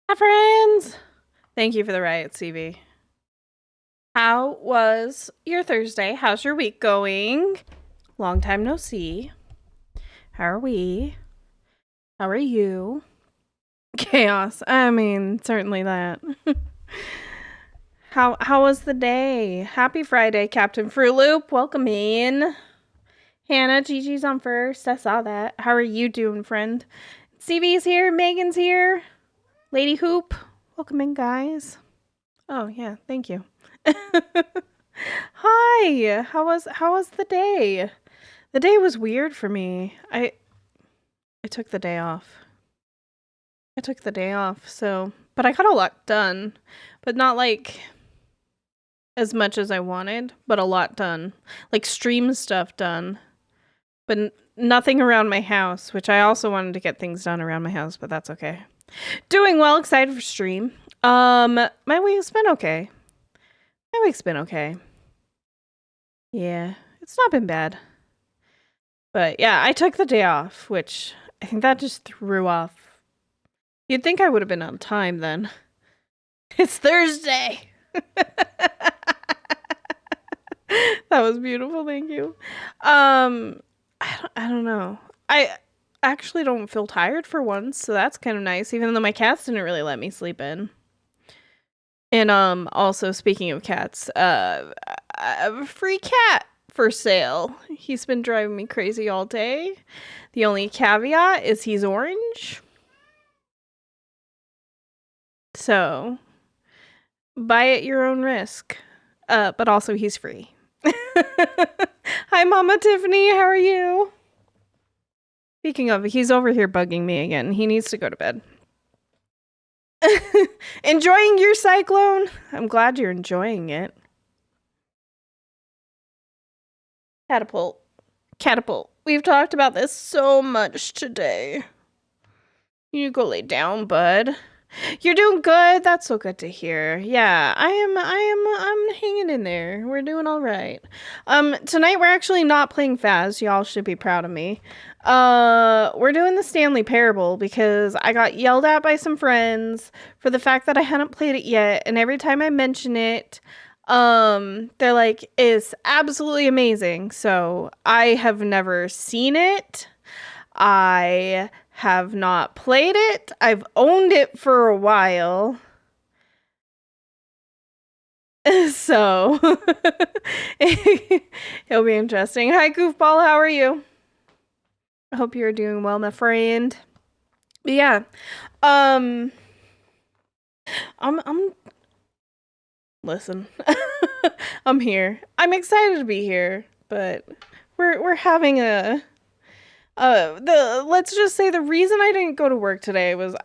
Hi, friends! Thank you for the riot, CV. How was your Thursday? How's your week going? Long time no see. How are we? How are you? Chaos. I mean, certainly that. How was the day? Happy Friday, Captain Fruit Loop. Welcome in. Hannah, Gigi's on first. I saw that. How are you doing, friend? CV's here. Megan's here. Lady Hoop. Welcome in, guys. Oh, yeah. Thank you. Hi. How was the day? The day was weird for me. I took the day off. So, but I got a lot done. But not like as much as I wanted, but a lot done. Like stream stuff done. But nothing around my house, which I also wanted to get things done around my house, but that's okay. Doing well, excited for stream. My week's been okay. Yeah, it's not been bad. But yeah, I took the day off, which I think that just threw off. You'd think I would have been on time then. It's Thursday. That was beautiful, thank you. I don't know. I actually don't feel tired for once, so that's kind of nice, even though my cats didn't really let me sleep in. And also speaking of cats, I have a free cat for sale. He's been driving me crazy all day. The only caveat is he's orange. So, buy at your own risk. But also he's free. Hi, Mama Tiffany. How are you? Speaking of, he's over here bugging me again. He needs to go to bed. Enjoying your cyclone? I'm glad you're enjoying it. Catapult. We've talked about this so much today. You go lay down, bud. You're doing good. That's so good to hear. Yeah, I'm hanging in there. We're doing all right. Tonight we're actually not playing Faz. Y'all should be proud of me. We're doing the Stanley Parable because I got yelled at by some friends for the fact that I hadn't played it yet, and every time I mention it, they're like, it's absolutely amazing. So I have never seen it. I have not played it. I've owned it for a while. So it'll be interesting. Hi, Goofball. How are you? I hope you're doing well, my friend. But yeah. I'm listen. I'm here. I'm excited to be here, but we're having a let's just say the reason I didn't go to work today was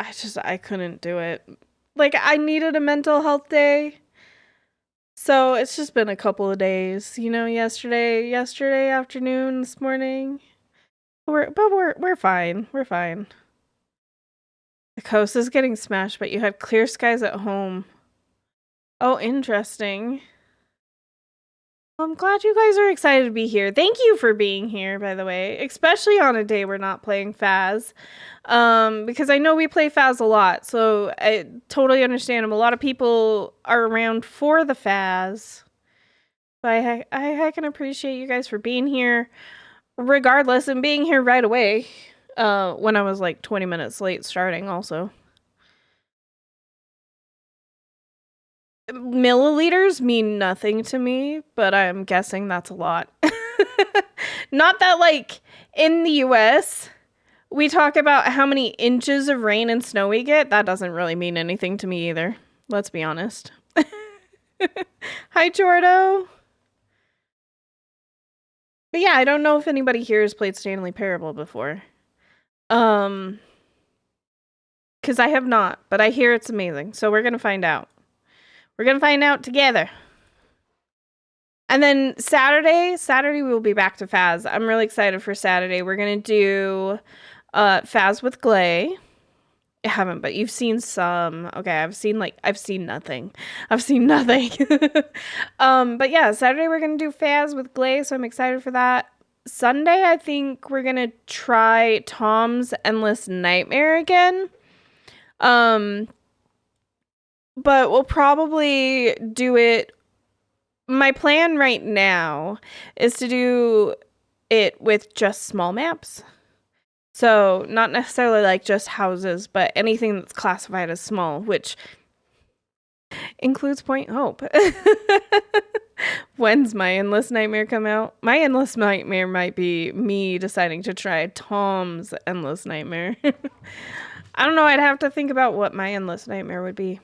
I couldn't do it. Like I needed a mental health day. So it's just been a couple of days, yesterday afternoon, this morning. We're fine. We're fine. The coast is getting smashed, but you had clear skies at home. Oh, interesting. I'm glad you guys are excited to be here. Thank you for being here, by the way, especially on a day we're not playing Faz. Because I know we play Faz a lot, so I totally understand them. A lot of people are around for the Faz. But I can appreciate you guys for being here, regardless, and being here right away. When I was like 20 minutes late starting, also. Milliliters mean nothing to me, but I'm guessing that's a lot. Not that, like, in the US, we talk about how many inches of rain and snow we get. That doesn't really mean anything to me either. Let's be honest. Hi, Jordo. But yeah, I don't know if anybody here has played Stanley Parable before. Because I have not, but I hear it's amazing. So we're going to find out. We're going to find out together. And then Saturday we will be back to Faz. I'm really excited for Saturday. We're going to do Faz with Glay. I haven't, but you've seen some. Okay, I've seen nothing. But yeah, Saturday we're going to do Faz with Glay, so I'm excited for that. Sunday, I think we're going to try Tom's Endless Nightmare again. but we'll probably do it. My plan right now is to do it with just small maps. So not necessarily like just houses, but anything that's classified as small, which includes Point Hope. When's my endless nightmare come out? My endless nightmare might be me deciding to try Tom's endless nightmare. I don't know. I'd have to think about what my endless nightmare would be.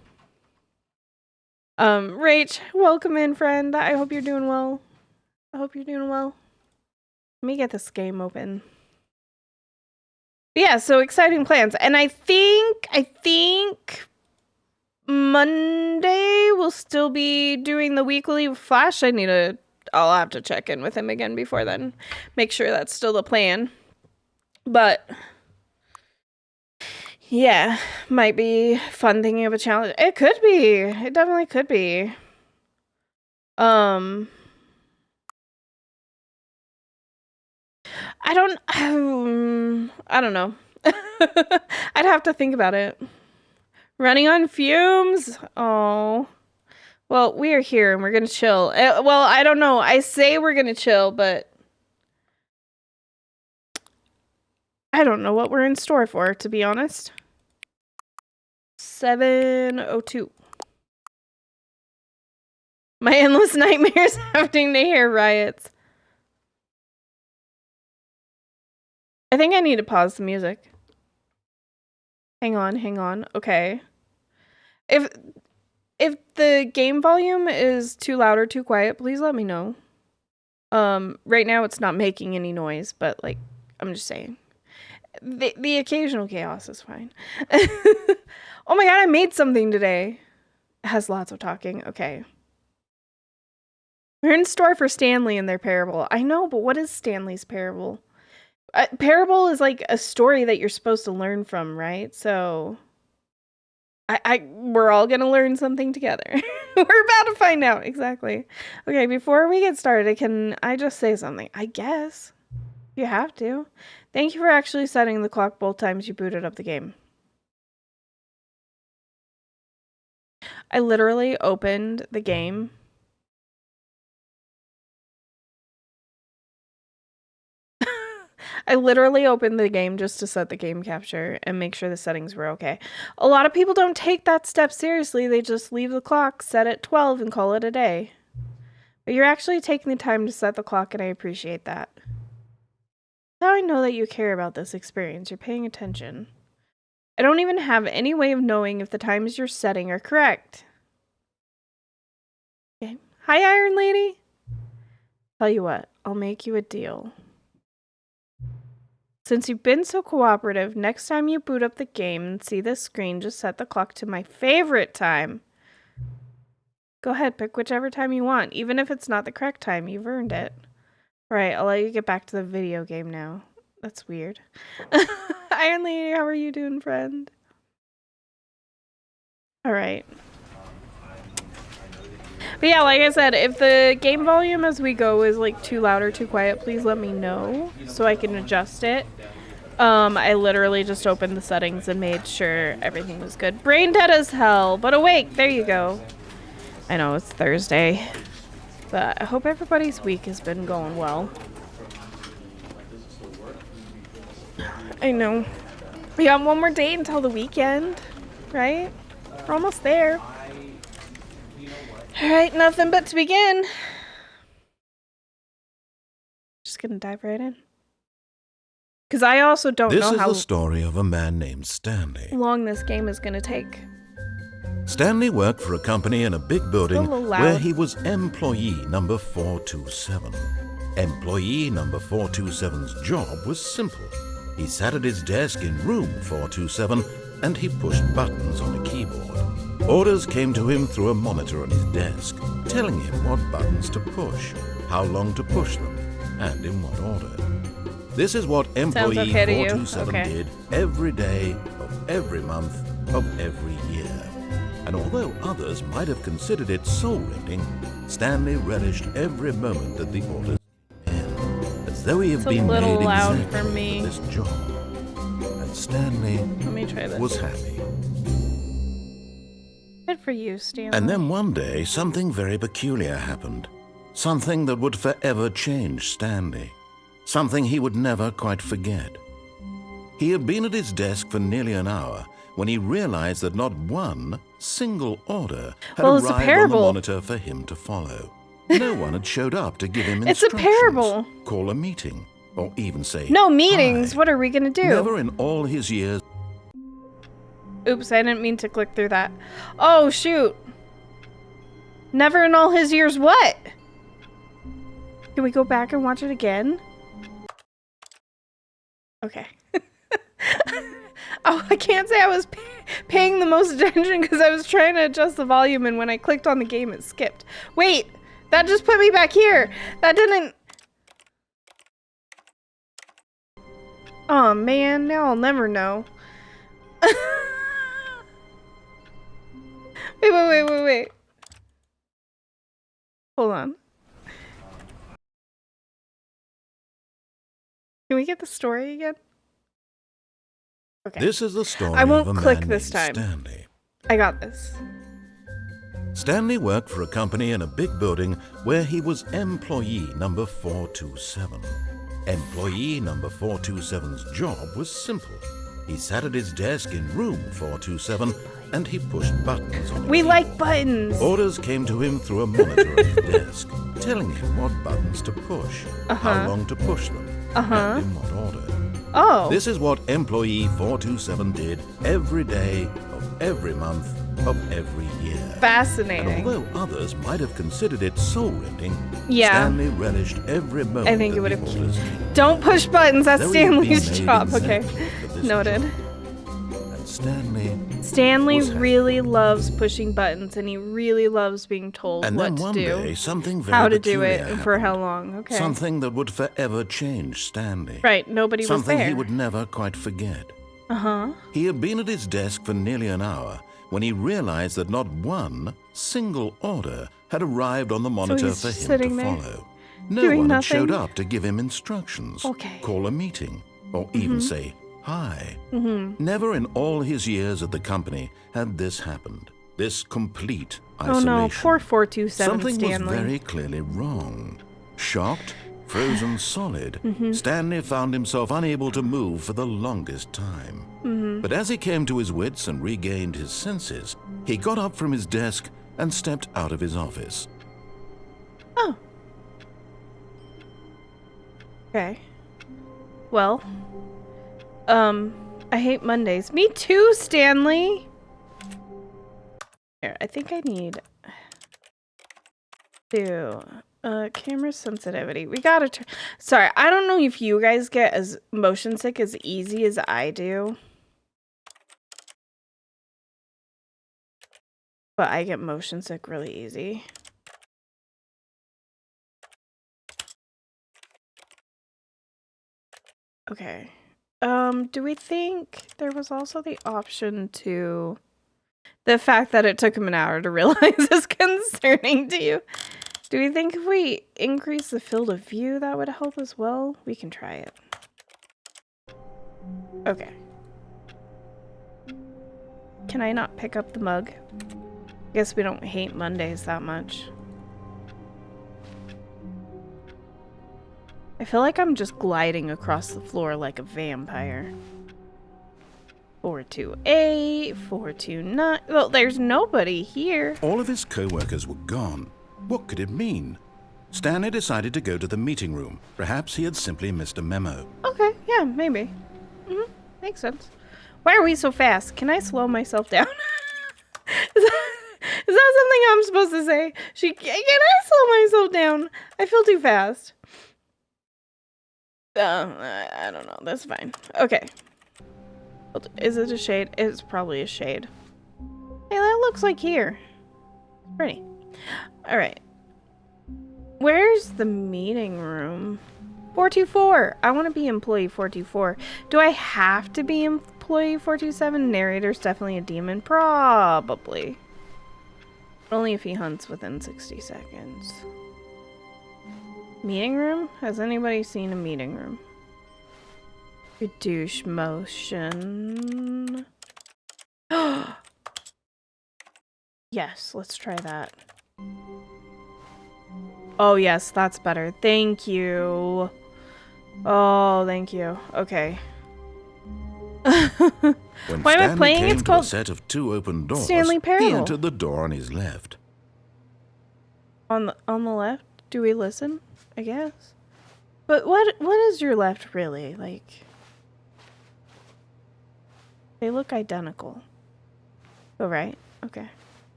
Rach, welcome in, friend. I hope you're doing well. I hope you're doing well. Let me get this game open. But yeah, so exciting plans. And I think Monday we'll still be doing the weekly Flash. I'll have to check in with him again before then. Make sure that's still the plan. But yeah, might be fun thinking of a challenge. It could be. It definitely could be. I don't know. I'd have to think about it. Running on fumes? Oh. Well, we are here and we're going to chill. Well, I don't know. I say we're going to chill, but I don't know what we're in store for, to be honest. 7:02. My endless nightmares having to hear riots. I think I need to pause the music. Hang on. Okay. If the game volume is too loud or too quiet, please let me know. Right now it's not making any noise, but like I'm just saying. The occasional chaos is fine. Oh my god, I made something today. It has lots of talking. Okay. We're in store for Stanley and their parable. I know, but what is Stanley's parable? Parable is like a story that you're supposed to learn from, right? So we're all gonna learn something together. We're about to find out exactly. Okay, before we get started, can I just say something? I guess you have to. Thank you for actually setting the clock both times you booted up the game. I literally opened the game. I literally opened the game just to set the game capture and make sure the settings were okay. A lot of people don't take that step seriously. They just leave the clock set at 12 and call it a day. But you're actually taking the time to set the clock, and I appreciate that. Now I know that you care about this experience. You're paying attention. I don't even have any way of knowing if the times you're setting are correct. Okay. Hi, Iron Lady. Tell you what, I'll make you a deal. Since you've been so cooperative, next time you boot up the game and see this screen, just set the clock to my favorite time. Go ahead, pick whichever time you want, even if it's not the correct time. You've earned it. Right, I'll let you get back to the video game now. That's weird. Iron Lady, how are you doing, friend? Alright. But yeah, like I said, if the game volume as we go is like too loud or too quiet, please let me know so I can adjust it. I literally just opened the settings and made sure everything was good. Brain dead as hell, but awake. There you go. I know it's Thursday, but I hope everybody's week has been going well. I know. We got one more day until the weekend, right? We're almost there. Alright, nothing but to begin. Just gonna dive right in. Because I also don't know how... This is the story of a man named Stanley. Long this game is gonna take. Stanley worked for a company in a big building where he was employee number 427. Employee number 427's job was simple. He sat at his desk in room 427 and he pushed buttons on a keyboard. Orders came to him through a monitor on his desk, telling him what buttons to push, how long to push them, and in what order. This is what employee 427 did every day of every month of every year. And although others might have considered it soul-rending, Stanley relished every moment that the orders came in, as though he had been made exactly for this job. And Stanley was happy. Good for you, Stanley. And then one day, something very peculiar happened. Something that would forever change Stanley. Something he would never quite forget. He had been at his desk for nearly an hour when he realized that not one single order had arrived on the monitor for him to follow. No one had showed up to give him instructions, it's a parable. Call a meeting, or even say no meetings. hi. What are we gonna do? Never in all his years. Oops, I didn't mean to click through that. Oh, shoot. Never in all his years what? Can we go back and watch it again? Okay. Oh, I can't say I was paying the most attention because I was trying to adjust the volume, and when I clicked on the game, it skipped. Wait, that just put me back here. That didn't... Oh, man, now I'll never know. Wait. Hold on. Can we get the story again? Okay. This is the story I won't of a click man this named time. Stanley. I got this. Stanley worked for a company in a big building where he was employee number 427. Employee number 427's job was simple. He sat at his desk in room 427 and he pushed buttons on We it. like buttons. Orders came to him through a monitor on his desk, telling him what buttons to push, how long to push them, and in what order. Oh. This is what employee 427 did every day of every month of every year. Fascinating. And although others might have considered it soul-rending, Yeah. Stanley relished every moment. I think it would that the have. orders came. Don't push buttons. That's Though he had been Stanley's made job. Okay. exactly for this Noted. job, and Stanley was happy. really loves pushing buttons, and he really loves being told And what then to one do, day, something very how to do peculiar it, and for happened. how long. Okay. Something that would forever change Stanley. Right. Nobody was Something there. he would never quite forget. Uh-huh. He had been at his desk for nearly an hour when he realized that not one single order had arrived on the monitor he's for just him sitting to there, follow. No doing one had nothing? showed up to give him instructions, Okay. call a meeting, or even say hi. Never in all his years at the company had this happened. This complete isolation. Oh no, poor 427 Something Stanley. was very clearly wrong. Shocked, frozen solid, Stanley found himself unable to move for the longest time. But as he came to his wits and regained his senses, he got up from his desk and stepped out of his office. Oh. Okay. Well, I hate Mondays. Me too, Stanley. Here, I think I need to camera sensitivity. We gotta turn. Sorry, I don't know if you guys get as motion sick as easy as I do, but I get motion sick really easy. Okay. Do we think there was also the option to... The fact that it took him an hour to realize is concerning to you. Do we think if we increase the field of view that would help as well? We can try it. Okay. Can I not pick up the mug? I guess we don't hate Mondays that much. I feel like I'm just gliding across the floor like a vampire. 428, 429. Well, there's nobody here. All of his co-workers were gone. What could it mean? Stanley decided to go to the meeting room. Perhaps he had simply missed a memo. Okay, yeah, maybe. Makes sense. Why are we so fast? Can I slow myself down? Is that something I'm supposed to say? Can I slow myself down? I feel too fast. I don't know. That's fine. Okay. Is it a shade? It's probably a shade. Hey, that looks like here. Pretty. Alright. Where's the meeting room? 424. I want to be employee 424. Do I have to be employee 427? Narrator's definitely a demon. Probably. Only if he hunts within 60 seconds. Meeting room? Has anybody seen a meeting room? Reduce motion. Yes, let's try that. Oh, yes, that's better. Thank you. Oh, thank you. Okay. When Why am I Stanley playing? came It's to called a set of 2 open doors, Stanley Parable. he entered the door on his left. On the left? Do we listen? I guess. But what is your left really? Like, they look identical. Oh, right? Okay.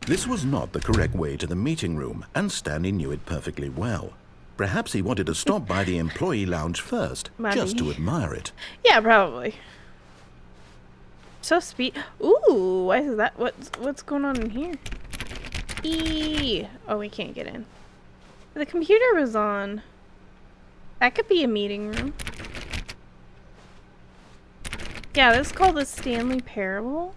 This was not the correct way to the meeting room, and Stanley knew it perfectly well. Perhaps he wanted to stop by the employee lounge first, just to admire it. Yeah, probably. So speed. Ooh, why is that? What's going on in here? Oh, we can't get in. The computer was on. That could be a meeting room. Yeah, this is called the Stanley Parable.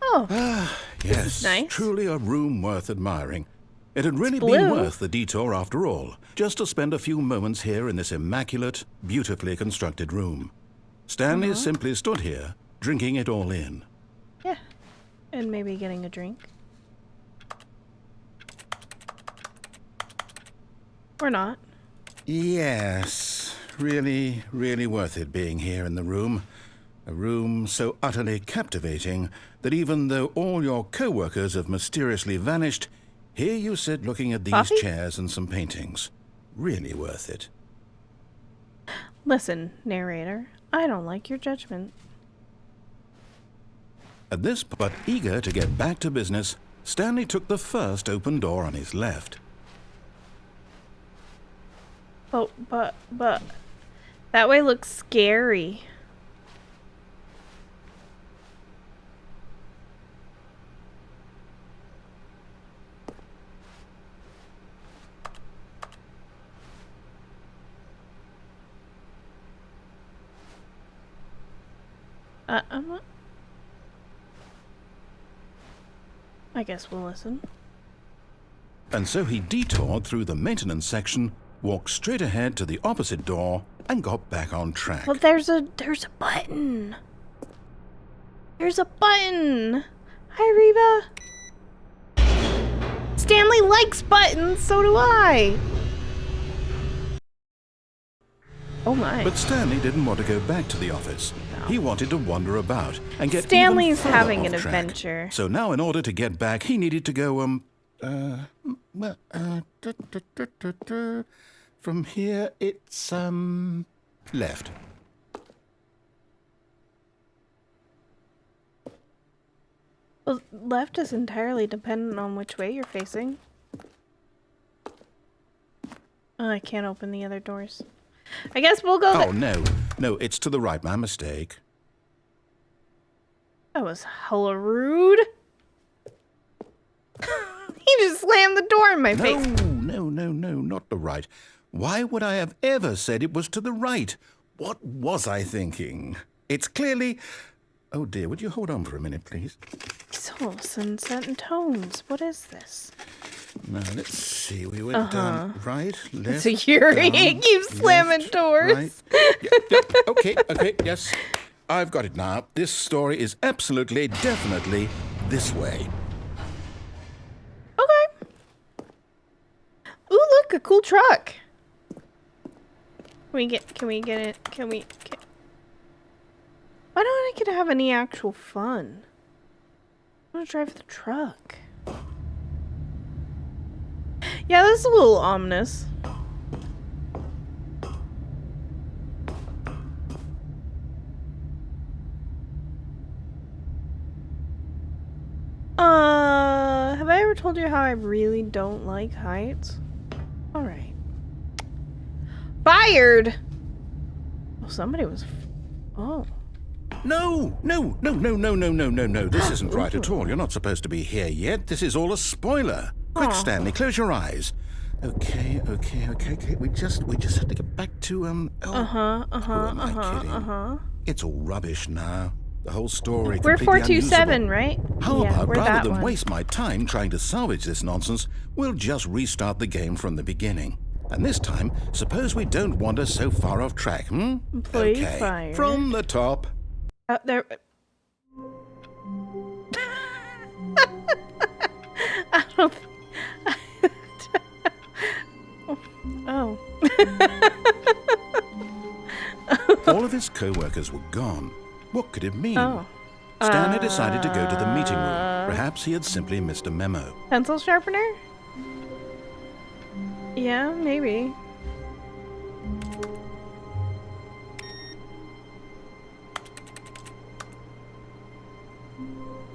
Oh. Yes, nice. Truly a room worth admiring. It had really been worth the detour after all, just to spend a few moments here in this immaculate, beautifully constructed room. Stanley simply stood here, drinking it all in. Yeah, and maybe getting a drink. Or not. Yes, really, really worth it being here in the room. A room so utterly captivating that even though all your co-workers have mysteriously vanished, here you sit looking at these chairs and some paintings. Really worth it. Listen, narrator, I don't like your judgment. At this, but eager to get back to business, Stanley took the first open door on his left. But, that way looks scary. I guess we'll listen. And so he detoured through the maintenance section, walked straight ahead to the opposite door, and got back on track. Well, there's a button. There's a button. Hi, Reba. Stanley likes buttons, so do I. Oh my. But Stanley didn't want to go back to the office. No. He wanted to wander about and get Stanley's even having an off track. adventure. So now in order to get back, he needed to go, from here it's, left. Well, left is entirely dependent on which way you're facing. Oh, I can't open the other doors. I guess we'll go. Oh, no, it's to the right. My mistake. That was hella rude. He just slammed the door in my face. No, not the right. Why would I have ever said it was to the right? What was I thinking? It's clearly... Oh dear, would you hold on for a minute, please? So, sunset and tones. What is this? Now, let's see. We went down, right, left, So you're down, he keeps slamming left, doors. Right. Yeah, okay, yes. I've got it now. This story is absolutely, definitely this way. Okay. Ooh, look, a cool truck. Can we get it? Why don't I get to have any actual fun? I want to drive the truck. Yeah, this is a little ominous. Have I ever told you how I really don't like heights? Alright. Fired! Oh, somebody was... Oh. No. This isn't right at all. You're not supposed to be here yet. This is all a spoiler. Quick, Stanley, close your eyes. Okay. We just have to get back to, Who am I kidding? It's all rubbish now. The whole story. We're 427, unusable. right? How yeah, about we're rather that than one. waste my time trying to salvage this nonsense, we'll just restart the game from the beginning. And this time, suppose we don't wander so far off track, Employee fired. From the top. There. I don't Oh. All of his co-workers were gone. What could it mean? Oh. Stanley decided to go to the meeting room. Perhaps he had simply missed a memo. Pencil sharpener? Yeah, maybe.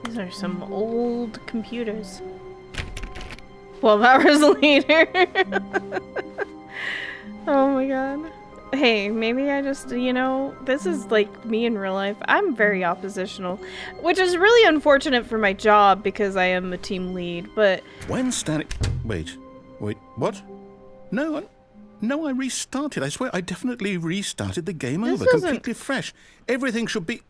These are some old computers. 12 hours later. Oh my god. Hey, maybe I just, you know, this is like me in real life. I'm very oppositional, which is really unfortunate for my job because I am a team lead, but... When Stanley... Wait, what? No, I restarted. I swear, I definitely restarted the game over, completely fresh. Everything should be...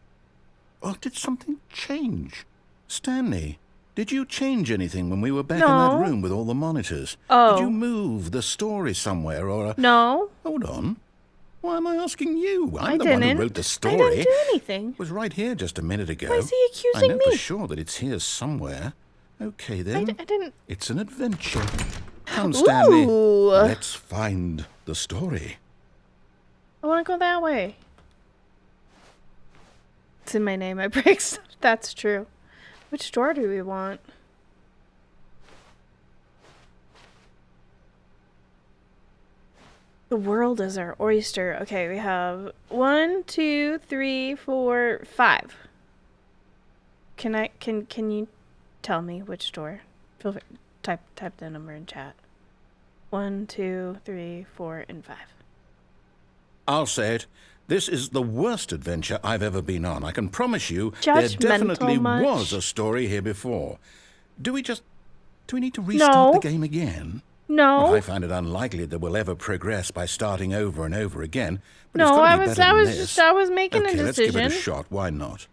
Oh, did something change? Stanley, did you change anything when we were back in that room with all the monitors? Oh. Did you move the story somewhere or... No. Hold on. Why am I asking you? I'm the one who wrote the story. I didn't do anything. It was right here just a minute ago. Why is he accusing me? I know me? for sure that it's here somewhere. Okay, then. I didn't... It's an adventure. Come, Stanley. Ooh. Let's find the story. I want to go that way. It's in my name. I break stuff. That's true. Which door do we want? The world is our oyster. Okay, we have 1, 2, 3, 4, 5. Can you tell me which door? Feel free, type the number in chat. 1, 2, 3, 4, and 5. I'll say it. This is the worst adventure I've ever been on. I can promise you there definitely was a story here before. Do we need to restart the game again? No. Well, I find it unlikely that we'll ever progress by starting over and over again. But no, I was making a decision. Let's give it a shot. Why not?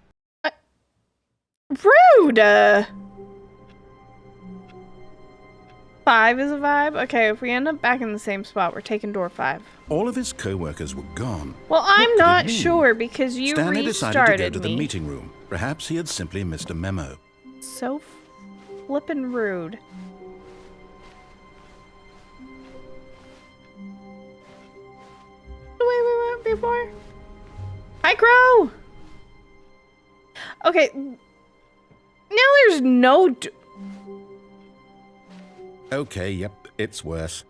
Rude. 5 is a vibe. Okay, if we end up back in the same spot, we're taking door 5. All of his co-workers were gone. Well, I'm not sure because you Stanley restarted decided to go to the meeting room. Perhaps he had simply missed a memo. So flippin' rude. The way we went before. Hi, Crow. Okay. Now there's no. Okay, yep, it's worse.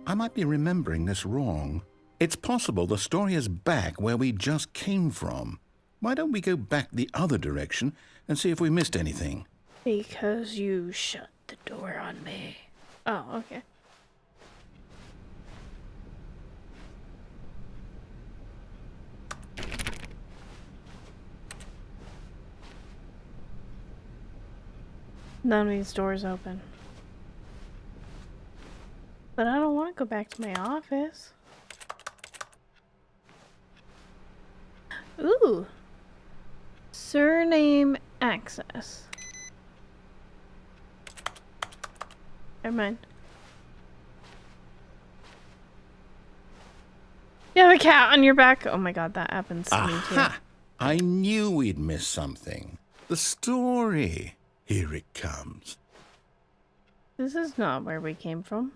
I might be remembering this wrong. It's possible the story is back where we just came from. Why don't we go back the other direction and see if we missed anything? Because you shut the door on me. Oh, okay. None of these doors open. But I don't want to go back to my office. Ooh. Surname access. Never mind. You have a cat on your back? Oh my god, that happens to me too. I knew we'd miss something. The story. Here it comes. This is not where we came from.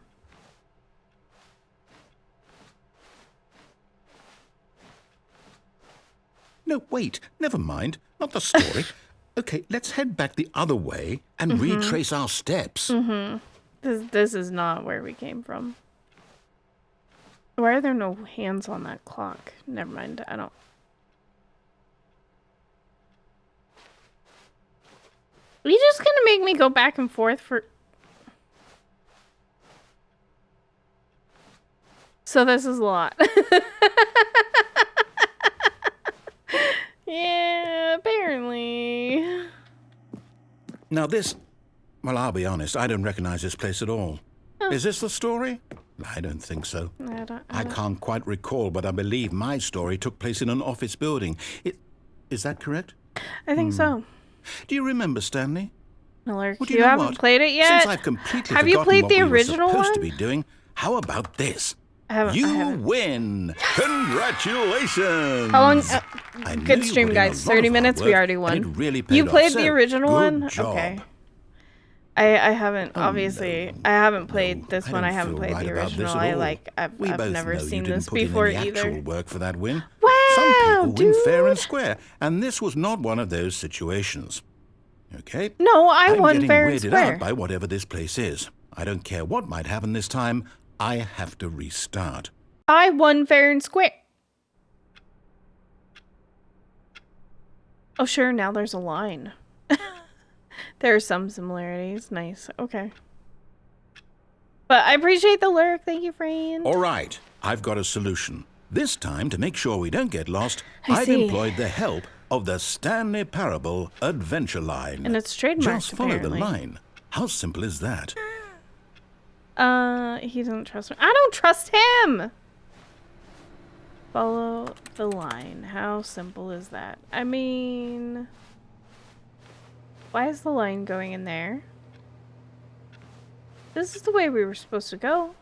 No, wait. Never mind. Not the story. Okay, let's head back the other way and retrace our steps. This is not where we came from. Why are there no hands on that clock? Never mind. I don't. Are you just gonna make me go back and forth for... So this is a lot. Yeah, apparently. Now this... Well, I'll be honest. I don't recognize this place at all. Oh. Is this the story? I don't think so. I can't quite recall, but I believe my story took place in an office building. Is that correct? I think so. Do you remember, Stanley? Well, you haven't played it yet? Since I've completely have you played the original one? Supposed to be doing. How about this? I haven't. You win! Congratulations! How long? Good stream, guys. 30 minutes. We already won. Really you played the original good one? job. Okay. I haven't, obviously, I haven't played this one. I haven't played the original. I've never seen this before either. Actual work for that win. Wow, some people dude. win fair and square, and this was not one of those situations. Okay? No, I won fair and I'm getting weirded square. out by whatever this place is. I don't care what might happen this time. I have to restart. I won fair and square. Oh, sure, now there's a line. There are some similarities. Nice. Okay. But I appreciate the lurk. Thank you, friend. All right. I've got a solution. This time, to make sure we don't get lost, I've see. employed the help of the Stanley Parable Adventure Line. And it's trademarked, Just follow apparently. the line. How simple is that? He doesn't trust me. I don't trust him! Follow the line. How simple is that? I mean... Why is the line going in there? This is the way we were supposed to go.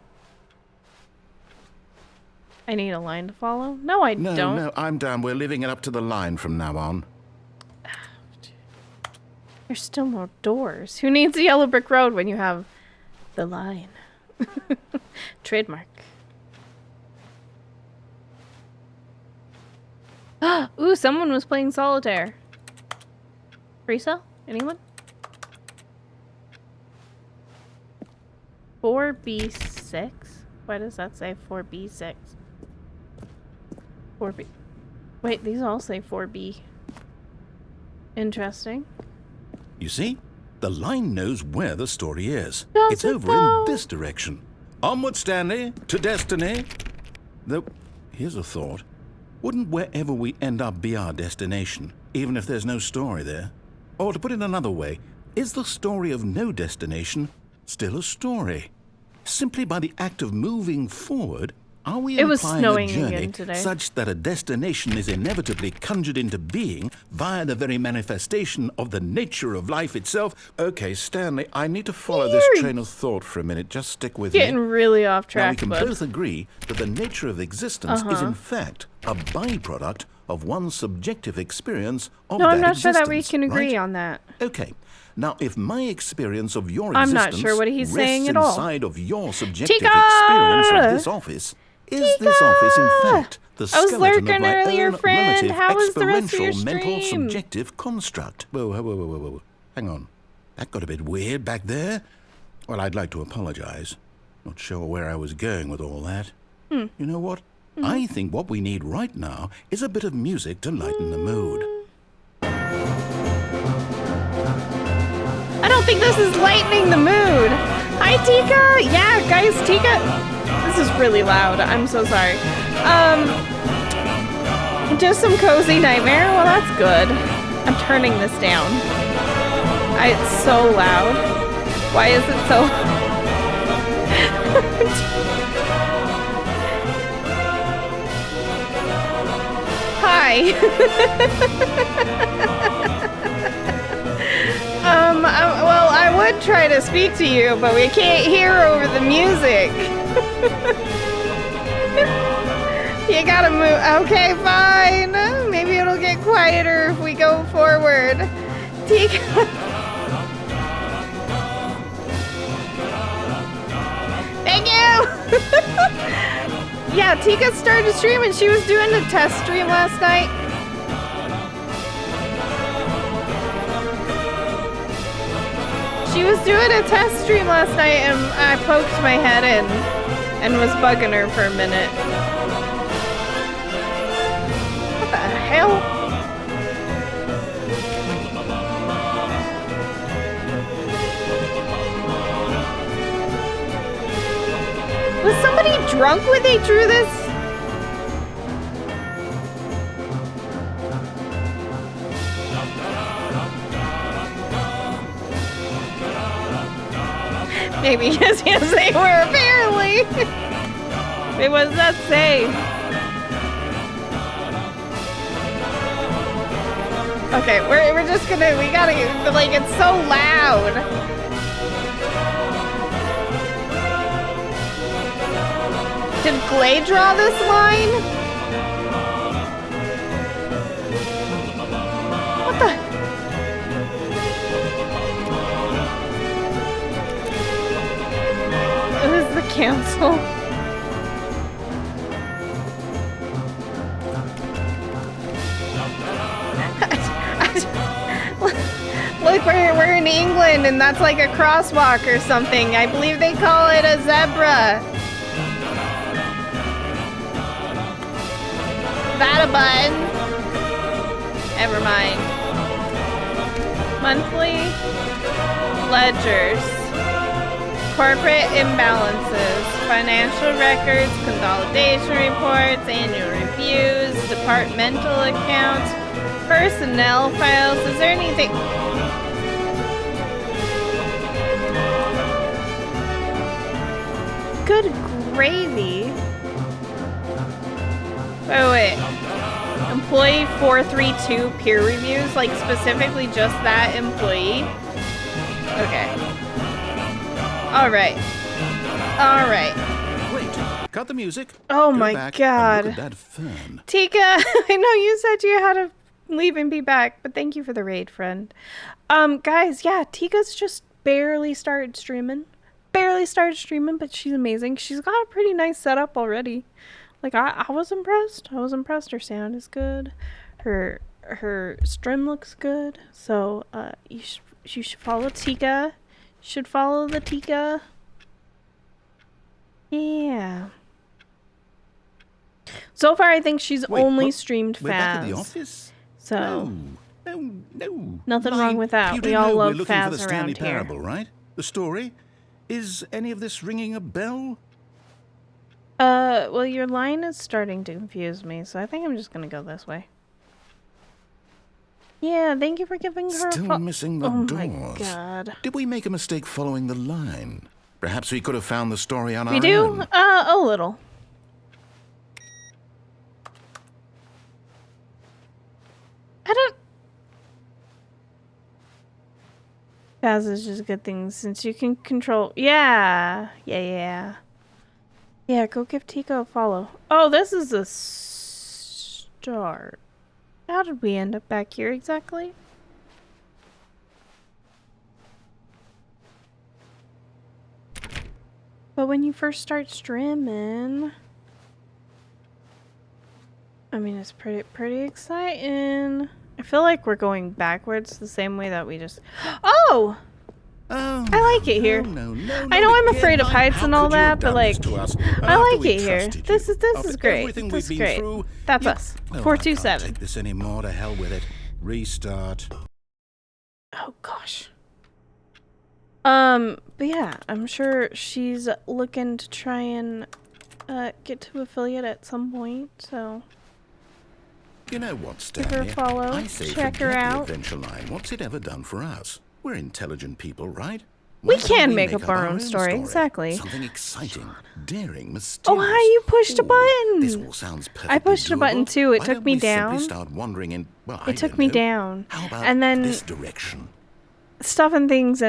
I need a line to follow? No, I don't. No, I'm down. We're leaving it up to the line from now on. There's still more doors. Who needs a yellow brick road when you have the line? Trademark. Ooh, someone was playing solitaire. Resale? Anyone? 4B6? Why does that say 4B6? 4B. Wait, these all say 4B. Interesting. You see? The line knows where the story is. Does it's it over though? in this direction. Onward, Stanley, to destiny. Though, here's a thought. Wouldn't wherever we end up be our destination, even if there's no story there? Or to put it another way, is the story of no destination still a story? Simply by the act of moving forward, are we It was implying snowing a journey again today. such that a destination is inevitably conjured into being via the very manifestation of the nature of life itself? Okay, Stanley, I need to follow this train of thought for a minute. Just stick with Getting me. really off Now, track, we can bud. both agree that the nature of existence is in fact a byproduct of one's subjective experience of No, that I'm not sure that we existence, can agree right? on that. Okay. Now, if my experience of your I'm existence not sure what he's rests saying at all. inside of your subjective Tika! experience of this office, is this office in fact the I was skeleton lurking of my earlier, own friend. relative How was the rest of your experiential mental stream? subjective construct? Whoa. Hang on. That got a bit weird back there. Well, I'd like to apologize. Not sure where I was going with all that. You know what? I think what we need right now is a bit of music to lighten the mood. I don't think this is lightening the mood. Hi, Tika. Yeah, guys, Tika. This is really loud. I'm so sorry. Just some cozy nightmare. Well, that's good. I'm turning this down. It's so loud. Why is it so? Hi. Well, I would try to speak to you, but we can't hear over the music. You gotta move. Okay, fine. Maybe it'll get quieter if we go forward. Tika. Thank you. Yeah, Tika started streaming. She was doing a test stream last night. She was doing a test stream last night, and I poked my head in and was bugging her for a minute. What the hell? Was somebody drunk when they drew this? Maybe, yes, they were, apparently. Wait, what does that say? Okay, we're just gonna, we gotta, like, it's so loud. Did Glay draw this line? What the? we're in England and that's like a crosswalk or something. I believe they call it a zebra. That a button? Never mind. Monthly ledgers. Corporate imbalances. Financial records. Consolidation reports. Annual reviews. Departmental accounts. Personnel files. Is there anything... Good gravy. Oh, wait. Employee 432 peer reviews? Like, specifically just that employee? Okay. Alright. Alright. Wait, cut the music. Oh my god. Look at that fern. Tika, I know you said you had to leave and be back, but thank you for the raid, friend. Guys, yeah, Tika's just barely started streaming. But she's amazing. She's got a pretty nice setup already. Like, I was impressed. Her sound is good. Her stream looks good. So, you should follow Tika. You should follow the Tika. Yeah. So far, I think she's only streamed We're back at the Faz. office? So, No. nothing wrong with that. You We do all know love we're looking for the Faz Stanley around here. Parable, right? The story? Is any of this ringing a bell? Well, your line is starting to confuse me, so I think I'm just gonna go this way. Yeah, thank you for giving her Still missing the doors. Oh my god. Did we make a mistake following the line? Perhaps we could have found the story on our We do? own. A little. I don't... Faz is just good things since you can control... Yeah, go give Tika a follow. Oh, this is a start. How did we end up back here exactly? But when you first start streaming... I mean, it's pretty exciting. I feel like we're going backwards the same way that we just... Oh! Oh, I like it here. No, I know I'm again. afraid of heights How and all could you have that, but done like, this to us I after like we it here. trusted This you? is this After is great. everything This is we've been great. through, That's you- us. Oh, I 427. can't take this anymore. To hell with it. Restart. Oh gosh. But yeah, I'm sure she's looking to try and get to affiliate at some point. So You know what, give Stanley? her a follow. I say Check her forget the out. Adventure Line. What's it ever done for us? We're intelligent people, right? We Why can't can we make up our own story. Exactly. Something exciting, daring, mysterious. Oh, hi! You pushed a button. This all sounds perfectly I pushed a button doable. too. It Why took don't me we simply down. start wandering in. Well, I It took don't me know. down. How about And then this direction? stuff and things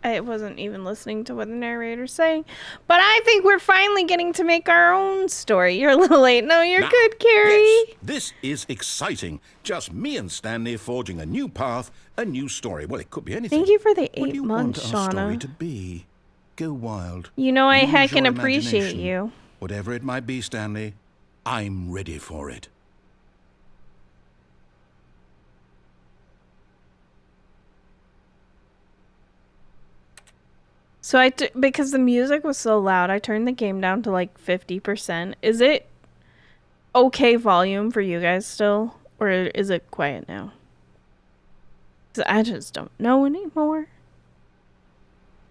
I wasn't even listening to what the narrator's saying, but I think we're finally getting to make our own story. You're a little late. No, you're Now, good, Carrie. yes, this is exciting. Just me and Stanley forging a new path, a new story. Well, it could be anything. Thank you for the What do 8 you months, want our story Shauna. to be? Go wild. You know I Use heckin' your appreciate imagination. you. Whatever it might be, Stanley, I'm ready for it. So because the music was so loud, I turned the game down to like 50%. Is it okay volume for you guys still, or is it quiet now? 'Cause I just don't know anymore.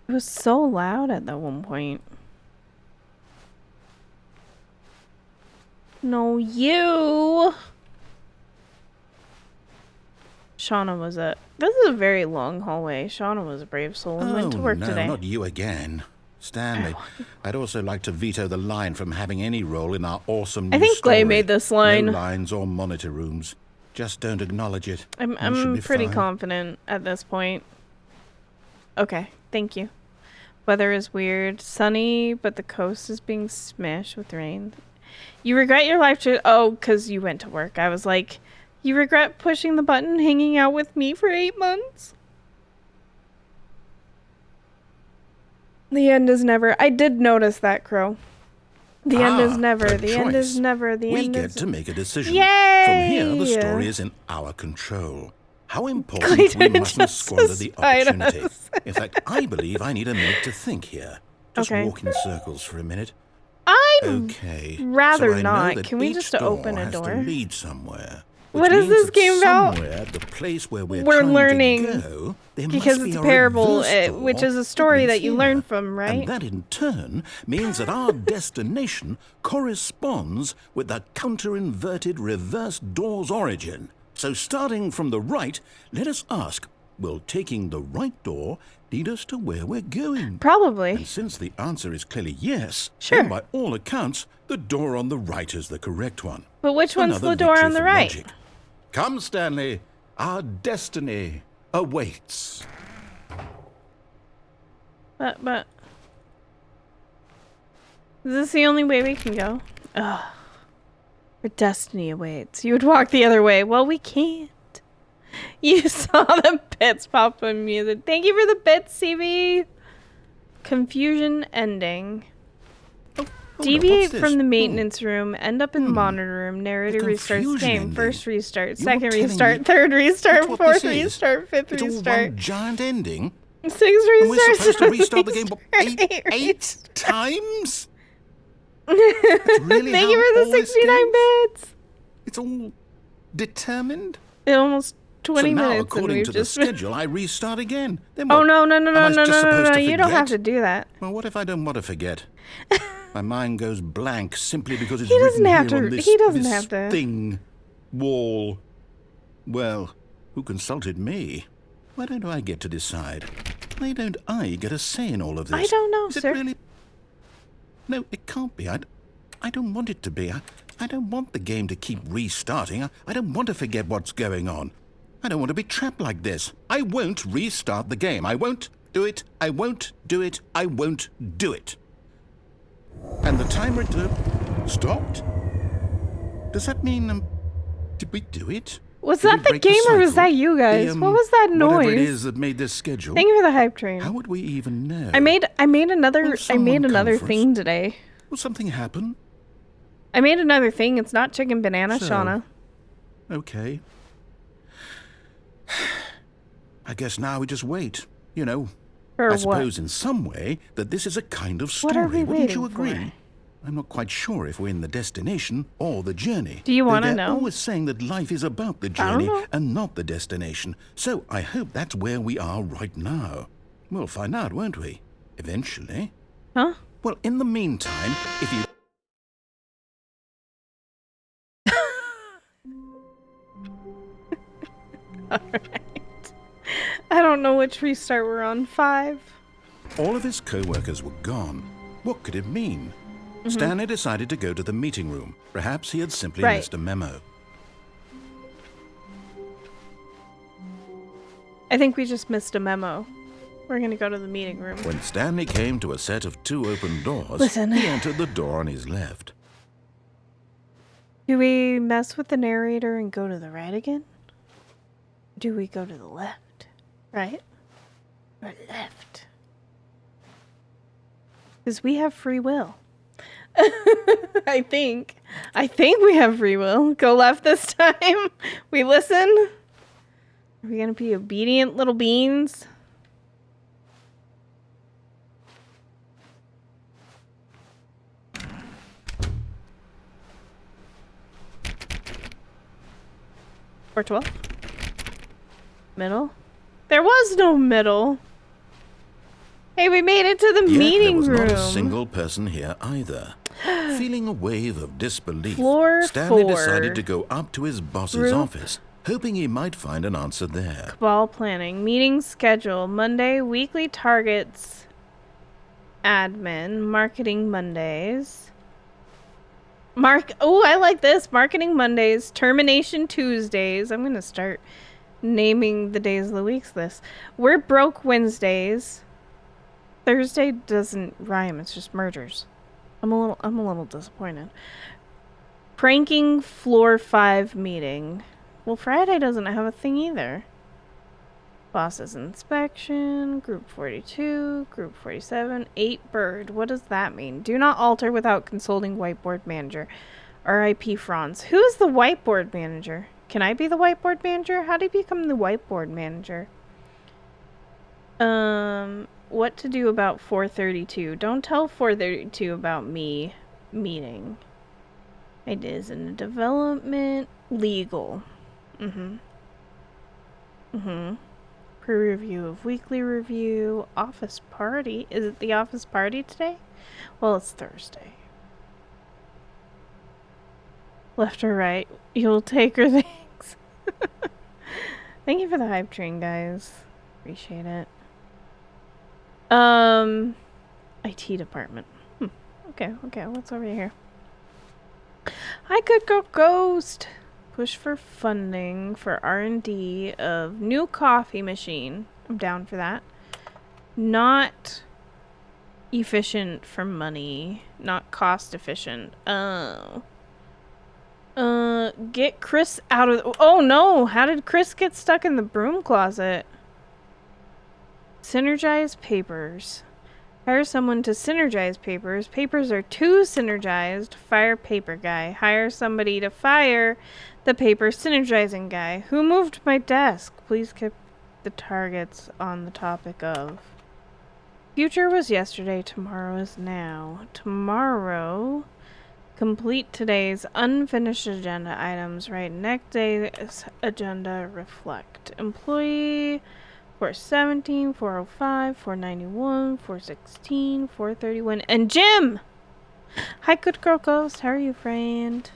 It was so loud at that one point. No, you. Shauna was this is a very long hallway. Shauna was a brave soul and went to work no, today. not you again. Stanley, I'd also like to veto the line from having any role in our awesome new I think story. Clay made this line. No lines or monitor rooms. Just don't acknowledge it. I'm You should be pretty fine. confident at this point. Okay, thank you. Weather is weird. Sunny, but the coast is being smashed with rain. You regret your life choice. Oh, because you went to work. I was like, you regret pushing the button, hanging out with me for 8 months? The end is never. I did notice that, Crow. The end is never. A The choice. end is never. The we end get is... to make a decision. Yay! From here, the story is in our control. How important we mustn't squander the opportunity. In fact, I believe I need a minute to think here. Just walk in circles for a minute. I'm rather so not. Can we just open a door? Has to lead somewhere. What is this game about? Somewhere, the place where we're learning to go, because it's a parable, which is a story that you learn from, right? And that in turn means that our destination corresponds with the counter-inverted reverse door's origin. So starting from the right, let us ask, will taking the right door lead us to where we're going? Probably. And since the answer is clearly yes, sure. then by all accounts, the door on the right is the correct one. But which one's the door on the right? Logic. Come, Stanley. Our destiny awaits. But... Is this the only way we can go? Ugh. Our destiny awaits. You would walk the other way. Well, we can't. You saw the bits pop in music. Thank you for the bits, CB. Confusion ending. Deviate from the maintenance room. End up in the monitor room. Narrator restarts game. Ending. First restart. Second restart. Third restart. Fourth restart. Fifth restart. It's all one giant ending. Sixth restart. And we're supposed to restart the game eight times? Really Thank you for the 69 bits. It's all determined? In almost 20 now, minutes. According to the schedule, I restart again. Then what? Oh, no. You don't have to do that. Well, what if I don't want to forget? My mind goes blank simply because it's he doesn't written have here to. on this, he doesn't this have to. thing, wall. Well, who consulted me? Why don't I get to decide? Why don't I get a say in all of this? I don't know, Is sir. It really? No, it can't be. I don't want it to be. I don't want the game to keep restarting. I don't want to forget what's going on. I don't want to be trapped like this. I won't restart the game. I won't do it. I won't do it. I won't do it. And the timer stopped? Does that mean, did we do it? Was that the game or was that you guys? What was that noise? Whatever it is that made this schedule. Thank you for the hype train. How would we even know? I made another thing today. Will something happen? I made another thing. It's not chicken banana, Shauna. Okay. I guess now we just wait. You know, I suppose in some way that this is a kind of story. What are we Wouldn't you waiting agree? I'm not quite sure if we're in the destination or the journey. Do you want to know? They're always saying that life is about the journey and not the destination. So I hope that's where we are right now. We'll find out, won't we? Eventually. Huh? Well, in the meantime, if you... Alright. I don't know which restart we're on. 5. All of his co-workers were gone. What could it mean? Stanley decided to go to the meeting room. Perhaps he had simply missed a memo. I think we just missed a memo. We're gonna go to the meeting room. When Stanley came to a set of 2 open doors, he entered the door on his left. Do we mess with the narrator and go to the right again? Do we go to the left? Right? Or left? Because we have free will. I think we have free will. Go left this time. We listen. Are we gonna be obedient little beans? Or 12? Middle? There was no middle. Hey, we made it to the meeting room. There was not a single person here either. Feeling a wave of disbelief, Floor Stanley 4. decided to go up to his boss's office, hoping he might find an answer there. Cabal planning. Meeting schedule. Monday, weekly targets. Admin. Marketing Mondays. Oh, I like this. Marketing Mondays. Termination Tuesdays. I'm going to start naming the days of the weeks this. We're broke Wednesdays. Thursday doesn't rhyme. It's just mergers. I'm a little disappointed. Pranking floor 5 meeting. Well, Friday doesn't have a thing either. Boss's inspection, group 42, group 47, 8 bird. What does that mean? Do not alter without consulting whiteboard manager. R.I.P. Franz. Who's the whiteboard manager? Can I be the whiteboard manager? How do you become the whiteboard manager? What to do about 432? Don't tell 432 about me meeting. Ideas in development. Legal. Pre-review of weekly review. Office party. Is it the office party today? Well, it's Thursday. Left or right? You'll take her things. Thank you for the hype train, guys. Appreciate it. IT department. Okay, what's over here? I could go ghost. Push for funding for R&D of new coffee machine. I'm down for that. Not efficient for money. Not cost efficient. Get Chris out of... Oh no! How did Chris get stuck in the broom closet? Synergize papers. Hire someone to synergize papers. Papers are too synergized. Fire paper guy. Hire somebody to fire the paper synergizing guy. Who moved my desk? Please keep the targets on the topic of. Future was yesterday. Tomorrow is now. Tomorrow. Complete today's unfinished agenda items. Write next day's agenda. Reflect. Employee 417, 405, 491, 416, 431, and Jim! Hi, good girl ghost. How are you, friend?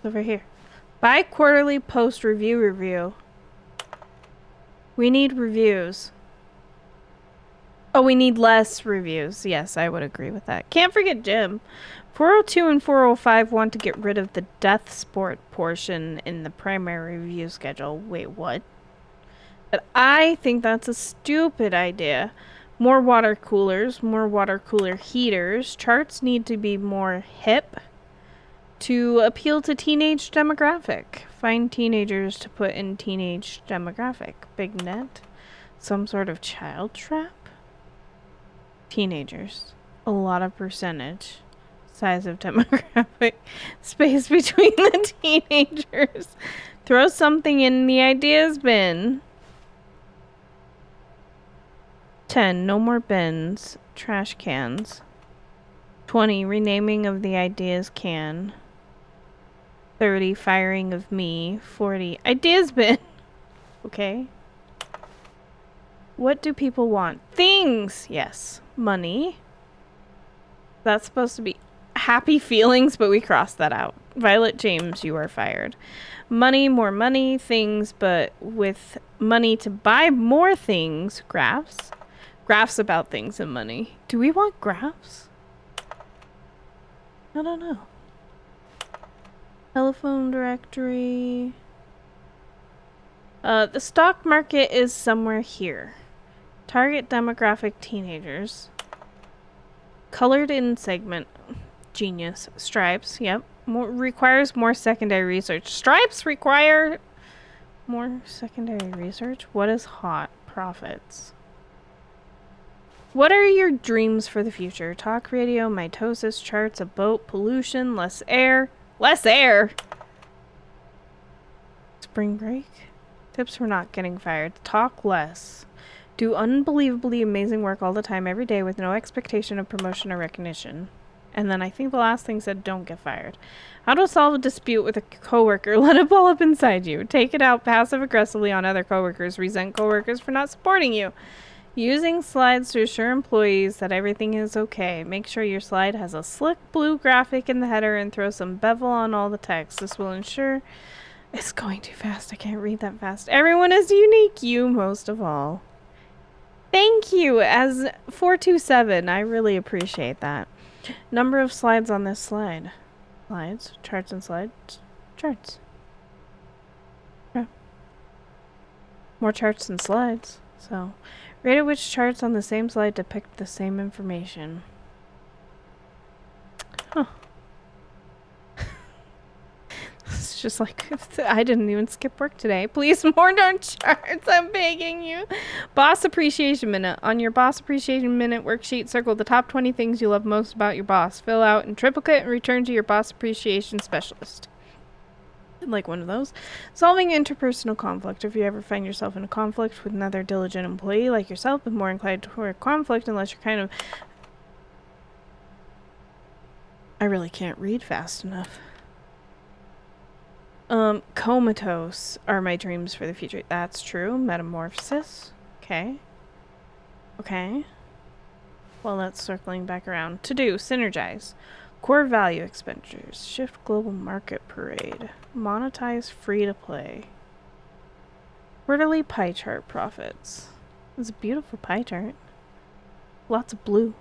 Over here. Bi-quarterly post-review. We need reviews. Oh, we need less reviews. Yes, I would agree with that. Can't forget Jim. 402 and 405 want to get rid of the death sport portion in the primary review schedule. Wait, what? But I think that's a stupid idea. More water coolers, more water cooler heaters. Charts need to be more hip to appeal to teenage demographic. Find teenagers to put in teenage demographic. Big net. Some sort of child trap? Teenagers. A lot of percentage. Size of demographic. Space between the teenagers. Throw something in the ideas bin. 10. No more bins. Trash cans. 20. Renaming of the ideas can. 30. Firing of me. 40. Ideas bin. Okay. What do people want? Things! Yes. Money. That's supposed to be happy feelings, but we crossed that out. Violet James, you are fired. Money, more money, things, but with money to buy more things. Graphs. Graphs about things and money. Do we want graphs? I don't know. Telephone directory. The stock market is somewhere here. Target demographic teenagers. Colored in segment. Genius. Stripes. Yep. Requires more secondary research. Stripes require more secondary research? What is hot? Profits. What are your dreams for the future? Talk radio, mitosis, charts, a boat, pollution, less air. Less air! Spring break? Tips for not getting fired. Talk less. Do unbelievably amazing work all the time, every day, with no expectation of promotion or recognition. And then I think the last thing said, don't get fired. How to solve a dispute with a coworker. Let it ball up inside you. Take it out passive-aggressively on other coworkers. Resent coworkers for not supporting you. Using slides to assure employees that everything is okay. Make sure your slide has a slick blue graphic in the header and throw some bevel on all the text. This will ensure... It's going too fast. I can't read that fast. Everyone is unique. You most of all. Thank you, as 427. I really appreciate that. Number of slides on this slide. Slides. Charts and slides. Charts. Yeah. More charts than slides. So, rate which charts on the same slide depict the same information. Huh. It's just like, I didn't even skip work today. Please, more darn charts. I'm begging you. Boss Appreciation Minute. On your Boss Appreciation Minute worksheet, circle the top 20 things you love most about your boss. Fill out in triplicate and return to your Boss Appreciation Specialist. Like one of those. Solving interpersonal conflict. If you ever find yourself in a conflict with another diligent employee like yourself, but more inclined toward conflict unless you're kind of... I really can't read fast enough. Comatose are my dreams for the future. That's true. Metamorphosis. Okay. Okay. Well, that's circling back around. To do. Synergize. Core value expenditures. Shift global market parade. Monetize free to play. Quarterly pie chart profits. It's a beautiful pie chart. Lots of blue.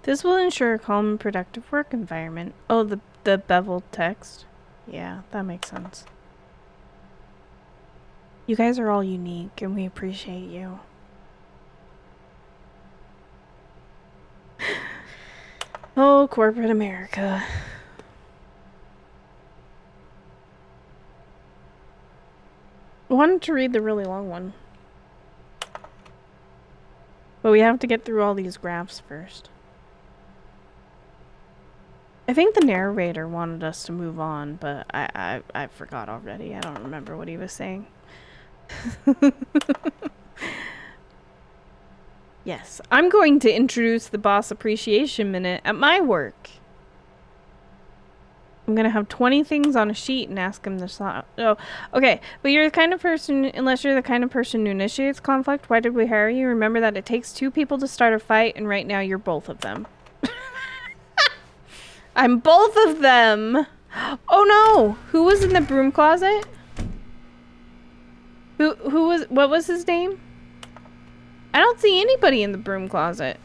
This will ensure a calm and productive work environment. Oh, the beveled text. Yeah, that makes sense. You guys are all unique, and we appreciate you. Oh, corporate America. I wanted to read the really long one. But we have to get through all these graphs first. I think the narrator wanted us to move on, but I forgot already. I don't remember what he was saying. Yes, I'm going to introduce the Boss Appreciation Minute at my work. I'm going to have 20 things on a sheet and ask him this. Oh, okay. But you're the kind of person, unless you're the kind of person who initiates conflict, why did we hire you? Remember that it takes two people to start a fight, and right now you're both of them. I'm both of them. Oh no! Who was in the broom closet? What was his name? I don't see anybody in the broom closet.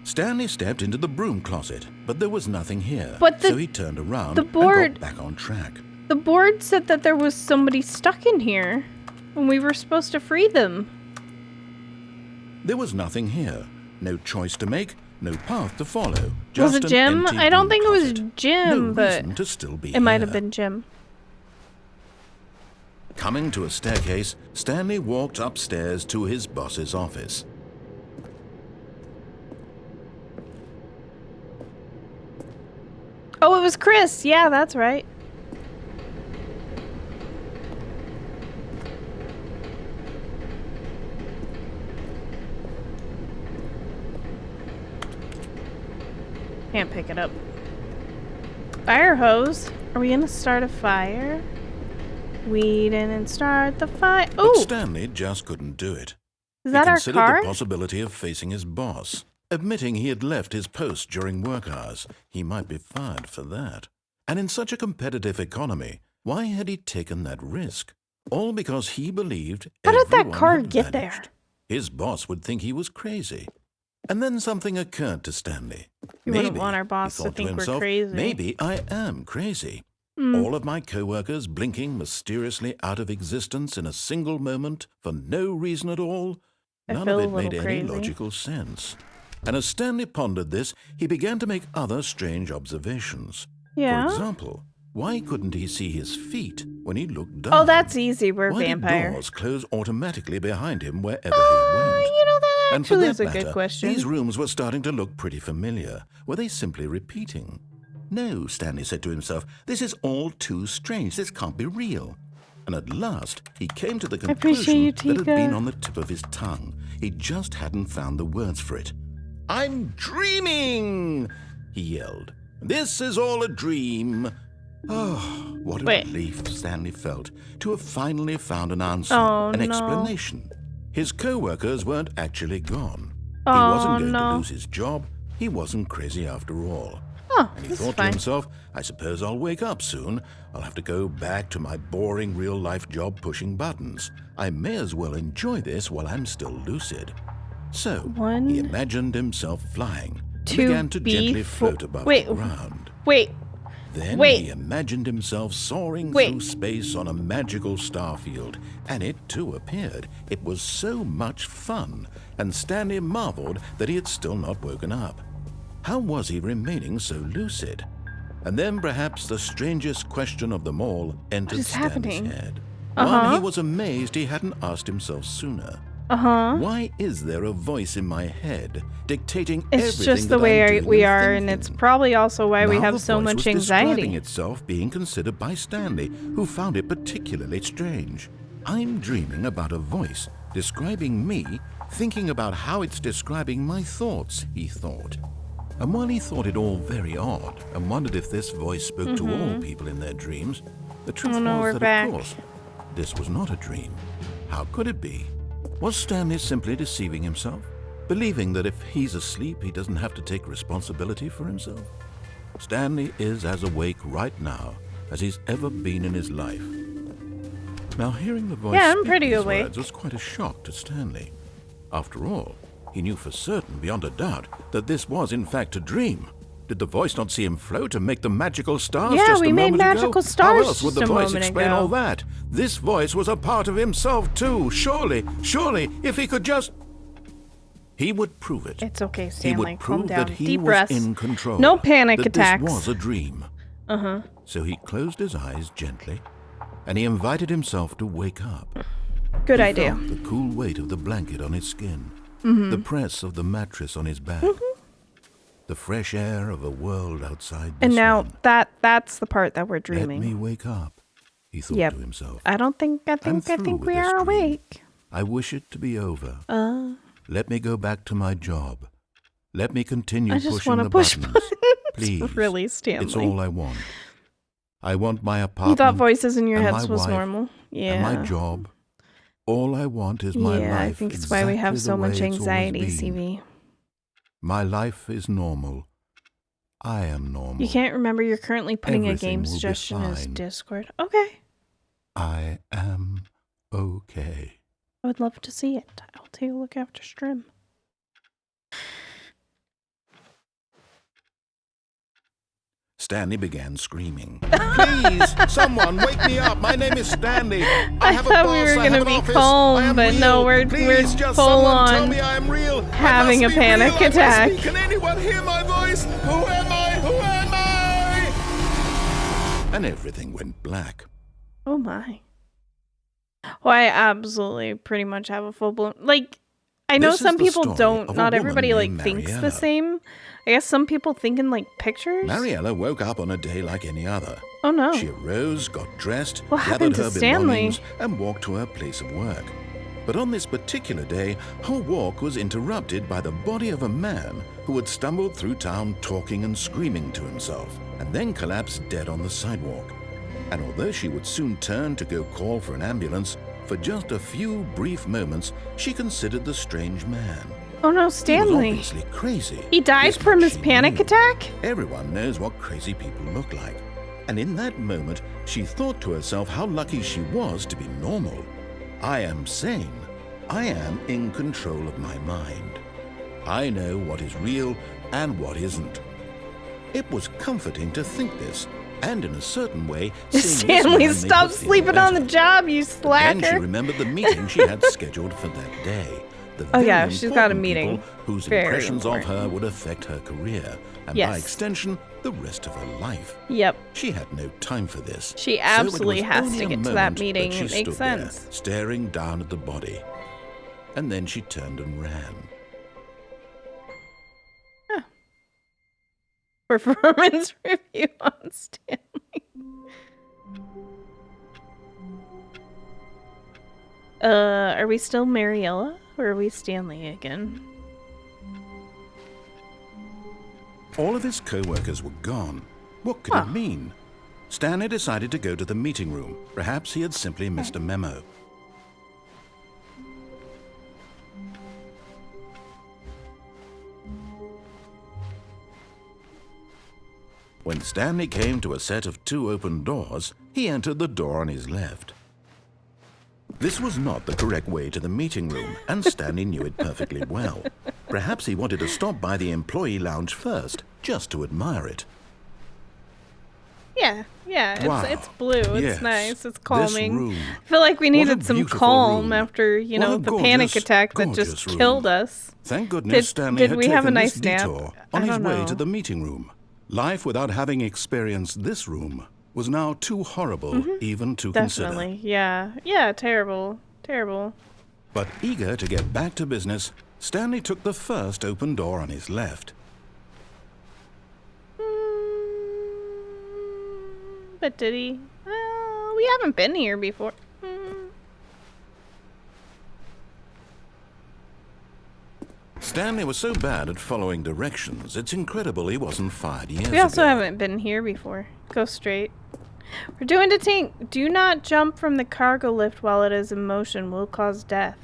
Stanley stepped into the broom closet, but there was nothing here. So he turned around and got back on track. The board said that there was somebody stuck in here, and we were supposed to free them. There was nothing here. No choice to make. No path to follow. Was it Jim? I don't think it was Jim, but to still be it might have been Jim. Coming to a staircase, Stanley walked upstairs to his boss's office. Oh, it was Chris. Yeah, that's right. Can't pick it up. Fire hose. Are we gonna start a fire? We didn't start the fire. Oh! But Stanley just couldn't do it. Is that our car? He considered the possibility of facing his boss. Admitting he had left his post during work hours, he might be fired for that. And in such a competitive economy, why had he taken that risk? All because he believed How did that car get there? His boss would think he was crazy. And then something occurred to Stanley. You wouldn't want our boss to think we're crazy. Maybe I am crazy. All of my co-workers blinking mysteriously out of existence in a single moment for no reason at all. None of it made any logical sense. And as Stanley pondered this, he began to make other strange observations. Yeah. For example, why couldn't he see his feet when he looked down? Oh, that's easy. We're why vampire. Did doors close automatically behind him wherever he went? You know, that actually is a matter, good question. These rooms were starting to look pretty familiar. Were they simply repeating? No, Stanley said to himself, this is all too strange. This can't be real. And at last, he came to the conclusion that had been on the tip of his tongue. He just hadn't found the words for it. I'm dreaming, he yelled. This is all a dream. Oh, what a relief Stanley felt to have finally found an answer, an explanation. His co-workers weren't actually gone. He wasn't going to lose his job. He wasn't crazy after all. And he thought to himself, I suppose I'll wake up soon. I'll have to go back to my boring real-life job pushing buttons. I may as well enjoy this while I'm still lucid. So, he imagined himself flying and began to gently float above the ground. Then Wait. he imagined himself soaring through space on a magical starfield, and it too appeared. It was so much fun, and Stanley marveled that he had still not woken up. How was he remaining so lucid? And then perhaps the strangest question of them all entered Stanley's head. One he was amazed he hadn't asked himself sooner. Why is there a voice in my head dictating everything? It's just the way we are, and it's probably also why we have so much anxiety. Describing itself being considered by Stanley, who found it particularly strange. I'm dreaming about a voice describing me, thinking about how it's describing my thoughts, he thought. And while he thought it all very odd and wondered if this voice spoke to all people in their dreams, the truth was that, of course, this was not a dream. How could it be? Was Stanley simply deceiving himself, believing that if he's asleep, he doesn't have to take responsibility for himself? Stanley is as awake right now as he's ever been in his life. Now, hearing the voice speak these words was quite a shock to Stanley. After all, he knew for certain, beyond a doubt, that this was in fact a dream. Did the voice not see him float and make the magical stars just a moment ago? Yeah, we made magical stars. How else would the voice explain all that? This voice was a part of himself too. Surely, if he could just... He would prove it. It's okay, Stanley. He would prove that he Deep was breaths. in control. No panic that attacks. This was a dream. So he closed his eyes gently, and he invited himself to wake up. Good idea. Felt the cool weight of the blanket on his skin, the press of the mattress on his back. The fresh air of a world outside this And now one. that's the part that we're dreaming. Let me wake up, he thought to himself. I think we are awake. I wish it to be over. Let me go back to my job. Let me continue pushing the buttons. Please. Really, Stanley. It's all I want. I want my apartment. You thought voices in your and heads my was wife normal. Yeah. And my job. All I want is my life. Yeah, I think it's why we have so much anxiety, CV. My life is normal. I am normal. You can't remember you're currently putting Everything a game will be suggestion as fine. Discord. Okay. I am okay. I would love to see it. I'll take a look after stream. Stanley began screaming. Please, someone wake me up. My name is Stanley. I have thought a boss. we were going to be calm, but real. no, we're Please, just full someone tell on me I am real. having a panic attack. Can anyone hear my voice? Who am I? Who am I? And everything went black. Oh my. Well, I absolutely pretty much have a full-blown... Like, I know some people don't. Not everybody, like, thinks the same. I guess some people think in, like, pictures. Mariella woke up on a day like any other. Oh, no. She arose, got dressed, What happened gathered to her belongings, Stanley? and walked to her place of work. But on this particular day, her walk was interrupted by the body of a man who had stumbled through town talking and screaming to himself, and then collapsed dead on the sidewalk. And although she would soon turn to go call for an ambulance, for just a few brief moments, she considered the strange man. Oh no, Stanley. He was obviously crazy. He died This from much his she panic knew. attack? Everyone knows what crazy people look like. And in that moment, she thought to herself how lucky she was to be normal. I am sane. I am in control of my mind. I know what is real and what isn't. It was comforting to think this, and in a certain way, Stanley, stop sleeping on the job, you slacker. Then she remembered the meeting she had scheduled for that day. Oh yeah, she's got a meeting. Whose Very impressions important. of her would affect her career, and by Yes. extension, the rest of her life. Yep. She had no time for this. She So absolutely it was has only to a get to that moment meeting. she It makes stood there, sense. staring down at the body. And then she turned and ran. Performance review on Stanley. Are we still Mariella or are we Stanley again? All of his co-workers were gone. What could it mean? Stanley decided to go to the meeting room. Perhaps he had simply missed a memo. When Stanley came to a set of 2 open doors, he entered the door on his left. This was not the correct way to the meeting room, and Stanley knew it perfectly well. Perhaps he wanted to stop by the employee lounge first, just to admire it. Yeah, yeah. Wow. It's blue. It's Yes. nice. It's This calming. room. I feel like we What a needed some beautiful calm room. after, you What know, a the panic gorgeous, attack that just gorgeous room. killed us. Thank goodness Stanley did had we taken have a this nice nap? detour I on his don't way know. to the meeting room. Life without having experienced this room was now too horrible even to Definitely. consider. Yeah. Yeah, terrible. Terrible. But eager to get back to business, Stanley took the first open door on his left. But did he? We haven't been here before. Stanley was so bad at following directions, it's incredible he wasn't fired years ago. We also haven't been here before. Go straight. We're doing a tank. Do not jump from the cargo lift while it is in motion. Will cause death.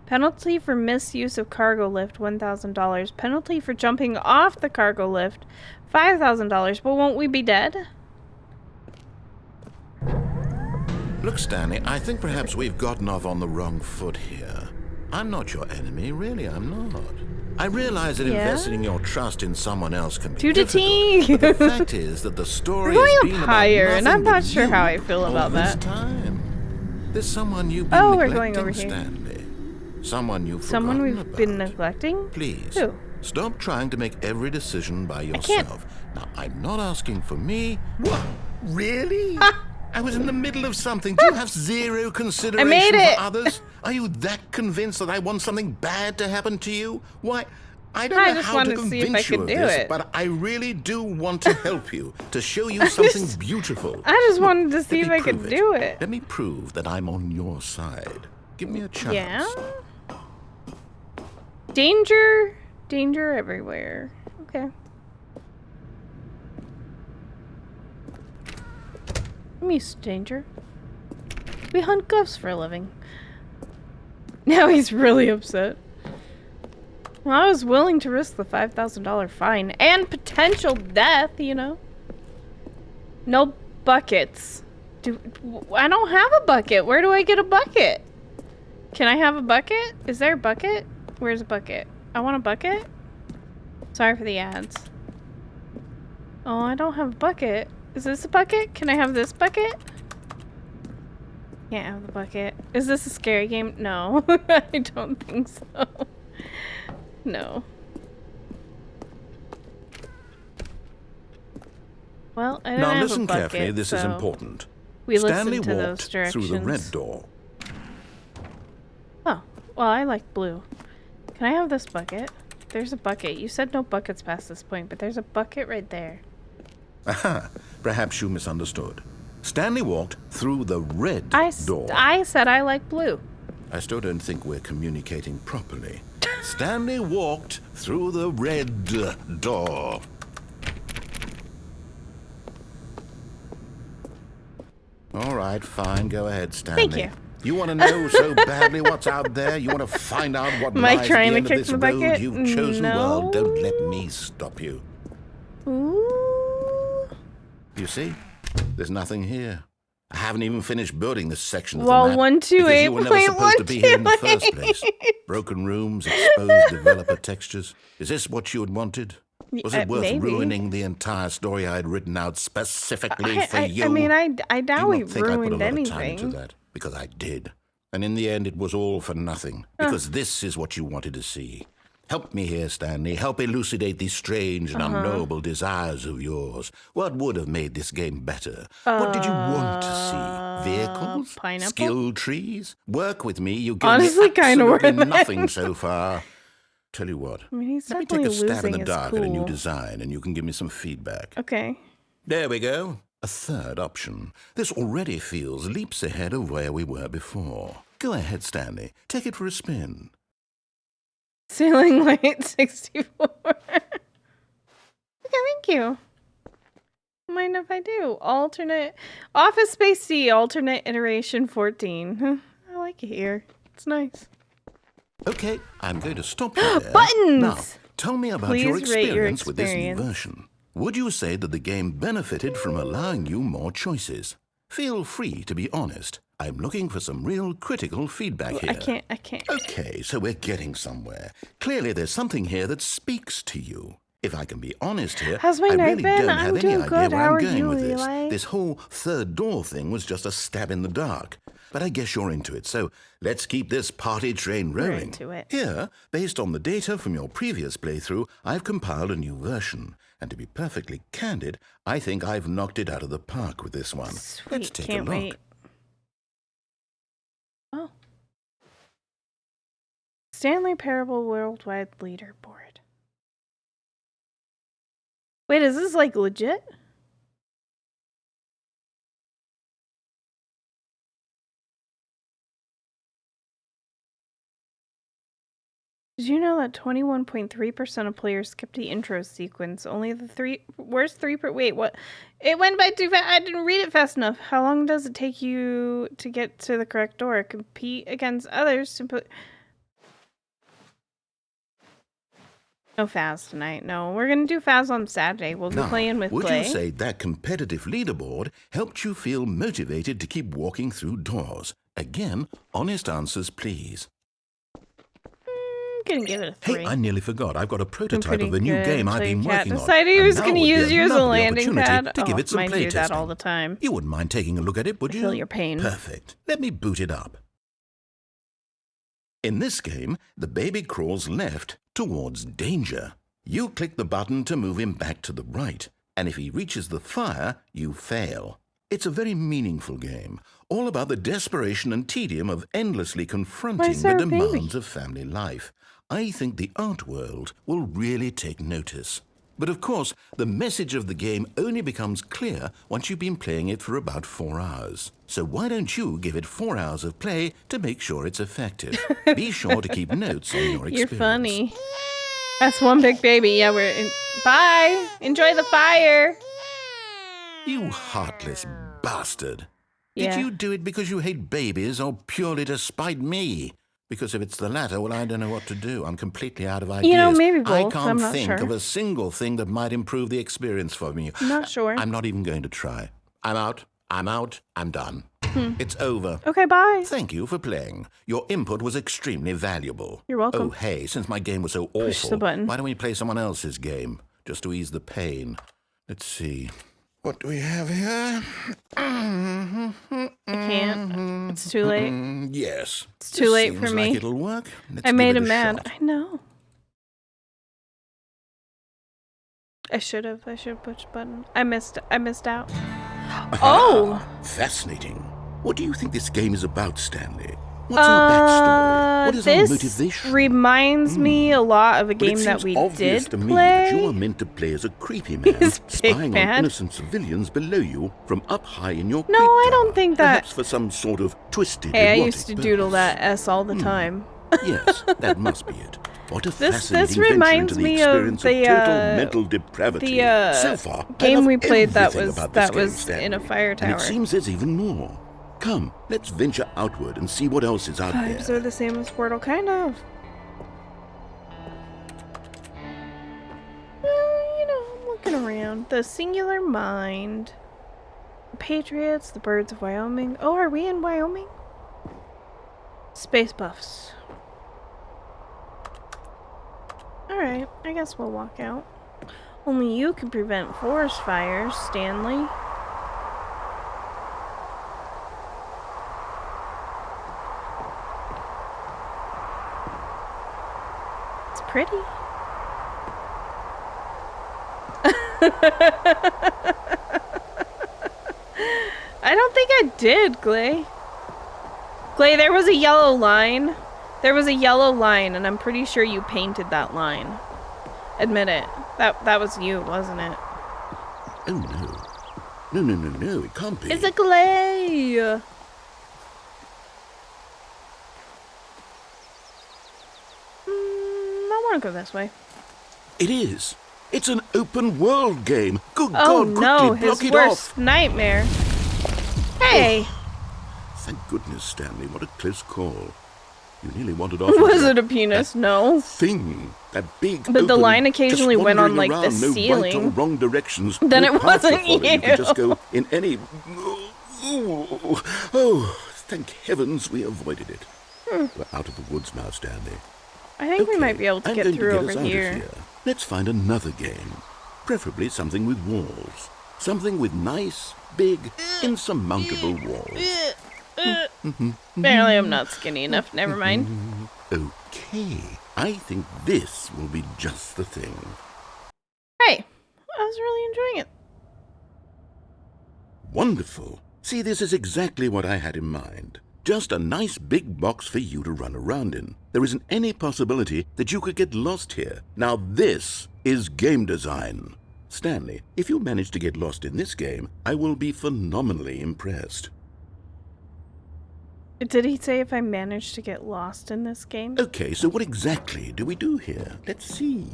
Penalty for misuse of cargo lift, $1,000. Penalty for jumping off the cargo lift, $5,000. But won't we be dead? Look, Stanley, I think perhaps we've gotten off on the wrong foot here. I'm not your enemy, really, I'm not. I realize that investing your trust in someone else can be difficult, but the fact is that the story has been about higher, and I'm nothing not but sure you how I feel all about this that. time. There's someone you've been we're neglecting, going over here. Stanley. Someone you've Someone forgotten we've about. been neglecting? Please, Who? stop trying to make every decision by can't. yourself. Now, I'm not asking for me. What? Really? I was in the middle of something. Do you have zero consideration for others? Are you that convinced that I want something bad to happen to you? Why, I don't know how to convince you of this, but I really do want to help you, to show you something beautiful. I just wanted to see if I could do it. Let me prove that I'm on your side. Give me a chance. Yeah? Danger. Danger everywhere. Okay. I'm used to danger. We hunt ghosts for a living. Now he's really upset. Well, I was willing to risk the $5,000 fine and potential death, you know. No buckets. I don't have a bucket. Where do I get a bucket? Can I have a bucket? Is there a bucket? Where's a bucket? I want a bucket. Sorry for the ads. Oh, I don't have a bucket. Is this a bucket? Can I have this bucket? Can't have the bucket. Is this a scary game? No. I don't think so. No. Well, I don't now have listen a bucket, carefully, this is so important. we Stanley listened to walked those directions. through the red door. Oh, well, I like blue. Can I have this bucket? There's a bucket. You said no buckets past this point, but there's a bucket right there. Aha, perhaps you misunderstood. Stanley walked through the red door. I said I like blue. I still don't think we're communicating properly. Stanley walked through the red door. All right, fine. Go ahead, Stanley. Thank you. You want to know so badly what's out there? You want to find out what Am I lies trying at to the end kick of the this road bucket? you've chosen? No. Well, don't let me stop you. Ooh. You see? There's nothing here. I haven't even finished building this section of Well, the map. Because you were never supposed to be here in the first place. Broken rooms, exposed developer textures. Is this what you had wanted? Was it worth maybe. ruining the entire story I had written out specifically for you? I mean, I doubt we think I put a ruined lot of time anything. into that? Because I did. And in the end, it was all for nothing. Because this is what you wanted to see. Help me here, Stanley. Help elucidate these strange and unknowable desires of yours. What would have made this game better? What did you want to see? Vehicles? Pineapple? Skill trees? Work with me. You Honestly, kinda worth absolutely it. nothing so far. Tell you what. I mean, he's Let me take definitely a stab in losing the his dark at a new cool. design, and you can give me some feedback. Okay. There we go. A third option. This already feels leaps ahead of where we were before. Go ahead, Stanley. Take it for a spin. Ceiling light 64. Okay, thank you. Don't mind if I do. Alternate Office Space C, alternate iteration 14. I like it here. It's nice. Okay, I'm going to stop you there. Buttons! Now, tell me about your Please rate your experience with this new experience. version. Would you say that the game benefited from allowing you more choices? Feel free to be honest. I'm looking for some real critical feedback here. I can't. Okay, so we're getting somewhere. Clearly there's something here that speaks to you. If I can be honest here, How's my I night really been? don't have I'm any doing idea good. where How I'm are going you, with this. Eli? This whole third door thing was just a stab in the dark. But I guess you're into it, so let's keep this party train rolling. We're into it. Here, based on the data from your previous playthrough, I've compiled a new version. And to be perfectly candid, I think I've knocked it out of the park with this one. Sweet, Let's take can't a look. wait. Oh. Stanley Parable Worldwide Leaderboard. Wait, is this like legit? Did you know that 21.3% of players skipped the intro sequence? Only the where's 3%? Wait, what? It went by too fast. I didn't read it fast enough. How long does it take you to get to the correct door? Compete against others to put... No Faz tonight. No, we're going to do Faz on Saturday. We'll be playing with Clay. Would you say that competitive leaderboard helped you feel motivated to keep walking through doors? Again, honest answers, please. I'm going to give it a 3. Hey, I nearly forgot. I've got a prototype of a new game I've been working on. Decided he was going to use you as a landing opportunity pad. to give it some mine do that playtesting. all the time. You wouldn't mind taking a look at it, would you? Feel your pain. Perfect. Let me boot it up. In this game, the baby crawls left towards danger. You click the button to move him back to the right, and if he reaches the fire, you fail. It's a very meaningful game, all about the desperation and tedium of endlessly confronting the demands of family life. I think the art world will really take notice. But of course, the message of the game only becomes clear once you've been playing it for about 4 hours. So why don't you give it 4 hours of play to make sure it's effective? Be sure to keep notes on your experience. You're funny. That's one big baby. Yeah, bye. Enjoy the fire. You heartless bastard. Yeah. Did you do it because you hate babies or purely to spite me? Because if it's the latter, well, I don't know what to do. I'm completely out of ideas. You know, maybe both. I can't I'm not think sure. of a single thing that might improve the experience for me. I'm not sure. I'm not even going to try. I'm out. I'm done. It's over. Okay, bye. Thank you for playing. Your input was extremely valuable. You're welcome. Oh, hey, since my game was so awful, Push the button. why don't we play someone else's game, just to ease the pain? Let's see. What do we have here? I can't. It's too late. Yes. It's too late for Seems me. like it'll work. Let's I give made it him a mad. shot. I know. I should have pushed the button. I missed out. Oh! Fascinating. What do you think this game is about, Stanley? What's our backstory? What is our motivation? This reminds me a lot of a game that we did to me play. that you are meant to play as a creepy man, spying on innocent civilians below you from up high in your No, I don't think that. Perhaps for some sort of twisted Hey, I erotic used to doodle purpose. that S all the time. Yes, that must be it. What a This fascinating reminds venture into the me of experience the total mental depravity. So far, I game love we played that everything was about this game, Stanley. in a fire And tower. it seems there's even more. Come, let's venture outward and see what else is out Vibes there. are the same as Portal, kind of. Well, you know, I'm looking around. The Singular Mind. The Patriots, the Birds of Wyoming. Oh, are we in Wyoming? Space Buffs. Alright, I guess we'll walk out. Only you can prevent forest fires, Stanley. It's pretty. I don't think I did, Clay. Clay, there was a yellow line. There was a yellow line, and I'm pretty sure you painted that line. Admit it. That was you, wasn't it? Oh, no. No, it can't be. It's a Clay! I want to go this way. It is. It's an open world game. Good Oh God, no, quickly his block it worst off. nightmare. Hey! Thank goodness, Stanley. What a close call. You nearly wanted off. Was it a penis? No. Thing. That big. But the open, line occasionally just went on, wandering like, the around, no right ceiling. or wrong directions. Then no it path to wasn't follow. You could just you. go in any. Oh, thank heavens we avoided it. We're out of the woods now, Stanley. I think we Okay, might be able to I'm get going through to get over us out of here. here. Let's find another game. Preferably something with walls. Something with nice, big, insurmountable walls. Apparently I'm not skinny enough. Never mind. Okay. I think this will be just the thing. Hey, I was really enjoying it. Wonderful. See, this is exactly what I had in mind. Just a nice big box for you to run around in. There isn't any possibility that you could get lost here. Now this is game design. Stanley, if you manage to get lost in this game, I will be phenomenally impressed. Did he say if I managed to get lost in this game? Okay, so what exactly do we do here? Let's see.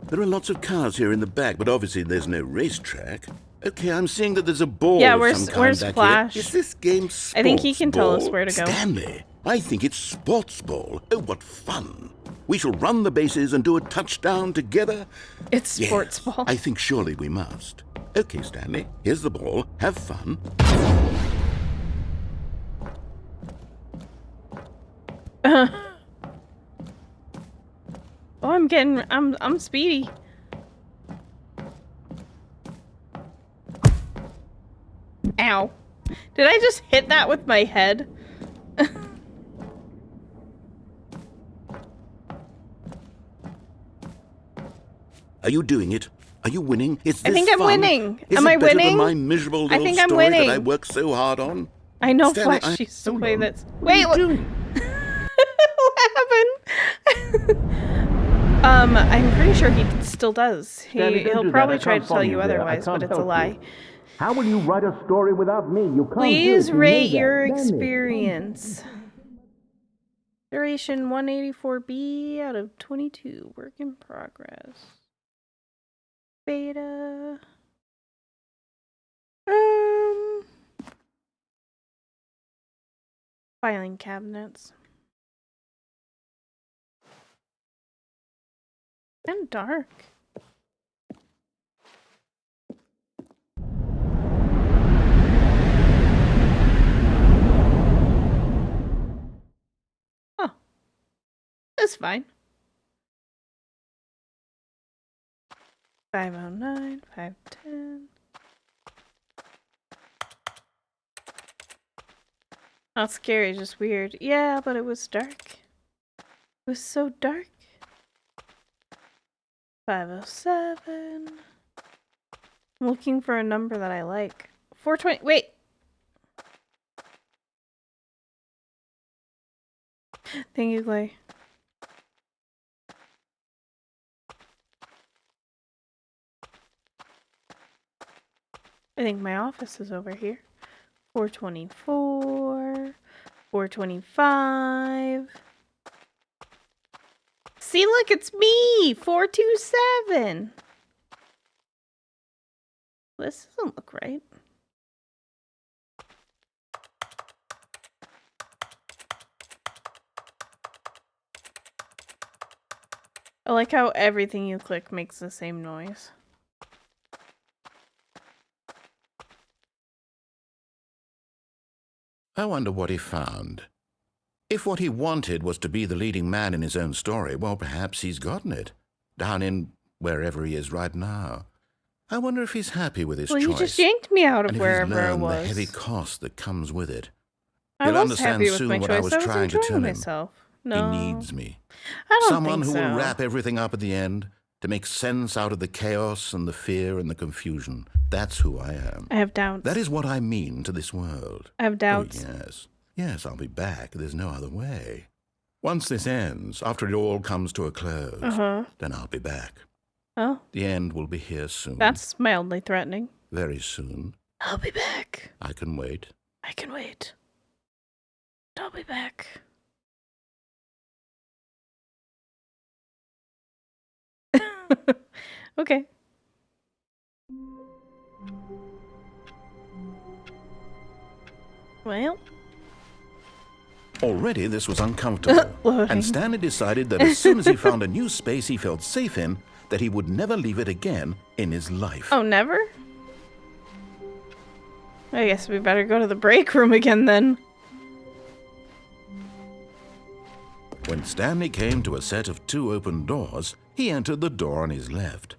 There are lots of cars here in the back, but obviously there's no racetrack. Okay, I'm seeing that there's a ball of some kind where's back Flash? here. Is this game sports I think he can tell us ball? where to go. Stanley, I think it's sports ball. Oh, what fun. We shall run the bases and do a touchdown together. It's sports ball. I think surely we must. Okay, Stanley, here's the ball. Have fun. Oh, I'm speedy. Ow. Did I just hit that with my head? Are you doing it? Are you winning? Is this I think I'm fun? winning. Is Am it I better winning? than my miserable little I think I'm story winning. that I worked so hard on? I know Stanley, Flash used to hold play on. this. Wait, what? What happened? I'm pretty sure he still does. He'll probably try to tell you otherwise, but it's a lie. How will you write a story without me? You can't Please do it. You rate know your that, Stanley. experience. Duration 184B out of 22. Work in progress. Beta. Filing cabinets. And dark. Oh. That's fine. 509, 510. Not scary, just weird. Yeah, but it was dark. It was so dark. 507. I'm looking for a number that I like. 420. Wait. Thank you, Clay. I think my office is over here. 424. 425. See, look, it's me! 427. This doesn't look right. I like how everything you click makes the same noise. I wonder what he found. If what he wanted was to be the leading man in his own story, well, perhaps he's gotten it. Down in wherever he is right now. I wonder if he's happy with his choice. Well, you just yanked me out of and if wherever he's I learned was. the heavy cost that comes with it. I He'll was understand happy with soon my what choice. I was trying to tell him. Myself. No. He needs me. I don't Someone think who so. will wrap everything up at the end to make sense out of the chaos and the fear and the confusion. That's who I am. I have doubts. That is what I mean to this world. I have doubts. Oh, yes. Yes, I'll be back. There's no other way. Once this ends, after it all comes to a close, then I'll be back. Oh. The end will be here soon. That's mildly threatening. Very soon. I'll be back. I can wait. I can wait. I'll be back. Okay. Well. Already this was uncomfortable, and Stanley decided that as soon as he found a new space he felt safe in, that he would never leave it again in his life. Oh, never? I guess we better go to the break room again then. When Stanley came to a set of 2 open doors, he entered the door on his left.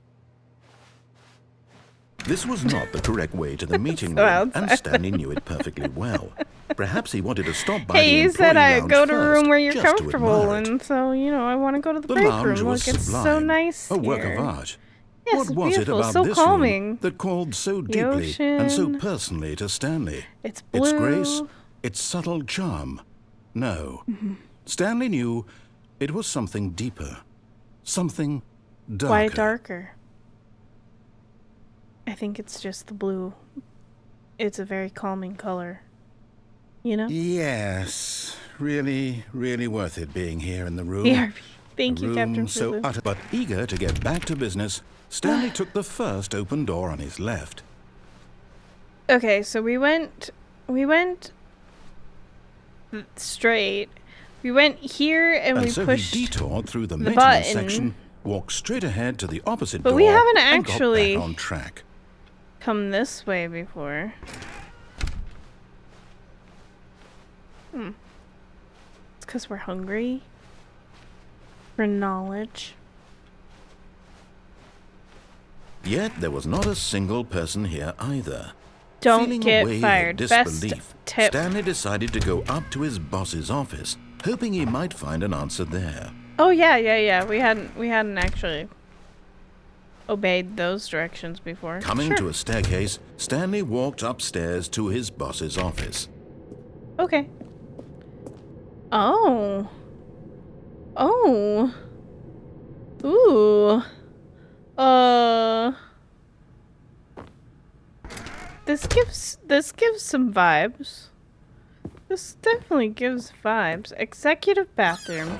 This was not the correct way to the meeting room, and Stanley knew it perfectly well. Perhaps he wanted to stop by the Hey, you employee said I lounge go to a first, room where you're just to comfortable, admire it. and so, you know, I want to go to the The break lounge room. was Look, it's sublime, so nice a work here. of art. Yes, What it's was it beautiful, about so this calming. room that called so The deeply and so ocean. personally to Stanley? It's blue. Its grace, its subtle charm. No. Stanley knew it was something deeper, something darker. Why darker? I think it's just the blue. It's a very calming color. You know? Yes, really, really worth it being here in the room. BRB. Thank A you, Captain room so Fulu. utter. But eager to get back to business, Stanley took the first open door on his left. Okay, so we went straight. We went here and we So pushed. he detoured through the the maintenance button. section, walked straight ahead to the opposite But door, we haven't and got actually back on track. come this way before. It's because we're hungry. For knowledge. Yet there was not a single person here either. Don't Feeling a get wave fired. of Best disbelief, tip. Stanley decided to go up to his boss's office, hoping he might find an answer there. Oh yeah. We hadn't actually obeyed those directions before. Coming Sure. to a staircase, Stanley walked upstairs to his boss's office. Okay. Oh. Oh. Ooh. This gives some vibes. This definitely gives vibes. Executive bathroom.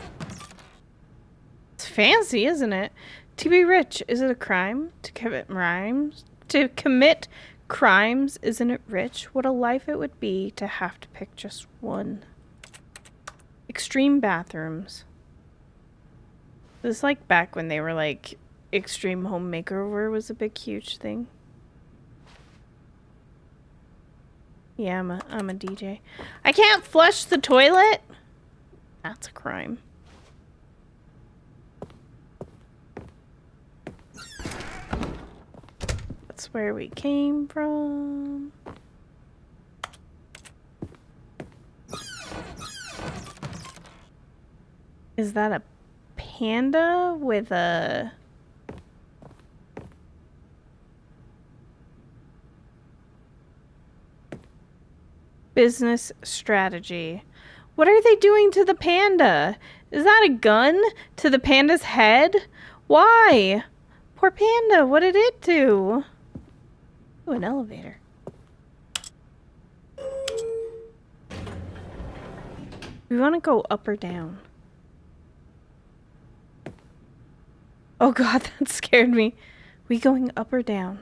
It's fancy, isn't it? To be rich, is it a crime? To commit crimes? To commit crimes, isn't it rich? What a life it would be to have to pick just one. Extreme bathrooms. This is like back when they were like extreme home makeover was a big huge thing. Yeah, I'm a DJ. I can't flush the toilet? That's a crime. That's where we came from. Is that a panda with a... business strategy? What are they doing to the panda? Is that a gun to the panda's head? Why? Poor panda, what did it do? Ooh, an elevator. We want to go up or down? Oh god, that scared me. We going up or down?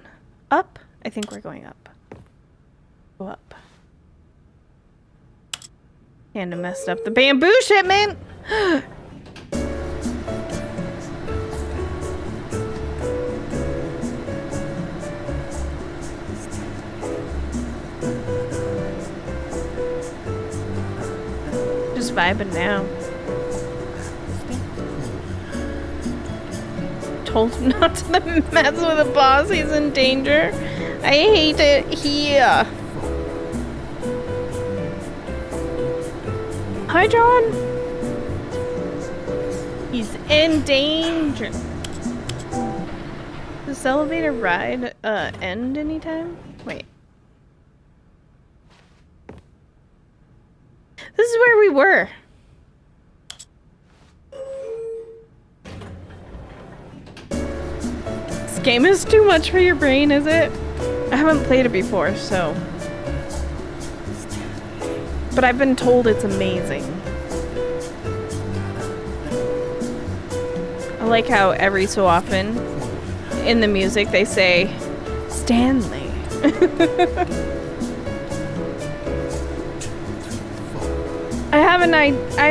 Up? I think we're going up. Go up. Panda messed up the bamboo shipment! Just vibing now. Told him not to mess with the boss, he's in danger. I hate it here. Hi, John. He's in danger. Does this elevator ride end anytime? Wait. This is where we were. This game is too much for your brain, is it? I haven't played it before, so... But I've been told it's amazing. I like how every so often in the music they say, Stanley. I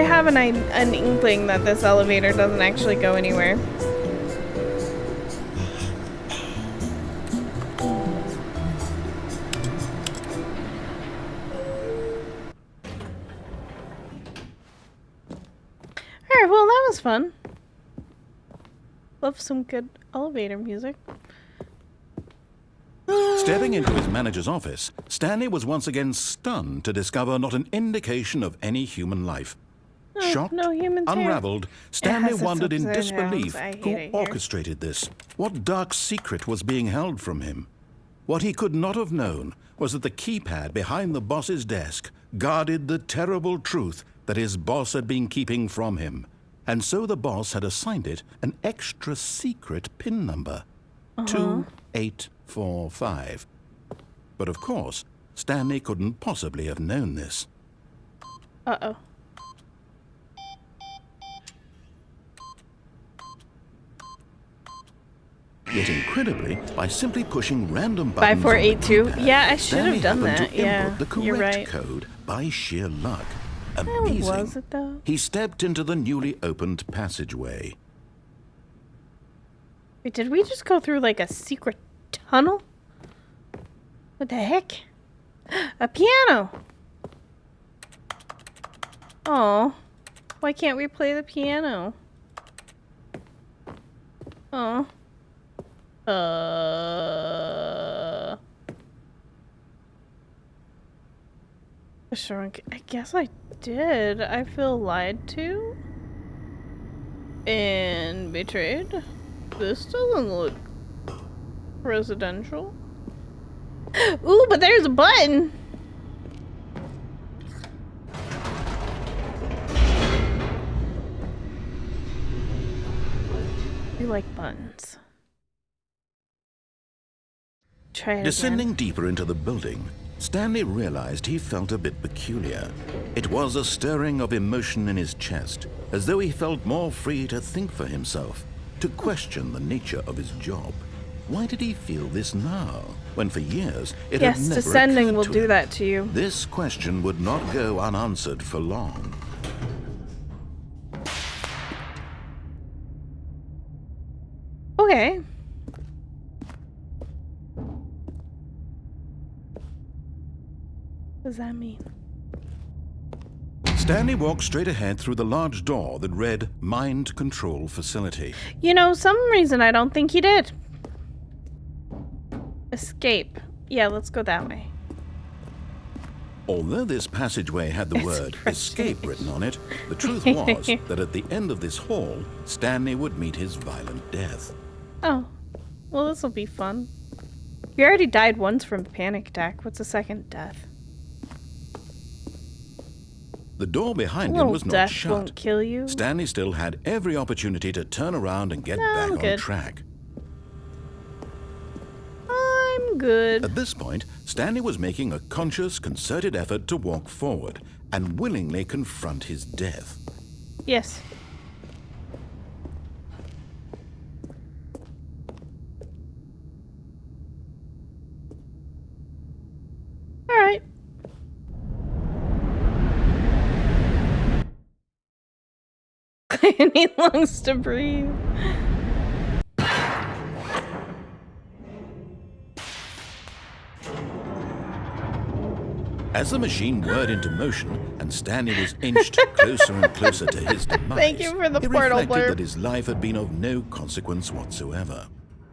have an inkling that this elevator doesn't actually go anywhere. Alright, well that was fun. Love some good elevator music. Stepping into his manager's office, Stanley was once again stunned to discover not an indication of any human life. Shocked, no humans here. unraveled, Stanley Yes, it's wondered in upside disbelief down. I hate who it here. orchestrated this. What dark secret was being held from him? What he could not have known was that the keypad behind the boss's desk guarded the terrible truth that his boss had been keeping from him. And so the boss had assigned it an extra secret PIN number. 2845. But of course, Stanley couldn't possibly have known this. Uh-oh. Yet incredibly, by simply pushing random buttons on the 5482. keypad, Yeah, I should have Stanley done happened that. to Yeah, input the you're correct right. code by sheer luck. How Amazing. was it though? He stepped into the newly opened passageway. Wait, did we just go through like a secret tunnel? What the heck? A piano! Oh, why can't we play the piano? Oh. Sure, I guess I did. I feel lied to and betrayed. This doesn't look residential. Ooh, but there's a button. You like buttons. Try it Descending again. deeper into the building, Stanley realized he felt a bit peculiar. It was a stirring of emotion in his chest, as though he felt more free to think for himself, to question the nature of his job. Why did he feel this now, when for years it had Yes, never descending occurred will to do him? that to you. This question would not go unanswered for long. Okay. What does that mean? Stanley walked straight ahead through the large door that read Mind Control Facility. You know, some reason I don't think he did. Escape. Yeah, let's go that way. Although this passageway had the It's word French. escape written on it, the truth was that at the end of this hall, Stanley would meet his violent death. Oh. Well, this will be fun. You already died once from a panic attack. What's a second death? The door behind A him little was not death shut. won't kill you. Stanley still had every opportunity to turn around and get back I'm on good. track. I'm good. At this point, Stanley was making a conscious, concerted effort to walk forward and willingly confront his death. Yes. All right. I need lungs to breathe. As the machine whirred into motion and Stanley was inched closer and closer to his demise, Thank you for the he portal reflected blurb. that his life had been of no consequence whatsoever.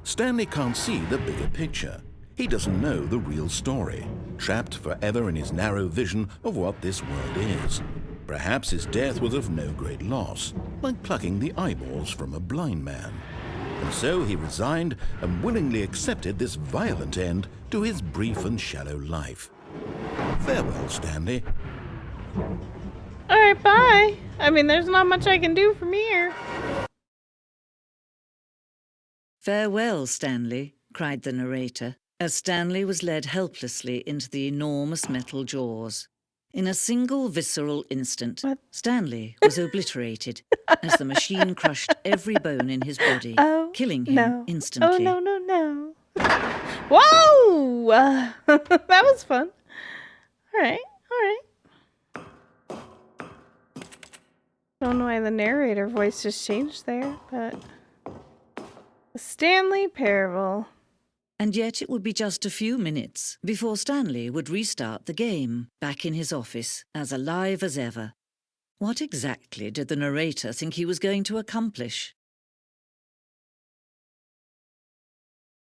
Stanley can't see the bigger picture. He doesn't know the real story, trapped forever in his narrow vision of what this world is. Perhaps his death was of no great loss, like plucking the eyeballs from a blind man. And so he resigned and willingly accepted this violent end to his brief and shallow life. Farewell, Stanley. All right, bye. I mean, there's not much I can do from here. "Farewell, Stanley," cried the narrator, as Stanley was led helplessly into the enormous metal jaws. In a single visceral instant, What? Stanley was obliterated as the machine crushed every bone in his body, Oh, killing him no. instantly. Oh, no. Whoa! That was fun. All right. Don't know why the narrator voice just changed there, but... The Stanley Parable. And yet it would be just a few minutes before Stanley would restart the game, back in his office, as alive as ever. What exactly did the narrator think he was going to accomplish?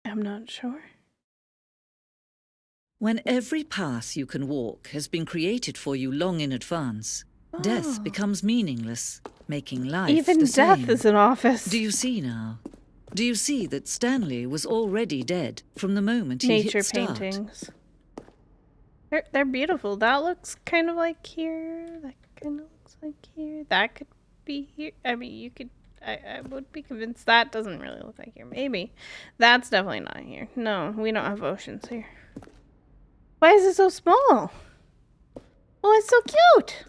I'm not sure. When every path you can walk has been created for you long in advance, death becomes meaningless, making life Even the death same. is an office. Do you see now? Do you see that Stanley was already dead from the moment he Nature hit start? paintings. They're beautiful. That looks kind of like here. That kind of looks like here. That could be here. I mean, you could. I would be convinced that doesn't really look like here. Maybe. That's definitely not here. No, we don't have oceans here. Why is it so small? Oh, it's so cute!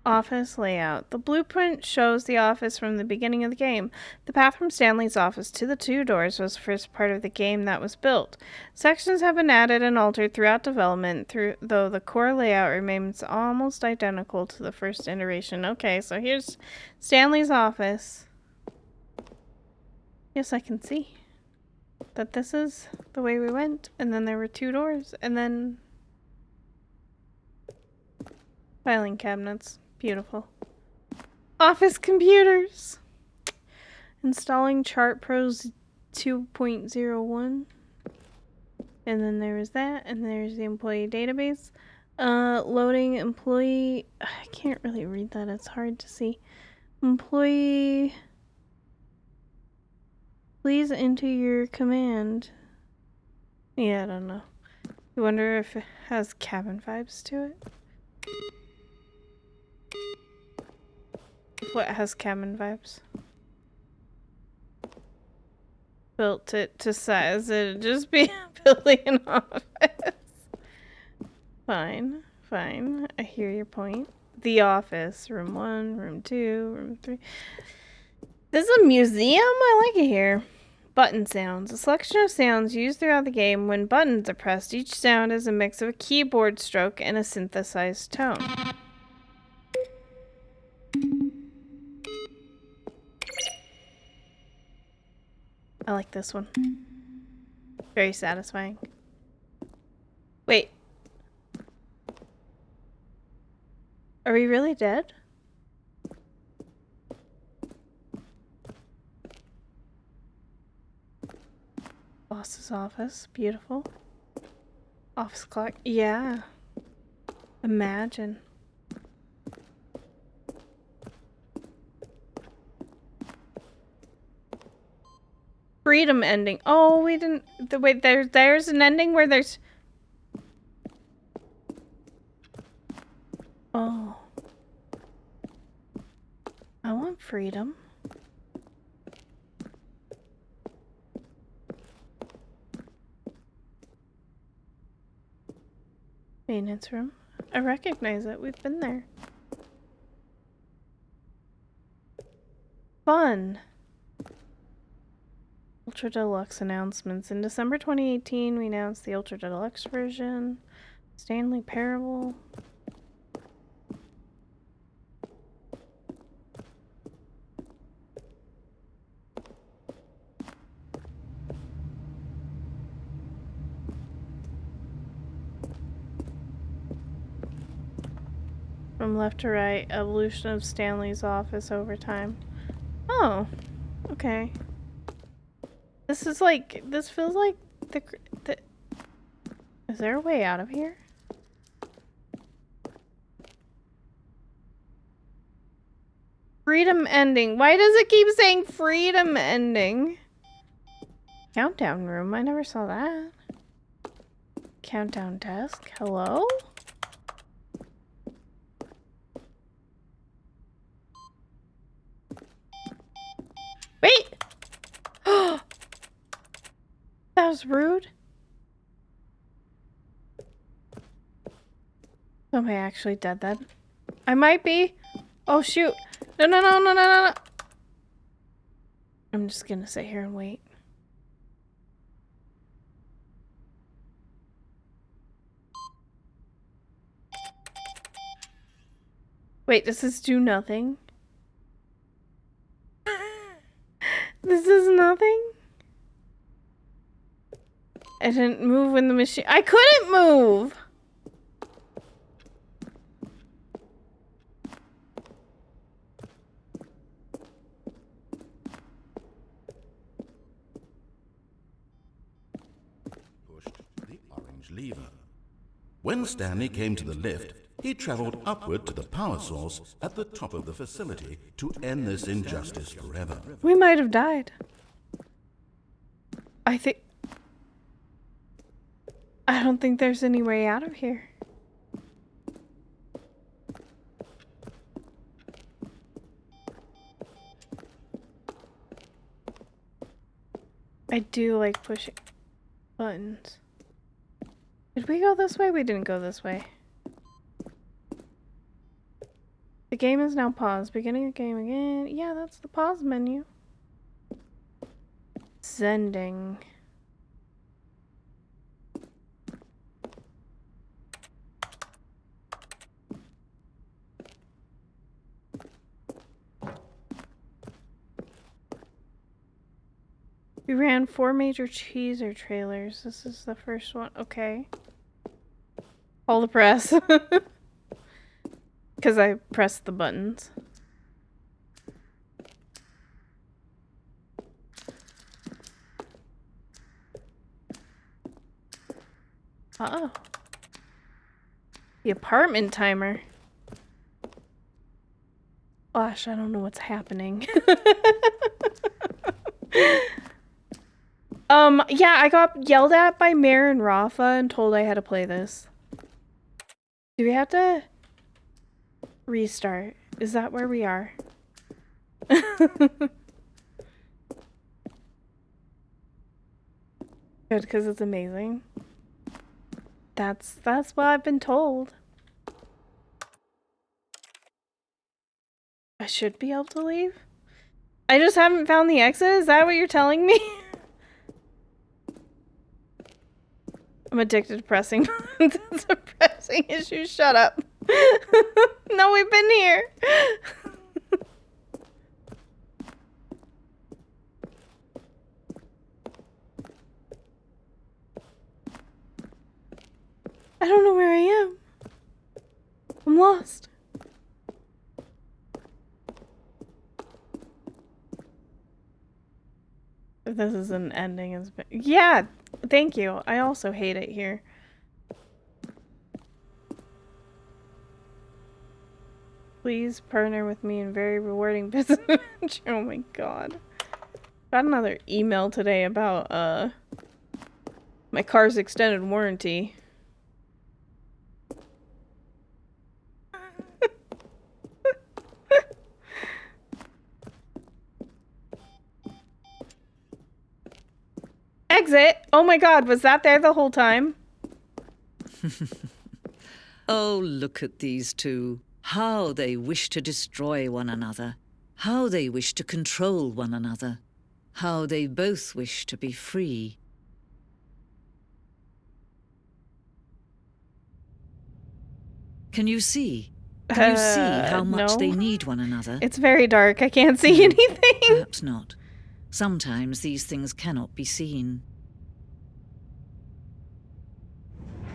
Office layout. The blueprint shows the office from the beginning of the game. The path from Stanley's office to the 2 doors was the first part of the game that was built. Sections have been added and altered throughout development, though the core layout remains almost identical to the first iteration. Okay, so here's Stanley's office. Yes, I can see that this is the way we went, and then there were 2 doors, and then filing cabinets. Beautiful. Office computers. Installing Chart Pros 2.01. And then there was that, and there's the employee database. Loading employee. I can't really read that, it's hard to see. Employee. Please enter your command. Yeah, I don't know. I wonder if it has cabin vibes to it. What has cabin vibes? Built it to size. It'd just be building an office. Fine, fine. I hear your point. The office. Room 1, room 2, room 3. This is a museum? I like it here. Button sounds. A selection of sounds used throughout the game. When buttons are pressed, each sound is a mix of a keyboard stroke and a synthesized tone. I like this one. Very satisfying. Wait. Are we really dead? Boss's office. Beautiful. Office clock. Yeah. Imagine. Freedom ending. Oh, we didn't. Wait, there's an ending where there's. Oh. I want freedom. Maintenance room. I recognize it. We've been there. Fun. Ultra Deluxe announcements. In December 2018, we announced the Ultra Deluxe version. Stanley Parable. From left to right, evolution of Stanley's office over time. Oh, okay. This is like, this feels like the is there a way out of here? Freedom ending. Why does it keep saying freedom ending? Countdown room. I never saw that. Countdown desk. Hello? Wait! That was rude. Somebody actually did that. I might be. Oh shoot. No, no, no, no, no, no, no. I'm just gonna sit here and wait. Wait, does this do nothing? This is nothing? I didn't move when the machine. I couldn't move! lever. When Stanley came to the lift, he traveled upward to the power source at the top of the facility to end this injustice forever. We might have died. I don't think there's any way out of here. I do like pushing buttons. Did we go this way? We didn't go this way. The game is now paused. Beginning of game again. Yeah, that's the pause menu. Sending. We ran 4 major teaser trailers. This is the first one. Okay. Call the press. Because I pressed the buttons. Uh-oh. The apartment timer. Gosh, I don't know what's happening. Yeah, I got yelled at by Mayor and Rafa and told I had to play this. Do we have to restart? Is that where we are? Good, because it's amazing. That's what I've been told. I should be able to leave? I just haven't found the exit? Is that what you're telling me? I'm addicted to pressing buttons. It's a pressing issue. Shut up. No, we've been here. I don't know where I am. I'm lost. If this is an ending, it's been... Yeah, thank you. I also hate it here. Please partner with me in very rewarding business venture. Oh my god. Got another email today about my car's extended warranty. Exit! Oh my god, was that there the whole time? Oh, look at these two. How they wish to destroy one another. How they wish to control one another. How they both wish to be free. Can you see? Can you see how much no. they need one another? It's very dark. I can't see anything. Perhaps not. Sometimes these things cannot be seen.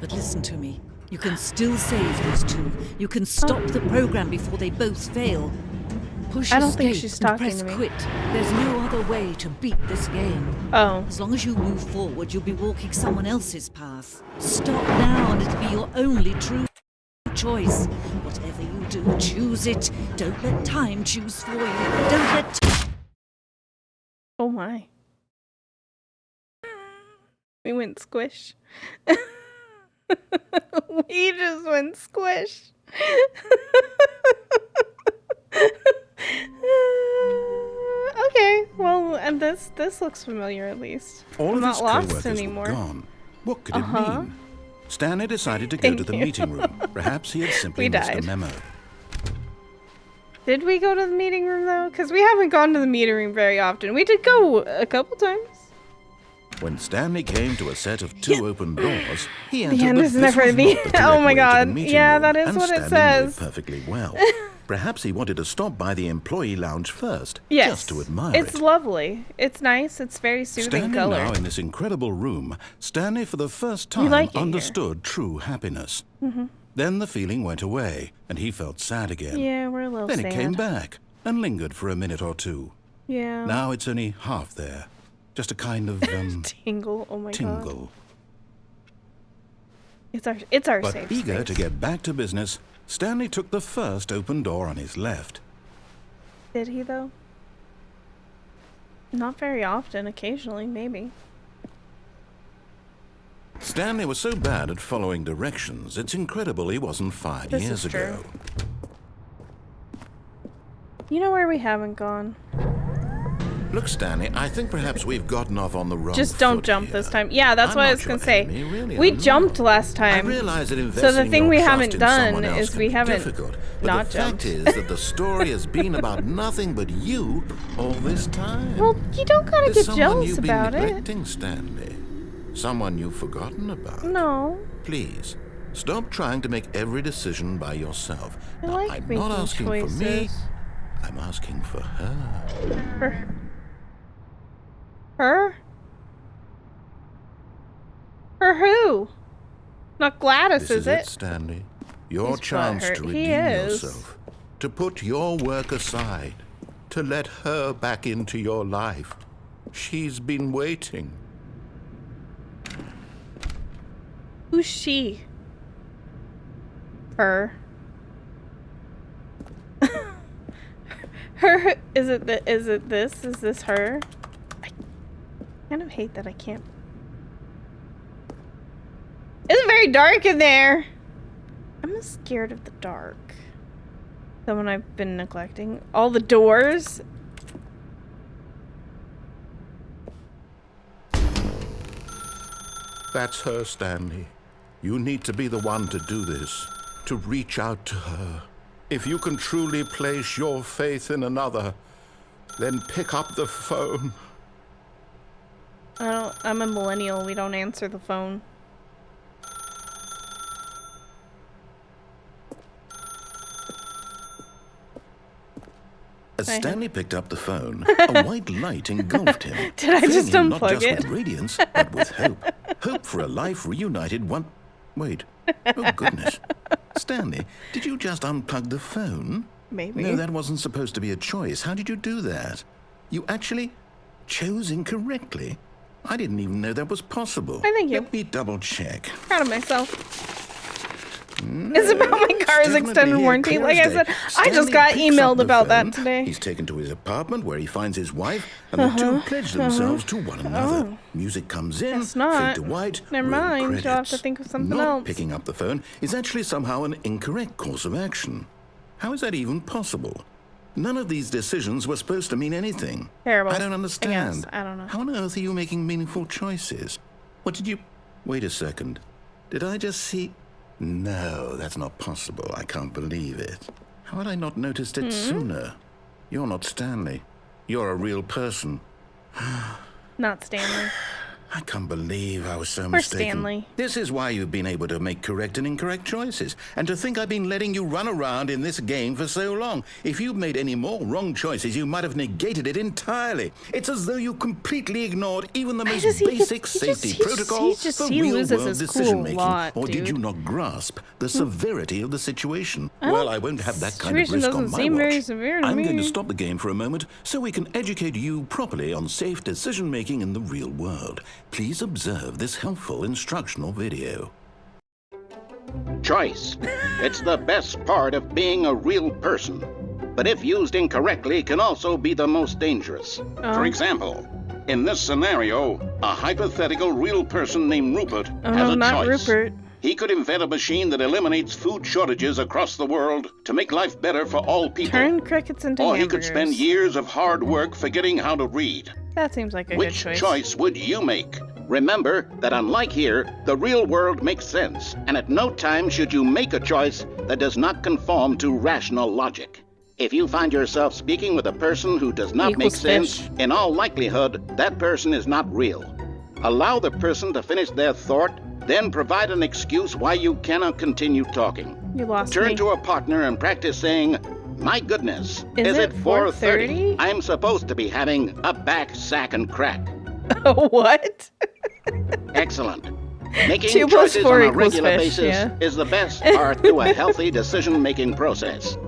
But listen to me. You can still save these two. You can stop the program before they both fail. Push I don't escape think she's and talking press to me. quit. There's no other way to beat this game. Oh. As long as you move forward, you'll be walking someone else's path. Stop now and it'll be your only true choice. Whatever you do, choose it. Don't let time choose for you. Don't let... Oh my. We went squish. We just went squish. Okay, well, and this looks familiar at least. All I'm of not his lost co-workers anymore. were gone. What could it mean? Stanley decided to go Thank to the you. meeting room. Perhaps he had simply We missed a died. memo. Did we go to the meeting room though? Because we haven't gone to the meeting room very often. We did go a couple times. When Stanley came to a set of 2 open doors, he entered, The end but is this never was the- not the correct Oh my way to the God. meeting Yeah, room, that is and what it Stanley knew it says. perfectly well. Perhaps he wanted to stop by the employee lounge first, Yes. just to admire It's it. lovely. It's nice. It's very soothing Standing color. now in this incredible room, Stanley for the first time like it here. understood true happiness. Then the feeling went away, and he felt sad again. Yeah, we're a little Then sad. it came back, and lingered for a minute or two. Yeah. Now it's only half there. Just a kind of, Tingle. Oh my god. tingle. It's our But safe eager space. to get back to business, Stanley took the first open door on his left. Did he though? Not very often. Occasionally, maybe. Stanley was so bad at following directions, it's incredible he wasn't 5 This years is true. ago. You know where we haven't gone? Look, Stanley, I think perhaps we've gotten off on the wrong Just don't foot jump here. this time. Yeah, that's I'm what I not was your gonna say. enemy, really, We I'm jumped not. last I time. realize that So investing the thing your we trust haven't in done someone else is can we be haven't difficult, but not the fact jumped. is that the story has been about nothing but you all this time. Well, you don't gotta There's get someone jealous you've been about it. neglecting, Stanley. Someone you've forgotten about. No. Please, stop trying to make every decision by yourself. I Now, like I'm making not asking choices. for me, I'm asking for her. Her? Her who? Not Gladys, This is it? it, Stanley. Your He's chance butthurt. to He redeem is. yourself. To put your work aside. To let her back into your life. She's been waiting. Who's she? Her. Her. Is it this? Is this her? I kind of hate that I can't. It's very dark in there. I'm scared of the dark. Someone I've been neglecting. All the doors. That's her, Stanley. You need to be the one to do this. To reach out to her. If you can truly place your faith in another, then pick up the phone. I'm a millennial. We don't answer the phone. As Stanley picked up the phone, a white light engulfed him. Did I just filling him not unplug just it? with radiance, but with hope. Hope for a life reunited one... Wait. Oh, goodness. Stanley, did you just unplug the phone? Maybe. No, that wasn't supposed to be a choice. How did you do that? You actually chose incorrectly. I didn't even know that was possible. I thank you. Let me double check. Proud of myself. It's about my car's Definitely extended here, warranty. clear Like as I day. said, I just Stanley got picks emailed up the about that phone. today. He's taken to his apartment where he finds his wife, and the two pledge themselves to one another. Music comes in, Guess not. fade to white, Never roll mind, you'll have credits. to think of something Not else. picking up the phone is actually somehow an incorrect course of action. How is that even possible? None of these decisions were supposed to mean anything. Terrible. I don't understand. I don't know. How on earth are you making meaningful choices? What did you... Wait a second. Did I just see... No, that's not possible. I can't believe it. How had I not noticed it sooner? You're not Stanley. You're a real person. Not Stanley. I can't believe I was so Or mistaken. Stanley. This is why you've been able to make correct and incorrect choices. And to think I've been letting you run around in this game for so long. If you'd made any more wrong choices, you might have negated it entirely. It's as though you completely ignored even the most basic safety protocols for he loses real-world his cool decision-making. lot, Or did dude. you not grasp the severity of the situation? Well, I won't have that kind of Situation risk on doesn't my seem very watch. severe to I'm going to me. stop the game for a moment so we can educate you properly on safe decision-making in the real world. Please observe this helpful instructional video. Choice. It's the best part of being a real person. But if used incorrectly, can also be the most dangerous. For example, in this scenario, a hypothetical real person named Rupert Oh has no, a not choice. Rupert. He could invent a machine that eliminates food shortages across the world to make life better for all people. Turn crickets into Or he hamburgers. could spend years of hard work forgetting how to read. That seems like a good Which choice. choice would you make? Remember that unlike here, the real world makes sense, and at no time should you make a choice that does not conform to rational logic. If you find yourself speaking with a person who does not make Equals sense, fish. in all likelihood, that person is not real. Allow the person to finish their thought, then provide an excuse why you cannot continue talking. You lost Turn me. to a partner and practice saying, "My goodness, Is it 4:30? 4:30? I'm supposed to be having a back, sack, and crack." What? Excellent. Making 2 plus choices 4 on a equals regular fish, basis yeah. is the best part to a healthy decision-making process.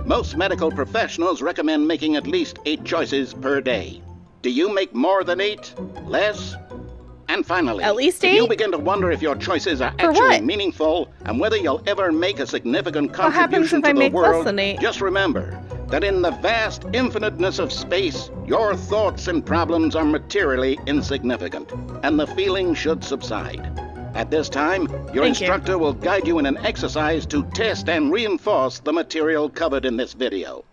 Most medical professionals recommend making at least 8 choices per day. Do you make more than 8? Less? And finally, At least if you 8? begin to wonder if your choices are For actually what? meaningful and whether you'll ever make a significant What happens contribution if to I the make less world, than 8? just remember that in the vast infiniteness of space, your thoughts and problems are materially insignificant, and the feeling should subside. At this time, your Thank you. instructor will guide you in an exercise to test and reinforce the material covered in this video.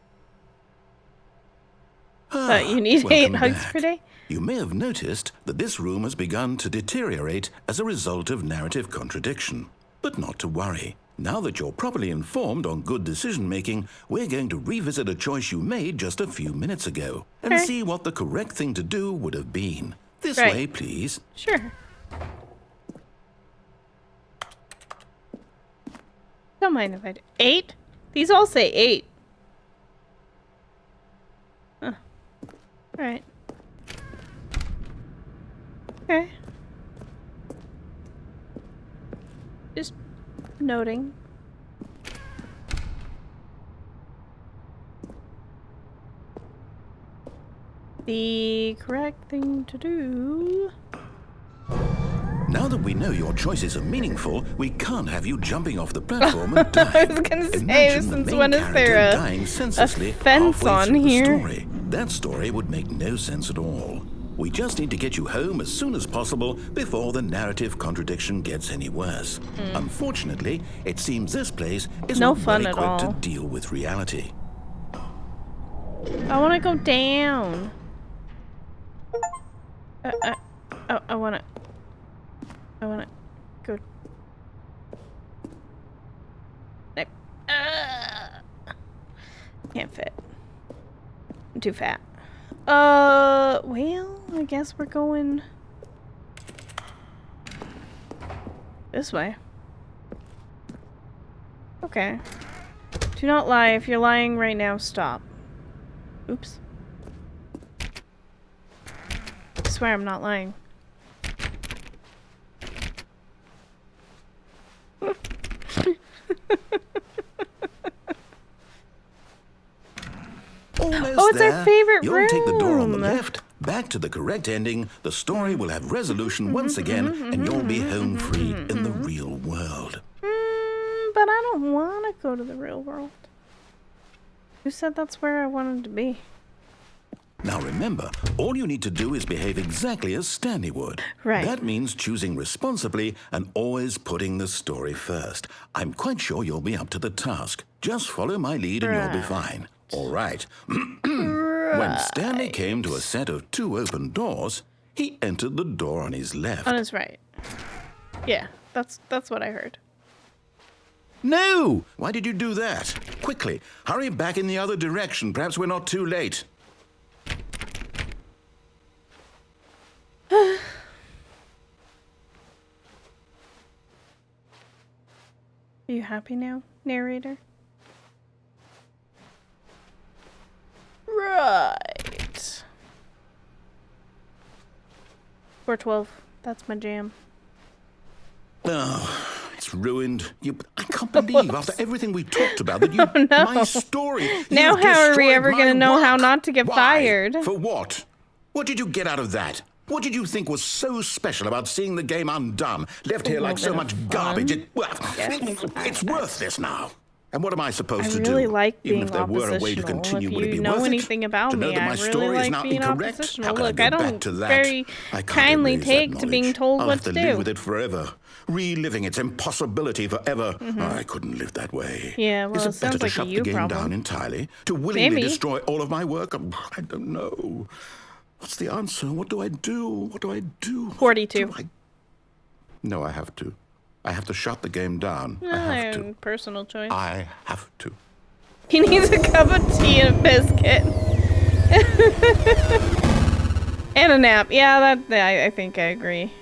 But you need 8 welcome hugs back. per day? You may have noticed that this room has begun to deteriorate as a result of narrative contradiction. But not to worry. Now that you're properly informed on good decision-making, we're going to revisit a choice you made just a few minutes ago and Okay. see what the correct thing to do would have been. This Right. way, please. Sure. Don't mind if I do. 8? These all say 8. Huh. Alright. Okay. Just noting. The correct thing to do. Now that we know your choices are meaningful, we can't have you jumping off the platform and dying. I was gonna say, Imagine the since main when is character there dying senselessly fence halfway on through the here? story. That story would make no sense at all. We just need to get you home as soon as possible before the narrative contradiction gets any worse. Unfortunately, it seems this place is No not fun well at equipped all. to deal with reality. I want to go down. I want to go. Can't fit. I'm too fat. Well, I guess we're going this way. Okay. Do not lie. If you're lying right now, stop. Oops. I swear I'm not lying. Almost Oh, it's our there. favorite You'll take the door on the room. left, back to the correct ending, the story will have resolution once again, and you'll be home free in the real world. But I don't want to go to the real world. Who said that's where I wanted to be? Now remember, all you need to do is behave exactly as Stanley would. Right. That means choosing responsibly and always putting the story first. I'm quite sure you'll be up to the task. Just follow my lead and you'll be fine. All right. When Stanley came to a set of 2 open doors, he entered the door on his left. On his right. Yeah, that's what I heard. No! Why did you do that? Quickly, hurry back in the other direction. Perhaps we're not too late. Are you happy now, narrator? Right. 412. That's my jam. Oh, it's ruined. I can't believe after everything we talked about that you... Oh, no. My story. Now you've how are we destroyed ever my gonna know how work. not to get Why? fired? For what? What did you get out of that? What did you think was so special about seeing the game undone, left here like so bit much of garbage? fun. It's worthless now. And what am I supposed to do? I really like Even being if there were a way to oppositional. continue, If would it be you know worth anything it? about To know me, that I my really story is like now being incorrect? oppositional. How can Look, I I go back don't to that? very I can't kindly erase that take to being knowledge. told I'll what have to to live do. with it forever, reliving its impossibility forever. I couldn't live that way. Yeah, well, is it it better sounds to like a shut you the game problem. down entirely? To willingly Maybe. destroy all of my work? I don't know. What's the answer? What do I do? What do I do? 42. No, I have to. I have to shut the game down. I have to. Personal choice. I have to. He needs a cup of tea and a biscuit. And a nap. Yeah, I think I agree.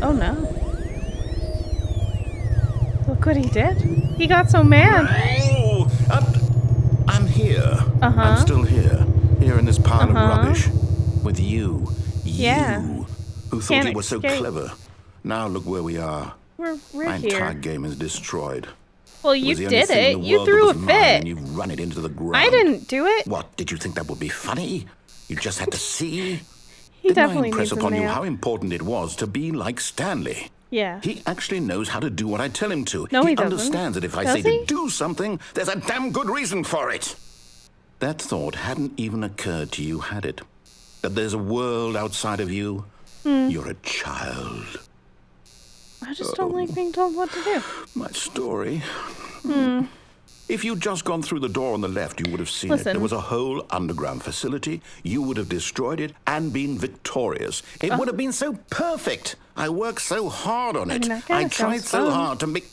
Oh no. Look what he did. He got so mad. Oh, I'm here. Uh-huh. I'm still here. Here in this pile of rubbish. With you. Yeah. You. Who thought Can't you were so escape. clever. Now look where we are. We're My entire here. game is destroyed. Well, It you was the only did thing in it. the You world threw that a was mine, and fit. you've run it into the ground. I didn't do it. What, did you think that would be funny? You just had to see. He Didn't I definitely impress needs a upon you nap. how important it was to be like Stanley? Yeah. He actually knows how to do what I tell him to. No, he doesn't. Understands that if I Does say he? to do something, there's a damn good reason for it. That thought hadn't even occurred to you, had it? That there's a world outside of you? You're a child. I just don't like being told what to do. My story. If you'd just gone through the door on the left, you would have seen it. Listen. There was a whole underground facility. You would have destroyed it and been victorious. It would have been so perfect. I worked so hard on it. mean, that kinda I tried sounds so fun. hard to make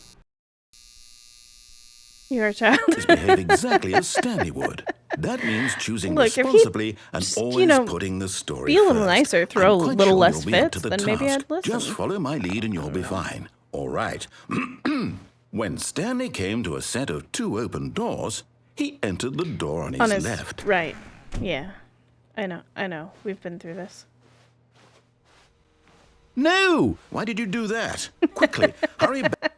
You're a child. behave exactly as Stanley would. That means choosing Look, if he responsibly and just, always you know, putting the story be a little first. nicer, throw I'm a quite little sure less you'll be up to fits, the then maybe task. I'd listen. Just follow my lead and you'll be fine. All right. When Stanley came to a set of 2 open doors, he entered the door on his left. Right. Yeah. I know. We've been through this. No! Why did you do that? Quickly, hurry back.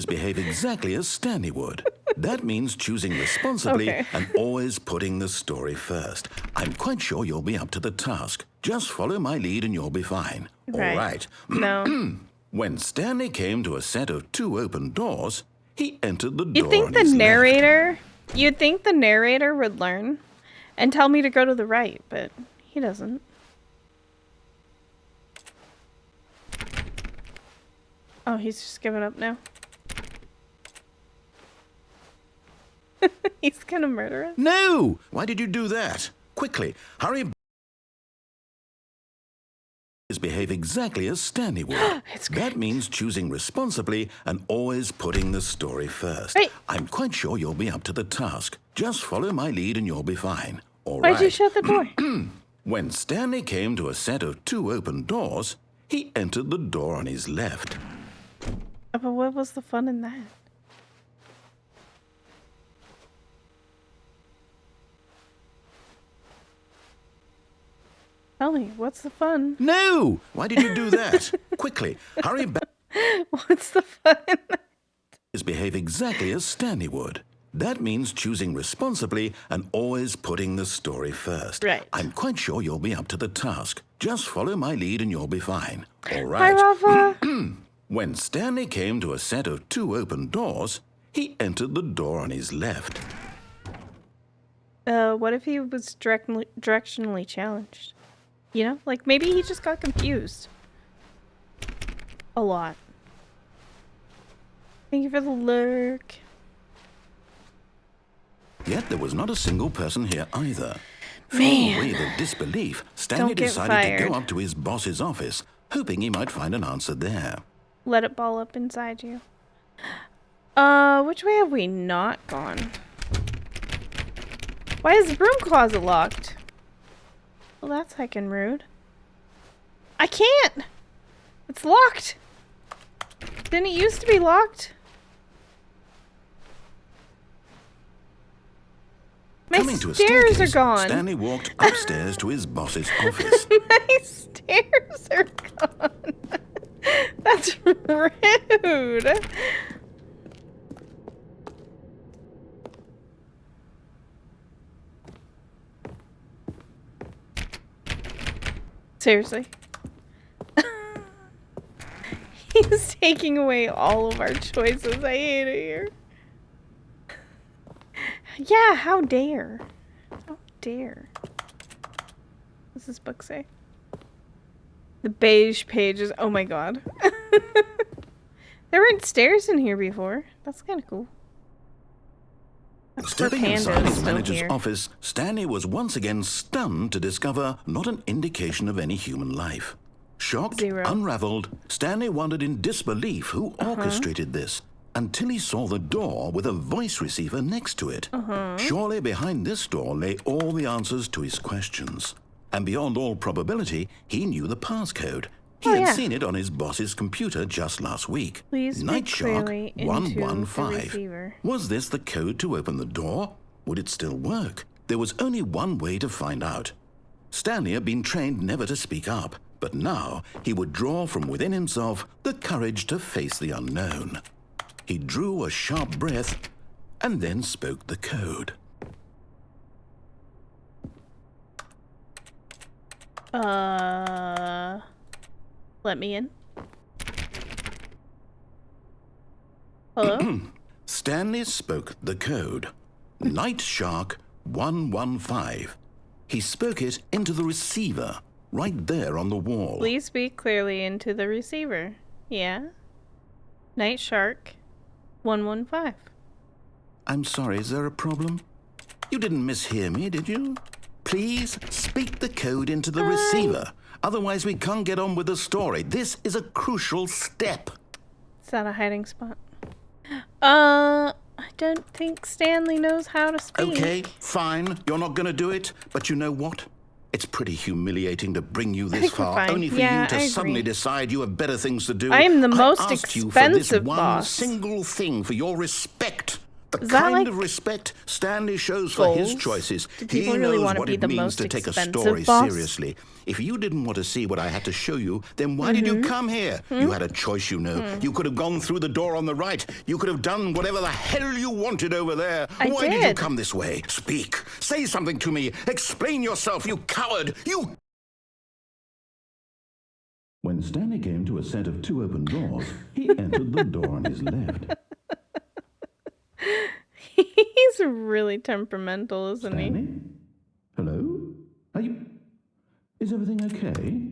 Behave exactly as Stanley would. That means choosing responsibly Okay. and always putting the story first. I'm quite sure you'll be up to the task. Just follow my lead and you'll be fine. Right. All right. No. When Stanley came to a set of 2 open doors, he entered the door You'd think on the his narrator would learn and tell me to go to the right, but he doesn't. Oh, he's just giving up now. He's gonna murder us. No! Why did you do that? Quickly, hurry back. Behave exactly as Stanley would. It's great. That means choosing responsibly and always putting the story first. Wait. I'm quite sure you'll be up to the task. Just follow my lead and you'll be fine. All Why'd right. you shut the door? When Stanley came to a set of 2 open doors, he entered the door on his left. But what was the fun in that? Tell me, what's the fun? No! Why did you do that? Quickly, hurry back. What's the fun in that? Behave exactly as Stanley would. That means choosing responsibly and always putting the story first. Right. I'm quite sure you'll be up to the task. Just follow my lead and you'll be fine. All Hi, right. Rafa. When Stanley came to a set of 2 open doors, he entered the door on his left. What if he was directionally challenged? You know, like maybe he just got confused. A lot. Thank you for the lurk. Yet there was not a single person here either. Man. Full wave of disbelief, Stanley Don't get decided to go fired. up to his boss's office, hoping he might find an answer there. Let it ball up inside you. Which way have we not gone? Why is the broom closet locked? Well, that's heckin' rude. I can't! It's locked! Didn't it used to be locked? My Coming to a stairs are staircase, gone! Stanley walked upstairs to his boss's office. My stairs are gone! That's rude! Seriously. He's taking away all of our choices. I hate it here. Yeah, how dare. How dare. What's this book say? The beige pages. Oh my god. There weren't stairs in here before. That's kind of cool. That's where Stepping inside Panda's his still manager's here. office, Stanley was once again stunned to discover not an indication of any human life. Shocked, Zero. unraveled, Stanley wondered in disbelief who orchestrated this until he saw the door with a voice receiver next to it. Surely behind this door lay all the answers to his questions. And beyond all probability, he knew the passcode. He Oh, had yeah. seen it on his boss's computer just last week. Please speak Night Shark clearly into the 115. receiver. Was this the code to open the door? Would it still work? There was only one way to find out. Stanley had been trained never to speak up, but now he would draw from within himself the courage to face the unknown. He drew a sharp breath and then spoke the code. Let me in. Hello? Stanley spoke the code. Night Shark 115. He spoke it into the receiver, right there on the wall. Please speak clearly into the receiver. Yeah? Night Shark 115. I'm sorry, is there a problem? You didn't mishear me, did you? Please speak the code into the receiver. Otherwise, we can't get on with the story. This is a crucial step. Is that a hiding spot? I don't think Stanley knows how to speak. Okay, fine. You're not going to do it. But you know what? It's pretty humiliating to bring you this far, only for you to suddenly decide you have better things to do. I am the most expensive you for this one boss. Single thing for your respect. The Is that kind like of respect Stanley shows for his choices. He knows want to what be it the means most to take a expensive story boss? seriously. If you didn't want to see what I had to show you, then why did you come here? You had a choice, you know. You could have gone through the door on the right. You could have done whatever the hell you wanted over there. Why did you come this way? Speak. Say something to me. Explain yourself, you coward. You... When Stanley came to a set of 2 open doors, he entered the door on his left. He's really temperamental, isn't Stanley? Hello? Are you... Is everything okay?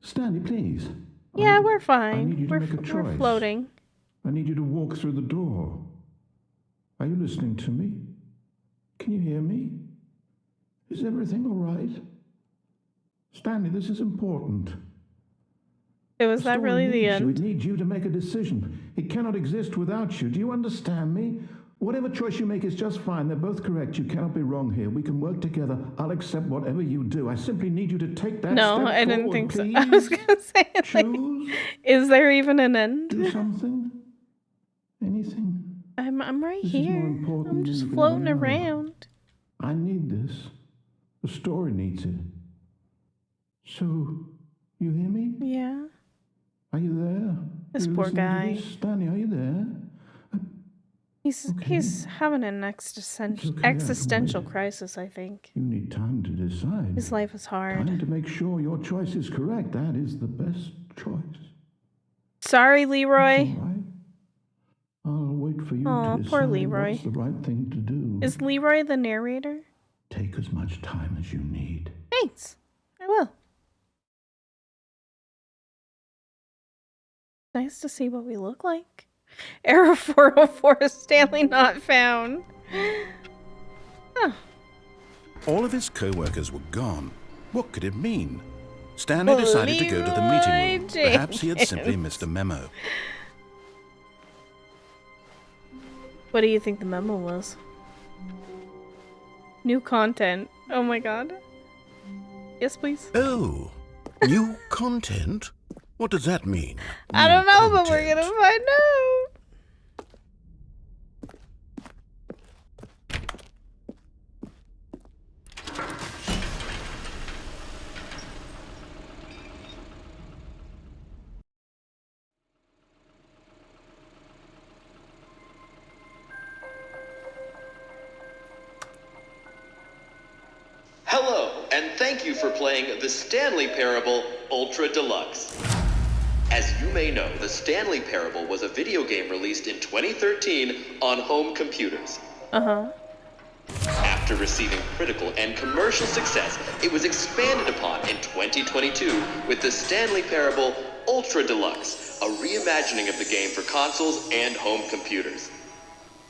Stanley, please. he? Yeah, we're I fine. need you to make a We're choice. floating. I need you to walk through the door. Are you listening to me? Can you hear me? Is everything all right? Stanley, this is important. Was that really the end? It needs you to make a decision. It cannot exist without you. Do you understand me? Whatever choice you make is just fine. They're both correct. You cannot be wrong here. We can work together. I'll accept whatever you do. I simply need you to take that step No, I didn't forward, think so. please. I was gonna say, like, Choose. is there even an end? Do something. Anything. I'm right This is more here. important I'm than just you can floating ever know. around. I need this. The story needs it. So, you hear me? Yeah. Are you there? This Are you poor listening to guy. this? Stanley, are you there? He's having an existential wait. crisis, I think. You need time to decide. His life is hard. Time to make sure your choice is correct. That is the best choice. Sorry, Leroy. All right. I'll wait for you Aw, to decide poor Leroy. what's the right thing to do. Is Leroy the narrator? Take as much time as you need. Thanks. I will. Nice to see what we look like. Error 404, Stanley not found. Oh. All of his co-workers were gone. What could it mean? Stanley decided to go to the meeting room. Perhaps he had simply missed a memo. What do you think the memo was? New content. Oh my god. Yes, please. Oh, new content? What does that mean? I don't know, but we're gonna find out. Hello, and thank you for playing the Stanley Parable Ultra Deluxe. As you may know, the Stanley Parable was a video game released in 2013 on home computers. After receiving critical and commercial success, it was expanded upon in 2022 with the Stanley Parable Ultra Deluxe, a reimagining of the game for consoles and home computers.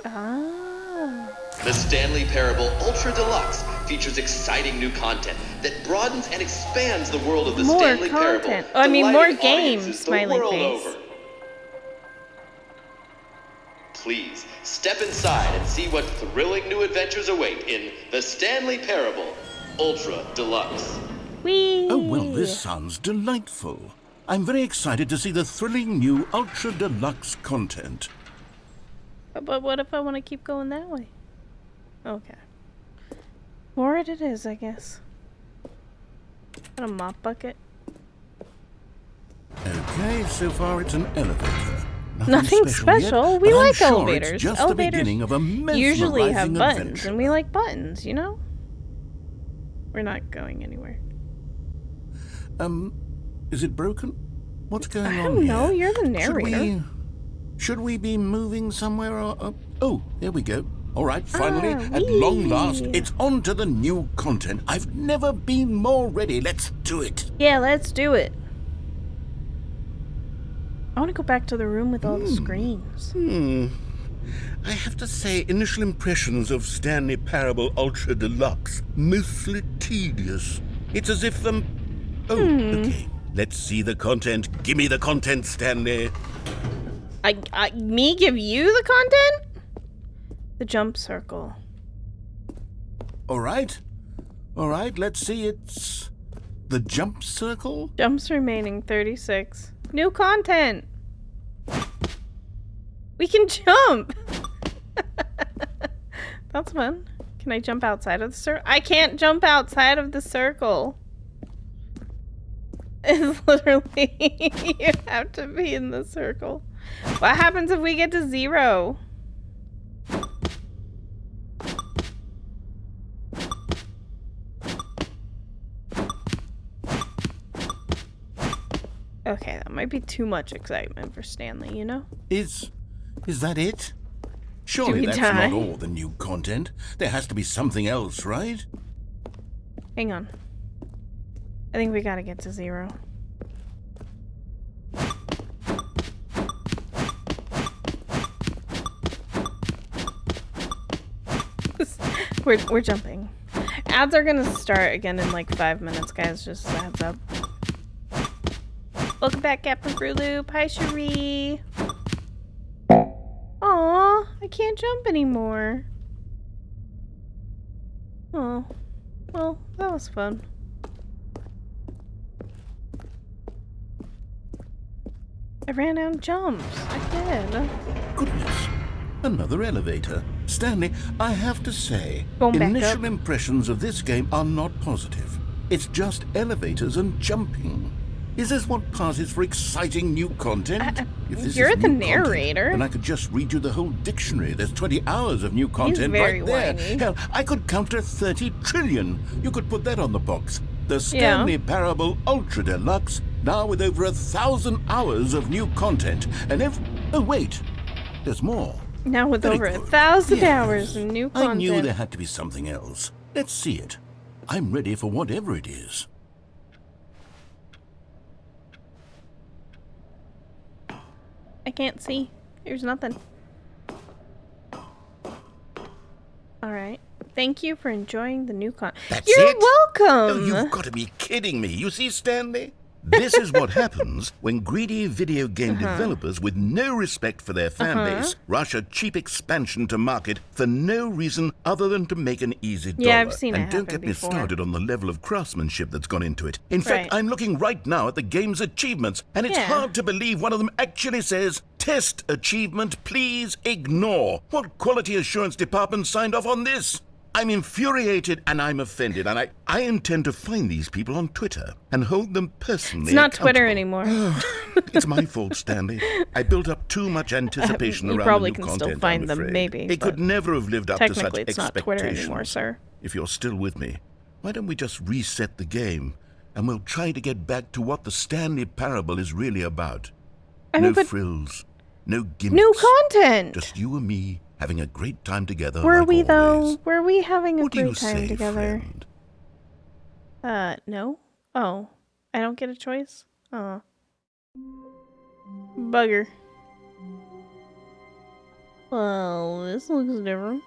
The Stanley Parable Ultra Deluxe features exciting new content that broadens and expands the world of the Stanley Parable. I mean, more delighting games, audiences the smiley world face. over. Please step inside and see what thrilling new adventures await in the Stanley Parable Ultra Deluxe. Whee! Oh, well, this sounds delightful. I'm very excited to see the thrilling new Ultra Deluxe content. But what if I want to keep going that way? Okay. More it is, I guess. Got a mop bucket. Okay, so far it's an elevator. Nothing special. Yet, We but I'm like sure elevators. It's just Elevators the beginning of a usually have mesmerizing buttons, adventure. and we like buttons, you know? We're not going anywhere. Is it broken? What's going on I don't know. here? You're the narrator. Should we be moving somewhere or... Oh, there we go. All right, finally, at wee. long last, it's on to the new content. I've never been more ready. Let's do it. Yeah, let's do it. I want to go back to the room with all the screens. I have to say, initial impressions of Stanley Parable Ultra Deluxe, mostly tedious. It's as if Oh, okay. Let's see the content. Give me the content, Stanley. Me give you the content? The jump circle. All right, let's see. It's the jump circle? Jumps remaining 36. New content. We can jump. That's fun. Can I jump outside of the circle? I can't jump outside of the circle. It's literally, you have to be in the circle. What happens if we get to 0? Okay, that might be too much excitement for Stanley, you know? Is that it? Surely that's die? not all the new content. There has to be something else, right? Hang on. I think we gotta get to 0. We're jumping. Ads are gonna start again in like 5 minutes, guys. Just a heads up. Welcome back, Captain Fruit Loop. Hi, Cherie. Aw, I can't jump anymore. Oh, well, that was fun. I ran out of jumps. I did. Goodness. Another elevator. Stanley, I have to say, Going back initial up. impressions of this game are not positive. It's just elevators and jumping. Is this what passes for exciting new content? If this You're is the new content, narrator. then I could just read you the whole dictionary. There's 20 hours of new content very right there. whiny. Hell, I could counter 30 trillion. You could put that on the box. The Stanley Parable Ultra Deluxe, now with over 1,000 hours of new content. And oh wait, there's more. Now with Very over good. 1,000 Yes. hours of new content. I knew there had to be something else. Let's see it. I'm ready for whatever it is. I can't see. There's nothing. Alright. Thank you for enjoying the new content. That's You're it? welcome! Oh, you've got to be kidding me. You see, Stanley? This is what happens when greedy video game developers with no respect for their fan base rush a cheap expansion to market for no reason other than to make an easy dollar. Yeah, I've seen it And don't happen get before. me started on the level of craftsmanship that's gone into it. In fact, Right. I'm looking right now at the game's achievements, and it's Yeah. hard to believe one of them actually says, "Test achievement, please ignore." What quality assurance department signed off on this? I'm infuriated and I'm offended, and I intend to find these people on Twitter and hold them personally It's not Twitter accountable. anymore. It's my fault, Stanley. I built up too much anticipation You around probably the new can still content, find I'm them, afraid. maybe, It could but never have lived up to such Technically, it's not Twitter expectations. anymore, sir. If you're still with me, why don't we just reset the game, and we'll try to get back to what the Stanley Parable is really about. I mean, No but frills, no gimmicks. new content! Just you and me having a great time together. Were like we, though? always. Were we having a What do you great time say, together? friend? No? Oh. I don't get a choice? Oh. Bugger. Well, this looks different.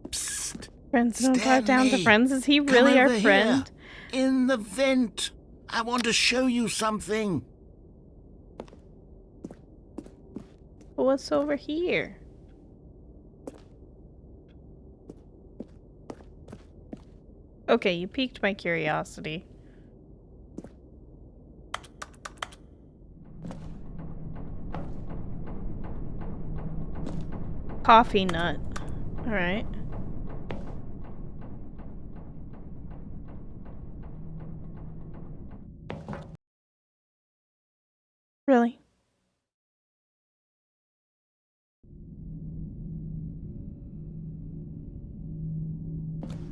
Psst. Friends don't talk down to Stanley, friends. Is he come really our over friend? here. In the vent. I want to show you something. What's over here? Okay, you piqued my curiosity. Coffee nut. Alright. really.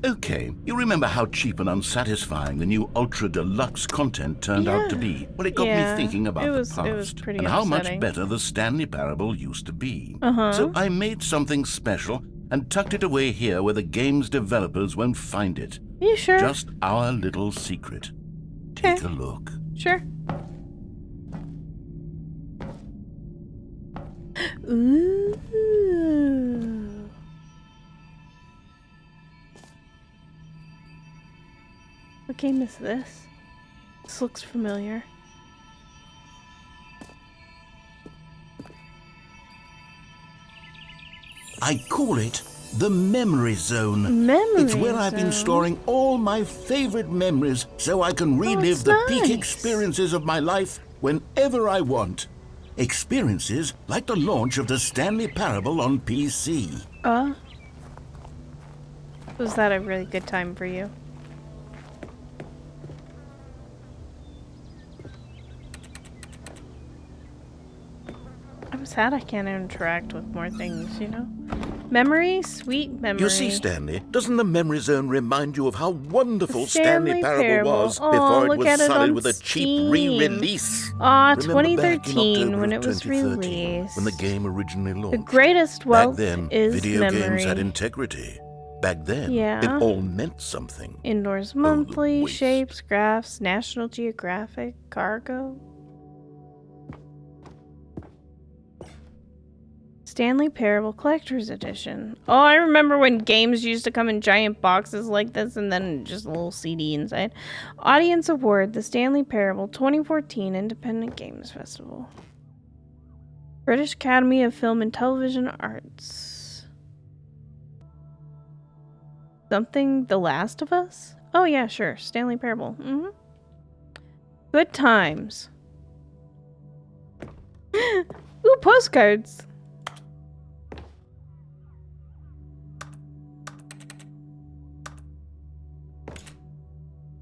Okay, you remember how cheap and unsatisfying the new Ultra Deluxe content turned out to be? Well, it got me thinking about the past it was pretty and how much upsetting. better the Stanley Parable used to be. So I made something special and tucked it away here where the game's developers won't find it. You sure? Just our little secret. Take a look. Sure. Ooh. What game is this? This looks familiar. I call it the Memory Zone. It's where I've been storing all my favorite memories so I can relive the peak experiences of my life whenever I want. Experiences like the launch of the Stanley Parable on PC. Was that a really good time for you? I'm sad I can't interact with more things, you know? Memory? Sweet memory. You see, Stanley, doesn't the Memory Zone remind you of how wonderful Stanley Parable was before it was sullied with a cheap re-release? Aw, 2013 when it was released. When the game originally launched. The greatest wealth Back then, is video memory. games had integrity. Back then, it all meant something. Indoors Monthly, Shapes, Graphs, National Geographic, Cargo. Stanley Parable Collector's Edition. Oh, I remember when games used to come in giant boxes like this and then just a little CD inside. Audience Award, the Stanley Parable 2014 Independent Games Festival. British Academy of Film and Television Arts. Something The Last of Us? Oh yeah, sure. Stanley Parable. Good times. Ooh, postcards.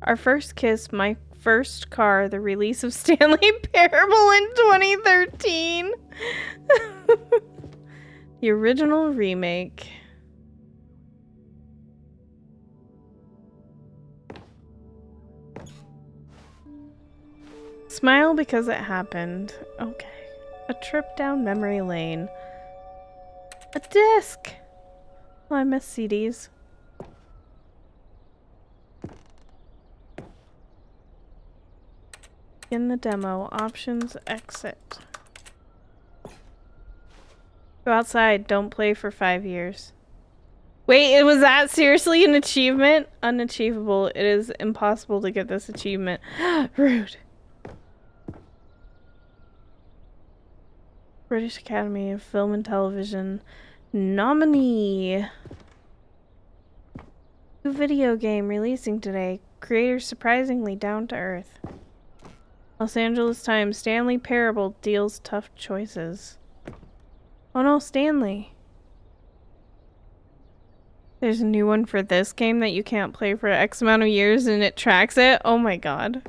Our first kiss, my first car, the release of Stanley Parable in 2013. The original remake. Smile because it happened. Okay. A trip down memory lane. A disc. Oh, I miss CDs. In the demo, options, exit. Go outside, don't play for 5 years. Wait, was that seriously an achievement? Unachievable. It is impossible to get this achievement. Rude. British Academy of Film and Television nominee. New video game releasing today. Creator surprisingly down to earth. Los Angeles Times, Stanley Parable deals tough choices. Oh no, Stanley. There's a new one for this game that you can't play for X amount of years and it tracks it. Oh my god.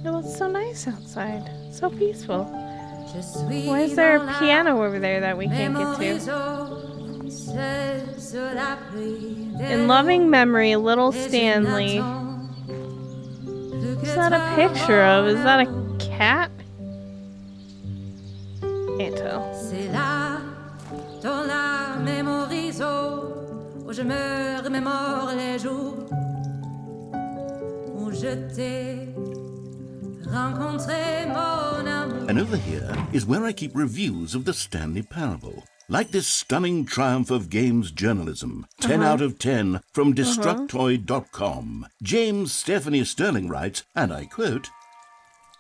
Oh, it's so nice outside. So peaceful. Why is there a piano over there that we can't get to? In loving memory, little Stanley. What's that a picture of? Is that a cat? Can't tell. And over here is where I keep reviews of the Stanley Parable. Like this stunning triumph of games journalism, 10 out of 10 from Destructoid.com. James Stephanie Sterling writes, and I quote,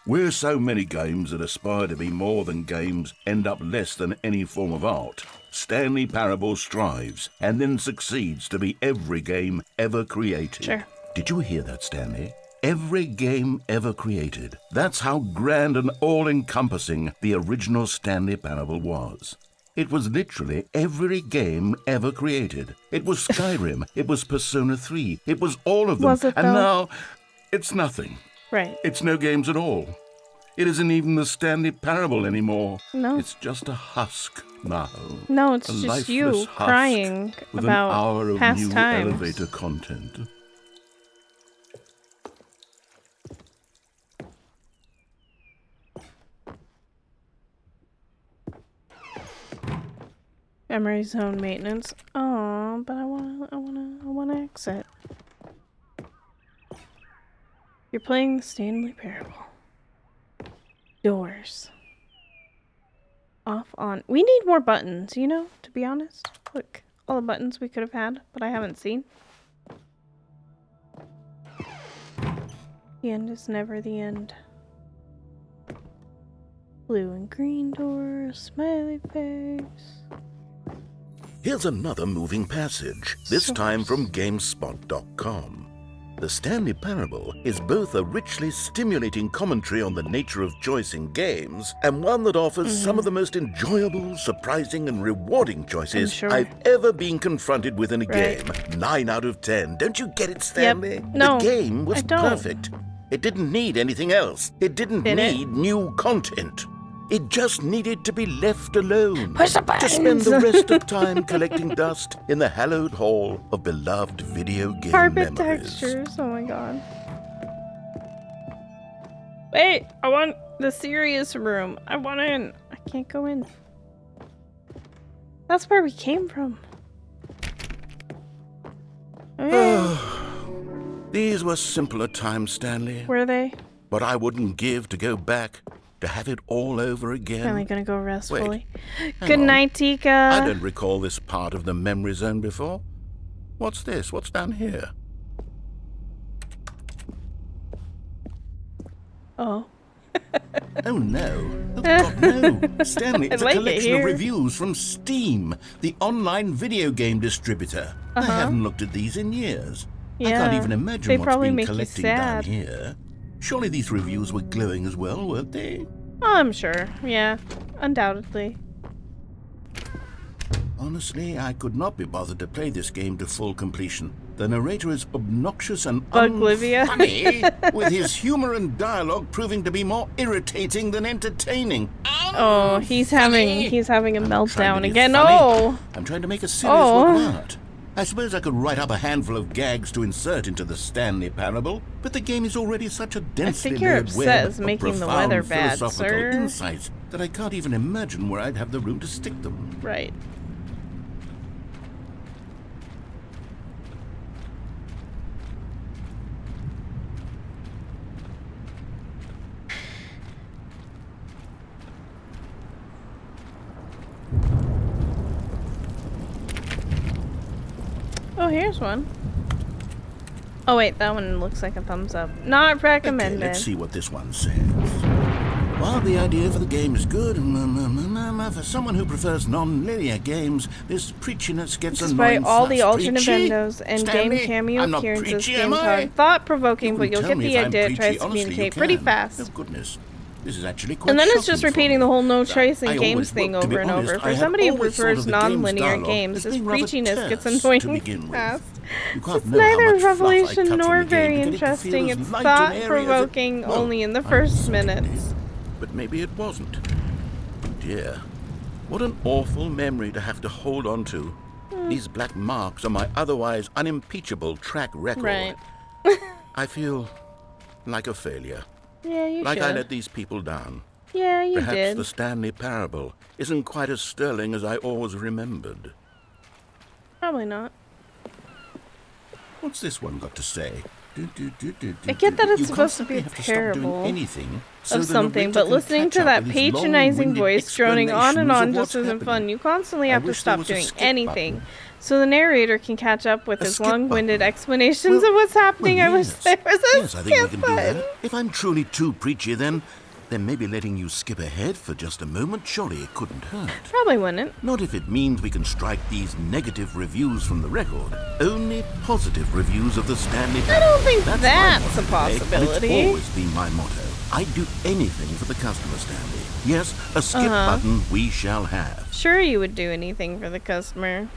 "Where so many games that aspire to be more than games end up less than any form of art, Stanley Parable strives and then succeeds to be every game ever created." Sure. Did you hear that, Stanley? Every game ever created. That's how grand and all-encompassing the original Stanley Parable was. It was literally every game ever created. It was Skyrim. It was Persona 3. It was all of them. Was it, and though? now, it's nothing. Right. It's no games at all. It isn't even the Stanley Parable anymore. No. It's just a husk now. No, it's A just lifeless you husk crying with about an hour of past new times. elevator content. Memory zone maintenance. Oh, but I wanna exit. You're playing the Stanley Parable. Doors. Off, on. We need more buttons, you know, to be honest. Look, all the buttons we could have had, but I haven't seen. The end is never the end. Blue and green door, smiley face. Here's another moving passage, this time from GameSpot.com. The Stanley Parable is both a richly stimulating commentary on the nature of choice in games and one that offers some of the most enjoyable, surprising, and rewarding choices I've ever been confronted with in a game. 9 out of 10. Don't you get it, Stanley? Yep. No, the game was I don't. perfect. It didn't need anything else. It didn't need new content. It just needed to be left alone. Push the to buttons. spend the rest of time collecting dust in the hallowed hall of beloved video game Carpet memories. textures, oh my god. Wait, I want the serious room. I want in. I can't go in. That's where we came from. Okay. These were simpler times, Stanley. Were they? But I wouldn't give to go back, to have it all over again. Finally gonna go restfully. Hang Good on. night, Tika. I don't recall this part of the memory zone before. What's this? What's down here? Oh. Oh no. Oh God, no. Stanley, it's I like a it collection of here. reviews from Steam, the online video game distributor. I haven't looked at these in years. I can't even imagine They what's probably been make you collecting down sad. here. Surely these reviews were glowing as well, weren't they? Oh, I'm sure. Yeah, undoubtedly. Honestly, I could not be bothered to play this game to full completion. The narrator is obnoxious and Buglivia. unfunny, with his humor and dialogue proving to be more irritating than entertaining. Oh, he's having a Trying to meltdown be again. funny. Oh. I'm trying to make a serious work of art. I suppose I could write up a handful of gags to insert into the Stanley Parable, but the game is already such a densely think you're layered upset web as of making the profound weather bad, philosophical sir. insights that I can't even imagine where I'd have the room to stick them. Right. Oh, here's one. Oh wait, that one looks like a thumbs up. Not recommended. Okay, let's see what this one says. While the idea for the game is good, for someone who prefers non-linear games, this preachiness gets annoying Despite all the fast. alternate Preachy? windows and Stanley, game cameo I'm not appearances, preachy, game am I? talk, thought-provoking, You but can you'll tell get me the if I'm idea. It tries preachy. to Honestly, communicate you pretty can. fast. Oh, goodness. This is actually quite And then it's just shocking for repeating me. the whole no choice in I games always- thing well, to be over and honest, over. I For have somebody who always thought prefers of the game's non-linear dialogue games, as this being rather preachiness gets terse to annoying begin with. fast. You can't It's know how neither much fluff I revelation cut from nor the game very to get it to feel interesting. as It's light and airy as it- thought-provoking well, only in the I'm first certain it minutes. is. But maybe it wasn't. Dear, what an awful memory to have to hold on to. These black marks on my otherwise unimpeachable track record. Right. I feel like a failure. Yeah, you Like should. I let these people down. Yeah, you Perhaps did. the Stanley Parable isn't quite as sterling as I always remembered. Probably not. What's this one got to say? I get that it's You supposed to be constantly a have to stop doing parable anything so of the something, narrator but can listening catch to up that with his patronizing long-winded voice droning on and explanations on of just what's isn't happening. fun. You constantly I have to wish there stop was a doing skip anything button. so the narrator can catch up with A his skip long-winded button. explanations Well- of what's happening. well, I wish yes. there was a Yes, I think we skip can do button. that. If I'm truly too preachy, then maybe letting you skip ahead for just a moment, surely it couldn't hurt. Probably wouldn't. Not if it means we can strike these negative reviews from the record. Only positive reviews of the Stanley Parable. I don't think That's my that's motto a today, and possibility. it's always been my motto. I'd do anything for the customer, Stanley. Yes, a skip button we shall have. Sure you would do anything for the customer.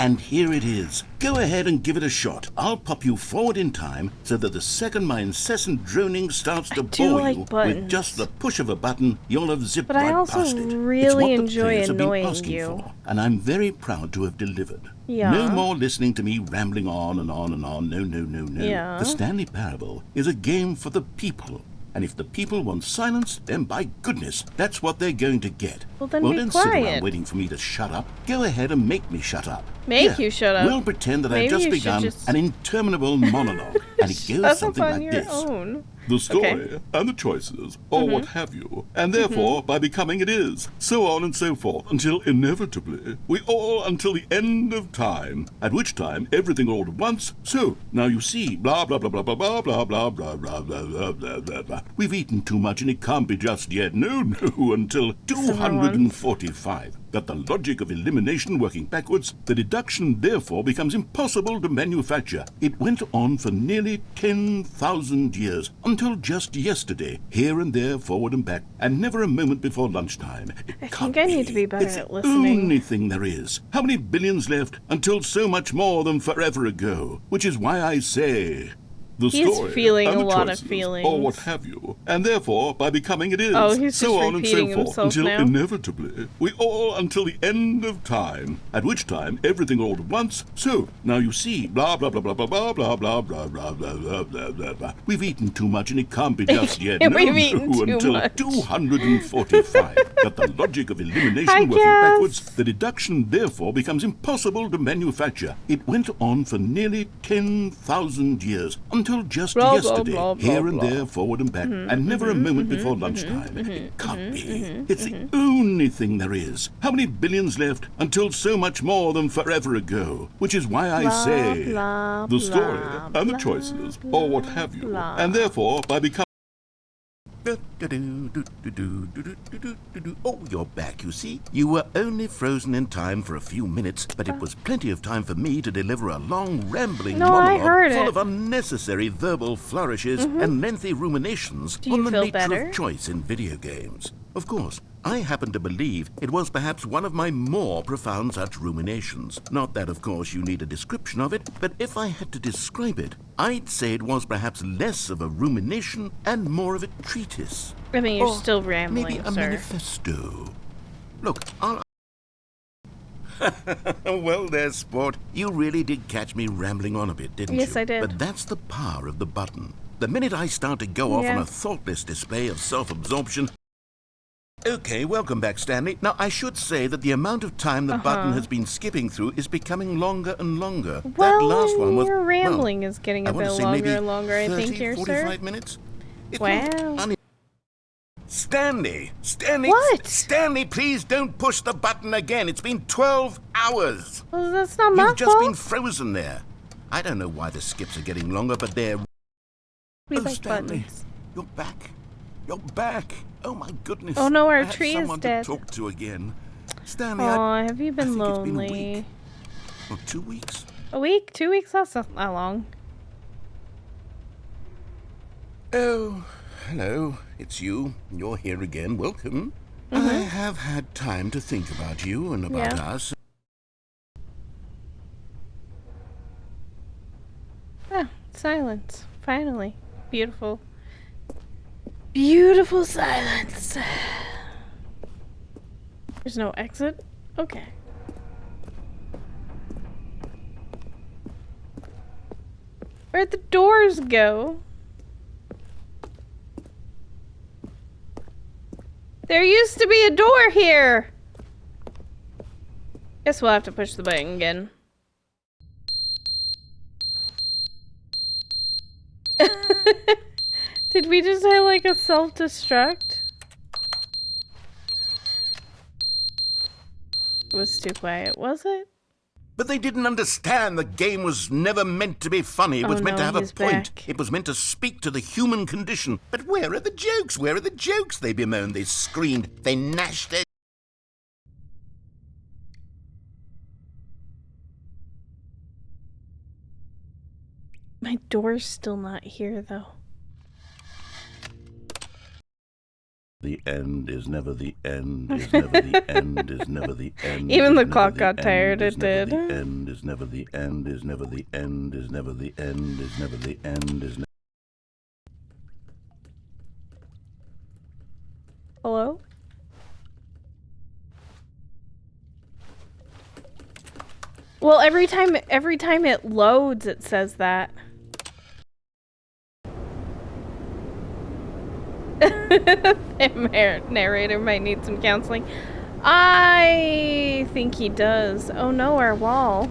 And here it is. Go ahead and give it a shot. I'll pop you forward in time so that the second my incessant droning starts to bore you with just the push of a button, you'll have zipped right past it. But I also really enjoy have been annoying asking you. for, and I'm very proud to have delivered. Yeah. No more listening to me rambling on and on and on. No, no, no, no. Yeah. The Stanley Parable is a game for the people. And if the people want silence, then by goodness, that's what they're going to get. Well, then well, be don't sit around quiet. waiting for me to shut up. Go ahead and make me shut up. Make you shut up. We'll pretend that Maybe I've just you should begun just an interminable monologue, and it goes shut up something on like your this. own. The story and the choices, or what have you, and therefore by becoming it is, so on and so forth, until inevitably we all until the end of time, at which time everything all at once. So now you see, blah blah blah blah blah blah blah blah blah blah blah blah blah blah blah. We've eaten too much and it can't be just yet. No, no, until 245. That the logic of elimination working backwards, the deduction therefore becomes impossible to manufacture. It went on for nearly 10,000 years, until just yesterday, here and there, forward and back, and never a moment before lunchtime. I think I need to be better it's at the listening. only thing there is. How many billions left until so much more than forever ago? Which is why I say... The He's story feeling and a the lot of choices, feelings. or what have you, and therefore by becoming it is, Oh, he's so just on and so repeating forth, himself until now. inevitably we all until the end of time, at which time everything all at once. So now you see, blah blah blah blah blah blah blah blah blah blah blah blah blah blah blah. We've eaten too much and it can't be just yet. No, We've eaten no, too until much. 245. That the logic of elimination I working guess. backwards, the deduction therefore becomes impossible to manufacture. It went on for nearly 10,000 years, until just Blah, blah, yesterday, blah, blah, here and blah. there, forward and back, and never a moment before lunchtime. It can't be. It's the only thing there is. How many billions left until so much more than forever ago? Which is why I Blah, say blah, the story blah, and the blah, choices, or what have you, blah. and therefore by becoming... Oh, you're back, you see. You were only frozen in time for a few minutes, but it was plenty of time for me to deliver a long, rambling No, I monologue heard full it. of unnecessary verbal flourishes and lengthy ruminations Do you on the feel nature better? of choice in video games. Of course, I happen to believe it was perhaps one of my more profound such ruminations. Not that, of course, you need a description of it, but if I had to describe it, I'd say it was perhaps less of a rumination and more of a treatise. I mean, you're Or still rambling, maybe a sir. manifesto. Look, I'll... Well there, sport. You really did catch me rambling on a bit, didn't you? Yes, I did. But that's the power of the button. The minute I start to go off on Yeah. a thoughtless display of self-absorption... Okay, welcome back, Stanley. Now, I should say that the amount of time the button has been skipping through is becoming longer and longer. Well, that last one was... your rambling well, is getting I a want bit to say longer maybe and longer, I 30, think, here, 45 sir. minutes? It Wow. was Stanley! Stanley! What? Stanley, please don't push the button again. It's been 12 hours. Well, that's not my You've just fault. been frozen there. I don't know why the skips are getting longer, but they're... We Oh, like Stanley, buttons. you're back. You're back. Oh, my goodness. Oh, no, our I had tree is someone dead. to talk to again. Stanley, Aw, have you I been think it's been a lonely? week. Or 2 weeks. A week? 2 weeks? That's not that long. Oh, hello. It's you. You're here again. Welcome. I have had time to think about you and about Yeah. us. Ah, silence. Finally. Beautiful. Beautiful silence. There's no exit? Okay. Where'd the doors go? There used to be a door here! Guess we'll have to push the button again. Did we just have like a self-destruct? It was too quiet, was it? But they didn't understand the game was never meant to be funny. It was Oh, meant to no, have a he's point. back. It was meant to speak to the human condition. But where are the jokes? Where are the jokes? They bemoaned, they screamed, they gnashed their... My door's still not here, though. The end is never the end, is never the end, is never the end. Even the clock got tired, it did. The end is never the end, is never the end, is never the end, is never the end, is never. Hello? Well, every time it loads, it says that. The narrator might need some counseling. I think he does. Oh no, our wall.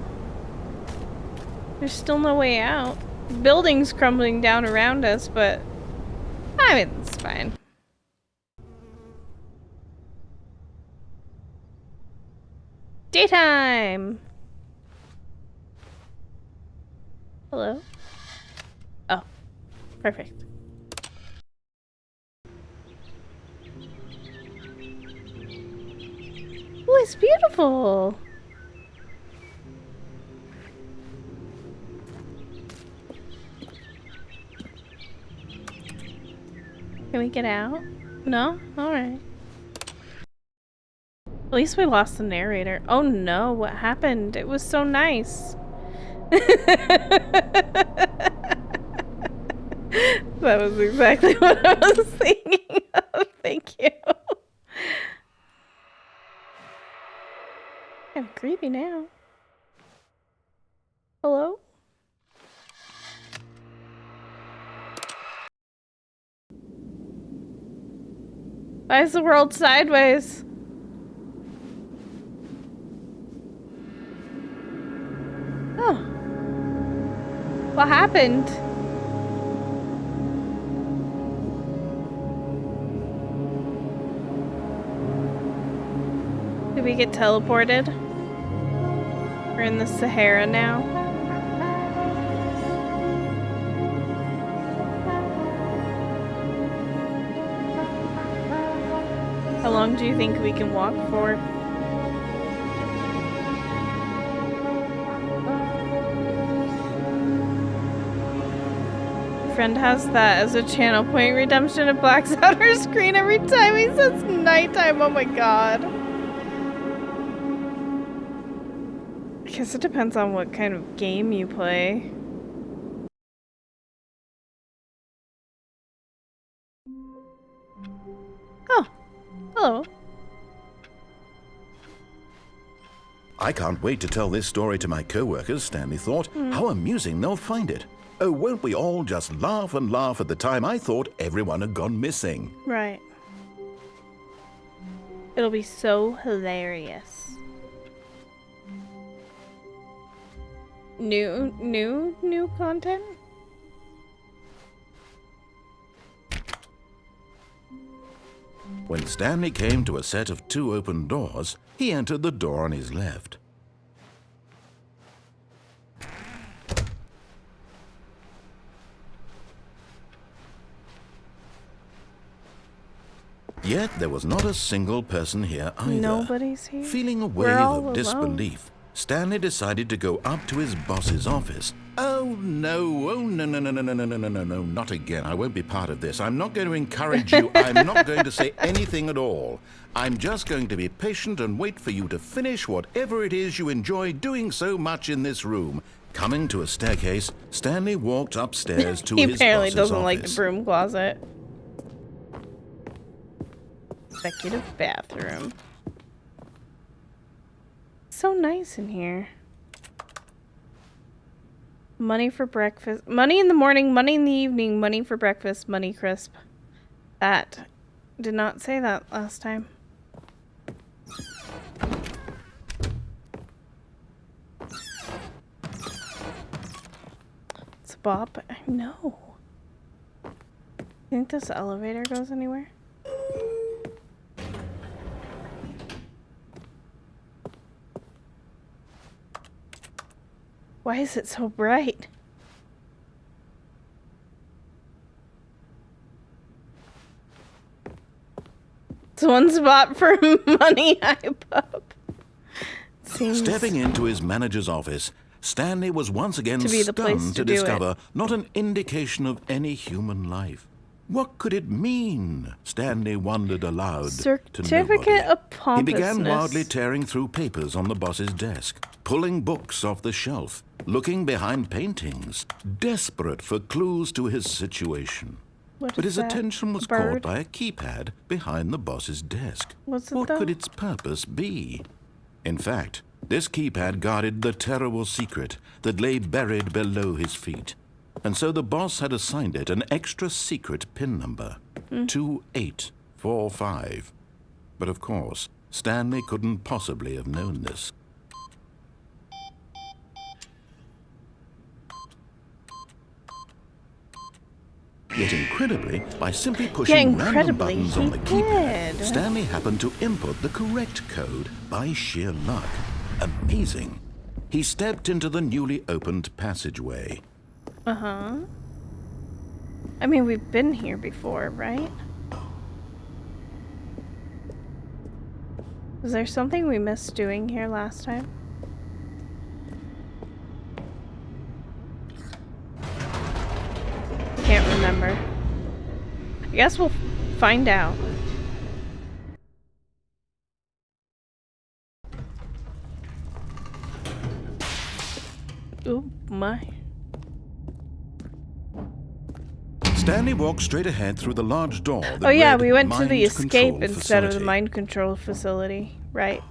There's still no way out. Buildings crumbling down around us, but I mean, it's fine. Daytime! Hello? Oh, perfect. Oh, it's beautiful! Can we get out? No? Alright. At least we lost the narrator. Oh no, what happened? It was so nice. That was exactly what I was thinking of. Thank you. I'm creepy now. Hello? Why is the world sideways? Oh. What happened? Did we get teleported? We're in the Sahara now. How long do you think we can walk for? Friend has that as a channel point redemption. It blacks out her screen every time he says nighttime. Oh my god. I guess it depends on what kind of game you play. Oh, hello. I can't wait to tell this story to my co-workers, Stanley thought. How amusing they'll find it. Oh, won't we all just laugh and laugh at the time I thought everyone had gone missing? Right. It'll be so hilarious. New content? When Stanley came to a set of 2 open doors, he entered the door on his left. Yet there was not a single person here either. Nobody's here. Feeling a wave of disbelief, Stanley decided to go up to his boss's office. Oh no, no, not again. I won't be part of this. I'm not going to encourage you. I'm not going to say anything at all. I'm just going to be patient and wait for you to finish whatever it is you enjoy doing so much in this room. Coming to a staircase, Stanley walked upstairs to his boss's office. He apparently doesn't like the broom closet. Executive bathroom. So nice in here. Money for breakfast. Money in the morning, money in the evening, money for breakfast, money crisp. That did not say that last time. It's a bop. I know. Think this elevator goes anywhere? Why is it so bright? It's one spot for money hype up. Stepping into his manager's office, Stanley was once again to be the place stunned to to do discover it. not an indication of any human life. What could it mean? Stanley wondered aloud to Certificate nobody. of He began pompousness. wildly tearing through papers on the boss's desk, pulling books off the shelf, looking behind paintings, desperate for clues to his situation. What But is his that? attention was A bird? caught by a keypad behind the boss's desk. What's it What though? could its purpose be? In fact, this keypad guarded the terrible secret that lay buried below his feet. And so the boss had assigned it an extra secret PIN number, 2845. But of course, Stanley couldn't possibly have known this. Yet incredibly, by simply pushing random buttons on the keypad, Stanley happened to input the correct code by sheer luck. Amazing. He stepped into the newly opened passageway. Uh-huh. I mean, we've been here before, right? Was there something we missed doing here last time? Can't remember. I guess we'll find out. Oh my. Stanley walked straight ahead through the large door that Oh yeah, read we went to the Mind escape Control instead of the Facility. mind control facility. Right.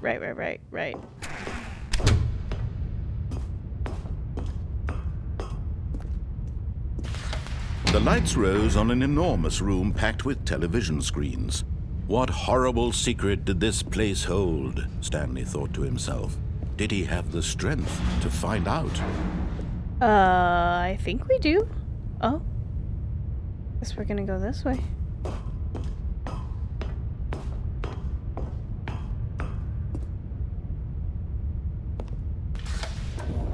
The lights rose on an enormous room packed with television screens. What horrible secret did this place hold? Stanley thought to himself. Did he have the strength to find out? I think we do. Oh. Guess we're gonna go this way.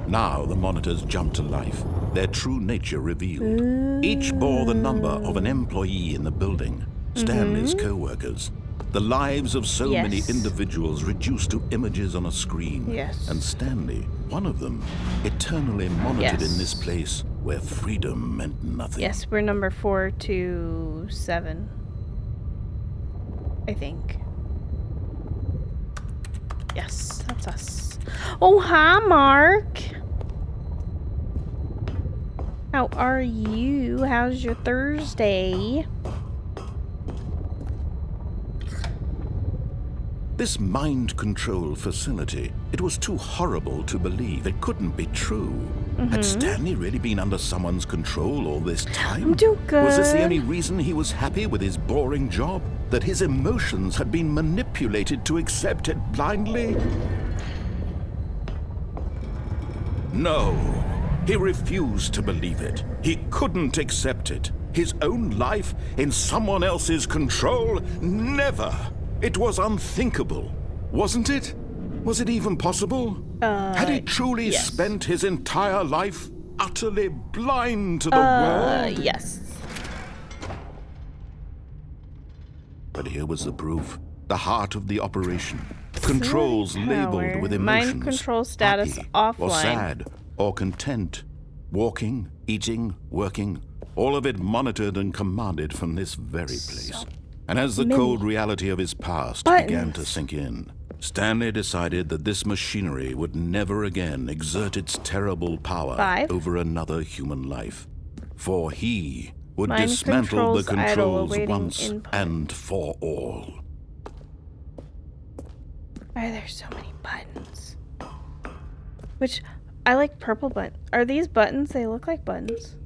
Now the monitors jumped to life, their true nature revealed. Each bore the number of an employee in the building, Stanley's co-workers. The lives of so many individuals reduced to images on a screen. Yes. And Stanley, one of them, eternally monitored in this place where freedom meant nothing. Yes, we're number 427. I think. Yes, that's us. Oh, hi, Mark. How are you? How's your Thursday? This mind control facility, it was too horrible to believe. It couldn't be true. Had Stanley really been under someone's control all this time? I'm doing good. Was this the only reason he was happy with his boring job? That his emotions had been manipulated to accept it blindly? No. He refused to believe it. He couldn't accept it. His own life in someone else's control? Never. It was unthinkable, wasn't it? Was it even possible? Had he truly spent his entire life utterly blind to the world? Yes. But here was the proof. The heart of the operation. Controls labeled with emotions. Mind control status happy, offline. or sad, or content. Walking, eating, working. All of it monitored and commanded from this very place. And as the cold reality of his past began to sink in, Stanley decided that this machinery would never again exert its terrible power over another human life. For he would dismantle the controls once and for all. Why are there so many buttons? Which, I like purple buttons. Are these buttons? They look like buttons.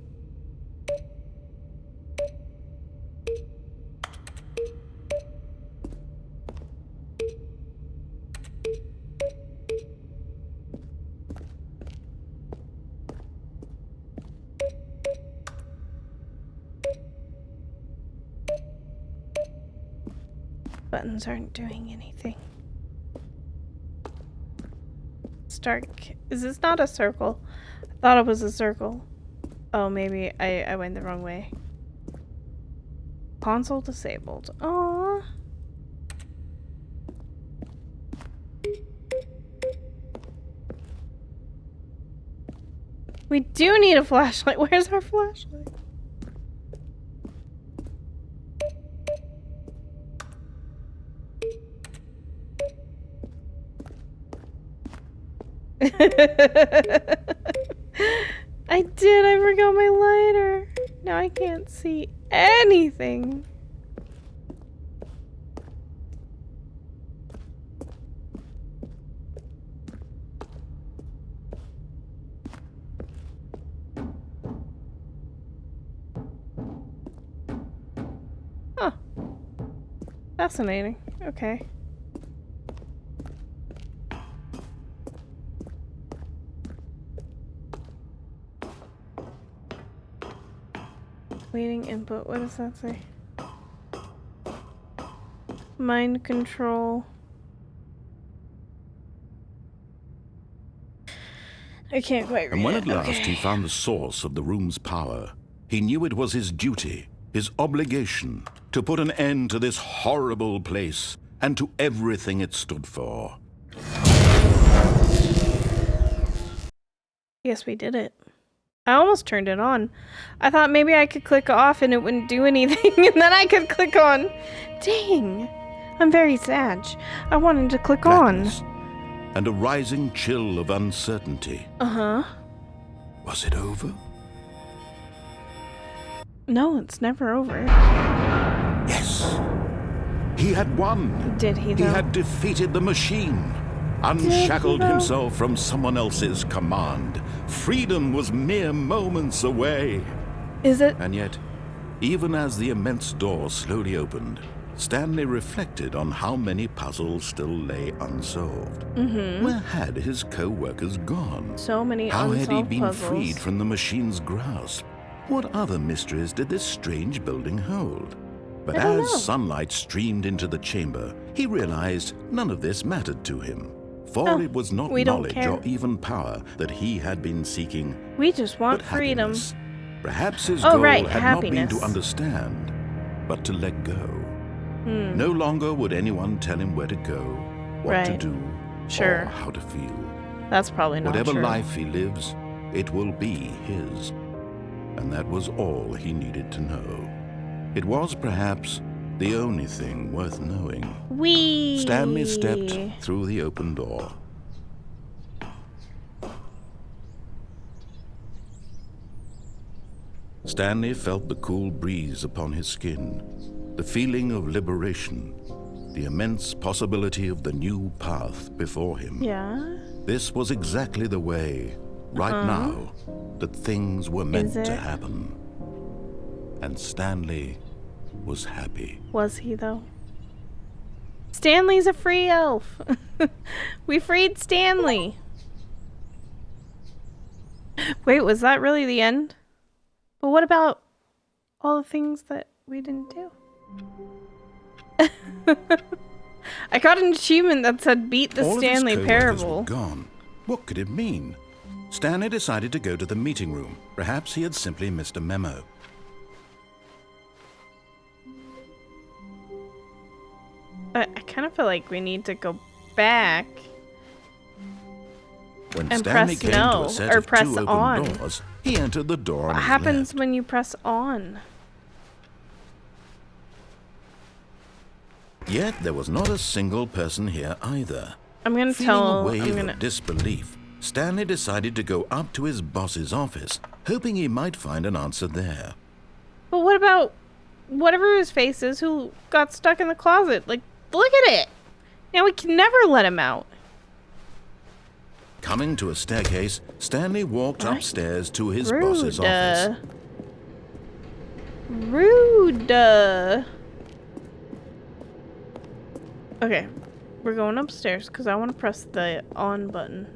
Buttons aren't doing anything. Start. Is this not a circle? I thought it was a circle. Oh, maybe I went the wrong way. Console disabled. Aww. We do need a flashlight. Where's our flashlight? I did. I forgot my lighter. Now I can't see anything. Huh. Fascinating. Okay. Waiting input. What does that say? Mind control. I can't quite read And when it. at last he found the source of the room's power, he knew it was his duty, his obligation, to put an end to this horrible place and to everything it stood for. Yes, we did it. I almost turned it on. I thought maybe I could click off and it wouldn't do anything, and then I could click on. Dang. I'm very sad. I wanted to click Blackness on. and a rising chill of uncertainty. Uh-huh. Was it over? No, it's never over. Yes. He had won. Did he, He though? had defeated the machine, unshackled himself from someone else's command. Freedom was mere moments away. Is it? And yet, even as the immense door slowly opened, Stanley reflected on how many puzzles still lay unsolved. Where had his co-workers gone? So many How had he unsolved been puzzles. freed from the machine's grasp? What other mysteries did this strange building hold? But I don't as know. sunlight streamed into the chamber, he realized none of this mattered to him. For it was not we don't knowledge care. or even power that he had been seeking, We just want but freedom. happiness. Perhaps his Oh, goal right, had not been happiness. to understand, but to let go. Hmm. No longer would anyone tell him where to go, what to Right. do, Sure. or how to feel. That's probably not Whatever true. life he lives, it will be his. And that was all he needed to know. It was perhaps the only thing worth knowing. Wee. Stanley stepped through the open door. Stanley felt the cool breeze upon his skin, the feeling of liberation, the immense possibility of the new path before him. Yeah. This was exactly the way, right now, that things were meant Is to it? happen. And Stanley was happy. Was he, though? Stanley's a free elf. We freed Stanley. Wait, was that really the end? But what about all the things that we didn't do? I got an achievement that said beat the All Stanley of his co-workers Parable. were gone. What could it mean? Stanley decided to go to the meeting room. Perhaps he had simply missed a memo. I kind of feel like we need to go back. When And Stanley press came no, to a set or of press two open on. doors, he entered the door on What his happens left. when you press on? Yet there was not a single person here either. I'm gonna Feeling tell. a wave I'm gonna. of disbelief, Stanley decided to go up to his boss's office, hoping he might find an answer there. But what about whatever his face is who got stuck in the closet? Like, look at it. Now we can never let him out. Coming to a staircase, Stanley walked What? upstairs to his boss's Rude. office. Rude. Okay, we're going upstairs because I want to press the on button.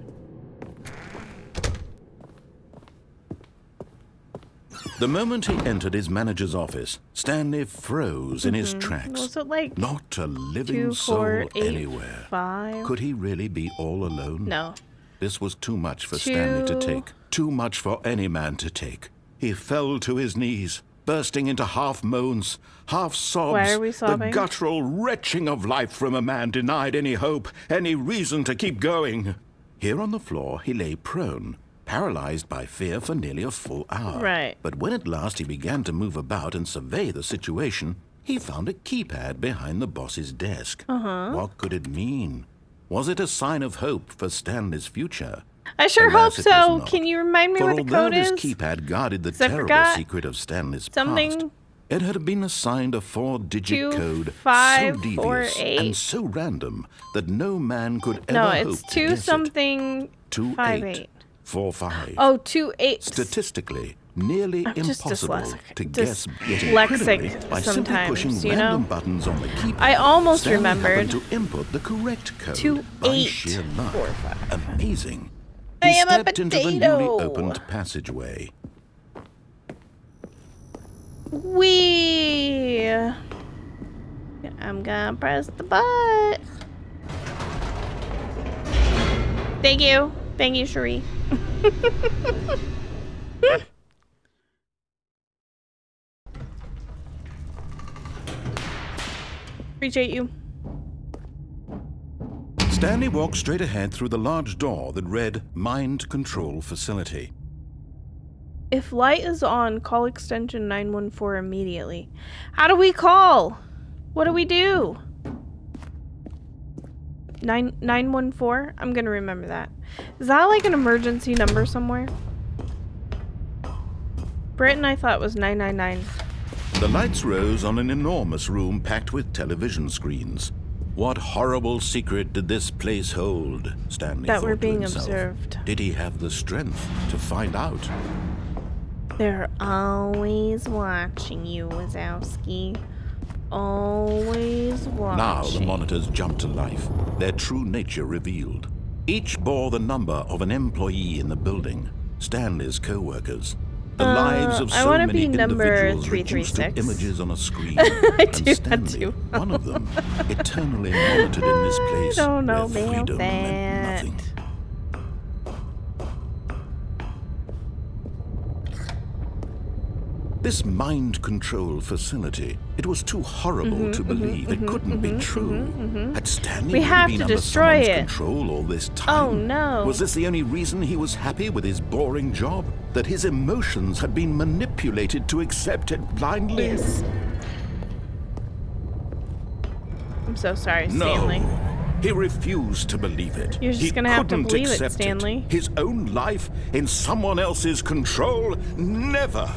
The moment he entered his manager's office, Stanley froze in his tracks. Was it like Not a living 2, 4, soul 8, anywhere. 5? Could he really be all alone? No. This was too much for Stanley to 2. take. Too much for any man to take. He fell to his knees, bursting into half moans, half sobs. Why are we sobbing? The guttural retching of life from a man denied any hope, any reason to keep going. Here on the floor, he lay prone, paralyzed by fear for nearly a full hour. Right. But when at last he began to move about and survey the situation, he found a keypad behind the boss's desk. What could it mean? Was it a sign of hope for Stanley's future? I sure hope Alas, it was so. not. Can you remind me For what the although code this is? keypad guarded the 'Cause I terrible forgot secret of Stanley's something. past, it had been assigned a 4-digit code so 2548. devious and so random that no man could ever No, hope it's to 2 guess something it. 58. 2845. Oh, 28. Statistically, nearly I'm just impossible dyslexic. to guess yet Dyslexic incredibly by simply sometimes, pushing you know? random buttons on the keypad. I almost Stanley remembered. happened to input the correct code by sheer luck. 2845. Amazing. I He am a stepped into the potato. newly opened passageway. I'm gonna press the button. Thank you. Thank you, Cherie. Appreciate you. Stanley walked straight ahead through the large door that read Mind Control Facility. If light is on, call extension 914 immediately. How do we call? What do we do? 914? I'm gonna remember that. Is that like an emergency number somewhere? Britain, I thought was 999. The lights rose on an enormous room packed with television screens. What horrible secret did this place hold? Stanley That thought we're to being himself. observed. Did he have the strength to find out? They're always watching you, Wazowski. Always watching. Now the monitors jumped to life, their true nature revealed. Each bore the number of an employee in the building, Stanley's co-workers. The lives of I so wanna many be number individuals reduced to 336. images on a screen. I And do, Stanley, I one of them, eternally monitored in this place I don't know where about freedom meant that. nothing. This mind control facility, it was too horrible to believe. It couldn't be true. Had Stanley We really have been to under destroy someone's it. control all this time? Oh, no. Was this the only reason he was happy with his boring job? That his emotions had been manipulated to accept it blindly? Yes. I'm so sorry, No. Stanley. He refused to believe it. You're just He gonna have to couldn't believe it, accept Stanley. His own life in someone else's control? Never.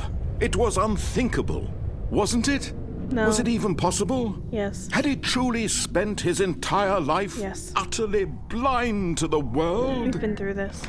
It was unthinkable, wasn't it? No. Was it even possible? Yes. Had he truly spent his entire life Yes. utterly blind to the world? We've been through this.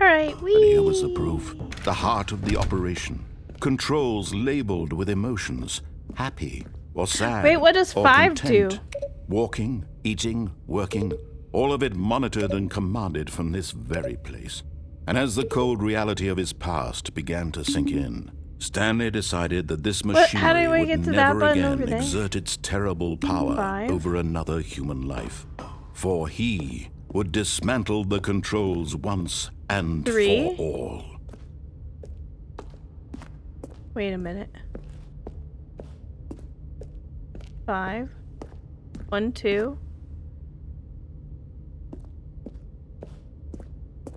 Alright, But here was the proof. The heart of the operation. Controls labeled with emotions. Happy or sad. Wait, what does or 5 content. do? Walking, eating, working. All of it monitored and commanded from this very place. And as the cold reality of his past began to sink in, Stanley decided that this How machinery do I would get to that never button again over there? exert its terrible power 5. over another human life. For he would dismantle the controls once and 3. for all. Wait a minute. 5. 1, 2.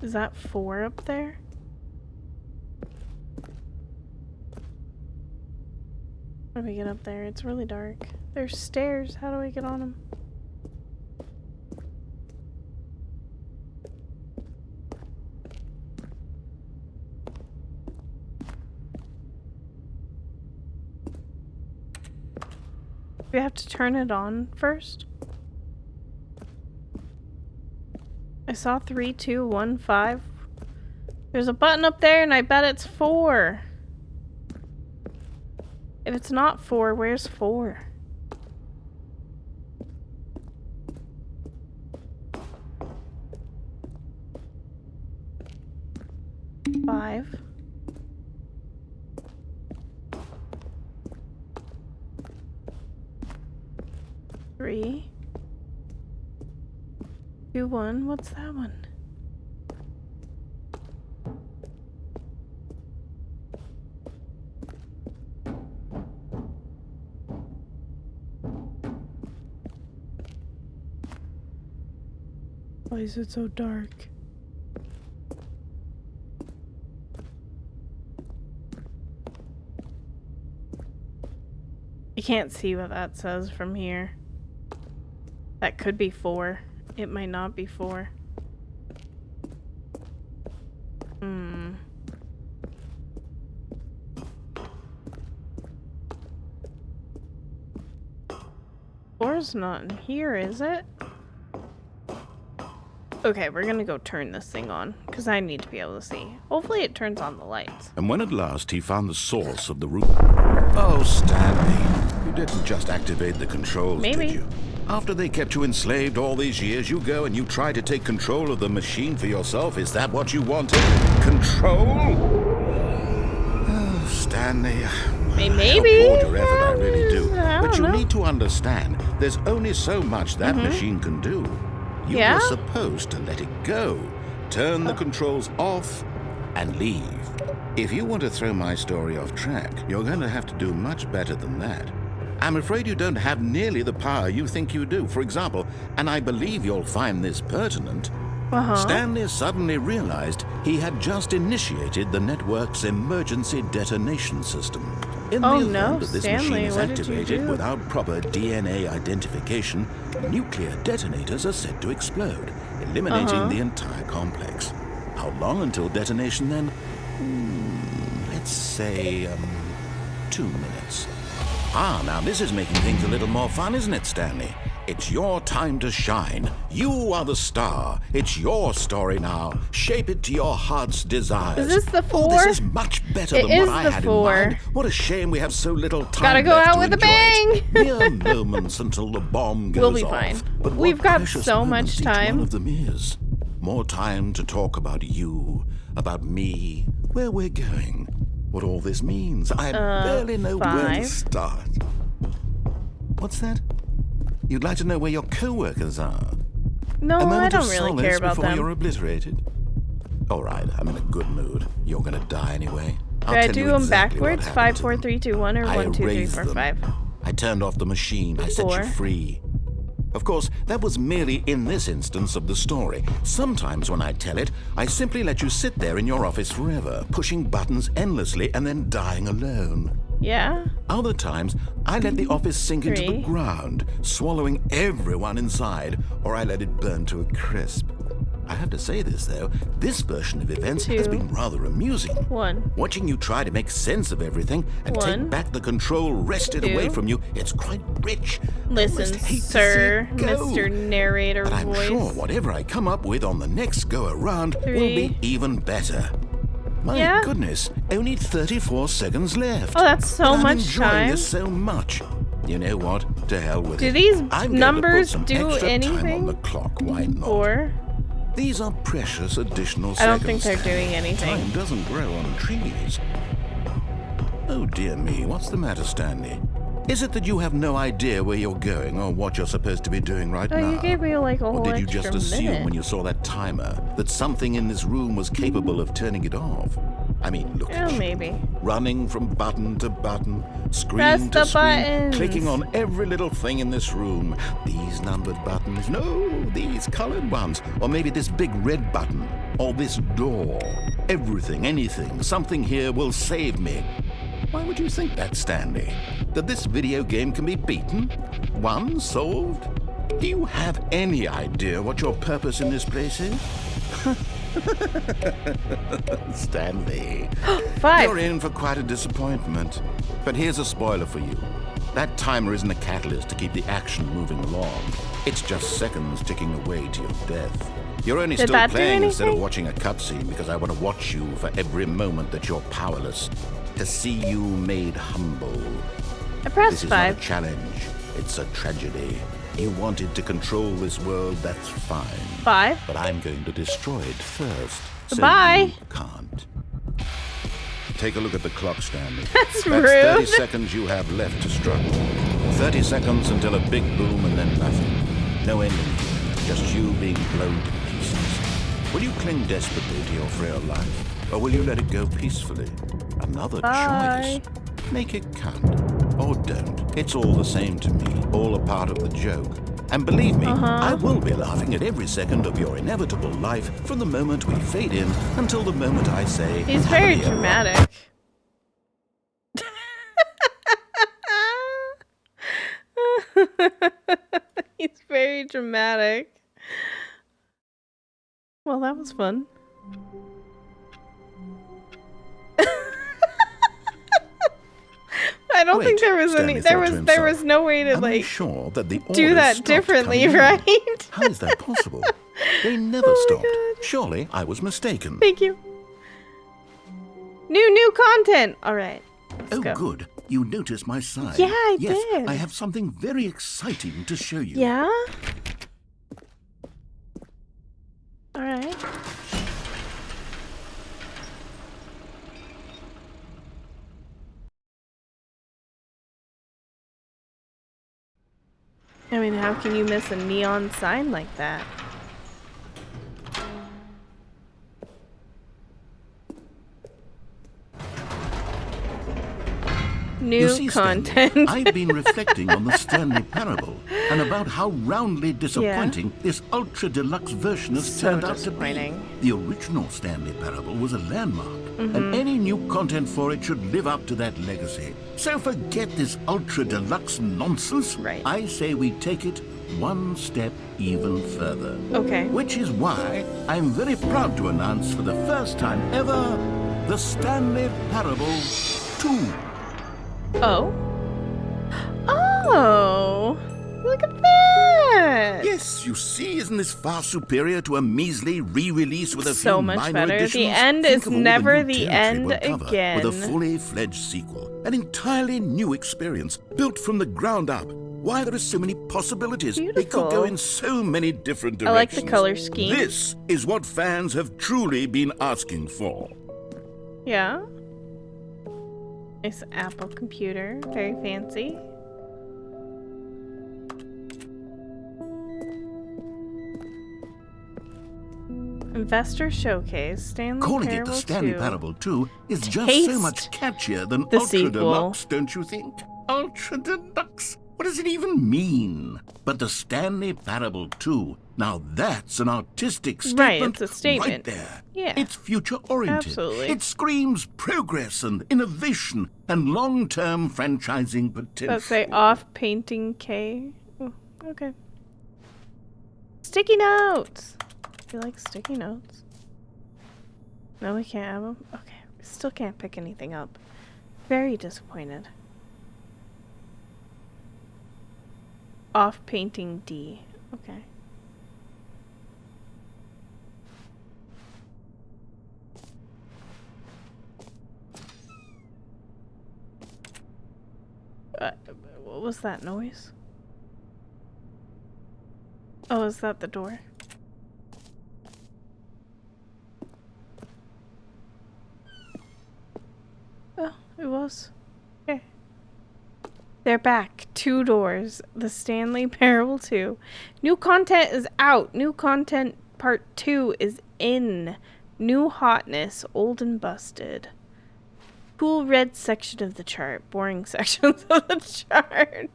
Is that 4 up there? How do we get up there? It's really dark. There's stairs. How do we get on them? Do we have to turn it on first? I saw 3, 2, 1, 5. There's a button up there and I bet it's 4. If it's not 4, where's 4? Five. Three. 2, 1. What's that one? Why is it so dark? can't see what that says from here. That could be 4. It might not be 4. Hmm. Four's not in here, is it? Okay, we're gonna go turn this thing on, because I need to be able to see. Hopefully it turns on the lights. And when at last he found the source of the room... Oh, Stanley, you didn't just activate the controls, Maybe. did you? After they kept you enslaved all these years, you go and you try to take control of the machine for yourself. Is that what you wanted? Control? Oh, Stanley... Maybe. I applaud your effort, I really do. I But don't you know. need to understand, there's only so much that machine can do. You Yeah? were supposed to let it go, turn the controls off, and leave. If you want to throw my story off track, you're going to have to do much better than that. I'm afraid you don't have nearly the power you think you do. For example, and I believe you'll find this pertinent, Stanley suddenly realized he had just initiated the network's emergency detonation system. In the event that this machine is activated without proper DNA identification, nuclear detonators are said to explode, eliminating the entire complex. How long until detonation then? Let's say, 2 minutes. Ah, now this is making things a little more fun, isn't it, Stanley? It's your time to shine. You are the star. It's your story now. Shape it to your heart's desires. Is this the 4? Oh, this is much better than what I had in mind. What a shame we have so little time. Gotta go left out to with a enjoy bang. it. Mere moments until the bomb goes We'll be off. fine. But what We've got precious so moments much time. Each one of them is. More time to talk about you, about me, where we're going, what all this means. I barely know where to 5. start. What's that? You'd like to know where your co-workers are? No, A moment I don't of really solace care about before them. you're obliterated. All right, I'm in a good mood. You're gonna die anyway. I'll Should I tell do you them exactly what backwards? happened 5, to 4, them. 3, 2, 1, or I 1, 2, 3, erased 4, them. 5? I turned off the machine. I set 4. you free. Of course, that was merely in this instance of the story. Sometimes when I tell it, I simply let you sit there in your office forever, pushing buttons endlessly and then dying alone. Yeah. Other times, I let the office sink into the 3. ground, swallowing everyone inside, or I let it burn to a crisp. I have to say this, though, this version of events has 2. been rather amusing. 1. Watching you try to make sense of everything and 1. take back the control wrested 2. away from you, it's quite rich. Listen, Almost hate to see sir, it go. Mr. Narrator But I'm voice. sure whatever I come up with on the next go-around will 3. be even better. My Yeah? goodness, only 34 seconds left. Oh, that's so But I'm much enjoying time. this so much. You know what? To hell with Do it. these I'm going numbers to put some do extra time on anything? the clock. Why not? 4. These are precious additional I seconds. don't think they're doing anything. Time doesn't grow on trees. Oh dear me, what's the matter, Stanley? Is it that you have no idea where you're going or what you're supposed to be doing right Oh, now? you gave me like a whole Or did you extra just assume minute. when you saw that timer that something in this room was capable of turning it off? I mean, look at Oh, you. maybe. Running from button to button, screen Press to the screen, buttons. clicking on every little thing in this room. These numbered buttons, no, these colored ones. Or maybe this big red button, or this door. Everything, anything, something here will save me. Why would you think that, Stanley? That this video game can be beaten? Won? Solved? Do you have any idea what your purpose in this place is? Stanley, 5. you're in for quite a disappointment. But here's a spoiler for you. That timer isn't a catalyst to keep the action moving along. It's just seconds ticking away to your death. You're only Did still that do playing instead of anything? watching a cutscene because I want to watch you for every moment that you're powerless. To see you made humble. I pressed This is not a 5. challenge. It's a tragedy. You wanted to control this world, that's fine. 5. But I'm going to destroy it first. Goodbye. So you can't. Take a look at the clock, Stanley. That's rude. 30 seconds you have left to struggle. 30 seconds until a big boom and then nothing. No ending. Just you being blown to pieces. Will you cling desperately to your frail life? Or will you let it go peacefully? Another Bye. choice. Make it count. Or don't. It's all the same to me. All a part of the joke. And believe me, I will be laughing at every second of your inevitable life from the moment we fade in until the moment I say... He's very "Hallelujah." dramatic. He's very dramatic. Well, that was fun. I don't think there was Stanley any. There was no way to like sure that the do that differently, right? How is that possible? They never stopped. God. Surely I was mistaken. Thank you. New content. All right. Let's go. Good. You noticed my sign. Yeah, I yes, did. I have something very exciting to show you. Yeah. All right. I mean, how can you miss a neon sign like that? New content. Stanley, I've been reflecting on the Stanley Parable and about how roundly disappointing this ultra deluxe version has turned out to be. The original Stanley Parable was a landmark, and any new content for it should live up to that legacy. So forget this ultra deluxe nonsense. Right. I say we take it one step even further. Okay. Which is why I'm very proud to announce for the first time ever the Stanley Parable 2. Oh. Oh. Look at that. Yes, you see, isn't this far superior to a measly re-release with a So few much minor better. additions? The end Think is of all never new the territory end we'll cover again. With a fully fledged sequel, an entirely new experience built from the ground up. Why, there are so many possibilities. Beautiful. It could go in so many different directions. I like the color scheme. This is what fans have truly been asking for. Yeah. Nice Apple computer. Very fancy. Investor Showcase. Stanley Calling Parable it the Stanley 2. Parable 2 is just Taste so much catchier than the Ultra sequel. Deluxe, don't you think? Ultra Deluxe? What does it even mean? But the Stanley Parable 2, now that's an artistic statement. Right, it's a statement. Right there. Yeah. It's future-oriented. Absolutely. It screams progress and innovation and long-term franchising potential. Let's say off painting K. Oh, okay. Sticky notes. You like sticky notes? No, we can't have them? Okay. We still can't pick anything up. Very disappointed. Off painting D. Okay. What was that noise? Oh, is that the door? Oh, it was. Okay. They're back. 2 doors. The Stanley Parable 2. New content is out. New content part 2 is in. New hotness. Old and busted. Cool red section of the chart. Boring sections of the chart.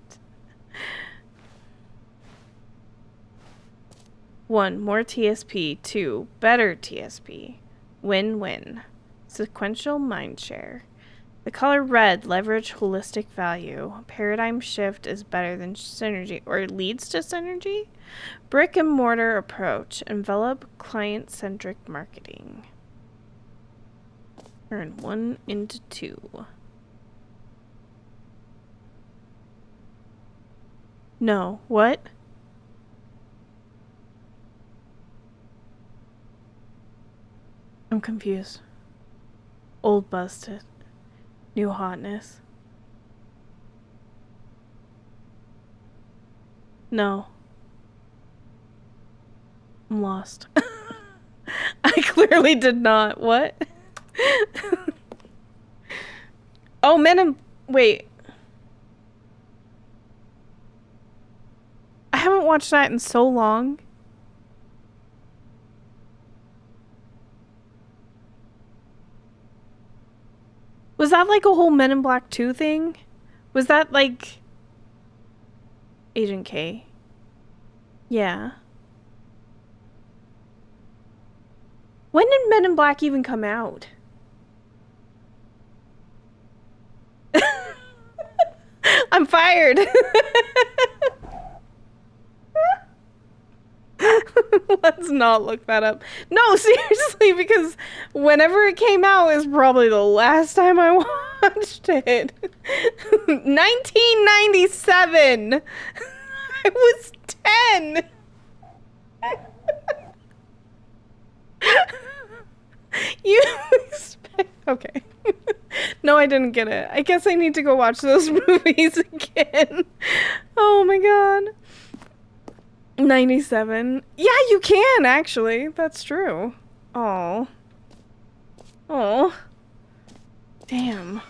1. More TSP. 2. Better TSP. Win-win. Sequential mindshare. The color red, leverage holistic value. Paradigm shift is better than synergy, or leads to synergy. Brick and mortar approach. Envelop client-centric marketing. Turn 1 into 2. No. What? I'm confused. Old busted. New hotness. No. I'm lost. I clearly did not. What? Oh, Men in... Wait. I haven't watched that in so long. Was that like a whole Men in Black 2 thing? Was that like Agent K? Yeah. When did Men in Black even come out? I'm fired. Let's not look that up. No, seriously, because whenever it came out is probably the last time I watched it. 1997. I was 10. You expect... Okay. No, I didn't get it. I guess I need to go watch those movies again. Oh my god. 97. Yeah, you can, actually. That's true. Oh. Oh. Damn.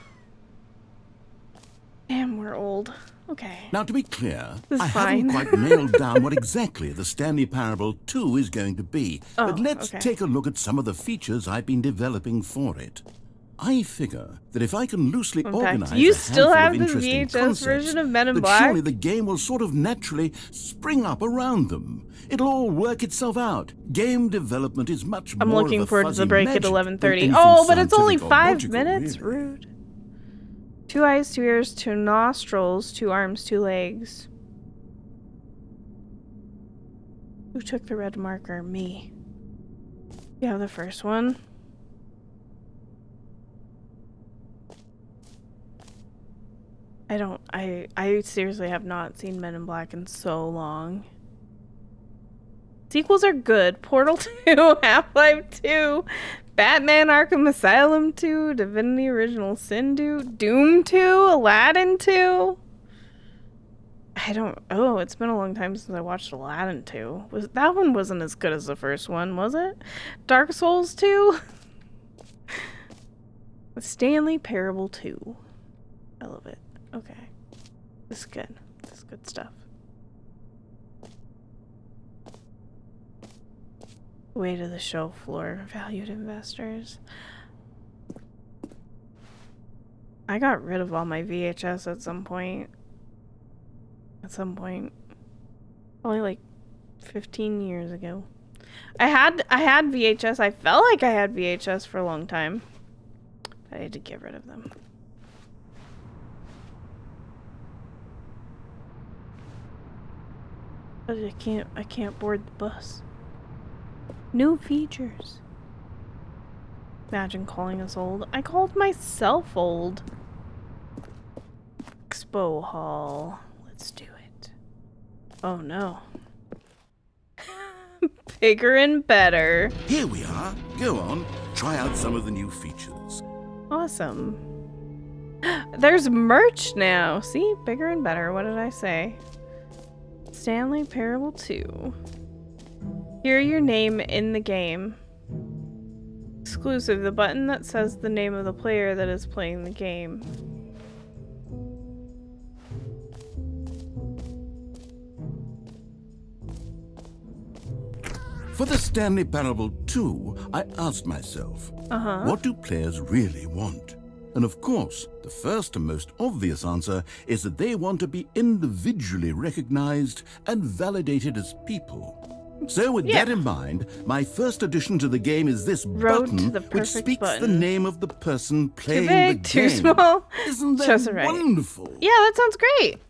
Damn, we're old. Okay. Now, to be clear, This is I fine. haven't quite nailed down what exactly the Stanley Parable 2 is going to be, but let's okay. take a look at some of the features I've been developing for it. I figure that if I can loosely organize you a still handful have of the interesting VHS concepts, version of Men in that Black? surely the game will sort of naturally spring up around them. It'll all work itself out. Game development is much I'm more looking of a forward to the fuzzy break at magic 11:30. than anything Oh, but it's only scientific or 5 logical, minutes? really. Rude. 2 eyes, 2 ears, 2 nostrils, 2 arms, 2 legs. Who took the red marker? Me. You have the first one. I seriously have not seen Men in Black in so long. Sequels are good. Portal 2, Half-Life 2, Batman Arkham Asylum 2, Divinity Original Sin 2, Doom 2, Aladdin 2. Oh, it's been a long time since I watched Aladdin 2. That one wasn't as good as the first one, was it? Dark Souls 2? Stanley Parable 2. I love it. Okay. This is good. This is good stuff. Way to the show floor, valued investors. I got rid of all my VHS at some point. Probably like 15 years ago. I had VHS. I felt like I had VHS for a long time. But I had to get rid of them. But I can't board the bus. New features. Imagine calling us old. I called myself old. Expo Hall. Let's do it. Oh no. Bigger and better. Here we are. Go on, try out some of the new features. Awesome. There's merch now. See? Bigger and better. What did I say? Stanley Parable 2. Hear your name in the game. Exclusive. The button that says the name of the player that is playing the game. For the Stanley Parable 2, I asked myself, what do players really want? And of course, the first and most obvious answer is that they want to be individually recognized and validated as people. So with that in mind, my first addition to the game is this button, which speaks the name of the person playing the game. Too small? Isn't that Just right. wonderful? Yeah, that sounds great.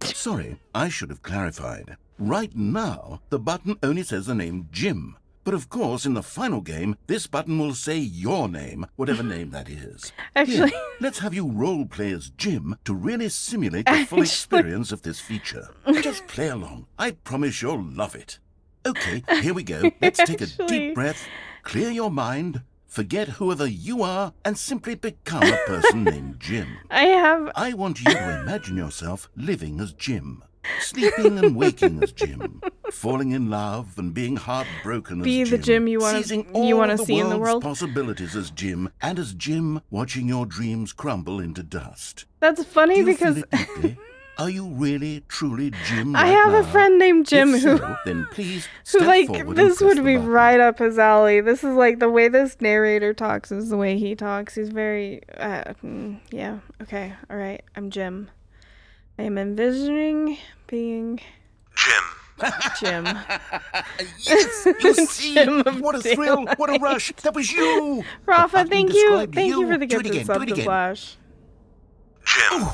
Sorry, I should have clarified. Right now, the button only says the name Jim. But of course, in the final game, this button will say your name, whatever name that is. Actually... Here, let's have you role-play as Jim to really simulate the full experience of this feature. Just play along. I promise you'll love it. Okay, here we go. Let's take a deep breath, clear your mind, forget whoever you are, and simply become a person named Jim. I want you to imagine yourself living as Jim. Sleeping and waking as Jim, falling in love and being heartbroken as Jim. Be the Jim you want to see in the world. Possibilities as Jim, and as Jim, watching your dreams crumble into dust. That's funny because... Feel it deeply? Are you really, truly Jim I have a friend named Jim who... then please who, step forward this and press would the be button. right up his alley. This is like the way this narrator talks is the way he talks. He's very... yeah, okay, alright, I'm Jim. I am envisioning being... Jim, Jim. Yes, you see. Jim of What a Dale. thrill. What a rush. That was you. Rafa, The thank button you. described Thank you for the Do it gifted again, sub do it to again. Flash. Jim.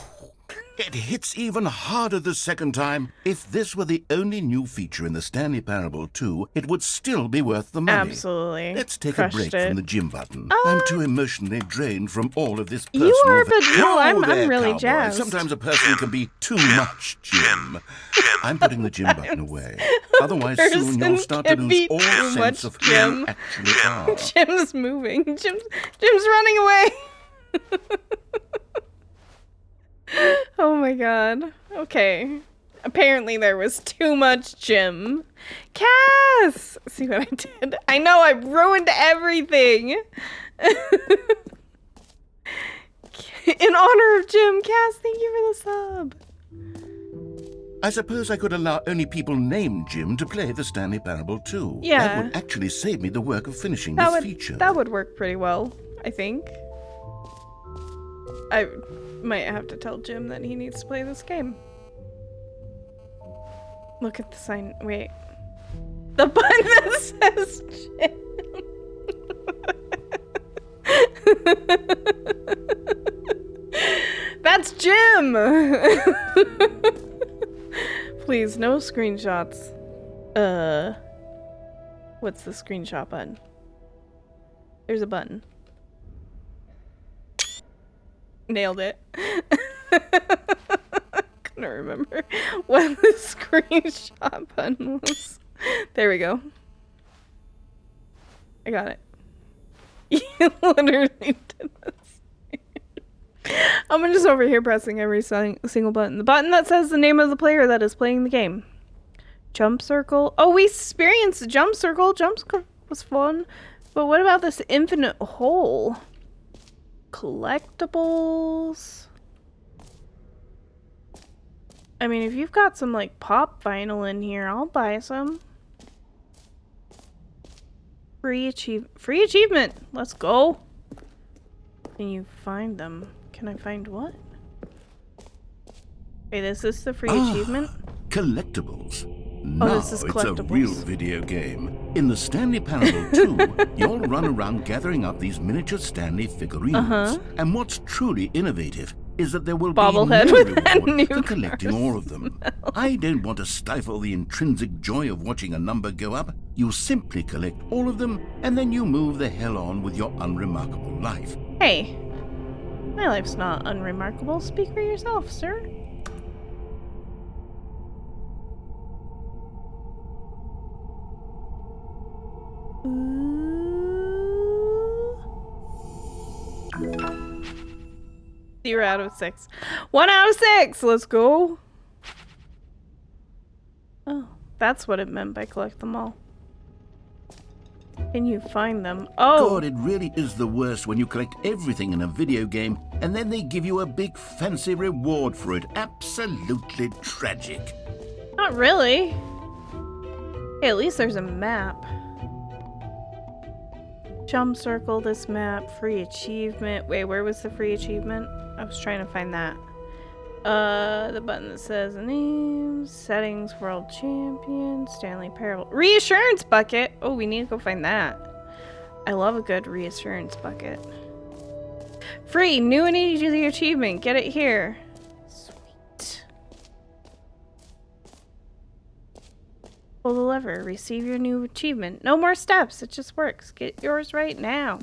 It hits even harder the second time. If this were the only new feature in the Stanley Parable 2, it would still be worth the money. Absolutely. Let's take Crushed a break it. from the gym button. I'm too emotionally drained from all of this personal... You are, but no, Whoa I'm there, really cowboy. jazzed. Sometimes a person can be too much, Jim. I'm putting the gym button away. Otherwise, soon you'll start to can lose be all too sense much, of who Jim. you actually are. Jim's moving. Jim's running away. Oh my god. Okay. Apparently there was too much Jim. Cass! See what I did? I know, I ruined everything. In honor of Jim, Cass, thank you for the sub. I suppose I could allow only people named Jim to play the Stanley Parable 2. Yeah. That would actually save me the work of finishing That this would feature. that would work pretty well, I think. I might have to tell Jim that he needs to play this game. Look at the sign. Wait. The button that says Jim. That's Jim. Please, no screenshots. What's the screenshot button? There's a button. Nailed it. Couldn't remember what the screenshot button was. There we go. I got it. You literally did this. I'm just over here pressing every single button. The button that says the name of the player that is playing the game. Jump circle. Oh, we experienced the jump circle. Jump circle was fun. But what about this infinite hole? Collectibles. I mean, if you've got some like pop vinyl in here, I'll buy some. Free achievement. Let's go. Can you find them? Can I find what? Wait, is this the free achievement? Collectibles. Oh, Now this is it's a collectibles. real video game. In the Stanley Parable 2, you'll run around gathering up these miniature Stanley figurines. And what's truly innovative is that there will Bobblehead be with no new reward for collecting all of them. I don't want to stifle the intrinsic joy of watching a number go up. You simply collect all of them, and then you move the hell on with your unremarkable life. Hey, my life's not unremarkable. Speak for yourself, sir. Ooh. 0 out of 6. 1 out of 6! Let's go. Oh, that's what it meant by collect them all. Can you find them? Oh! God, it really is the worst when you collect everything in a video game and then they give you a big fancy reward for it. Absolutely tragic. Not really. Hey, at least there's a map. Jump circle this map. Free achievement. Wait, where was the free achievement? I was trying to find that. The button that says names, settings, world champion, Stanley Parable. Reassurance bucket! Oh, we need to go find that. I love a good reassurance bucket. Free, new and easy achievement. Get it here. Sweet. Pull the lever. Receive your new achievement. No more steps. It just works. Get yours right now.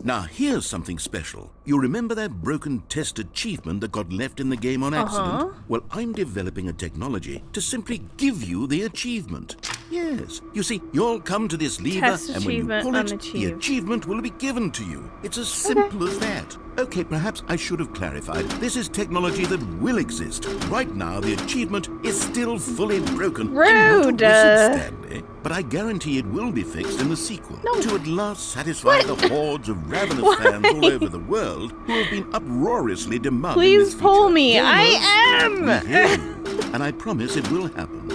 Now, here's something special. You remember that broken test achievement that got left in the game on accident? Well, I'm developing a technology to simply give you the achievement. Yes. You see, you'll come to this lever, Test and when you achievement pull it, the unachieved. achievement will be given to you. It's as simple as that. Okay, perhaps I should have clarified. This is technology that will exist. Right now, the achievement is still fully broken. Rude! I'm not a wizard, Stanley, but I guarantee it will be fixed in the sequel. No. To at last satisfy the hordes of ravenous fans all over the world who have been uproariously demanding Please this pull feature. me. I Gamers, we am! hear you, and I promise it will happen.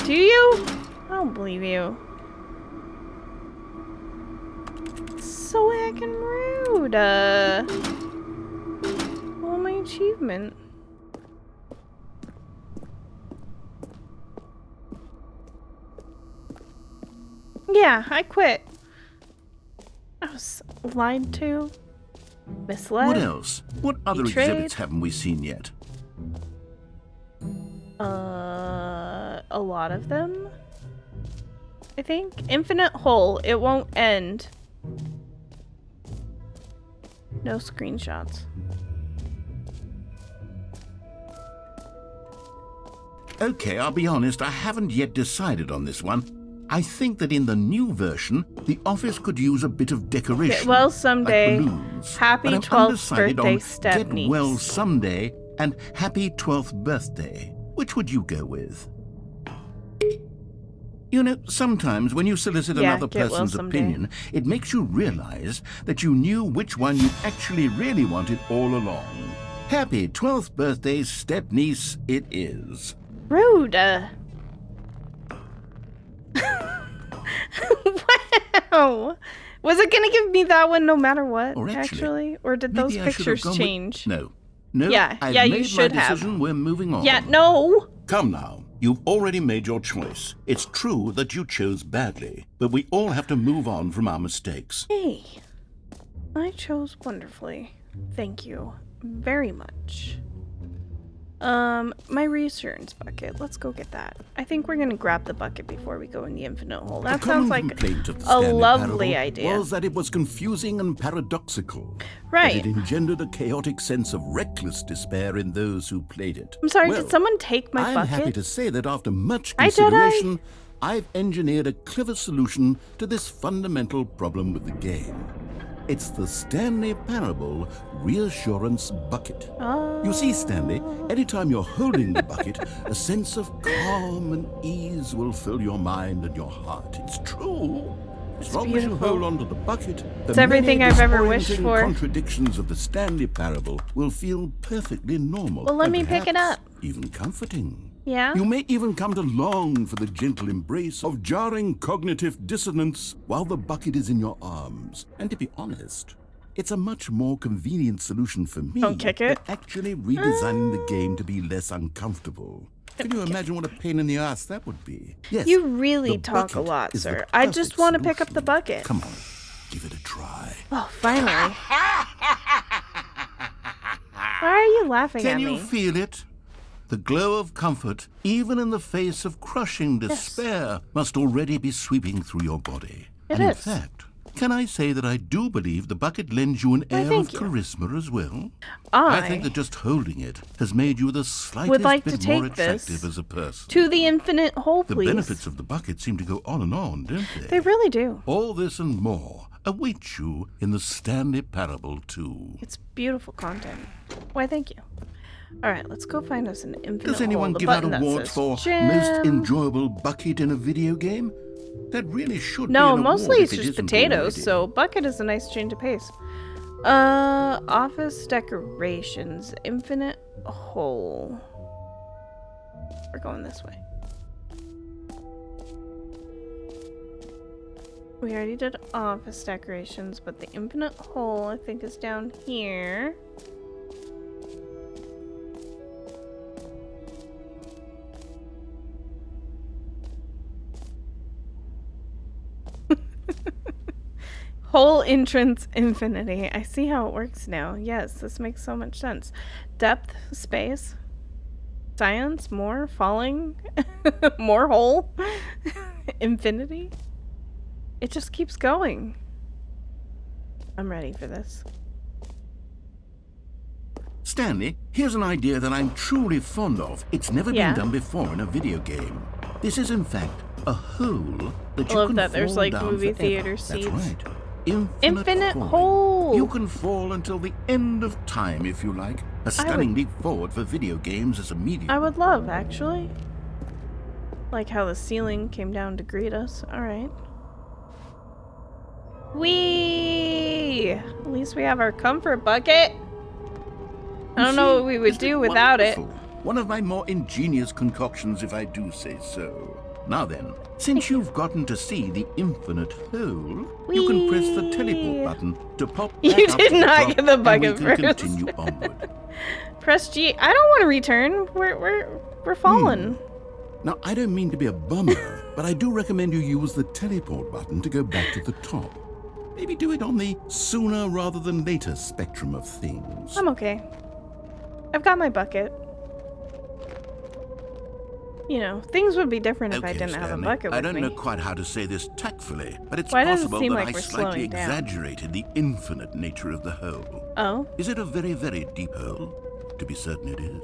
Do you? I don't believe you. So heckin' rude. Oh, my achievement. Yeah, I quit. I was lied to, misled. What else? What other betrayed. exhibits haven't we seen yet? A lot of them, I think. Infinite hole. It won't end. No screenshots. Okay, I'll be honest, I haven't yet decided on this one. I think that in the new version, the office could use a bit of decoration. Get well someday. Like balloons. Happy But I'm 12th undecided birthday, on Stephanie. Get well someday and happy 12th birthday. Which would you go with? You know, sometimes when you solicit another get well person's someday. opinion, it makes you realize that you knew which one you actually really wanted all along. Happy 12th birthday, step-niece, it is. Rude. Wow. Was it gonna give me that one no matter what, Or actually? Or did those maybe I should have pictures gone with- change? No. No, Yeah, I've yeah, you made should my have. decision. We're moving on. Yeah, no. Come now. You've already made your choice. It's true that you chose badly, but we all have to move on from our mistakes. Hey, I chose wonderfully. Thank you very much. My reassurance bucket. Let's go get that. I think we're gonna grab the bucket before we go in the infinite hole. That A sounds common like complaint of the a Stanley lovely parable idea. was that it was confusing and paradoxical. Right. That it engendered a chaotic sense of reckless despair in those who played it. I'm sorry, Well, did someone take my I'm bucket? happy to say that after much Hi, Jedi. consideration, I've engineered a clever solution to this fundamental problem with the game. It's the Stanley Parable Reassurance Bucket. Oh. You see, Stanley, anytime you're holding the bucket, a sense of calm and ease will fill your mind and your heart. It's true. As long as you beautiful. hold onto the bucket, It's the everything many I've ever wished disorienting for. contradictions of the Stanley Parable will feel perfectly normal. Well, let and me pick it perhaps up. even comforting. Yeah? You may even come to long for the gentle embrace of jarring cognitive dissonance while the bucket is in your arms. And to be honest, it's a much more convenient solution for me Don't kick it. than actually redesigning the game to be less uncomfortable. Can you imagine what a pain in the ass that would be? Yes, You really the talk a bucket lot, is the sir. I just perfect want to pick up the solution. bucket. Come on, give it a try. Oh, finally. Why are you laughing Can at you me? feel it? The glow of comfort, even in the face of crushing despair, must already be sweeping through your body. It and in is. fact, can I say that I do believe the bucket lends you an air of thank you. charisma as well? I think that just holding it has made you the slightest like bit to more take this attractive as a person. To the infinite hole, The please. benefits of the bucket seem to go on, don't they? They really do. All this and more await you in the Stanley Parable 2. It's beautiful content. Why, thank you. All right, let's go find us an infinite Does anyone hole. The give out button that awards says for Gem. most enjoyable bucket in a video game? That really should be No, an mostly award it's if it just isn't potatoes, already. so bucket is a nice change of pace. Office decorations, infinite hole. We're going this way. We already did office decorations, but the infinite hole I think is down here. Whole entrance infinity. I see how it works now. Yes, this makes so much sense. Depth, space, science, more, falling, more hole, infinity. It just keeps going. I'm ready for this. Stanley, here's an idea that I'm truly fond of. It's never Yeah. been done before in a video game. This is, in fact, a hole that I you love can that there's, fall like, down movie forever. theater That's seats. right. Infinite falling. hole. You can fall until the end of time, if you like. A stunning leap forward for video games as a medium. I would love, actually. Like how the ceiling came down to greet us. Alright. Whee! At least we have our comfort bucket. I don't know what we would Isn't do without it. wonderful? One of my more ingenious concoctions, if I do say so. Now then, since you've gotten to see the infinite hole, you can press the teleport button to pop back You up did to the not top, get the bucket and we can first. continue onward. Press G. I don't want to return. We're falling. Now, I don't mean to be a bummer, but I do recommend you use the teleport button to go back to the top. Maybe do it on the sooner rather than later spectrum of things. I'm okay. I've got my bucket. You know, things would be different if I didn't have a bucket with me. I don't know quite how to say this tactfully, but it's Why does it possible seem that like I we're slightly slowing down? exaggerated the infinite nature of the hole. Oh? Is it a very, very deep hole? To be certain it is.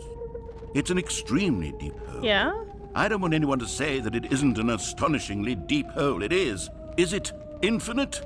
It's an extremely deep hole. Yeah? I don't want anyone to say that it isn't an astonishingly deep hole. It is. Is it infinite?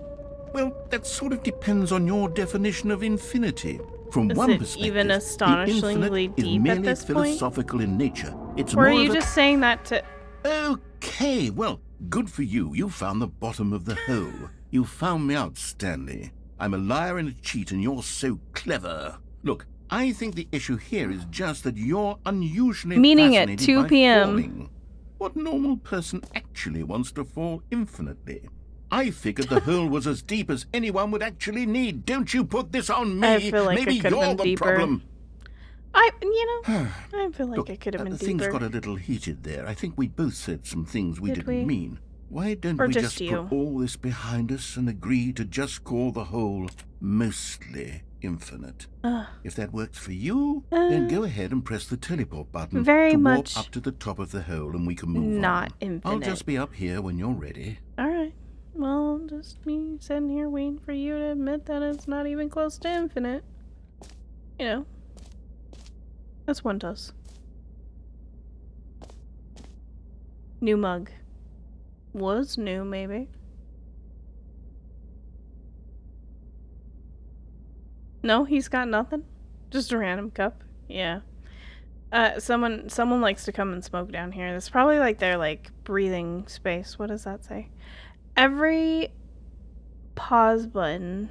Well, that sort of depends on your definition of infinity. From Is one it perspective, even astonishingly the infinite deep is at merely this point? philosophical in nature. It's Or are more you of just saying that to... Okay, well, good for you. You found the bottom of the hole. You found me out, Stanley. I'm a liar and a cheat, and you're so clever. Look, I think the issue here is just that you're unusually Meeting at fascinated 2 by p.m. falling. What normal person actually wants to fall infinitely? I figured the hole was as deep as anyone would actually need. Don't you put this on me. I feel like Maybe it could have you're been the deeper. problem. I feel like Look, it could have been things deeper. got a little heated there. I think we both said some things we Did didn't we? mean. Why don't Or we just just you? put all this behind us and agree to just call the whole mostly infinite? If that works for you, then go ahead and press the teleport button Very to much warp up to the top of the hole and we can move on. not infinite. I'll just be up here when you're ready. Alright. Well, just me sitting here waiting for you to admit that it's not even close to infinite. You know. That's one does. New mug. Was new, maybe. No, he's got nothing? Just a random cup? Yeah. Someone likes to come and smoke down here. That's probably like their, like, breathing space. What does that say? Every pause button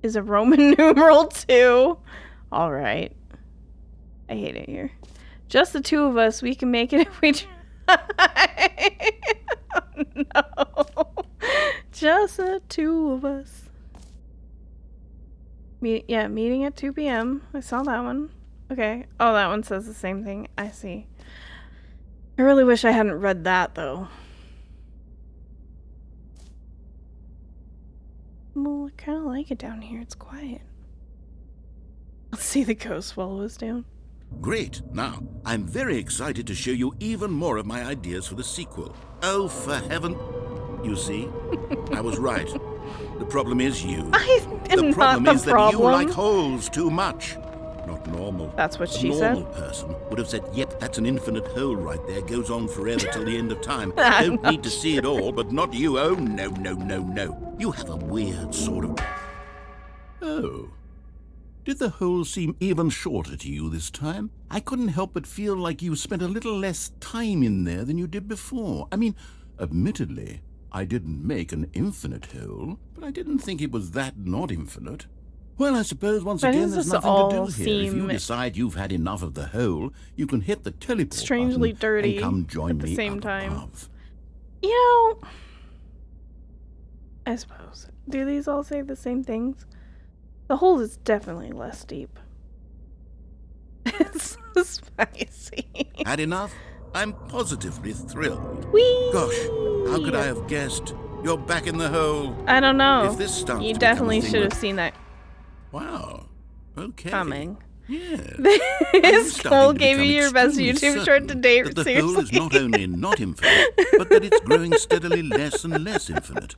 is a Roman numeral 2. Alright. I hate it here. Just the two of us, we can make it if we try. Oh, no. Just the two of us. Meeting at 2 p.m. I saw that one. Okay. Oh, that one says the same thing. I see. I really wish I hadn't read that, though. Well, I kind of like it down here. It's quiet. Let's see the ghost follow us down. Great. Now, I'm very excited to show you even more of my ideas for the sequel. Oh, for heaven... You see? I was right. The problem is you. I am The problem not is the that you problem. like holes too much. Not normal. That's what A she normal said. person would have said, yep, that's an infinite hole right there. Goes on forever till the end of time. I'm Don't need to see it all, but not you. Oh, no, no, no, no. You have a weird sort of... Oh. Did the hole seem even shorter to you this time? I couldn't help but feel like you spent a little less time in there than you did before. I mean, admittedly, I didn't make an infinite hole, but I didn't think it was that not infinite. Well, I suppose once Why again does there's this nothing to do all here. If you seem decide you've had enough of the hole, you can hit the teleport strangely button dirty and come join at the me same up time? above. You know, I suppose. Do these all say the same things? The hole is definitely less deep. It's so spicy. Had enough? I'm positively thrilled. Whee! Gosh, how could I have guessed? You're back in the hole. I don't know. If this starts You to become a definitely thing should have where- seen that Wow. Okay. coming. Yeah. This Cole gave you your best YouTube short to date. That the Seriously. hole is not only not infinite, but that it's growing steadily less and less infinite.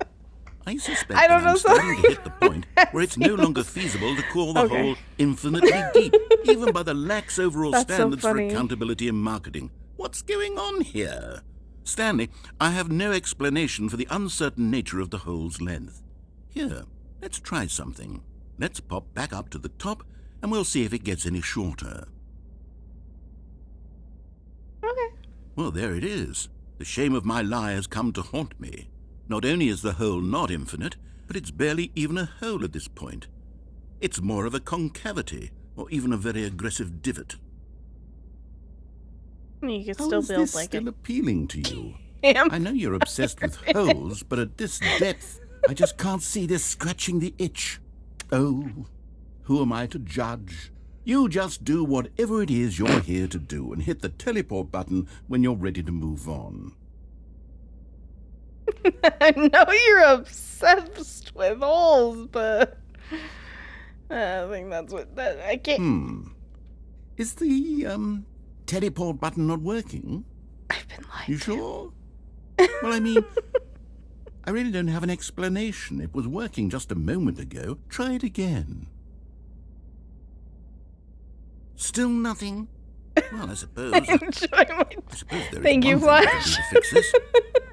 I suspect I don't that I'm know, starting to sorry. hit the point where it's no longer feasible to call the Okay. hole infinitely deep, even by the lax overall That's so standards for funny. accountability in marketing. What's going on here? Stanley, I have no explanation for the uncertain nature of the hole's length. Here, let's try something. Let's pop back up to the top, and we'll see if it gets any shorter. Okay. Well, there it is. The shame of my lie has come to haunt me. Not only is the hole not infinite, but it's barely even a hole at this point. It's more of a concavity, or even a very aggressive divot. You could How still is build this like still a appealing to you? camp. I know you're obsessed with holes, but at this depth, I just can't see this scratching the itch. Oh, who am I to judge? You just do whatever it is you're here to do and hit the teleport button when you're ready to move on. I know you're obsessed with holes, but I think that's what I can't. Is the teleport button not working? I've been lied You to. sure? Well, I mean, I really don't have an explanation. It was working just a moment ago. Try it again. Still nothing? Well, I suppose. Enjoy my Thank you, Flash. To fix this.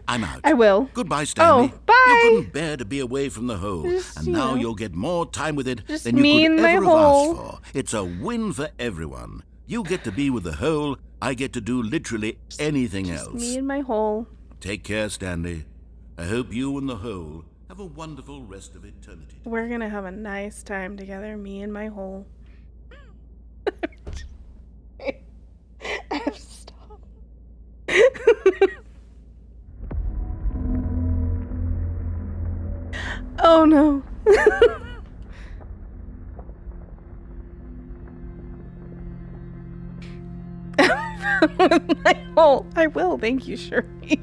I'm out. I will. Goodbye, Stanley. Oh, bye. You couldn't bear to be away from the hole, and now you'll get more time with it Just than you me could and my ever have hole. asked for. It's a win for everyone. You get to be with the hole. I get to do literally anything else. Me and my hole. Take care, Stanley. I hope you and the hole have a wonderful rest of eternity. We're gonna have a nice time together, me and my hole. I have to stop. Oh no. With my hole. I will, thank you, Shirley.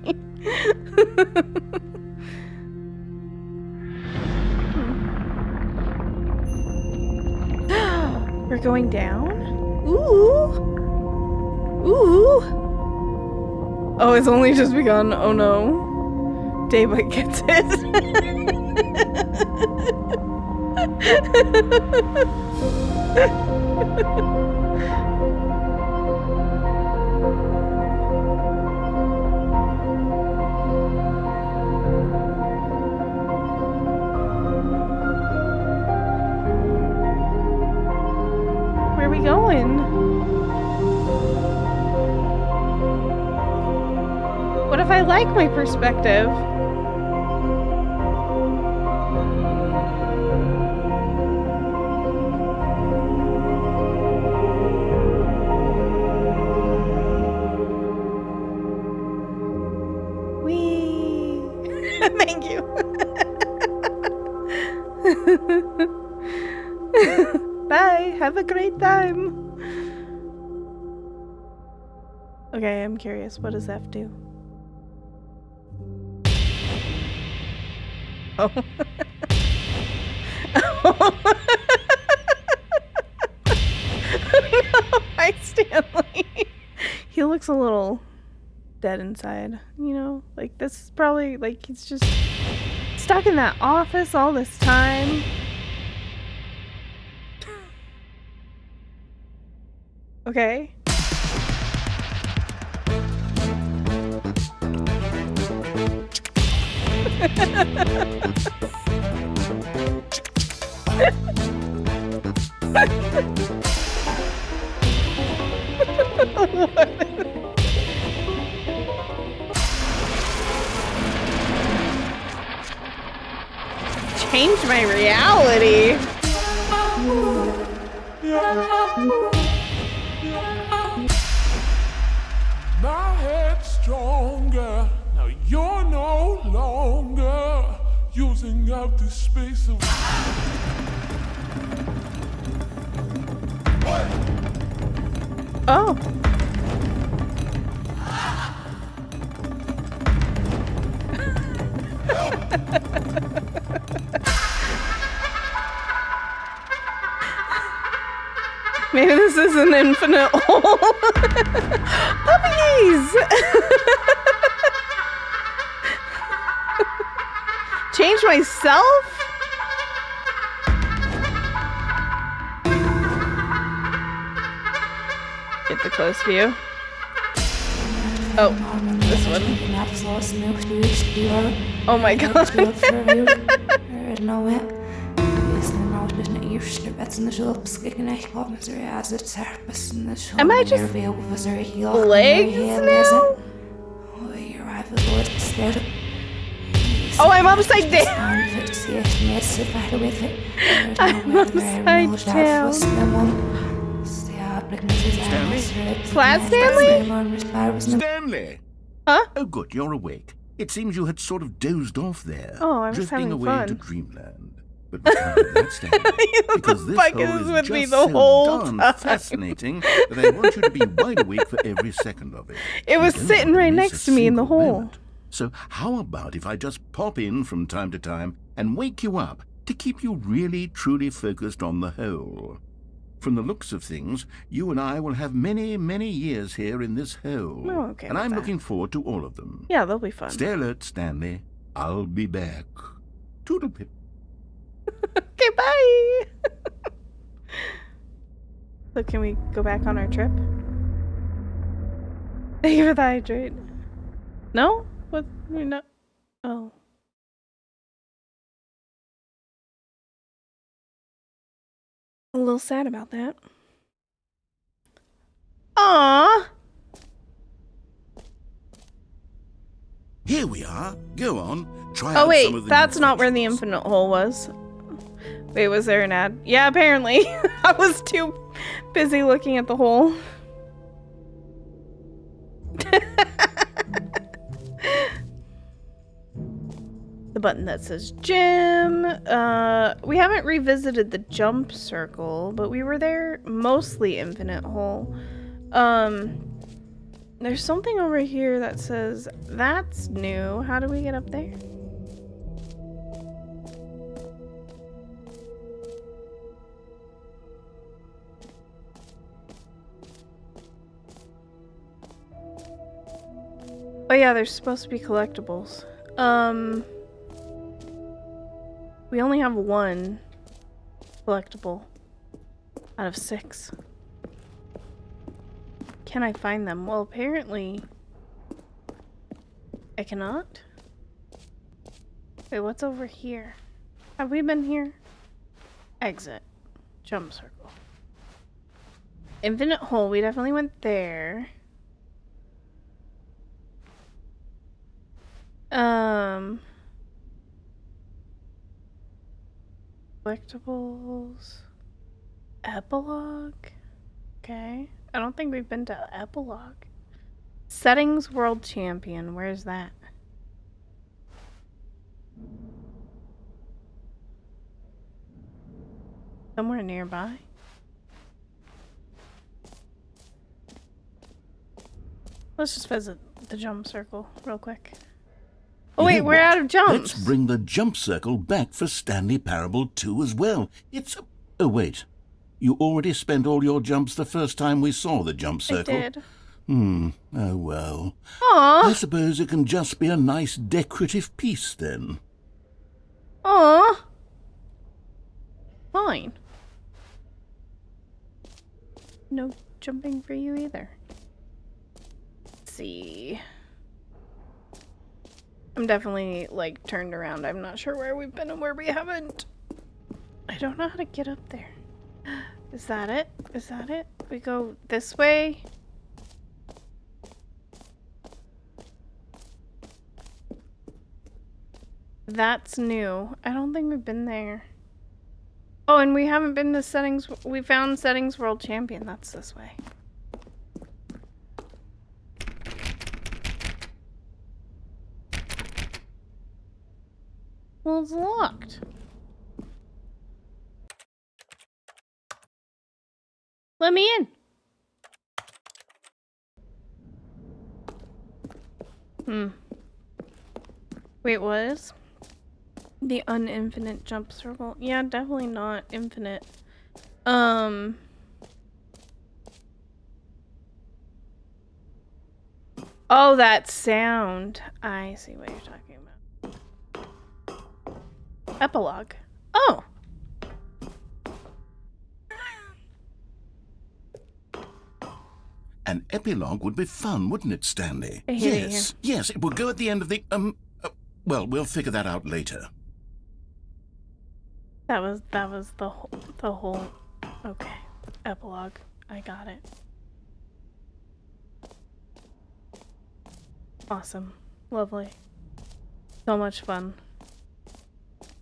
We're going down? Ooh! Ooh! Oh, it's only just begun. Oh no. Daybite gets it. Where are we going? What if I like my perspective? Whee! Thank you. Bye. Have a great time. Okay, I'm curious. What does F do? Oh. No, hi, Stanley. He looks a little dead inside, you know? Like, this is probably, like, he's just stuck in that office all this time. Okay. Change my reality. My head's stronger. Now you're no longer using up the space of. Oh. Maybe this is an infinite hole. Puppies! Change myself? Get the close view. Oh, this one. Oh my god. Am I just legs now? Oh, I'm upside down. I'm upside down. Stanley? Flat Stanley? Stanley! Huh? Oh, good, you're awake. It seems you had sort of dozed off there. Oh, I was drifting having away fun. to dreamland. But we can't have that, Stanley. Because The this bucket hole is is with me just the so whole darn time. fascinating that I want you to be wide awake for every second of it. It was You don't sitting want to right miss next a to me in the single hole. moment. So how about if I just pop in from time to time and wake you up to keep you really truly focused on the hole? From the looks of things, you and I will have many, many years here in this hole. Oh, okay. And I'm looking forward to all of them. Yeah, they'll be fun. Stay alert, Stanley. I'll be back. Toodle-pip. Okay, bye! So can we go back on our trip? Thank you for the hydrate. No? What? You're not... Oh. A little sad about that. Aww! Here we are. Go on. Try Oh out wait, some of the that's new not where the features. infinite hole was. Wait, was there an ad? Yeah, apparently. I was too busy looking at the hole. The button that says gym. We haven't revisited the jump circle, but we were there mostly infinite hole. There's something over here that says that's new. How do we get up there? Oh yeah, there's supposed to be collectibles. We only have one collectible out of 6. Can I find them? Well, apparently I cannot. Wait, what's over here? Have we been here? Exit. Jump circle. Infinite hole, we definitely went there. Collectibles. Epilogue? Okay. I don't think we've been to Epilogue. Settings World Champion. Where's that? Somewhere nearby. Let's just visit the jump circle real quick. Oh wait, we're out of jumps. Let's bring the jump circle back for Stanley Parable 2 as well. It's a... Oh wait. You already spent all your jumps the first time we saw the jump circle. I did. Oh well. Aww. I suppose it can just be a nice decorative piece then. Aww. Fine. No jumping for you either. Let's see. I'm definitely, like, turned around. I'm not sure where we've been and where we haven't. I don't know how to get up there. Is that it? Is that it? We go this way? That's new. I don't think we've been there. Oh, and we haven't been to settings. We found settings world champion. That's this way. Well, it's locked. Let me in. Wait, what is? The uninfinite jump circle. Yeah, definitely not infinite. Oh, that sound. I see what you're talking about. Epilogue. Oh. An epilogue would be fun, wouldn't it, Stanley? I hear you. Yes, it would go at the end of the, well, we'll figure that out later. That was the whole, okay, epilogue. I got it. Awesome. Lovely. So much fun.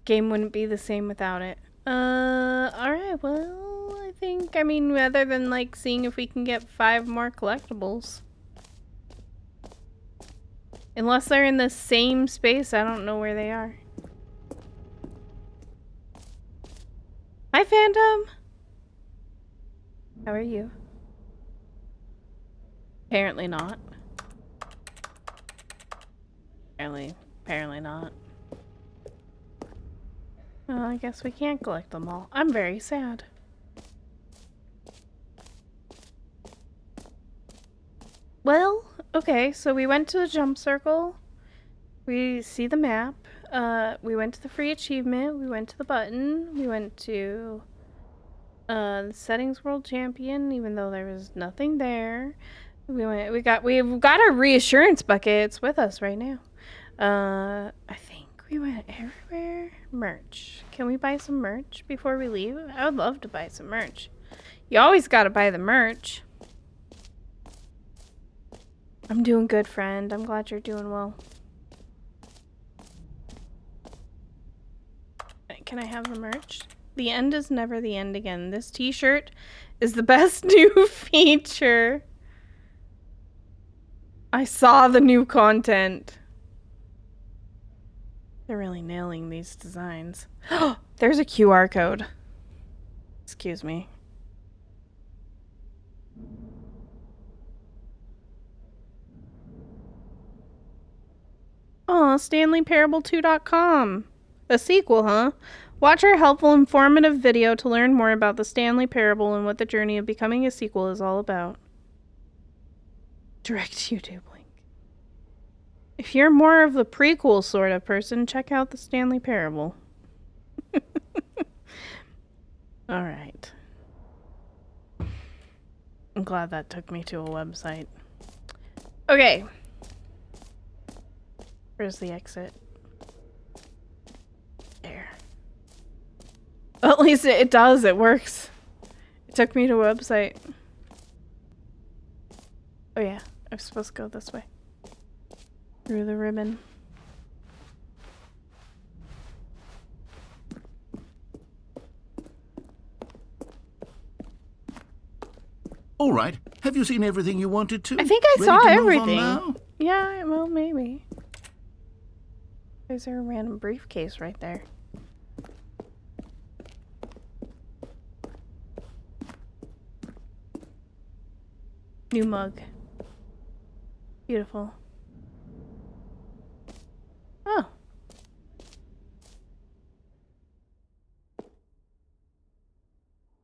Game wouldn't be the same without it. Alright, well, I think, I mean, other than, like, seeing if we can get 5 more collectibles. Unless they're in the same space, I don't know where they are. Hi, Phantom! How are you? Apparently not. Apparently not. Well, I guess we can't collect them all. I'm very sad. Well, okay, so we went to the jump circle. We see the map. We went to the free achievement. We went to the button. We went to the settings world champion, even though there was nothing there. We've got our reassurance bucket. It's with us right now. I think we went everywhere. Merch. Can we buy some merch before we leave? I would love to buy some merch. You always gotta buy the merch. I'm doing good, friend. I'm glad you're doing well. Can I have the merch? The end is never the end again. This t-shirt is the best new feature. I saw the new content. They're really nailing these designs. There's a QR code. Excuse me. Oh, StanleyParable2.com. A sequel, huh? Watch our helpful, informative video to learn more about the Stanley Parable and what the journey of becoming a sequel is all about. Direct YouTube link. If you're more of the prequel sort of person, check out the Stanley Parable. Alright. I'm glad that took me to a website. Okay. Where's the exit? There. Well, at least it does. It works. It took me to a website. Oh yeah, I'm supposed to go this way. Through the ribbon. All right. Have you seen everything you wanted to? I think I Ready saw to move on everything. now? Yeah, well, maybe. Is there a random briefcase right there? New mug. Beautiful. Oh.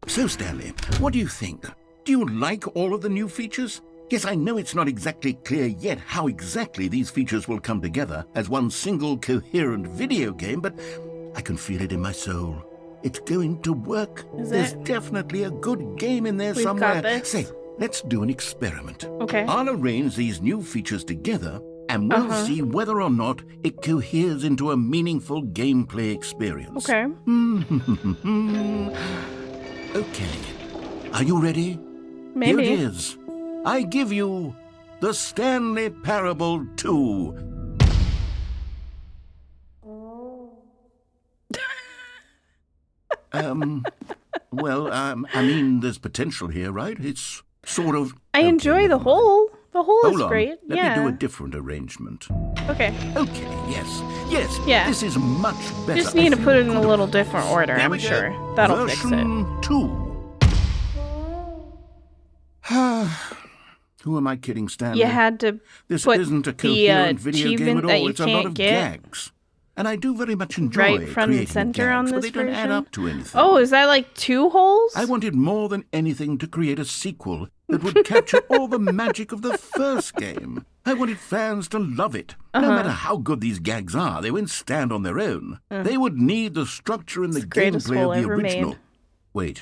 So, Stanley, what do you think? Do you like all of the new features? Yes, I know it's not exactly clear yet how exactly these features will come together as one single coherent video game, but I can feel it in my soul. It's going to work. There's definitely a good game in there somewhere. Got this. Say, let's do an experiment. Okay. I'll arrange these new features together, and we'll see whether or not it coheres into a meaningful gameplay experience. Okay. Okay. Are you ready? Maybe. Here it is. I give you the Stanley Parable 2. I mean, there's potential here, right? It's sort of... I enjoy the hole. The hole is Hold on. great. Let me do a different arrangement. Okay. Okay, yes. Yes, Yeah. this is much better. Just need to I put it think in a little different order, There I'm we go. sure. That'll fix it. Version 2. Who am I kidding, Stanley? You had to This put isn't a the coherent video game achievement at that all. you It's a lot can't of get gags. And I do very much enjoy right front and creating center gags, on but this they don't add version. up to anything. Oh, is that like 2 holes? I wanted more than anything to create a sequel that would capture all the magic of the first game. I wanted fans to love it. No matter how good these gags are, they won't stand on their own. They would need the structure and the greatest gameplay hole of the ever original. made. Wait,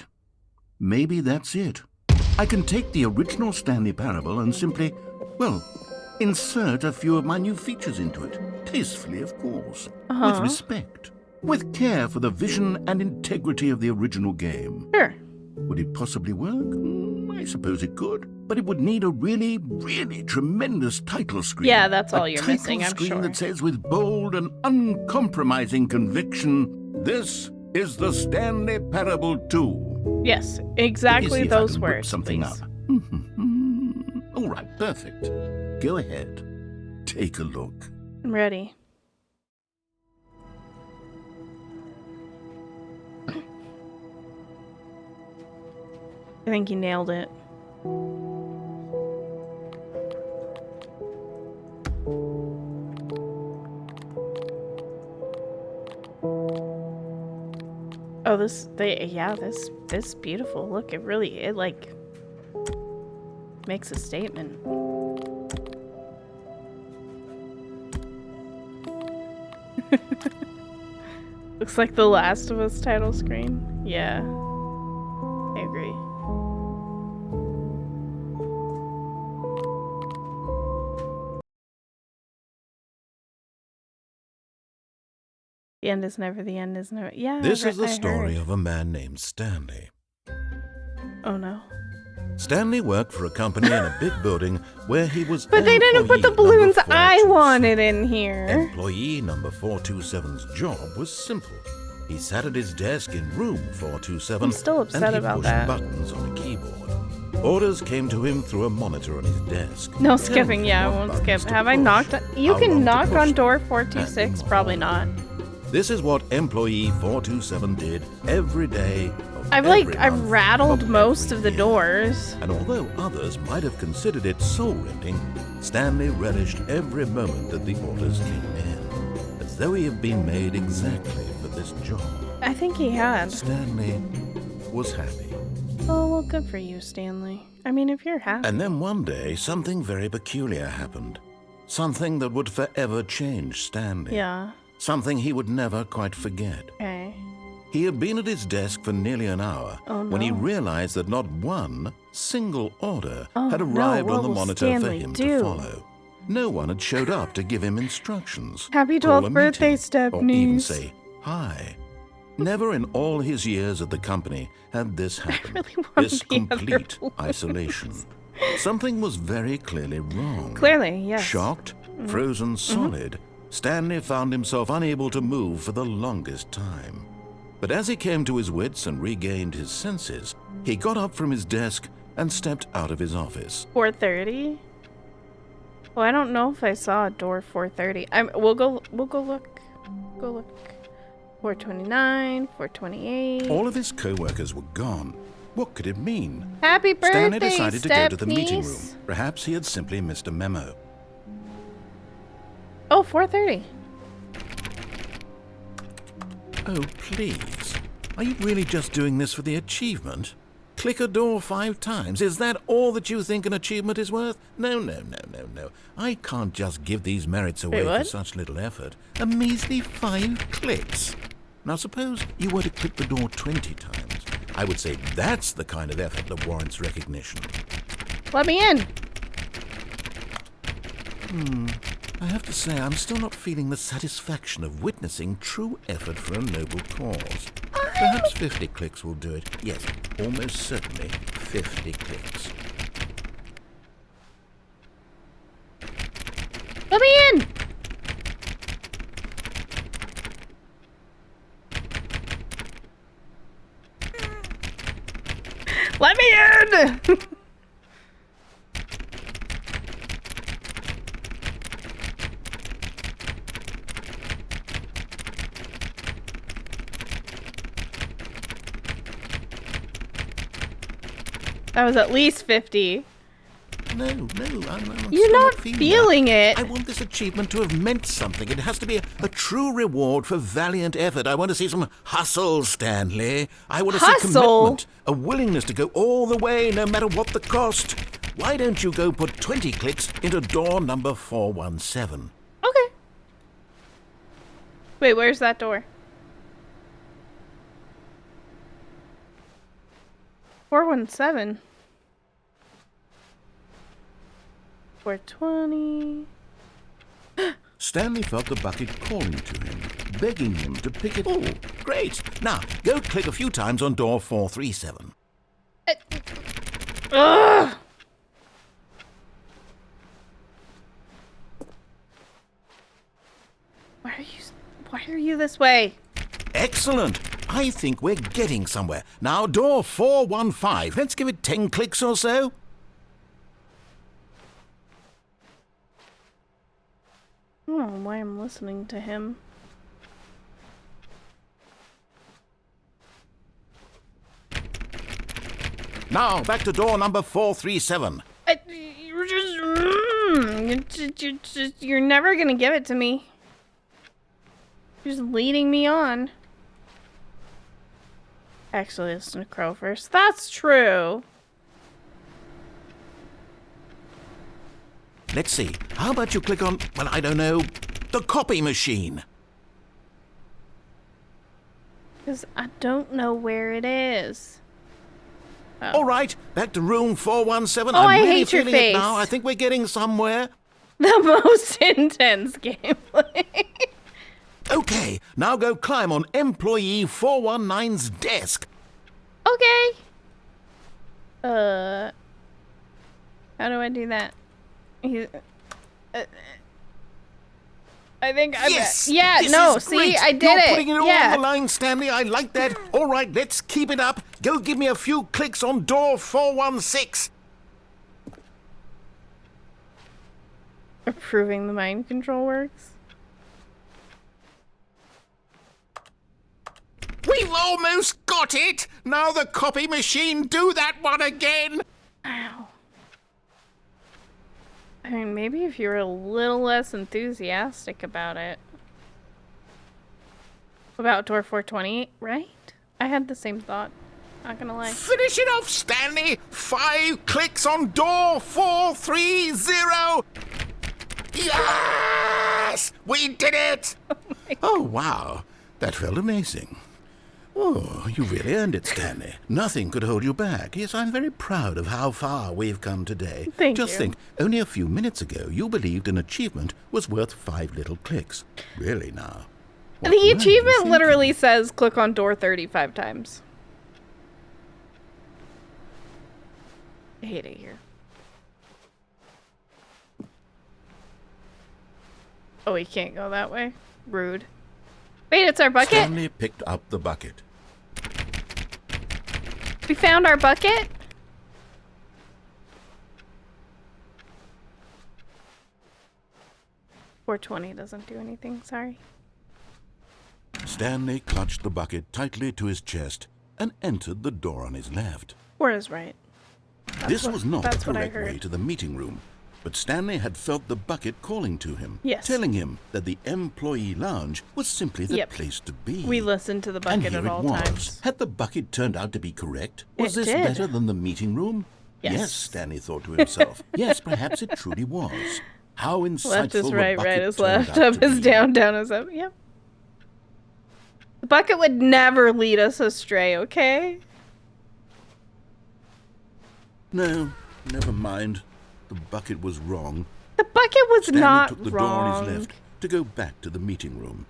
maybe that's it. I can take the original Stanley Parable and simply, well, insert a few of my new features into it. Tastefully, of course. With respect. With care for the vision and integrity of the original game. Sure. Would it possibly work? I suppose it could. But it would need a really, really tremendous title screen. Yeah, that's all you're missing, A I'm title screen sure. that says with bold and uncompromising conviction, "This is the Stanley Parable 2." Yes, Let me exactly see if I those can whip words. something please. up. All right, perfect. Go ahead. Take a look. I'm ready. I think you nailed it. Oh, this beautiful. Look, it like makes a statement. Looks like the Last of Us title screen. Yeah, I agree. The end is never the end is never. Yeah. This is the story of a man named Stanley. Oh no. Stanley worked for a company in a big building where he was. But they didn't put the balloons I wanted in here. Employee number 427's job was simple. He sat at his desk in room 427. I'm still upset and he about pushed that. buttons on a keyboard. Orders came to him through a monitor on his desk. No skipping. Yeah, I won't skip. Have I knocked? You can knock on door 426. Probably not. This is what employee 427 did every day. I've rattled most of the doors. And although others might have considered it soul-rending, Stanley relished every moment that the orders came in, as though he had been made exactly for this job. I think he had. Stanley was happy. Oh, well, good for you, Stanley. I mean, if you're happy. And then one day, something very peculiar happened. Something that would forever change Stanley. Yeah. Something he would never quite forget. Okay. He had been at his desk for nearly an hour when he realized that not one single order had arrived on the monitor Stanley, for him to follow. No one had showed up to give him instructions. Happy 12th birthday, Stepnies. Or even say hi. Never in all his years at the company had this happened. This complete isolation. Something was very clearly wrong. Clearly, yes. Shocked, frozen solid, Stanley found himself unable to move for the longest time. But as he came to his wits and regained his senses, he got up from his desk and stepped out of his office. 4:30? Well, I don't know if I saw a door 4:30. We'll go look. Go look. 4:29, 4:28. All of his co-workers were gone. What could it mean? Happy birthday, Stanley decided to go to the meeting room. Stepnies. Perhaps he had simply missed a memo. Oh, 4:30. Oh, please. Are you really just doing this for the achievement? Click a door 5 times. Is that all that you think an achievement is worth? No. I can't just give these merits away for such little effort. A measly 5 clicks. Now suppose you were to click the door 20 times. I would say that's the kind of effort that warrants recognition. Let me in. I have to say, I'm still not feeling the satisfaction of witnessing true effort for a noble cause. Perhaps 50 clicks will do it. Yes, almost certainly 50 clicks. Let me in. Let me in. That was at least 50. No, You're not feeling it. I want this achievement to have meant something. It has to be a true reward for valiant effort. I want to see some hustle, Stanley. I want to see commitment, a willingness to go all the way, no matter what the cost. Why don't you go put 20 clicks into door number 417? Okay. Wait, where's that door? 417. 420. Stanley felt the bucket calling to him, begging him to pick it. Oh, great. Now, go click a few times on door 437. Ugh! Why are you this way? Excellent. I think we're getting somewhere. Now, door 415. Let's give it 10 clicks or so. I don't know why I'm listening to him. Now, back to door number 437. You're never gonna give it to me. You're just leading me on. Actually, listen to Crow first. That's true. Let's see. How about you click on, well, I don't know, the copy machine? Because I don't know where it is. Oh. All right, back to room 417. Oh, I'm I really hate your feeling it face. now. I think we're getting somewhere. The most intense gameplay. Okay, now go climb on employee 419's desk. Okay. How do I do that? I think I Yes! yeah, This no, is see, great. I did You're it. putting it all yeah. on the line, Stanley. I like that. All right, let's keep it up. Go give me a few clicks on door 416. Proving the mind control works. We've almost got it. Now the copy machine, do that one again. Ow. I mean, maybe if you were a little less enthusiastic about it. About door 420, right? I had the same thought. Not gonna lie. Finish it off, Stanley. 5 clicks on door 430. Yes! We did it! Oh, wow. That felt amazing. Oh, you really earned it, Stanley. Nothing could hold you back. Yes, I'm very proud of how far we've come today. Thank Just you. think, only a few minutes ago, you believed an achievement was worth 5 little clicks. Really now? What were The you achievement thinking? literally says click on door 35 times. I hate it here. Oh, we can't go that way? Rude. Wait, it's our bucket? Stanley picked up the bucket. We found our bucket? $420 doesn't do anything, sorry. Stanley clutched the bucket tightly to his chest and entered the door on his left. Or is right. This was not the that's what I correct way heard. to the meeting room, but Stanley had felt the bucket calling to him, Yes. telling him that the employee lounge was simply the Yep. place to be. We listened to the And bucket here at it all was. times. Had the bucket turned out to be correct? Was It this did. better than the meeting room? Yes. Stanley thought to himself. Yes, perhaps it truly was. How insightful Left is the right, bucket right is turned left, out up to is be. down, down is up. Yep. The bucket would never lead us astray, okay? No, never mind. The bucket was wrong. The bucket was Stanley not took the wrong. door on his left to go back to the meeting room.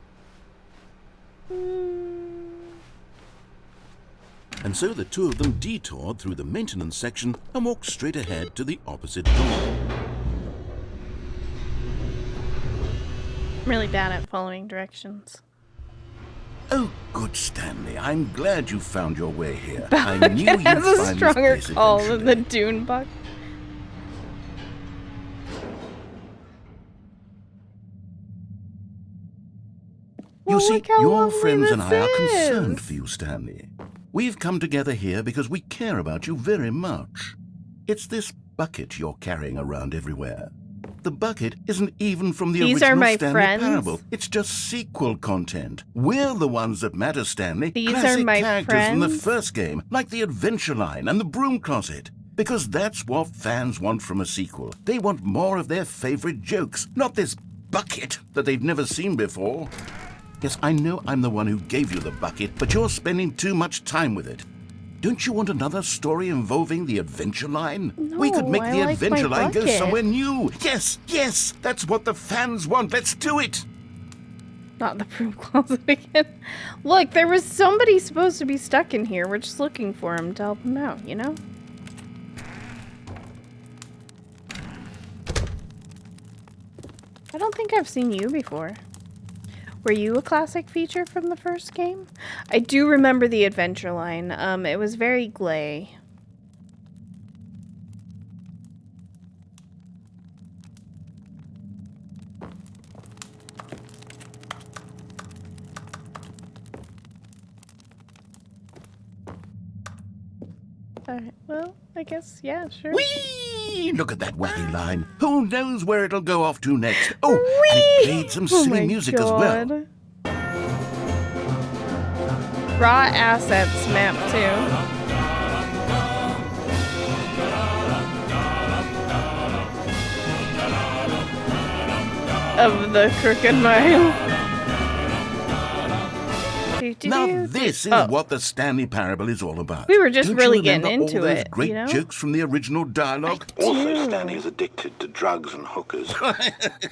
And so the two of them detoured through the maintenance section and walked straight ahead to the opposite door. I'm really bad at following directions. Oh, good, Stanley. I'm glad you found your way here. I knew you'd It has a find stronger this place call than the eventually. Dune buck. You Well, see, look how your lovely friends and this I are concerned is. for you, Stanley. We've come together here because we care about you very much. It's this bucket you're carrying around everywhere. The bucket isn't even from the These original are my Stanley friends? Parable. It's just sequel content. We're the ones that matter, Stanley. These are Classic my characters from the friends? first game, like the Adventure Line and the Broom Closet. Because that's what fans want from a sequel. They want more of their favorite jokes, not this bucket that they've never seen before. Yes, I know I'm the one who gave you the bucket, but you're spending too much time with it. Don't you want another story involving the Adventure Line? We could No, make I the like my Adventure Line go bucket. somewhere new. Yes, yes, that's what the fans want. Let's do it. Not the broom closet again. Look, there was somebody supposed to be stuck in here. We're just looking for him to help him out, you know? I don't think I've seen you before. Were you a classic feature from the first game? I do remember the Adventure Line. It was very glay. Alright, well, I guess, yeah, sure. Whee! Look at that wacky line. Who knows where it'll go off to next? Oh, and Whee! it played some Oh silly my music as well. God. raw assets map too. Of the Crooked Mile. Now this is what the Stanley Parable is all about. We were just Don't really you getting remember into all those it, great you know? jokes from the original dialogue? Also, Stanley is addicted to drugs and hookers.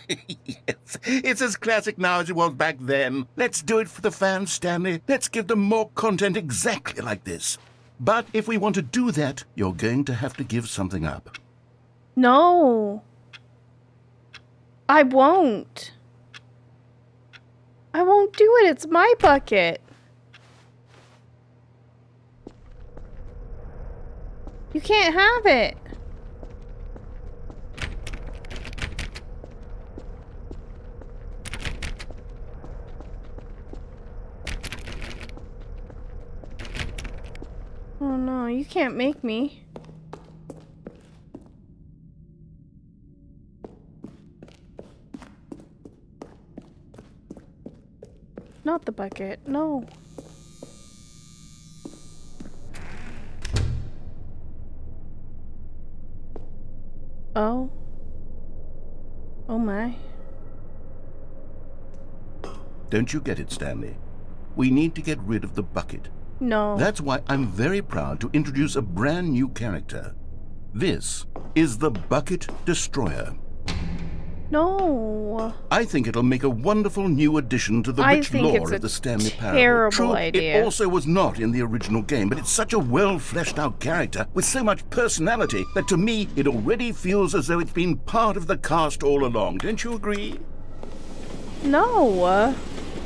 Yes, it's as classic now as it was back then. Let's do it for the fans, Stanley. Let's give them more content exactly like this. But if we want to do that, you're going to have to give something up. No. I won't. I won't do it. It's my bucket. You can't have it. Oh no, you can't make me. Not the bucket, no. Oh. Oh my. Don't you get it, Stanley? We need to get rid of the bucket. No. That's why I'm very proud to introduce a brand new character. This is the Bucket Destroyer. No. I think it'll make a wonderful new addition to the rich lore of the Stanley Parable. Terrible True, idea. it also was not in the original game, but it's such a well-fleshed-out character with so much personality that to me it already feels as though it's been part of the cast all along. Don't you agree? No.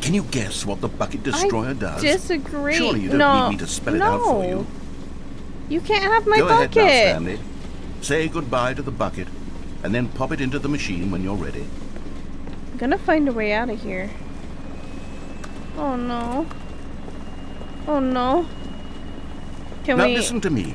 Can you guess what the Bucket Destroyer does? Disagree. Surely you don't need me to spell it out for you. You can't have my Go bucket. ahead now, Stanley. Say goodbye to the bucket, and then pop it into the machine when you're ready. I'm gonna find a way out of here. Oh no. Oh no. Can now we... listen to me.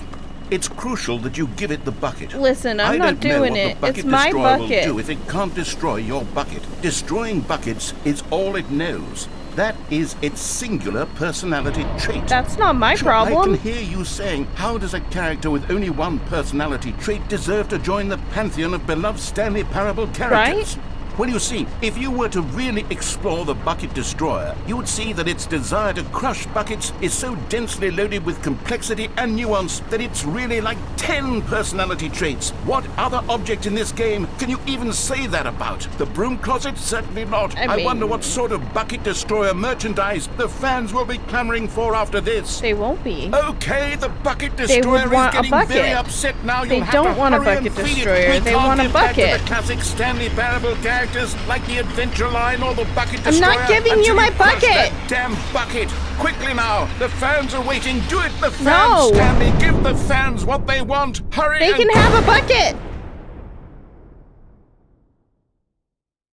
It's crucial that you give it the bucket. Listen, I'm I not don't know doing what it. the bucket It's my destroyer bucket. will do if it can't destroy your bucket. Destroying buckets is all it knows. That is its singular personality trait. That's not my Sure, I problem. can hear you saying, how does a character with only one personality trait deserve to join the pantheon of beloved Stanley Parable characters? Right? Well, you see, if you were to really explore the Bucket Destroyer, you would see that its desire to crush buckets is so densely loaded with complexity and nuance that it's really like 10 personality traits. What other object in this game can you even say that about? The broom closet? Certainly not. I wonder what sort of Bucket Destroyer merchandise the fans will be clamoring for after this. They won't be. Okay, the Bucket They Destroyer would want is getting a bucket. very upset now. They You'll have don't to want a hurry Bucket and feed it. Destroyer. We They can't want a give back to bucket. the classic Stanley Parable characters like the Adventure Line or the Bucket I'm Destroyer. not giving until you my crush bucket. That damn bucket! Quickly now! The fans are waiting. Do it, the fans, No. Stanley. Give the fans what they want. Hurry! They can have a bucket.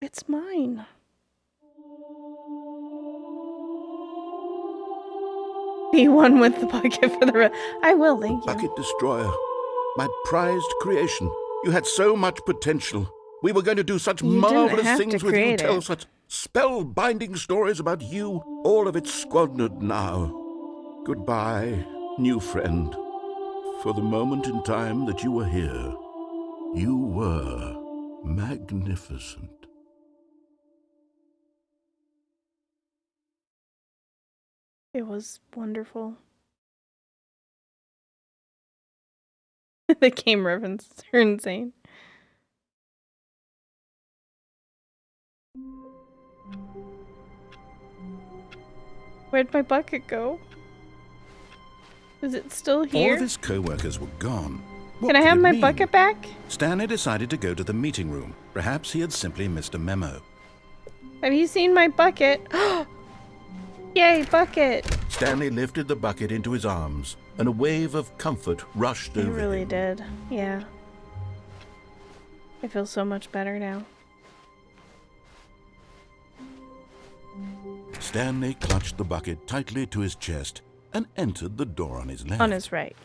It's mine. Be one with the bucket for the rest. I will, thank you. Bucket Destroyer, my prized creation. You had so much potential. We were going to do such You didn't marvelous have things to with you, create tell it. such spellbinding stories about you. All of it squandered now. Goodbye, new friend. For the moment in time that you were here, you were magnificent. It was wonderful. The game references are insane. Where'd my bucket go? Is it still All here? of his co-workers were gone. What Can I could have it my mean? bucket back? Stanley decided to go to the meeting room. Perhaps he had simply missed a memo. Have you seen my bucket? Yay, bucket! Stanley lifted the bucket into his arms, and a wave of comfort rushed It over really him. did. Yeah. I feel so much better now. Stanley clutched the bucket tightly to his chest and entered the door on his left. On his right.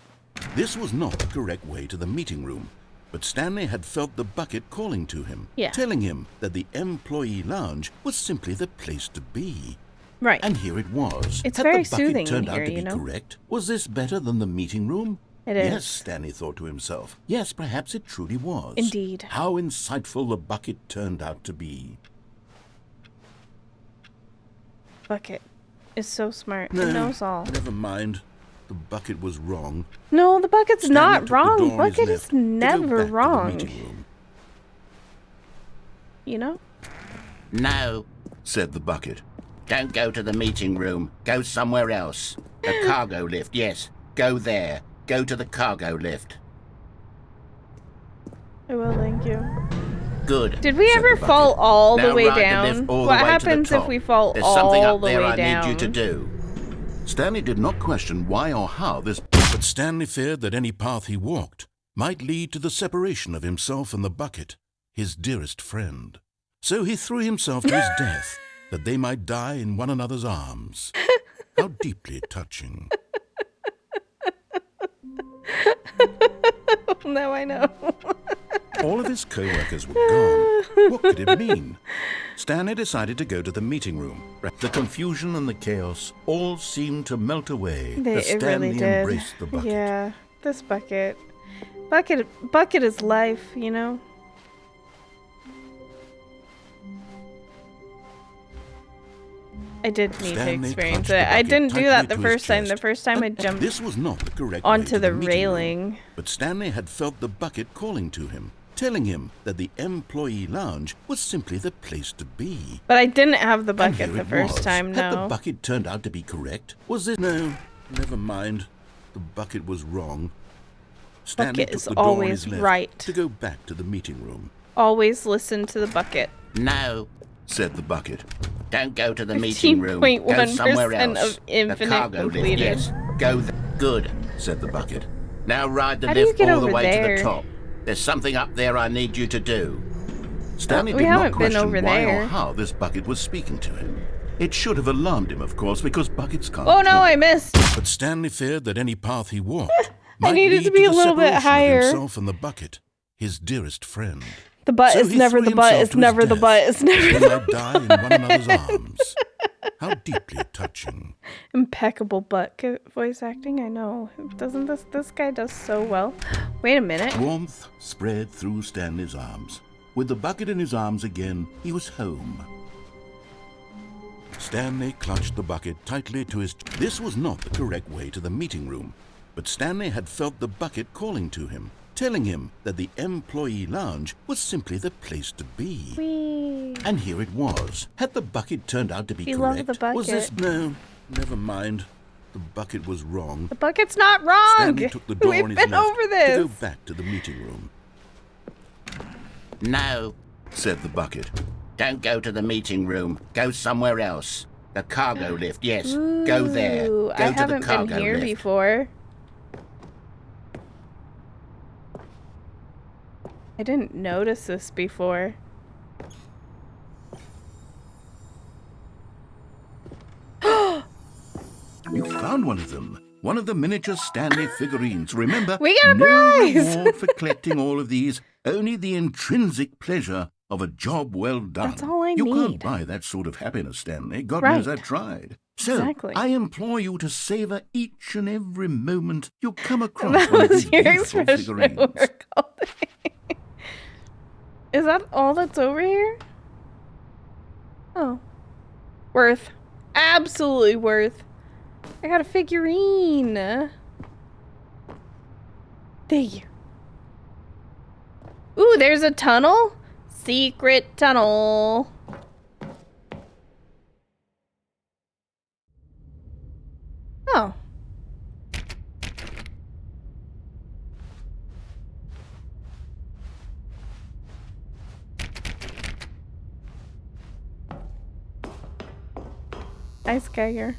This was not the correct way to the meeting room, but Stanley had felt the bucket calling to him, Yeah. telling him that the employee lounge was simply the place to be. Right. And here it was. It's Had very the bucket soothing turned in out here, to be you know? correct? Was this better than the meeting room? It is. Yes, Stanley thought to himself. Yes, perhaps it truly was. Indeed. How insightful the bucket turned out to be. Bucket is so smart. No, It knows all. never mind. The bucket was wrong. No, the bucket's Stanley not took the wrong. door on his Bucket left is to go never back to the wrong. meeting room. You know? No, Said the bucket. don't go to the meeting room. Go somewhere else. The cargo lift, yes. Go there. Go to the cargo lift. I will, thank you. Good. Did we said ever the fall bucket. all Now the way ride the down? lift all the What way to the happens if top. we fall There's something all up the there way I down? need you to do. Stanley did not question why or how this, but Stanley feared that any path he walked might lead to the separation of himself and the bucket, his dearest friend. So he threw himself to his death, that they might die in one another's arms. How deeply touching. Now I know. All of his co-workers were gone. What could it mean? Stanley decided to go to the meeting room. The confusion and the chaos all seemed to melt away as It Stanley really did. embraced the bucket. Yeah, this bucket. Bucket is life, you know? I did need to Stanley experience clutched it. the I bucket didn't do tightly that the to his first time. The chest. first time I jumped This was not the correct way onto to the meeting room. railing. But Stanley had felt the bucket calling to him, telling him that the employee lounge was simply the place to be. But I didn't have the And bucket here the it first was. time, Had the no. bucket turned out to be correct? Was it? No, never mind. The bucket was wrong. Stanley Bucket took is the door on always his left right. to go back to the meeting room. Always listen to the bucket. No, Said the bucket. don't go to the meeting room. Go 15.1% somewhere else. of infinite the cargo lift, completed. yes. Go there. Good. Said the bucket. Now ride the How do you lift get all the over way to there? the top. There's something up there I need you to do. Stanley We did haven't not been question over why there. or how this bucket was speaking to him. It should have alarmed him, of course, because buckets can't Oh no, talk. I missed. But Stanley feared that any path he walked might needed lead to be the a little bit separation of higher. himself and the bucket, his dearest friend. The butt So is he never threw the butt. himself It's to his never the death, butt. It's never They the might die in one another's arms. How deeply touching. impeccable butt voice acting. I know. Doesn't this guy does so well? Wait a minute. Warmth spread through Stanley's arms. With the bucket in his arms again, he was home. Stanley clutched the bucket tightly to his... This was not the correct way to the meeting room, but Stanley had felt the bucket calling to him, telling him that the employee lounge was simply the place to be. Whee. And here it was. Had the bucket turned out to be We love correct? the Was this... bucket. No, never mind. The bucket was wrong. The bucket's not wrong. Stanley took the door We've on his been left over to this. go back to the meeting room. No, Said the bucket. don't go to the meeting room. Go somewhere else. The cargo lift, yes. Go there. Ooh, Go I to the haven't cargo been here lift. before. I didn't notice this before. You found one of them. One of the miniature Stanley figurines. Remember, We got a no prize! reward for collecting all of these. Only the intrinsic pleasure of a job well done. That's all I You can't need. buy that sort of happiness, Stanley. God Right. knows I tried. So, Exactly. I implore you to savor each and every moment you come across That one of was these your beautiful expression. figurines. We're calling. Is that all that's over here? Oh. Worth. Absolutely worth. I got a figurine. Thank you. Ooh, there's a tunnel? Secret tunnel. Oh. Nice Geiger.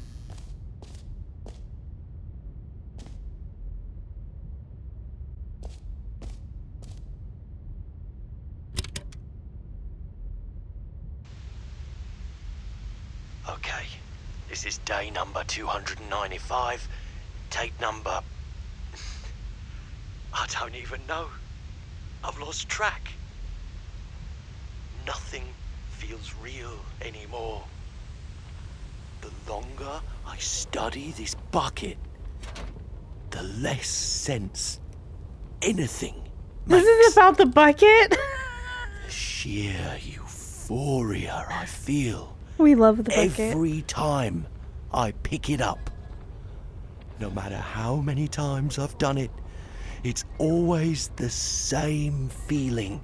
Okay, this is day number 295. Tape number... I don't even know. I've lost track. Nothing feels real anymore. The longer I study this bucket, the less sense anything This makes. is about the bucket? The sheer euphoria I feel We love the bucket. every time I pick it up. No matter how many times I've done it, it's always the same feeling.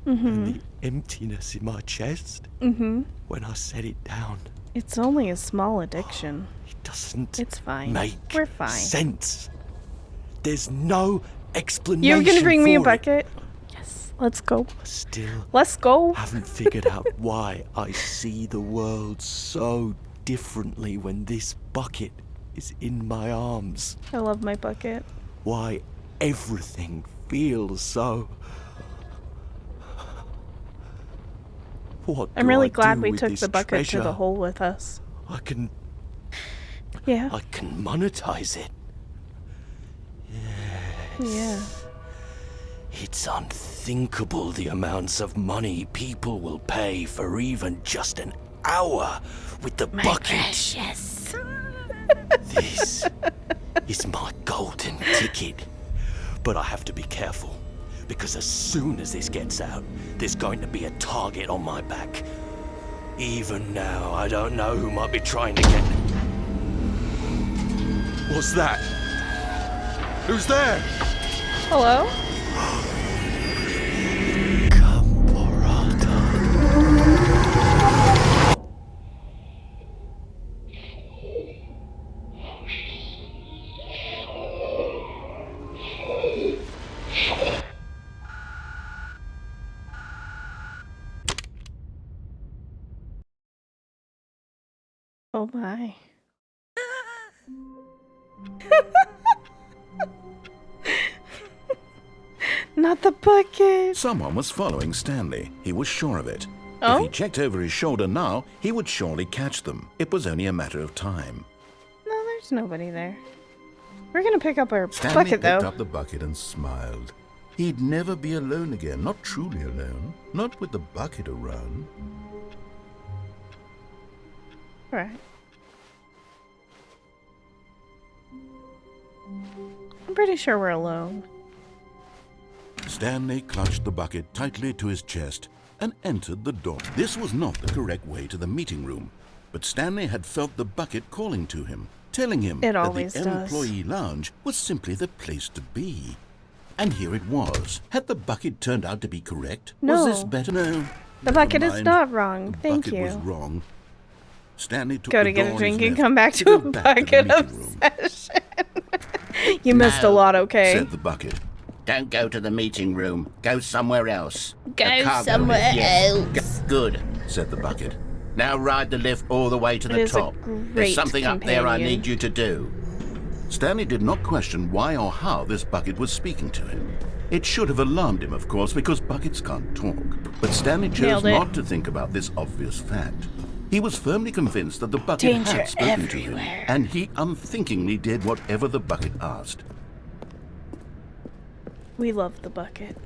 And the emptiness in my chest when I set it down. It's only a small addiction. It doesn't It's fine. make We're fine. sense. There's no explanation. You're gonna bring me a for it. bucket? Yes. Let's go. I still Let's go. haven't figured out why I see the world so differently when this bucket is in my arms. I love my bucket. Why everything feels so. What I'm do really I glad do we with took this the bucket to treasure? the hole with us. I can Yeah. monetize it. Yeah. It's unthinkable the amounts of money people will pay for even just an hour with the bucket. Precious. This is my golden ticket. But I have to be careful, because as soon as this gets out, there's going to be a target on my back. Even now, I don't know who might be trying to get... What's that? Who's there? Hello? Oh my. Not the bucket. Someone was following Stanley. He was sure of it. Oh? If he checked over his shoulder now, he would surely catch them. It was only a matter of time. No, there's nobody there. We're gonna pick up our Stanley bucket picked though. up the bucket and smiled. He'd never be alone again, not truly alone, not with the bucket around. Alright. I'm pretty sure we're alone. Stanley clutched the bucket tightly to his chest and entered the door. This was not the correct way to the meeting room, but Stanley had felt the bucket calling to him, telling him It that always the does. employee lounge was simply the place to be. And here it was. Had the bucket turned out to be correct? No. Was this better? No. The Never bucket is mind. not wrong. The Thank bucket you. was wrong. Stanley took Go the to get door a on drink his and left come back to go a back to the bucket meeting room. obsession. You missed a No, lot, okay? Said the bucket. Don't go to the meeting room. Go somewhere else. Go The cargo somewhere lift, yes. else. Good. Said the bucket. Now ride the lift all the way to It the is a top. great There's something up there I companion. need you to do. Stanley did not question why or how this bucket was speaking to him. It should have alarmed him, of course, because buckets can't talk. But Stanley chose Nailed it. not to think about this obvious fact. He was firmly convinced that the bucket Danger had spoken everywhere. to him, and he unthinkingly did whatever the bucket asked. We love the bucket.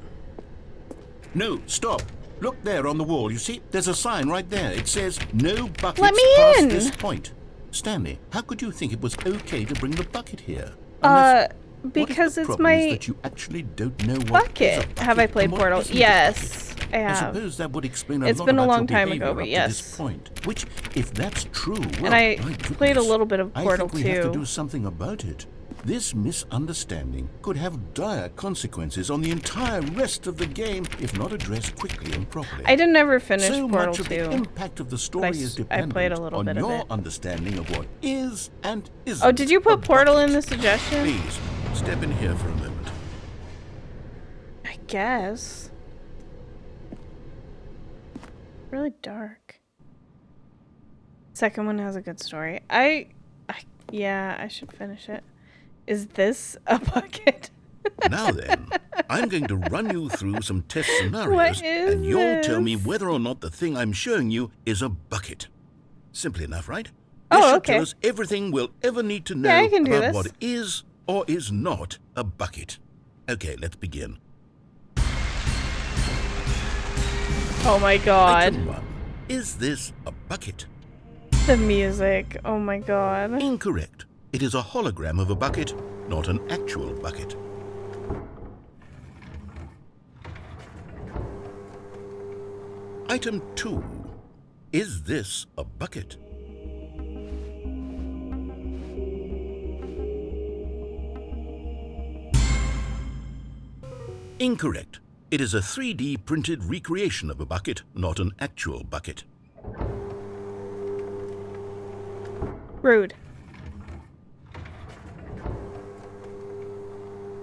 No, stop. Look there on the wall. You see, there's a sign right there. It says, no buckets Let me past in. this point. Stanley, how could you think it was okay to bring the bucket here? Because what if the it's problem is my that you actually don't know what is a bucket. Have I and played what Portal? isn't a Yes, bucket. I I have. suppose that would explain a It's lot been a about long your time behavior ago, but up to yes. this point. Which, if that's true, well, And I my played a goodness, little bit of Portal I think we have to 2. do something about it. This misunderstanding could have dire consequences on the entire rest of the game if not addressed quickly and properly. I didn't ever finish So Portal much of the 2. impact of the story is I dependent played a little on bit of your it. understanding of what is and isn't. Oh, did you a put Portal in bucket. the suggestion? Please, step in here for a moment. I guess. Really dark. Second one has a good story. Yeah, I should finish it. Is this a bucket? Now then, I'm going to run you through some test scenarios, What is and you'll tell me this? whether or not the thing I'm showing you is a bucket. Simple enough, right? Oh, This should okay. tell us everything we'll ever need to know Yeah, I can do about this. what is or is not a bucket. Okay, let's begin. Oh my god. Item 1. Is this a bucket? The music. Oh my god. Incorrect. It is a hologram of a bucket, not an actual bucket. Item 2. Is this a bucket? Incorrect. It is a 3D printed recreation of a bucket, not an actual bucket. Rude.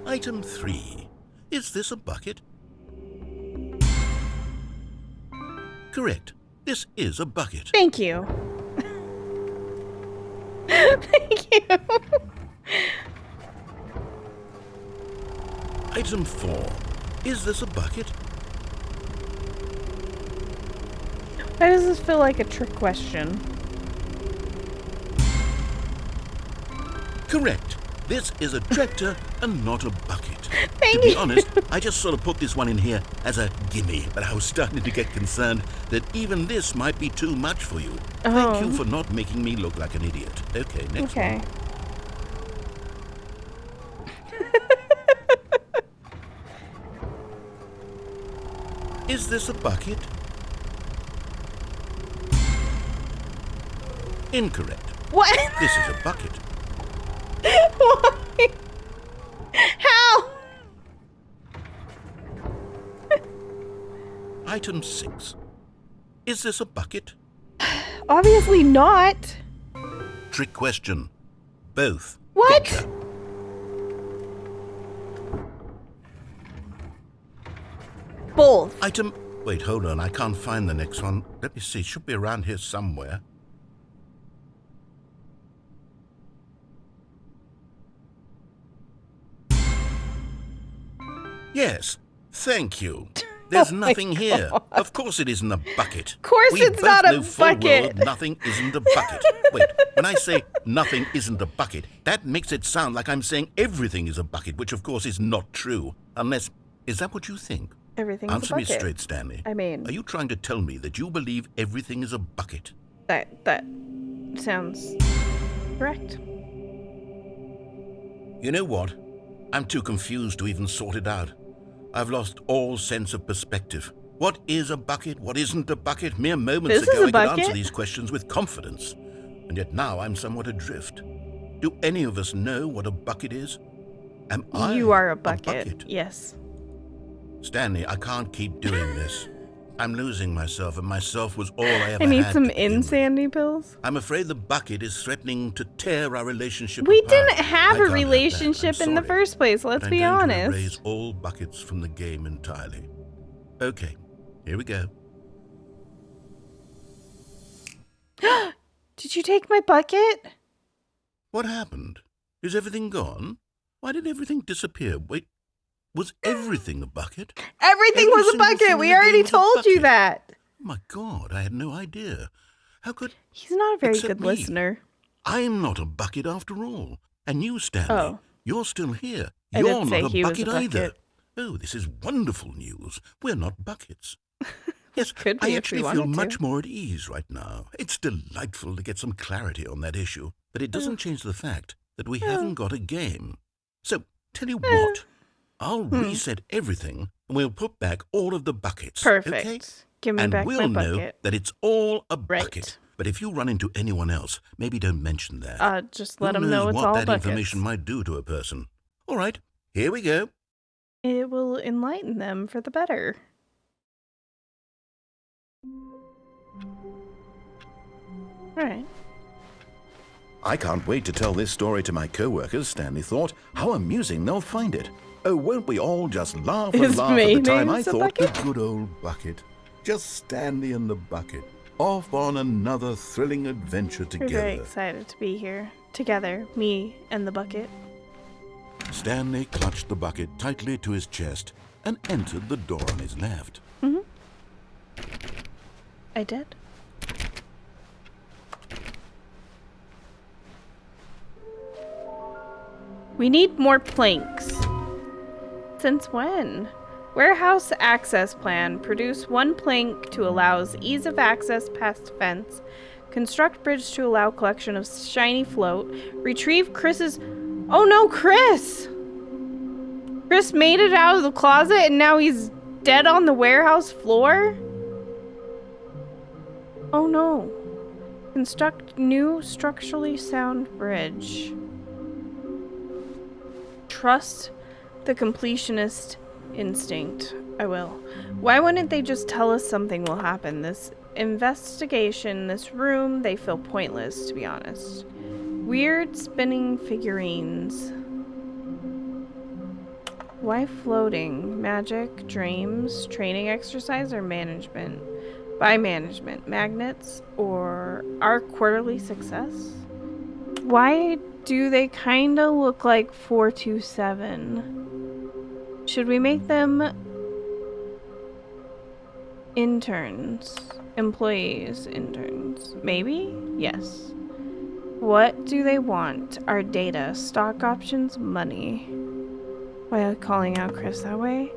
Item 3. Is this a bucket? Correct. This is a bucket. Thank you. Thank you. Item 4. Is this a bucket? Why does this feel like a trick question? Correct. This is a tractor and not a bucket. Thank To you. be honest, I just sort of put this one in here as a gimme, but I was starting to get concerned that even this might be too much for you. Thank you for not making me look like an idiot. Okay, next one. Is this a bucket? Incorrect. What? This is a bucket. Why? How? Item 6. Is this a bucket? Obviously not. Trick question. Both. What? Gotcha. Both. Item... Wait, hold on. I can't find the next one. Let me see. It should be around here somewhere. Yes. Thank you. There's nothing here. Of course it isn't a bucket. Of course We it's both not a know full bucket. well nothing isn't a bucket. Wait, when I say nothing isn't a bucket, that makes it sound like I'm saying everything is a bucket, which of course is not true. Unless... Is that what you think? Everything's Answer a me bucket. straight, Stanley. I mean... Are you trying to tell me that you believe everything is a bucket? That sounds correct. You know what? I'm too confused to even sort it out. I've lost all sense of perspective. What is a bucket? What isn't a bucket? Mere moments This is ago a I could answer bucket? these questions with confidence. And yet now I'm somewhat adrift. Do any of us know what a bucket is? Am I You are a bucket. Yes. Stanley, I can't keep doing this. I'm losing myself, and myself was all I ever had. I need some to begin with. insanity pills. I'm afraid the bucket is threatening to tear our relationship We apart. didn't I have a can't that. relationship I'm in the sorry. first place. Let's But I'm be going to honest. erase all buckets from the game entirely. Okay, here we go. Did you take my bucket? What happened? Is everything gone? Why did everything disappear? Wait, was everything a bucket? Everything Every was a single thing bucket. in We the game already was a told you bucket. that. Oh my God, I had no idea. How could... He's not a very Except good me. listener. I'm not a bucket after all. And you, Stanley, Oh. you're still here. I You're did say not he a was a bucket either. bucket. Oh, this is wonderful news. We're not buckets. Yes, Could be I if we actually feel wanted to. much more at ease right now. It's delightful to get some clarity on that issue, but it doesn't change the fact that we haven't got a game. So, tell you what, I'll reset everything, and we'll put back all of the buckets. Perfect. Okay? Give me And back we'll my know bucket. that it's all a Right. bucket. But if you run into anyone else, maybe don't mention that. Just let Who him knows know it's what all that buckets. information might do to a person. All right, here we go. It will enlighten them for the better. All right. I can't wait to tell this story to my co-workers, Stanley thought. How amusing they'll find it. Oh, won't we all just laugh and His laugh at main the time I name's a thought bucket? the good old bucket. Just Stanley and the bucket. Off on another thrilling adventure We're very together. excited to be here together, me and the bucket. Stanley clutched the bucket tightly to his chest and entered the door on his left. I did. We need more planks. Since when? Warehouse access plan. Produce one plank to allows ease of access past fence Construct bridge to allow collection of shiny float. Retrieve Chris's... Oh no, Chris! Chris made it out of the closet and now he's dead on the warehouse floor? Oh no. Construct new structurally sound bridge. Trust the completionist instinct. I will. Why wouldn't they just tell us something will happen? This investigation, this room, they feel pointless, to be honest. Weird spinning figurines. Why floating? Magic, dreams, training exercise, or management? By management. Magnets, or our quarterly success? Why do they kind of look like 427? Should we make them interns? Employees, interns. Maybe? Yes. What do they want? Our data, stock options, money. Why are you calling out Chris that way?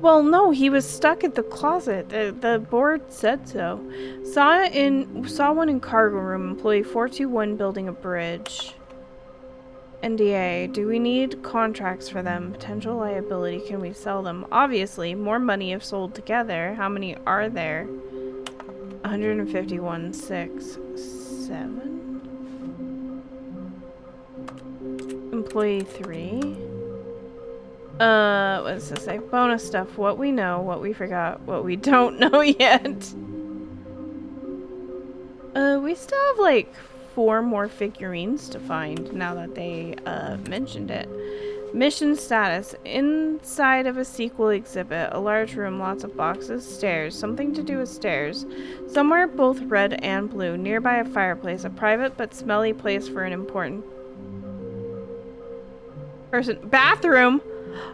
Well, no, he was stuck at the closet. The board said so. Saw one in cargo room. Employee 421 building a bridge. NDA. Do we need contracts for them? Potential liability. Can we sell them? Obviously, more money if sold together. How many are there? 151, 6, 7. Employee 3. What does this say? Bonus stuff. What we know, what we forgot, what we don't know yet. We still have like 4 more figurines to find now that they mentioned it. Mission status. Inside of a sequel exhibit. A large room, lots of boxes, stairs. Something to do with stairs. Somewhere both red and blue. Nearby a fireplace. A private but smelly place for an important person. Bathroom!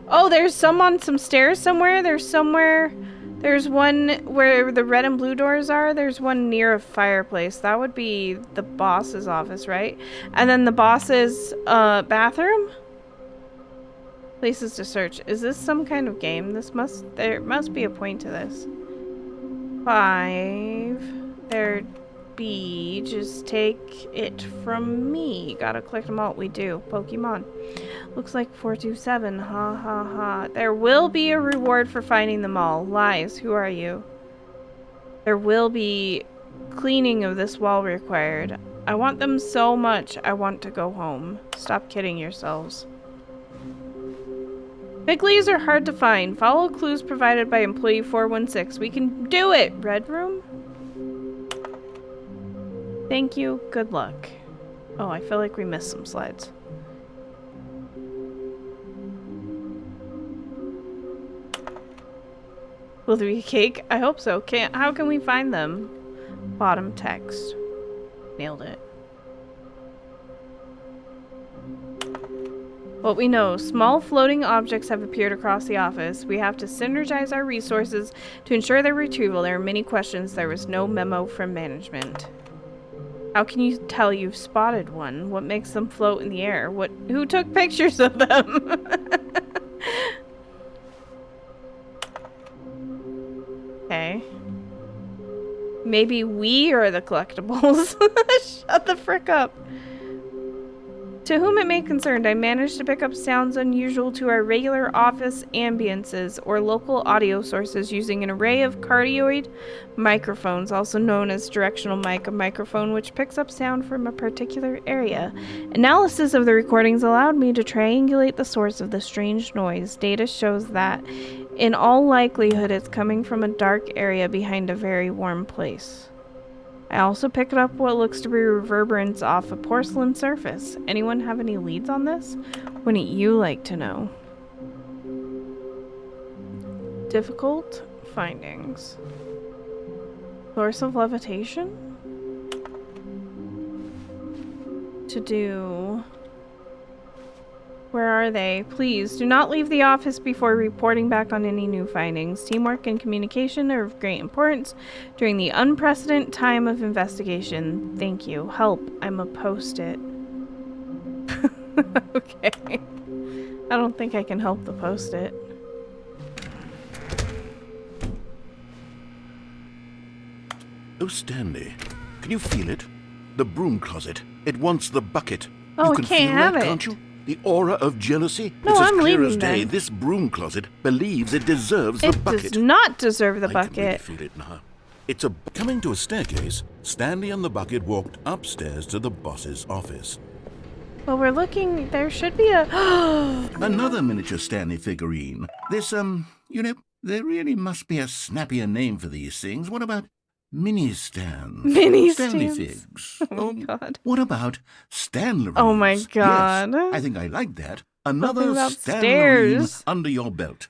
Oh, there's some on some stairs somewhere. There's one where the red and blue doors are. There's one near a fireplace. That would be the boss's office, right? And then the boss's bathroom? Places to search. Is this some kind of game? There must be a point to this. 5. There'd be. Just take it from me. Gotta collect them all. We do. Pokemon. Looks like 427. Ha ha ha. There will be a reward for finding them all. Lies. Who are you? There will be cleaning of this wall required. I want them so much. I want to go home. Stop kidding yourselves. Bigleys are hard to find. Follow clues provided by employee 416. We can do it! Red room? Thank you. Good luck. Oh, I feel like we missed some slides. Will there be a cake? I hope so. How can we find them? Bottom text. Nailed it. What we know, small floating objects have appeared across the office. We have to synergize our resources to ensure their retrieval. There are many questions. There was no memo from management. How can you tell you've spotted one? What makes them float in the air? Who took pictures of them? Okay. Maybe we are the collectibles. Shut the frick up. To whom it may concern, I managed to pick up sounds unusual to our regular office ambiances or local audio sources using an array of cardioid microphones, also known as directional mic, a microphone which picks up sound from a particular area. Analysis of the recordings allowed me to triangulate the source of the strange noise. Data shows that, in all likelihood, it's coming from a dark area behind a very warm place. I also picked up what looks to be reverberance off a porcelain surface. Anyone have any leads on this? Wouldn't you like to know? Difficult findings. Source of levitation? To do... Where are they? Please, do not leave the office before reporting back on any new findings. Teamwork and communication are of great importance during the unprecedented time of investigation. Thank you. Help. I'm a post-it. Okay. I don't think I can help the post-it. Oh, Stanley, can you feel it? The broom closet. It wants the bucket. Oh, you I can can't feel have that, it. can't you? The aura of jealousy. No, it's as I'm clear leaving as day. then. This broom closet believes it deserves the It bucket. does not deserve the I can really bucket. feel it now. It's coming to a staircase. Stanley and the bucket walked upstairs to the boss's office. Well, we're looking. There should be a. Another miniature Stanley figurine. This, you know, there really must be a snappier name for these things. What about mini stands? Mini Stanley stands. figs. Oh my god. What about Stanley? Oh my god. Yes, I think I like that. Another Something about Stanley stairs. under your belt.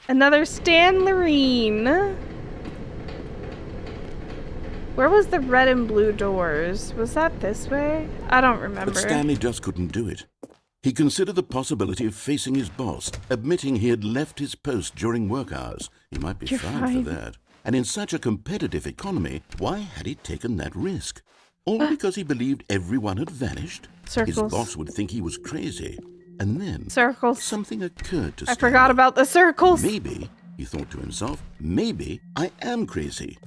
Another Stanley. Where was the red and blue doors? Was that this way? I don't remember. But Stanley just couldn't do it. He considered the possibility of facing his boss, admitting he had left his post during work hours. He might be You're fined fine. for that. And in such a competitive economy, why had he taken that risk? All because he believed everyone had vanished? Circles. His boss would think he was crazy. And then Circles. something occurred to I Stanley. forgot about the circles. Maybe, he thought to himself, maybe I am crazy.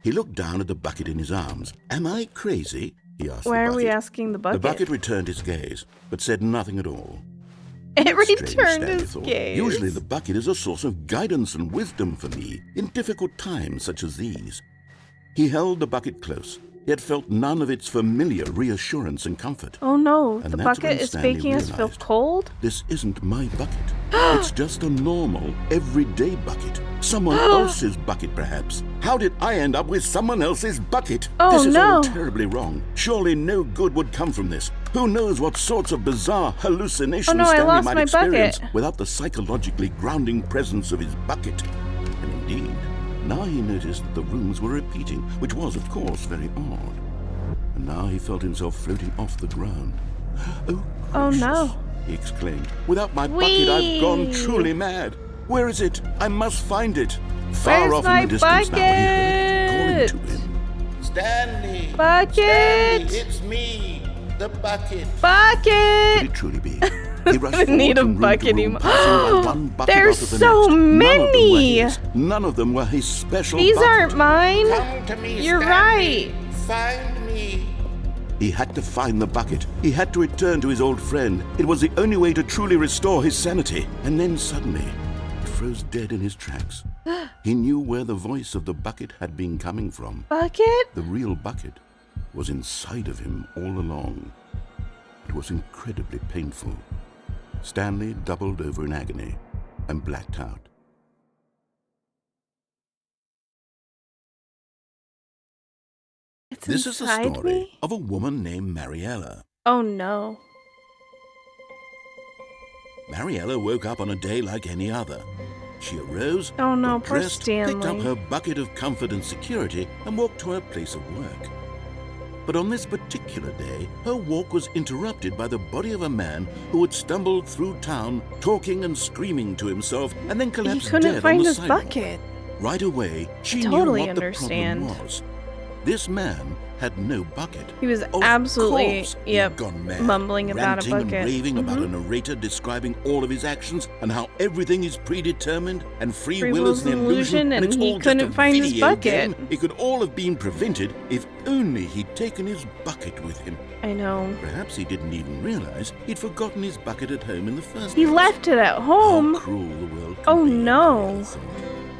He looked down at the bucket in his arms. Am I crazy? He asked Why the are we bucket. asking the bucket? The bucket returned his gaze, but said nothing at all. It Strange, returned Stanley his thought. gaze. Usually the bucket is a source of guidance and wisdom for me in difficult times such as these. He held the bucket close, yet felt none of its familiar reassurance and comfort. Oh no, And the that's bucket when is Stanley making us feel realized. cold? This isn't my bucket. It's just a normal, everyday bucket. Someone else's bucket, perhaps. How did I end up with someone else's bucket? Oh, this is no. all terribly wrong. Surely no good would come from this. Who knows what sorts of bizarre hallucinations Oh, no, I Stanley lost might my experience bucket. without the psychologically grounding presence of his bucket. And indeed, now he noticed that the rooms were repeating, which was, of course, very odd. And now he felt himself floating off the ground. Oh, Oh, gracious, no. he exclaimed. Without my bucket, I've gone Whee! truly mad. Where is it? I must find it. Far Where's off in my the distance now, he heard it calling bucket? to him. Stanley! Bucket! Stanley, it's me, the bucket. Could Bucket! it truly be? He rushed I need forward a from room bucket to room, anymore. passing by one bucket There's after the so next. many. None of them were his special These bucket. aren't mine. Come to me, You're Stanley. right. Find me. He had to find the bucket. He had to return to his old friend. It was the only way to truly restore his sanity. And then suddenly, he froze dead in his tracks. He knew where the voice of the bucket had been coming from. Bucket? The real bucket was inside of him all along. It was incredibly painful. Stanley doubled over in agony and blacked out. It's This is the inside story me? of a woman named Mariella. Oh no. Mariella woke up on a day like any other. She arose, Oh no, got poor dressed, picked up Stanley. her bucket of comfort and security, and walked to her place of work. But on this particular day, her walk was interrupted by the body of a man who had stumbled through town, talking and screaming to himself, and then He collapsed couldn't dead find on the his sidewalk. bucket. Right away, she totally knew what understand. the problem was. This man had no bucket. He was Of absolutely, course he'd yep, gone mad, mumbling about a ranting bucket. and raving about Mhm. a narrator describing all of his actions and how everything is predetermined and free Free will is will's an an illusion illusion, and it's he all just couldn't a find his video bucket. game. It could all have been prevented if only he'd taken his bucket with him. I know. Perhaps he didn't even realize he'd forgotten his bucket at home in the first He place. left it at How home. cruel the world can Oh, be, no. Mariella thought.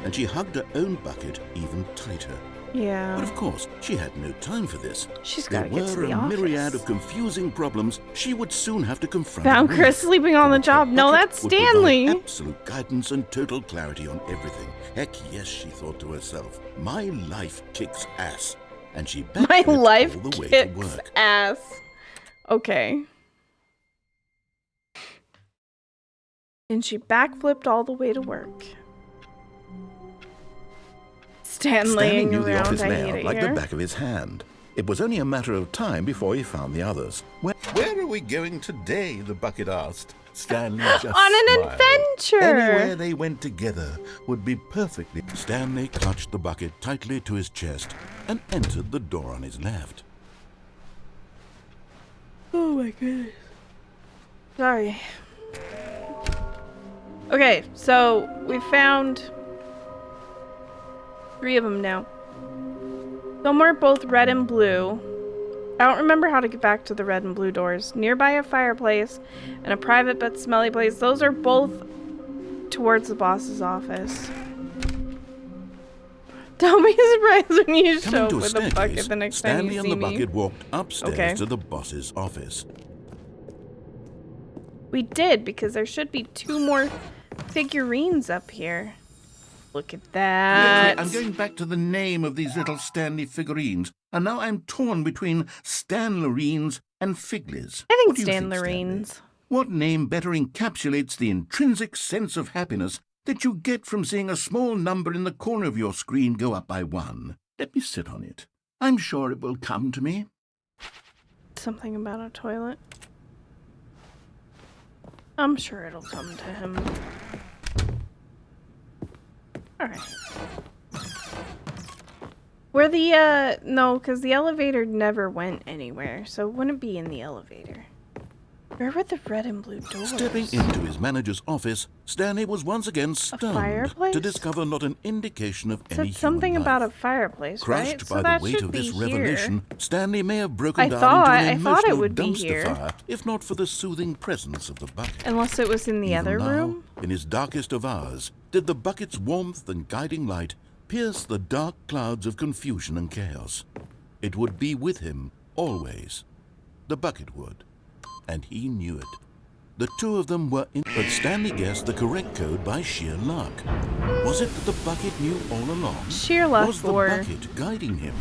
And she hugged her own bucket even tighter. But Yeah. of course, she had no time for this. She's There gotta get to were the a myriad office. of confusing problems she would soon have to confront. Found with. Chris sleeping on the Her job. No, bucket that's would provide Stanley. Absolute guidance and total clarity on everything. Heck yes, she thought to herself. My life kicks ass. And she My backflipped life all the way to kicks work. ass. Okay. And she backflipped all the way to work. Stan Stanley laying knew the around. office I hate layout it like here. the back of his hand. It was only a matter of time before he found the others. Where are we going today? The bucket asked. Stanley just On an smiled. adventure. Anywhere they went together would be perfectly. Stanley clutched the bucket tightly to his chest and entered the door on his left. Oh my goodness. Sorry. Okay, so we found 3 of them now. Some were both red and blue. I don't remember how to get back to the red and blue doors. Nearby a fireplace and a private but smelly place. Those are both towards the boss's office. Don't be surprised when you show up with a bucket the next time you see me. Stanley and the bucket walked upstairs to the boss's office. We did, because there should be 2 more figurines up here. Look at that. I'm going back to the name of these little Stanley figurines, and now I'm torn between Stanlerines and Figlies. I think What do you think, Stanlerines. Stanley? What name better encapsulates the intrinsic sense of happiness that you get from seeing a small number in the corner of your screen go up by 1? Let me sit on it. I'm sure it will come to me. Something about a toilet. I'm sure it'll come to him. Alright. Where the, no, because the elevator never went anywhere, so it wouldn't be in the elevator. Where were the red and blue doors? Stepping into his manager's office, Stanley was once again stunned to discover not an indication of any human something life. about a fireplace, Crushed right? by So that the weight should of be this here. revelation, Stanley may have broken down I into an thought it emotional would be dumpster here. fire, if not for the soothing presence of the bucket. Unless it was in the Even other now, room? in his darkest of hours, did the bucket's warmth and guiding light pierce the dark clouds of confusion and chaos. It would be with him always. The bucket would. And he knew it. The 2 of them were in, but Stanley guessed the correct code by sheer luck. Was it that the bucket knew all along? Sheer luck. Was the bucket guiding him?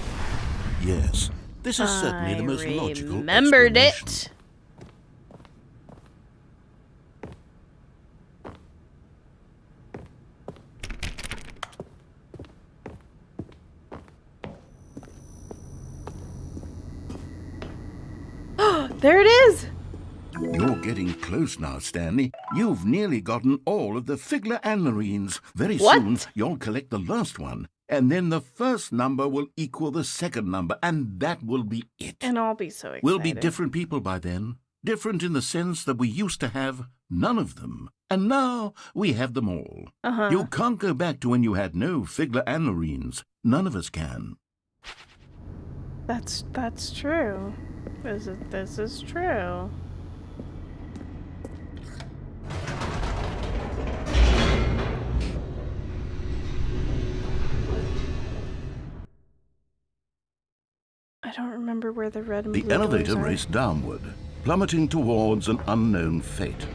Yes, this is certainly the most logical remembered explanation. it. There it is! You're getting close now, Stanley. You've nearly gotten all of the Figler Anlerines. Very soon, you'll collect the last one. And then the first number will equal the second number, and that will be it. And I'll be so excited. We'll be different people by then. Different in the sense that we used to have none of them. And now we have them all. You can't go back to when you had no Figler Anlerines. None of us can. That's true. This is true. I don't remember where the red and blue The elevator doors are. raced downward, plummeting towards an unknown fate.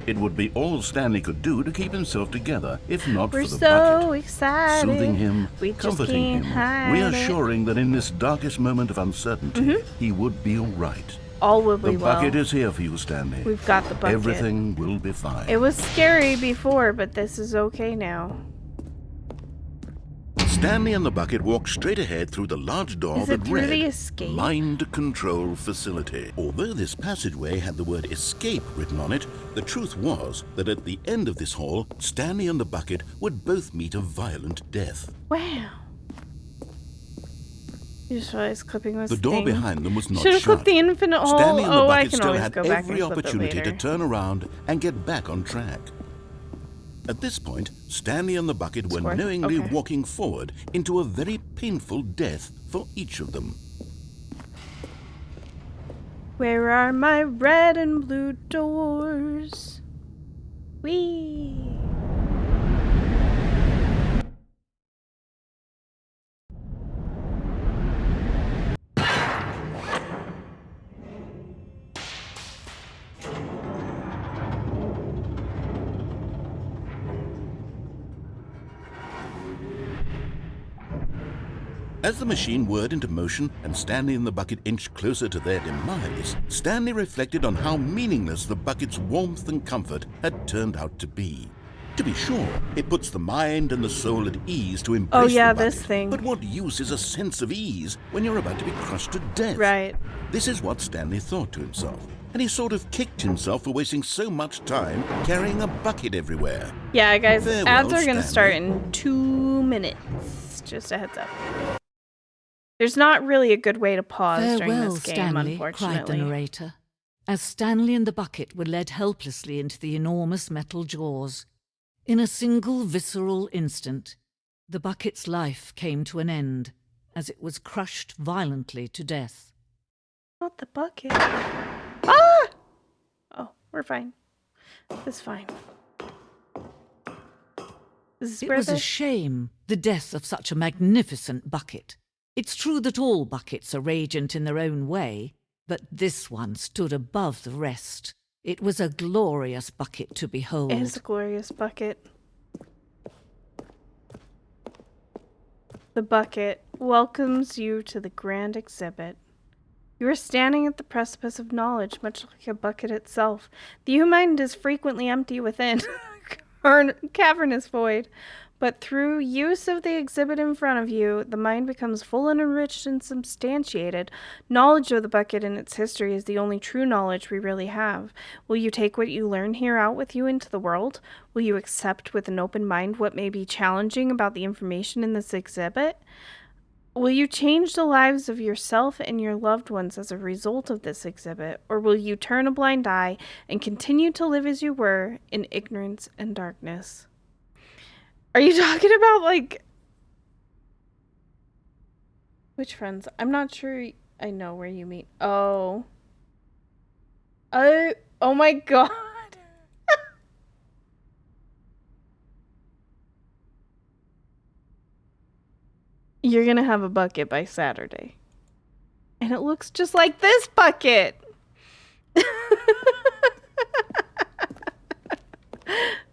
It would be all Stanley could do to keep himself together, if not We're for the so bucket. excited. Soothing him, We just comforting can't him, hide reassuring that in this darkest moment of uncertainty, he would be all right. All will be The well. bucket is here for you, Stanley. We've got the bucket. Everything will be fine. It was scary before, but this is okay now. Stanley and the bucket walked straight ahead through the large door Is it that through read the escape? Mind Control Facility. Although this passageway had the word escape written on it, the truth was that at the end of this hall, Stanley and the bucket would both meet a violent death. Wow. You just realized clipping was The door thing. behind them was not Should have shut. clicked the infinite hole. Stanley and the I bucket can still always had go back every and clip it opportunity to later. turn around and get back on track. At this point, Stanley and the bucket were Scored. knowingly Okay. walking forward into a very painful death for each of them. Where are my red and blue doors? Whee! As the machine whirred into motion and Stanley and the bucket inched closer to their demise, Stanley reflected on how meaningless the bucket's warmth and comfort had turned out to be. To be sure, it puts the mind and the soul at ease to embrace the bucket, this thing. but what use is a sense of ease when you're about to be crushed to death? Right. This is what Stanley thought to himself, and he sort of kicked himself for wasting so much time carrying a bucket everywhere. Yeah, guys, Farewell, ads are going to start Stanley. in 2 minutes. Just a heads up. There's not really a good way to pause during Farewell, this game, Stanley, unfortunately. cried the narrator, as Stanley and the bucket were led helplessly into the enormous metal jaws. In a single visceral instant, the bucket's life came to an end, as it was crushed violently to death. Not the bucket. Ah! Oh, we're fine. It's fine. It was a shame, the death of such a magnificent bucket. It's true that all buckets are radiant in their own way, but this one stood above the rest. It was a glorious bucket to behold. It is a glorious bucket. The bucket welcomes you to the grand exhibit. You are standing at the precipice of knowledge, much like a bucket itself. The human mind is frequently empty within, cavernous void, but through use of the exhibit in front of you, the mind becomes full and enriched and substantiated. Knowledge of the bucket and its history is the only true knowledge we really have. Will you take what you learn here out with you into the world? Will you accept with an open mind what may be challenging about the information in this exhibit? Will you change the lives of yourself and your loved ones as a result of this exhibit, or will you turn a blind eye and continue to live as you were in ignorance and darkness? Are you talking about, like, which friends? I'm not sure I know where you mean. Oh my God. You're gonna have a bucket by Saturday. And it looks just like this bucket.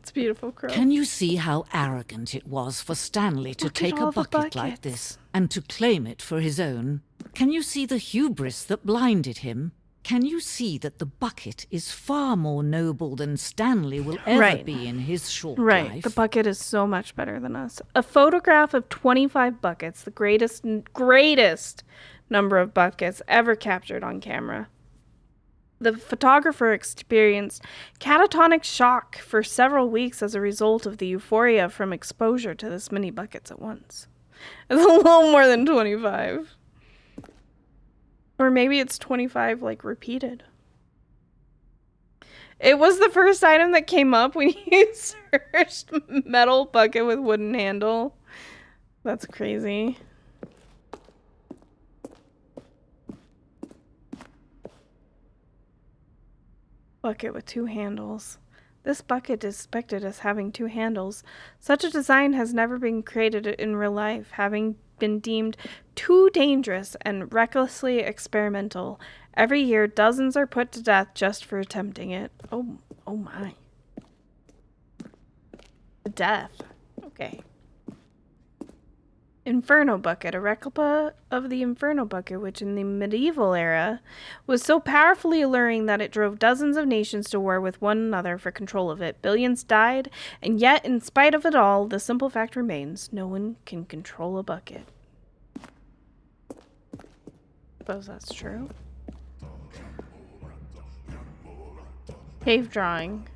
It's beautiful, Crow. Can you see how arrogant it was for Stanley to take a bucket like this and to claim it for his own? Can you see the hubris that blinded him? Can you see that the bucket is far more noble than Stanley will ever be in his short life? The bucket is so much better than us. A photograph of 25 buckets, the greatest number of buckets ever captured on camera. The photographer experienced catatonic shock for several weeks as a result of the euphoria from exposure to this many buckets at once. It's a little more than 25. Or maybe it's 25, like, repeated. It was the first item that came up when you searched metal bucket with wooden handle. That's crazy. Bucket with 2 handles. This bucket is depicted as having 2 handles. Such a design has never been created in real life, having been deemed too dangerous and recklessly experimental. Every year, dozens are put to death just for attempting it. Oh my. Death. Okay. Inferno bucket, a replica of the Inferno bucket, which in the medieval era was so powerfully alluring that it drove dozens of nations to war with one another for control of it. Billions died, and yet, in spite of it all, the simple fact remains: no one can control a bucket. Suppose that's true. Cave drawing.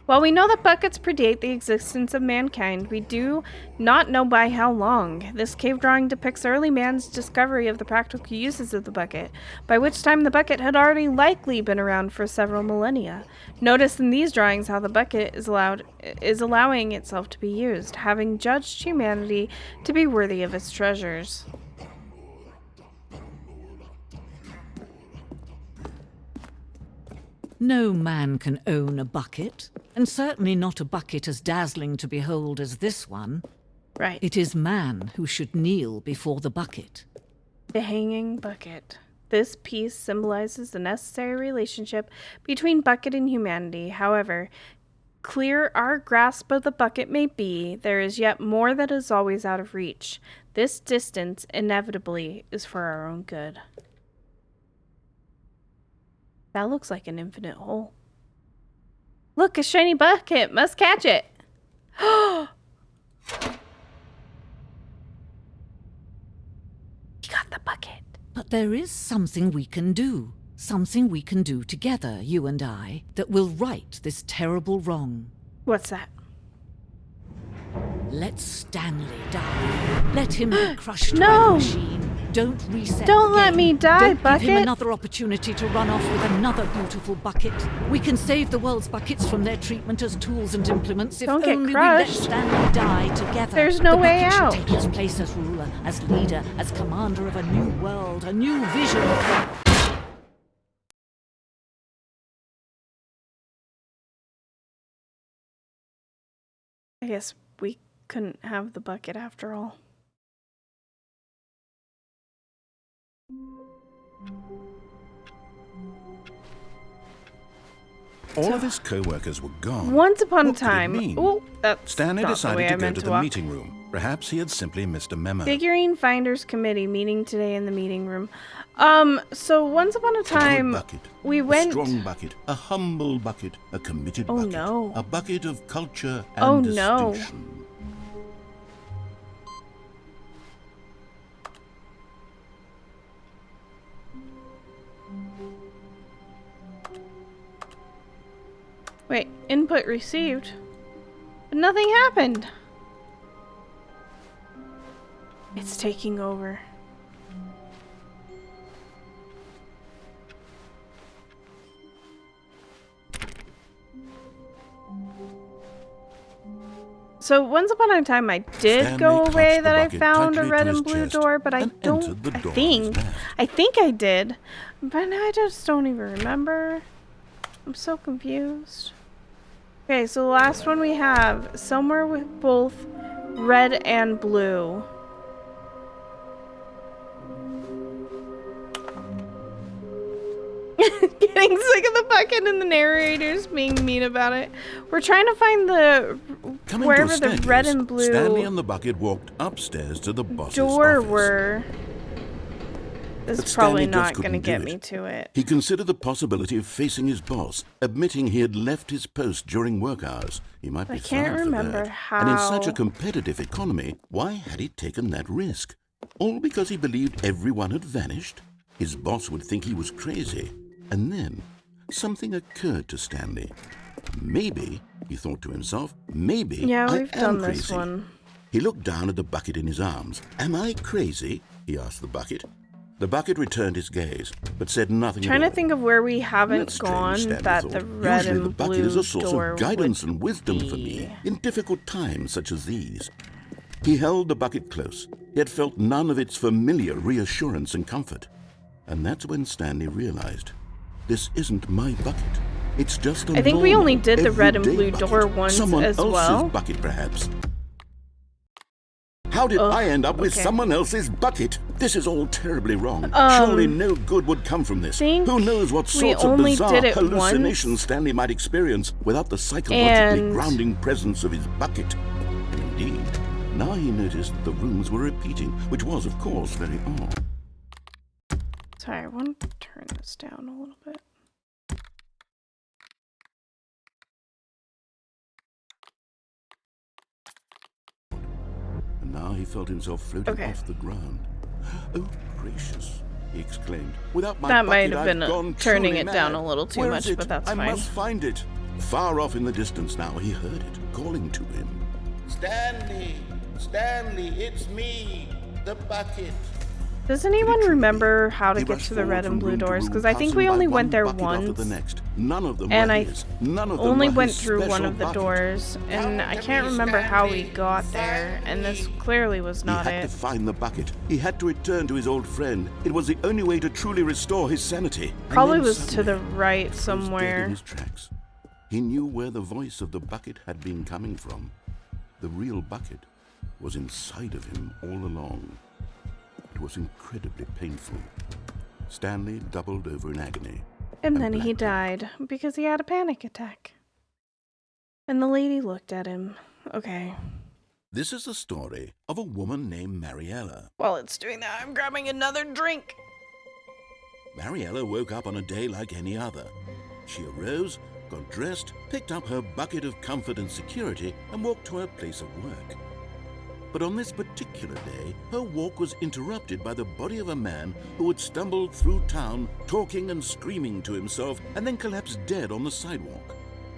While we know that buckets predate the existence of mankind, we do not know by how long. This cave drawing depicts early man's discovery of the practical uses of the bucket, by which time the bucket had already likely been around for several millennia. Notice in these drawings how the bucket is allowing itself to be used, having judged humanity to be worthy of its treasures. No man can own a bucket, and certainly not a bucket as dazzling to behold as this one. Right. It is man who should kneel before the bucket. The hanging bucket. This piece symbolizes the necessary relationship between bucket and humanity. However, clear our grasp of the bucket may be, there is yet more that is always out of reach. This distance, inevitably, is for our own good. That looks like an infinite hole. Look, a shiny bucket. Must catch it. He got the bucket. But there is something we can do. Something we can do together, you and I, that will right this terrible wrong. What's that? Let Stanley die. Let him be crushed by the machine. Don't reset Don't the let game. me die, Don't Bucket. give him another opportunity to run off with another beautiful bucket. We can save the world's buckets from their treatment as tools and implements if Don't get only we let crushed. Stanley die together. There's no the way bucket out. should take its place as ruler, as leader, as commander of a new world, a new vision. I guess we couldn't have the bucket after all. All of his co-workers were gone. Once upon a What could it time. mean? Oh, that's Stanley not the decided way to I go meant to to the walk. meeting room. Perhaps he had simply missed a memo. Figurine Finders Committee meeting today in the meeting room. So once upon a A good time, bucket, we a went. strong bucket, a humble bucket, a committed Oh, bucket, no. a bucket of culture and Oh, no. distinction. Wait, input received. But nothing happened. It's taking over. So once upon a time I did Stanley go clutched away the that I bucket found a tightly red to his and blue chest door, but I and entered the door of his nest. I think I did, but now I just don't even remember. I'm so confused. Okay, so the last one we have, somewhere with both red and blue. Getting sick of the bucket and the narrators being mean about it. We're trying to find the Coming wherever to a the red staircase, and blue Stanley and the bucket walked upstairs to the boss's door office. were. This But is probably Stanley just not going to couldn't get do me it. to it. He considered the possibility of facing his boss, admitting he had left his post during work hours. He might be I can't fired for remember that. And in such how- a competitive economy, why had he taken that risk? All because he believed everyone had vanished? His boss would think he was crazy. And then something occurred to Stanley. Maybe, he thought to himself, maybe Yeah, I we've am done crazy. this one. He looked down at the bucket in his arms. Am I crazy? He asked the bucket. The bucket returned his gaze, but said nothing Trying at to all. think of where we haven't That's strange, gone Stanley that thought. the red Usually and the bucket blue is a source door of guidance would and wisdom for be. me in difficult times such as these. He held the bucket close, yet felt none of its familiar reassurance and comfort. And that's when Stanley realized, this isn't my bucket. It's just a I think we normal, only did the red and everyday blue bucket. door once Someone as else's well. bucket, perhaps. How did Ugh, I end up with okay. someone else's bucket? This is all terribly wrong. Um, Surely no good would come from this. think Who knows what we sorts of only bizarre did it hallucinations once. Stanley might experience without the psychologically And- grounding presence of his bucket. Indeed, now he noticed that the rooms were repeating, which was, of course, very odd. Sorry, I want to turn this down a little bit. And now he felt himself floating Okay. off the ground. Oh, gracious, he exclaimed. Without my That bucket, might have I've been gone turning truly it down mad. a little too Where much, is it? but that's I fine. must find it. Far off in the distance now, he heard it, calling to him. Stanley! Stanley, it's me, the bucket. Does anyone Pretty remember how to He get rushed to the forward red from and blue room to doors? room, Because I think passing we by only one went there bucket after once. the next. None of them And were I his. None of them only were went his through one special of the bucket. doors, and I Come to can't me, remember how we Stanley. got there, and this clearly was He not had to it. find the bucket. He had to return to his old friend. It was the only way to truly restore his sanity. And Probably then was to the suddenly, right he froze dead in somewhere. his tracks. He knew where the voice of the bucket had been coming from. The real bucket was inside of him all along. It was incredibly painful. Stanley doubled over in agony. And then he blacked out. died because he had a panic attack. And the lady looked at him. Okay. This is the story of a woman named Mariella. While it's doing that, I'm grabbing another drink. Mariella woke up on a day like any other. She arose, got dressed, picked up her bucket of comfort and security, and walked to her place of work. But on this particular day, her walk was interrupted by the body of a man who had stumbled through town, talking and screaming to himself, and then collapsed dead on the sidewalk.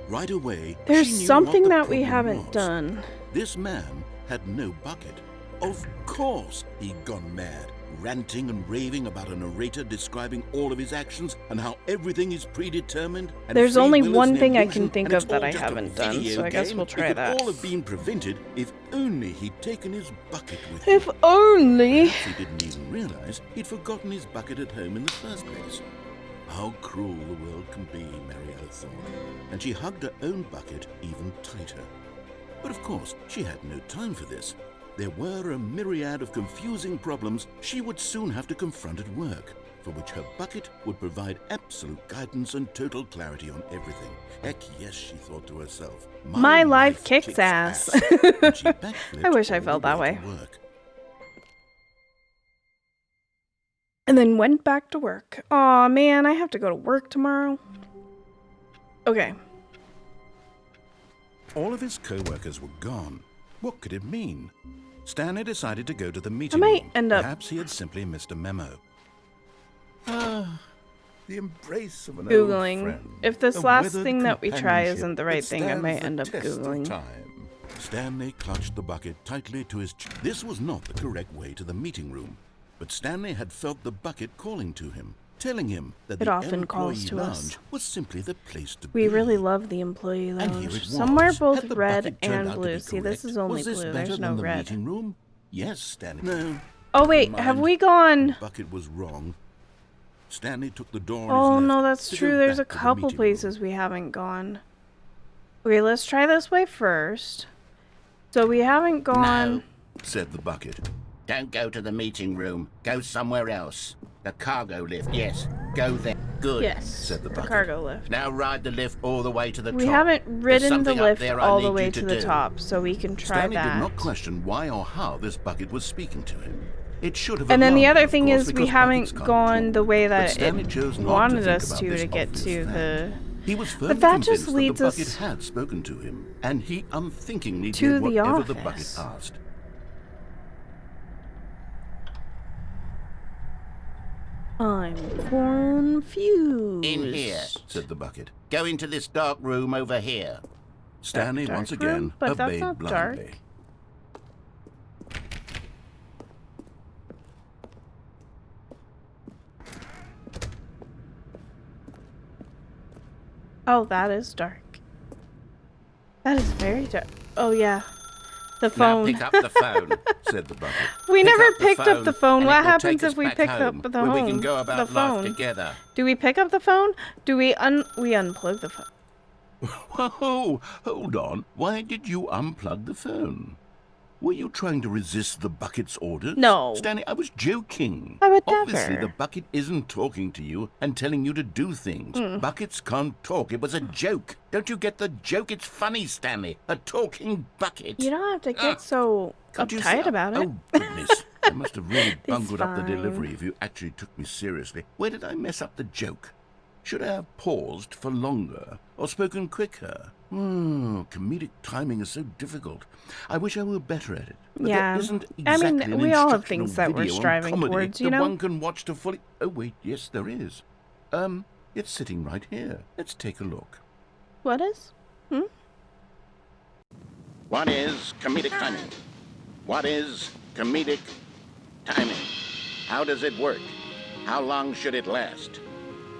Right away, There's she knew something what the that we problem haven't was. done. This man had no bucket. Of course he'd gone mad. ranting and raving about a narrator describing all of his actions and how everything is predetermined? And There's free only will is one an thing I illusion, can think and it's of that all I just a haven't done, video so I guess game? we'll try It could that. all have been prevented if only he'd taken his bucket with If him. only. Perhaps he didn't even realize he'd forgotten his bucket at home in the first place. How cruel the world can be, Marietta thought, and she hugged her own bucket even tighter. But of course, she had no time for this. There were a myriad of confusing problems she would soon have to confront at work, for which her bucket would provide absolute guidance and total clarity on everything. Heck yes, she thought to herself. My life kicks ass. And she backflipped I wish I all the felt that way. to work. And then went back to work. Aw, man, I have to go to work tomorrow. Okay. All of his co-workers were gone. What could it mean? Stanley decided to go to the meeting might room. end up Perhaps he had simply missed a memo. Ah, the embrace of an Googling. old friend. If this A last weathered thing that we try companionship isn't the that right thing, I stands might the end up test of Googling. time. Stanley clutched the bucket tightly to his chest. This was not the correct way to the meeting room, but Stanley had felt the bucket calling to him, telling him that It the often employee calls to us. lounge was simply the place to We be. really love the employee And here lounge. it Some are was. both Had the red bucket turned and out to blue. be See, this correct? is only Was this blue. better There's no than the red. meeting room? Yes, Stanley. No. Oh, wait. Never Have mind. we gone? The bucket was wrong. Stanley took the door on Oh, his left no, that's to go true. There's a back to the couple meeting places we haven't gone. Okay, let's try this way first. So we haven't gone... No, said the bucket. don't go to the meeting room. Go somewhere else. The cargo lift, yes. Go there. Good. Yes, said the the bucket. cargo lift. Now ride the lift all the way to the We top. haven't There's ridden the something up lift there I all need the you way to the do. top, so we can try Stanley that. did not question why or how this bucket was speaking to him. It should have And then the alarmed other him, of thing course, is we because haven't buckets can't gone talk. the way But that Stanley it chose not wanted to think us about to this get obvious to fact. the... He was firmly that convinced just that leads the bucket us had spoken to him, and he unthinkingly to did the whatever the bucket office. asked. I'm confused. In here, said the bucket. go into this dark room over here. Stanley Dark once room? again But that's obeyed not blindly. dark. Oh, that is dark. That is very dark. Oh, yeah. The Now phone. pick up the phone. Said the bucket. We Pick never up the picked up the phone. and What it will happens take us if we back pick home, up the where phone? we can go about the life phone. together. Do we pick up the phone? Do we unplug the phone? Whoa, hold on. Why did you unplug the phone? Were you trying to resist the bucket's orders? No. Stanley, I was joking. I would Obviously, never. the bucket isn't talking to you and telling you to do things. Buckets can't talk. It was a joke. Don't you get the joke? It's funny, Stanley. A talking bucket. You don't have to get so Can't you uptight see- about it. Oh, goodness. I must have really It's bungled up the fine. delivery if you actually took me seriously. Where did I mess up the joke? Should I have paused for longer or spoken quicker? Comedic timing is so difficult. I wish I were better at it. But Yeah. there isn't I mean, exactly an we all have instructional things that we're video on striving comedy towards, you that know? one can watch to fully... Oh, wait, yes, there is. It's sitting right here. Let's take a look. What is? What is comedic timing? What is comedic timing? How does it work? How long should it last?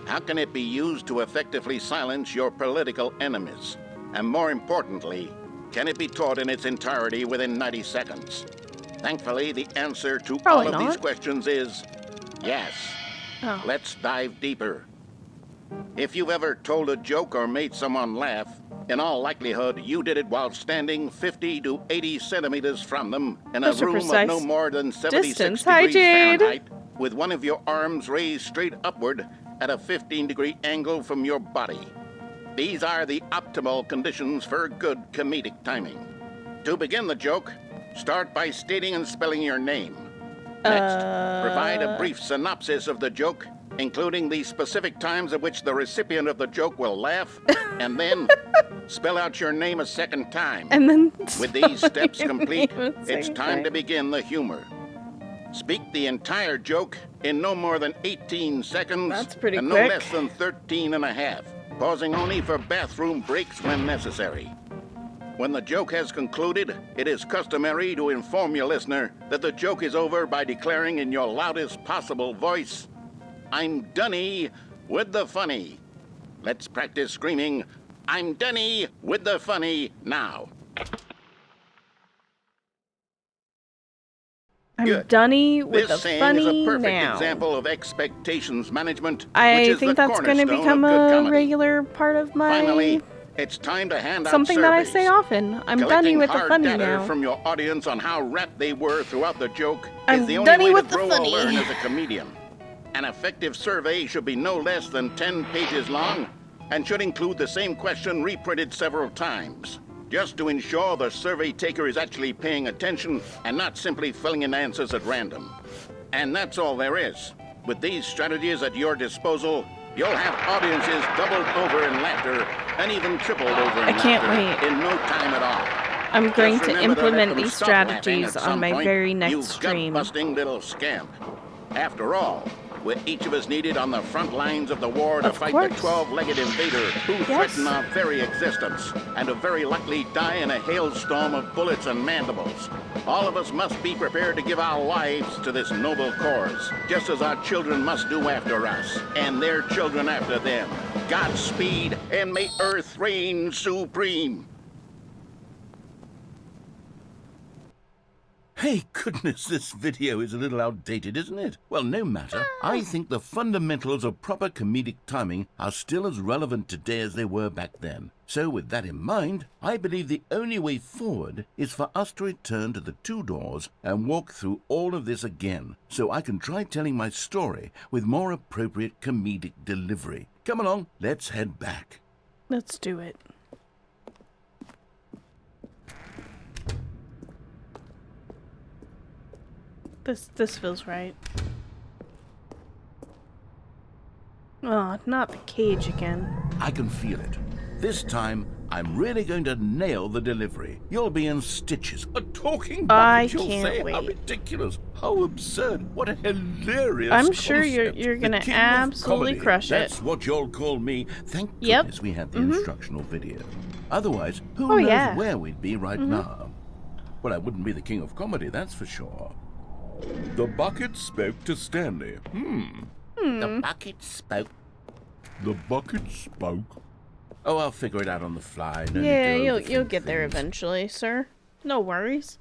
How can it be used to effectively silence your political enemies? And more importantly, can it be taught in its entirety within 90 seconds? Thankfully, the answer to Probably all of these not. questions is yes. Oh. Let's dive deeper. If you've ever told a joke or made someone laugh, in all likelihood, you did it while standing 50 to 80 centimeters from them in a Those are room of precise no more than 76 distance. Hi, degrees Jade. Fahrenheit, with one of your arms raised straight upward at a 15-degree angle from your body. These are the optimal conditions for good comedic timing. To begin the joke, start by stating and spelling your name. Next, provide a brief synopsis of the joke, including the specific times at which the recipient of the joke will laugh, and then spell out your name a second time. And then With these steps your complete, name a it's second time to time. begin the humor. Speak the entire joke in no more than 18 seconds That's pretty and quick. no less than 13 and a half, pausing only for bathroom breaks when necessary. When the joke has concluded, it is customary to inform your listener that the joke is over by declaring in your loudest possible voice, "I'm Dunny with the funny." Let's practice screaming, "I'm Dunny with the funny" now. I'm Good. Dunny with This the saying funny is a perfect now. example of expectations management, which I is think the that's going to cornerstone become of good a comedy. regular part of my Finally, it's time to hand out something that I surveys. say often. I'm Dunny Collecting with the hard funny data now. from your audience on how rapt they were throughout the joke I'm is the Dunny only way with to the grow or funny. learn as a comedian. An effective survey should be no less than 10 pages long and should include the same question reprinted several times, just to ensure the survey taker is actually paying attention and not simply filling in answers at random. And that's all there is. With these strategies at your disposal, you'll have audiences doubled over in laughter and even tripled over in I can't laughter wait. in no time at all. I'm going Just to remember let implement them these stop laughing strategies at on some my point, very next you stream. gut-busting little scamp. After all, we're each of us needed on the front lines of the war to Of fight course. the 12-legged invader who Yes. threaten our very existence and to very likely die in a hailstorm of bullets and mandibles. All of us must be prepared to give our lives to this noble cause, just as our children must do after us, and their children after them. Godspeed, and may Earth reign supreme. Hey, goodness, this video is a little outdated, isn't it? Well, no matter. I think the fundamentals of proper comedic timing are still as relevant today as they were back then. So with that in mind, I believe the only way forward is for us to return to the two doors and walk through all of this again, so I can try telling my story with more appropriate comedic delivery. Come along, let's head back. Let's do it. This feels right. Oh, not the cage again. I can feel it. This time, I'm really going to nail the delivery. You'll be in stitches. A talking I bucket, you'll can't say. wait. How ridiculous. How absurd. What a hilarious I'm sure concept. you're The gonna king of absolutely comedy. crush it. That's what you'll call me. Thank Yep. goodness we had the instructional video. Otherwise, who Oh, knows yeah. where we'd be right now. Well, I wouldn't be the king of comedy, that's for sure. The bucket spoke to Stanley. The bucket spoke. The bucket spoke. Oh, I'll figure it out on the fly. No need Yeah, to you'll overthink get there things. eventually, sir. No worries.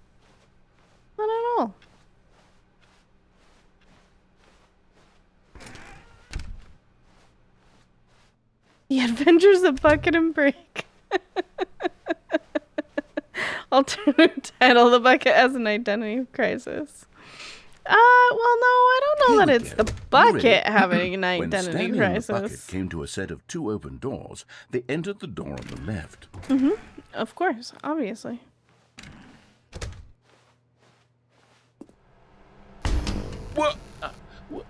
Not at all. The Adventures of Bucket and Brick. Alternative title: The Bucket as an Identity Crisis. Well, no, I don't know Here that we it's go. the You bucket ready? having an When identity Stanley and the bucket crisis. came to a set of two open doors, they entered the door on the left. Of course, obviously. What?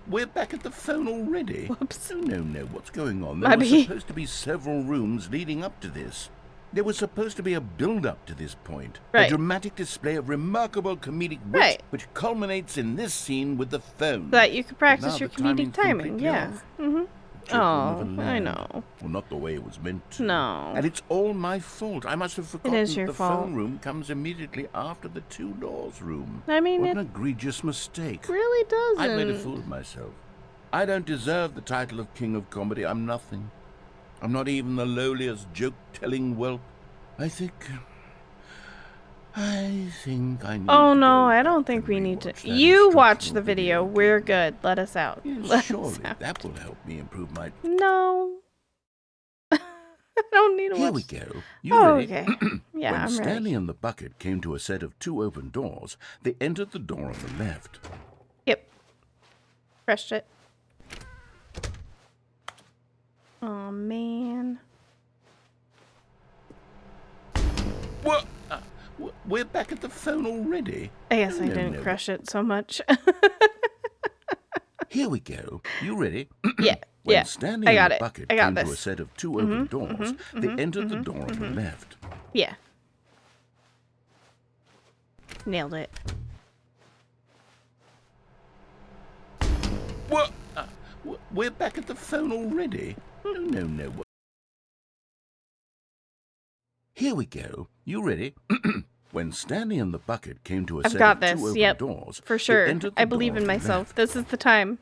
We're back at the phone already? Whoops. Oh, no, what's going on? My There were bee. supposed to be several rooms leading up to this. There was supposed to be a build-up to this point. Right. A dramatic display of remarkable comedic wit, Right. which culminates in this scene with the phone. So that you could Now practice your the comedic timing's timing, completely yeah. off. Mm-hmm. The joke will Oh, never I land. know. Well, not the way it was meant to. No. And it's all my fault. I must have forgotten is your the fault. phone room comes immediately after the two doors room. I mean, what it an egregious mistake. really doesn't. I made a fool of myself. I don't deserve the title of King of Comedy. I'm nothing. I'm not even the lowliest joke-telling whelp. I think I need Oh to no, go I don't back think and we need to. rewatch that You watch instructional the video. We're good. Let us out. Yes, Let us surely out. that will help me improve my... No. I don't need to Here watch. we go. You Oh, ready? okay. Yeah, When I'm Stanley ready. and the bucket came to a set of two open doors, they entered the door on the left. Yep. Crushed it. Oh man. What? We're back at the phone already? I guess I No, didn't no. crush it so much. Here we go. You ready? Yeah. When Yeah. Stanley I and got the it. bucket I got came to a this. set of two open doors, they entered the door on the left. Yeah. Nailed it. What? We're back at the phone already? No. Here Here we go. You ready? When Stanley and the bucket came to a I've set got of this. two open Yep. doors, For it sure. entered the I believe door in to myself. left. This is the time.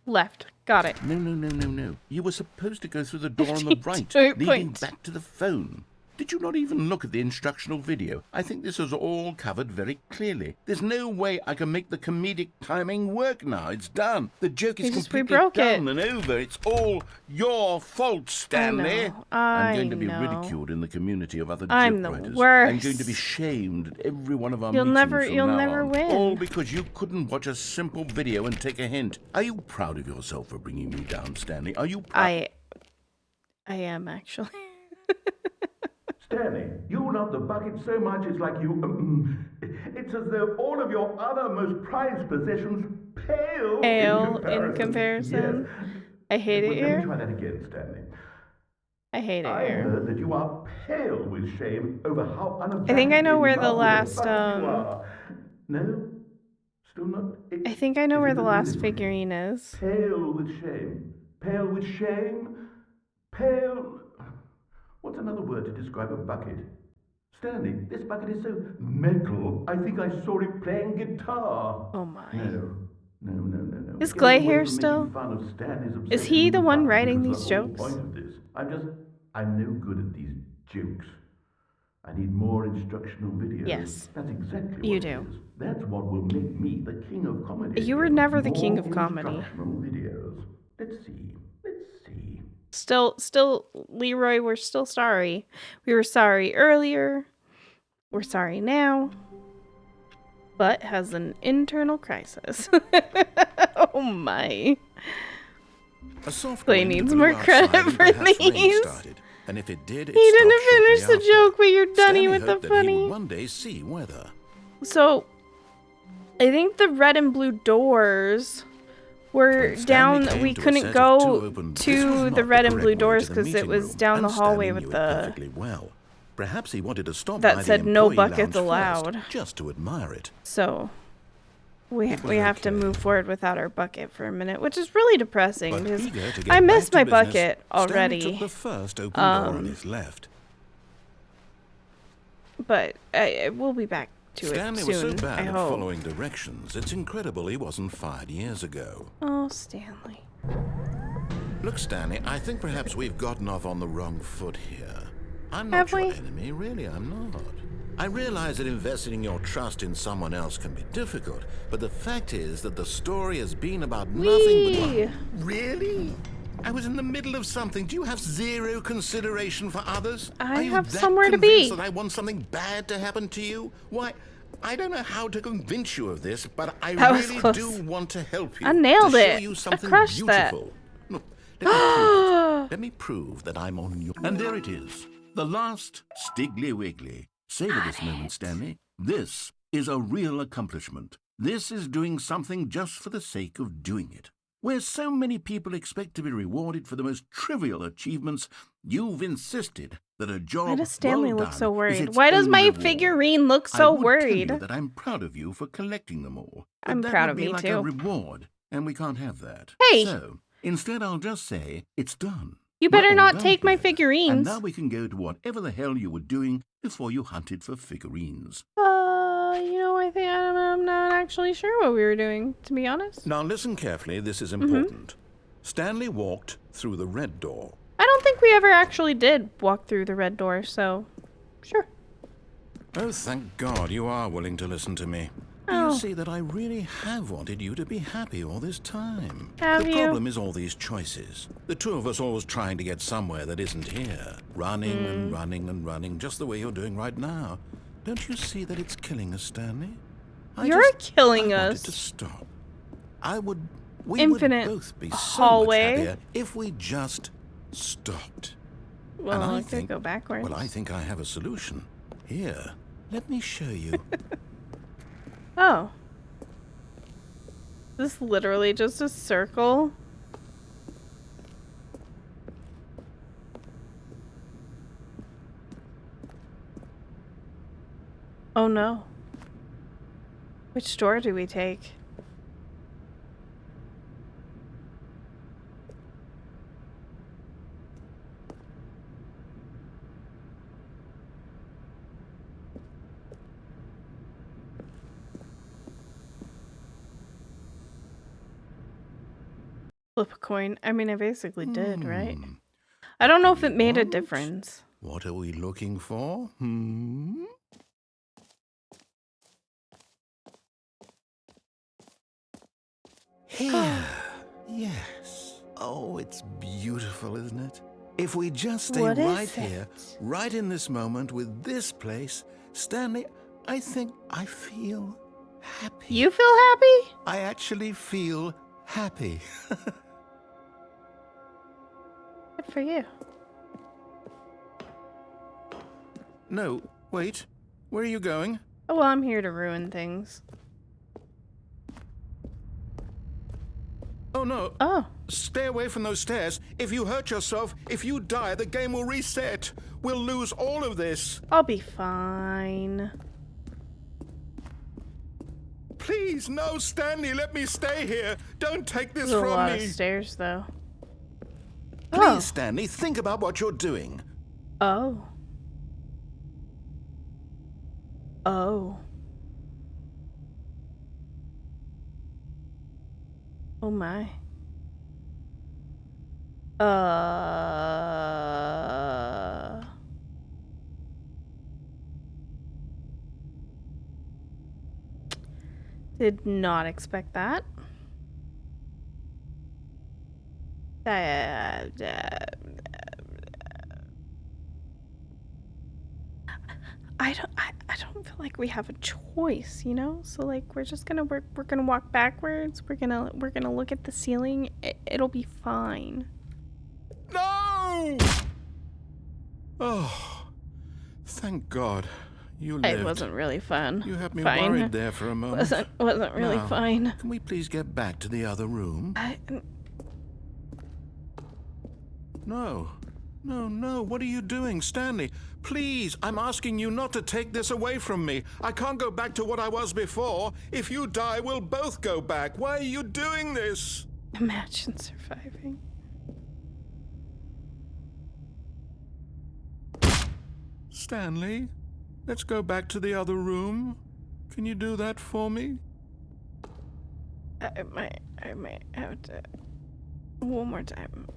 Left. Got it. No. You were supposed to go through the door on the right, Don't leading point. back to the phone. Did you not even look at the instructional video? I think this is all covered very clearly. There's no way I can make the comedic timing work now. It's done. The joke is completely done and over. It's all your fault, Stanley. I'm going to be ridiculed in the community of other joke writers. Worst. I'm going to be shamed at every one of our You'll meetings never on. win. All because you couldn't watch a simple video and take a hint. Are you proud of yourself for bringing me down, Stanley? Are you proud? I am, actually. Stanley, you love the bucket so much it's like you... it's as though all of your other most prized possessions pale in comparison. Yes. I hate it Let here. me try that again, Stanley. I hate it I here. heard that you are pale with shame over how unabashedly I think I know where in the love with last bucket you are. No? Still not? I think I know where the last delivery. figurine is. Pale with shame. Pale with shame. Pale... What's another word to describe a bucket? Stanley, this bucket is so metal, I think I saw it playing guitar. Oh my. No. Is Get Clay away here from still? making fun of Stanley's Is obsession he with the one bucket, writing because these the whole jokes? point of this. I'm no good at these jokes. I need more instructional videos. Yes. That's exactly what You it do. is. That's what will make me the king of comedy. You were never the king of comedy. Instructional videos. Let's see. Still, Leroy, we're still sorry. We were sorry earlier. We're sorry now. But has an internal crisis. Oh my. Clay needs more credit for these. And if it did, He didn't finish the joke, but you're dunny with the He funny. would one day see weather. So, I think the red and blue doors were down. We couldn't go to the red and blue doors because it was down the hallway with the well. Perhaps he wanted to stop that by said the no employee buckets lounge allowed. first, just to admire it. So we have to move forward without our bucket for a minute, which is really depressing But because eager to get I missed my back to business, bucket already. Stanley took the first open door on his left. But we'll be back to Stanley it was soon. so bad I at hope. following directions, it's incredible he wasn't fired years ago. Oh, Stanley. Look, Stanley, I think perhaps we've gotten off on the wrong foot here. I'm Have not your we? enemy, really, I'm not. I realize that investing your trust in someone else can be difficult, but the fact is that the story has been about nothing but... Really? I was in the middle of something. Do you have zero consideration for others? I Are you have that somewhere to convinced be. that I want something bad to happen to you? Why, I don't know how to convince you of this, but I That was really close. do want to help you. I nailed to show it. You I something crushed that. beautiful. Look, let me prove it. Let me prove that I'm on your... And there it is. The last Stiggly Wiggly. Savor this moment, Stanley. This is a real accomplishment. This is doing something just for the sake of doing it. Where so many people expect to be rewarded for the most trivial achievements, you've insisted that a job Why does Stanley well look done so is worried? its Why does own my reward. figurine look I so would worried? Tell you that I'm proud of you for collecting them all. But I'm that proud would of be me like too. a reward, and we can't have that. Hey! So instead, I'll just say it's done. You We're better all not done take my here. figurines. And now we can go to whatever the hell you were doing before you hunted for figurines. I think I'm not actually sure what we were doing, to be honest. Now listen carefully, this is important. Stanley walked through the red door. I don't think we ever actually did walk through the red door, so sure. Oh, thank God you are willing to listen to me. Oh. You see that I really have wanted you to be happy all this time. Have the you? problem is all these choices. The two of us always trying to get somewhere that isn't here. Running and running and running, just the way you're doing right now. Don't you see that it's killing us, Stanley? You're killing I us. wanted to stop. We Infinite would both be so hallway. much happier if we just stopped. Well, And I could go backwards. Well, I think I have a solution. Here, let me show you. Oh. This is literally just a circle. Oh no. Which door do we take? Flip a coin. I mean, I basically did, right? I don't know if it made a difference. What are we looking for? Here. Yes. Oh, it's beautiful, isn't it? If we just stay right here, right in this moment with this place, Stanley, I think I feel happy. You feel happy? I actually feel happy. Good for you. No, wait. Where are you going? Oh, well, I'm here to ruin things. Oh, no. Oh. Stay away from those stairs. If you hurt yourself, if you die, the game will reset. We'll lose all of this. I'll be fine. Please, no, Stanley, let me stay here. Don't take this There's from a lot me. of stairs, though. Please, Stanley, think about what you're doing. Oh. Oh. Oh my. Did not expect that. I don't feel like we have a choice, you know? So like we're just gonna we're gonna walk backwards. We're gonna look at the ceiling. It'll be fine. No! Oh, thank God. You lived. It wasn't really fun. You had me worried there for a moment. Wasn't really now, fine. Can we please get back to the other room? No. No, what are you doing, Stanley? Please, I'm asking you not to take this away from me. I can't go back to what I was before. If you die, we'll both go back. Why are you doing this? Imagine surviving. Stanley, let's go back to the other room. Can you do that for me? I might have to. One more time.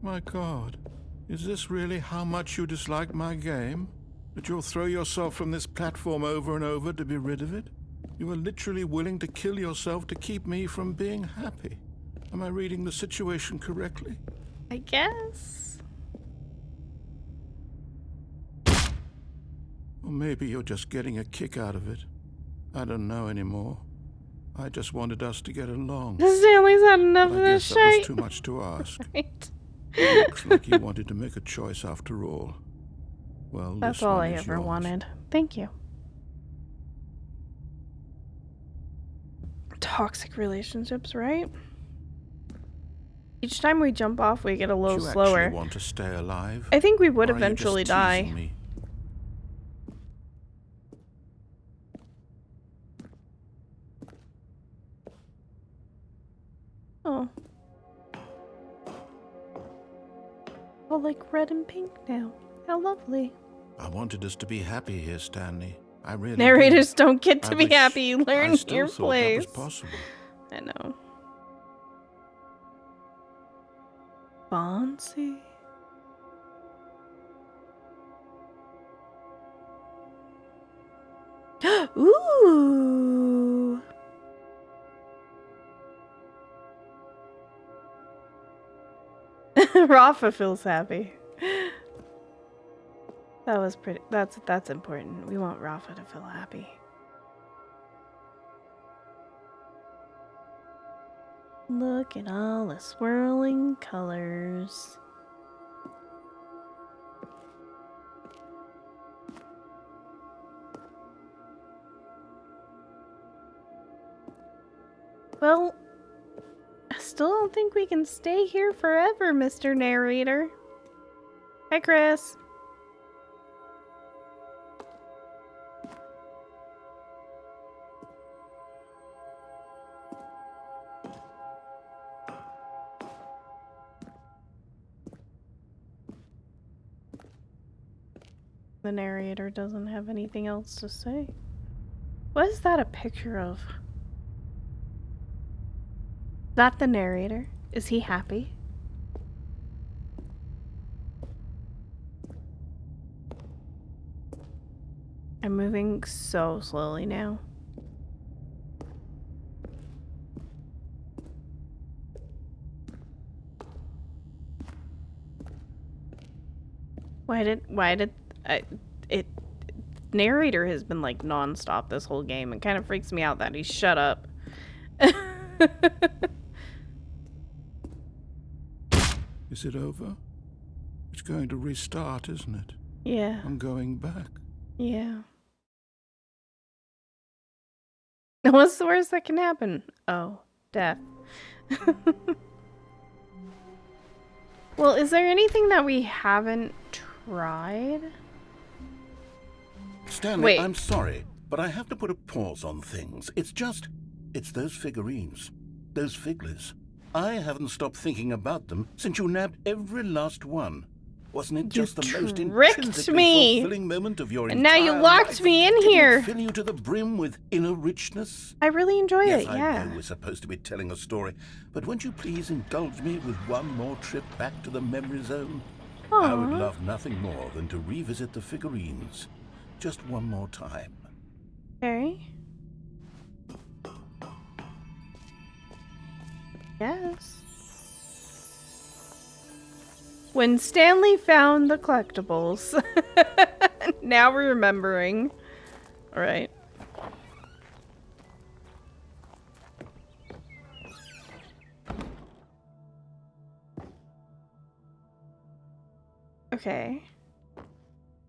My God, is this really how much you dislike my game? That you'll throw yourself from this platform over and over to be rid of it? You are literally willing to kill yourself to keep me from being happy. Am I reading the situation correctly? I guess. Or maybe you're just getting a kick out of it. I don't know anymore. I just wanted us to get along. Stanley's had enough of I this guess that shit. was too much to ask. Right. Looks like you wanted to make a choice after all. Well, That's all I ever wanted. Thank you. Toxic relationships, right? Each time we jump off, we get a little slower. Do you actually want to stay alive? I think we would Or are you eventually just die. teasing me? Oh. All like red and pink now. How lovely. I wanted us to be happy here, Stanley. I really Narrators did. don't get to I be wish happy. You learn I still your thought place. that was possible. I know. Fancy. Ooh. Rafa feels happy. That was pretty. That's important. We want Rafa to feel happy. Look at all the swirling colors. Well, I still don't think we can stay here forever, Mr. Narrator. Hi, Chris. The narrator doesn't have anything else to say. What is that a picture of? Not the narrator. Is he happy? I'm moving so slowly now. Narrator has been like non-stop this whole game. It kind of freaks me out that he shut up. Is it over? It's going to restart, isn't it? Yeah. I'm going back. Yeah. What's the worst that can happen? Oh, death. Well, is there anything that we haven't tried? Stanley, Wait. I'm sorry, but I have to put a pause on things. It's those figurines. Those figglers. I haven't stopped thinking about them since you nabbed every last one. Wasn't it just the most intrinsically fulfilling moment of your entire life? And now you locked me in here. Fill you to the brim with inner richness? I really enjoy it, I yeah. know we're supposed to be telling a story, but won't you please indulge me with one more trip back to the memory zone? Aww. I would love nothing more than to revisit the figurines. Just one more time. Okay. Yes. When Stanley found the collectibles. Now we're remembering. Alright. Okay.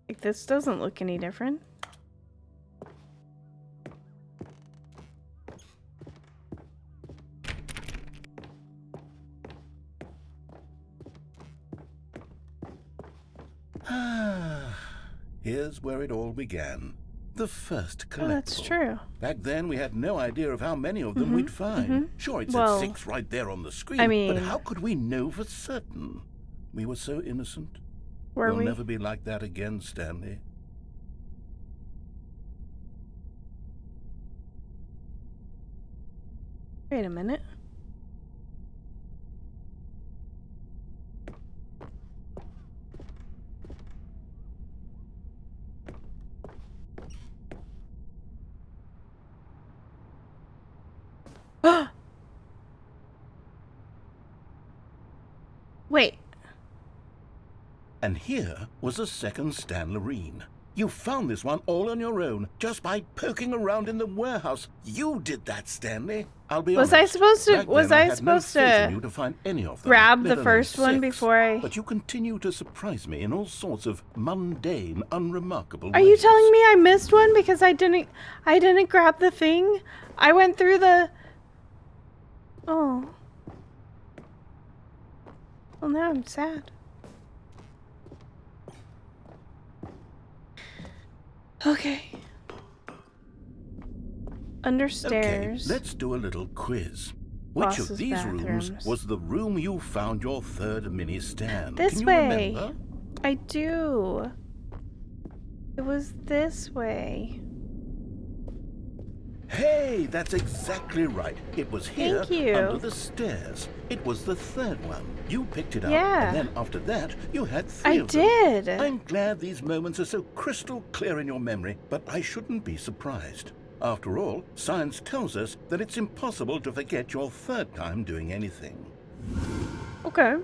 Like, this doesn't look any different. Here's where it all began. The first collectible. Oh, that's true. Back then, we had no idea of how many of them we'd find. Sure, it said 6 right there on the screen, I mean, but how could we know for certain? We were so innocent. We'll never be like that again, Stanley. Wait a minute. Wait. And here was a second Stanley. You found this one all on your own, just by poking around in the warehouse. You did that, Stanley. I'll be honest. Was I supposed to find any of them, grab the first one before I... But you continue to surprise me in all sorts of mundane, unremarkable Are ways. you telling me I missed one because I didn't grab the thing? I went through the... Oh. Well, now I'm sad. Okay. Under stairs. Okay, let's do a little quiz. Which of these rooms was the room you found your third mini stand? This Can you way. remember? I do. It was this way. Hey, that's exactly right. It was here Thank you. under the stairs. It was the third one. You picked it up. Yeah. And then after that, you had 3 I of them. did. I'm glad these moments are so crystal clear in your memory, but I shouldn't be surprised. After all, science tells us that it's impossible to forget your third time doing anything. Okay.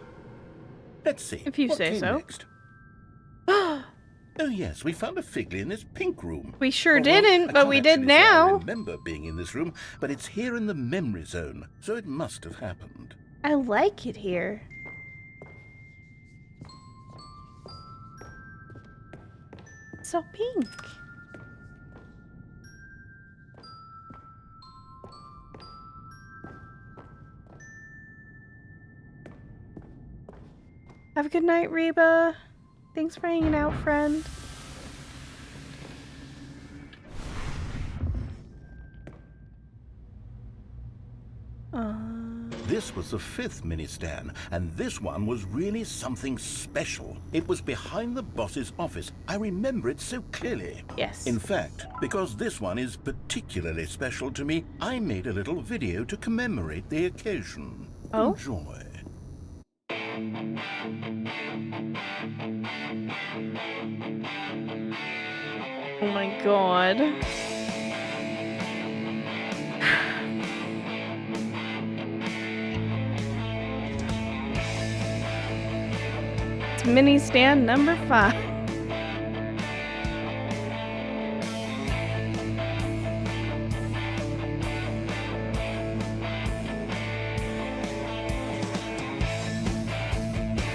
Let's see. If you what say came so. Next? Oh yes, we found a Figley in this pink room. We sure Well, didn't, I but can't we did actually say I now. remember being in this room, but it's here in the memory zone, so it must have happened. I like it here. So pink. Have a good night, Reba. Thanks for hanging out, friend. This was the 5th mini Stan, and this one was really something special. It was behind the boss's office. I remember it so clearly. Yes. In fact, because this one is particularly special to me, I made a little video to commemorate the occasion. Oh? Enjoy. Oh my god. It's mini stand number 5.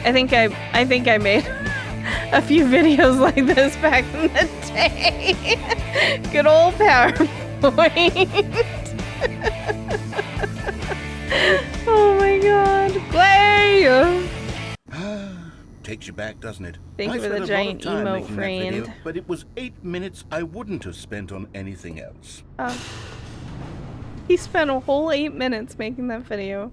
I think I made a few videos like this back in the day. Good old PowerPoint. Oh my god. Clay! Takes you back, doesn't it? Thank you I for the spent a lot of giant time emo making that video, friend. but it was 8 minutes I wouldn't have spent on anything else. He spent a whole 8 minutes making that video.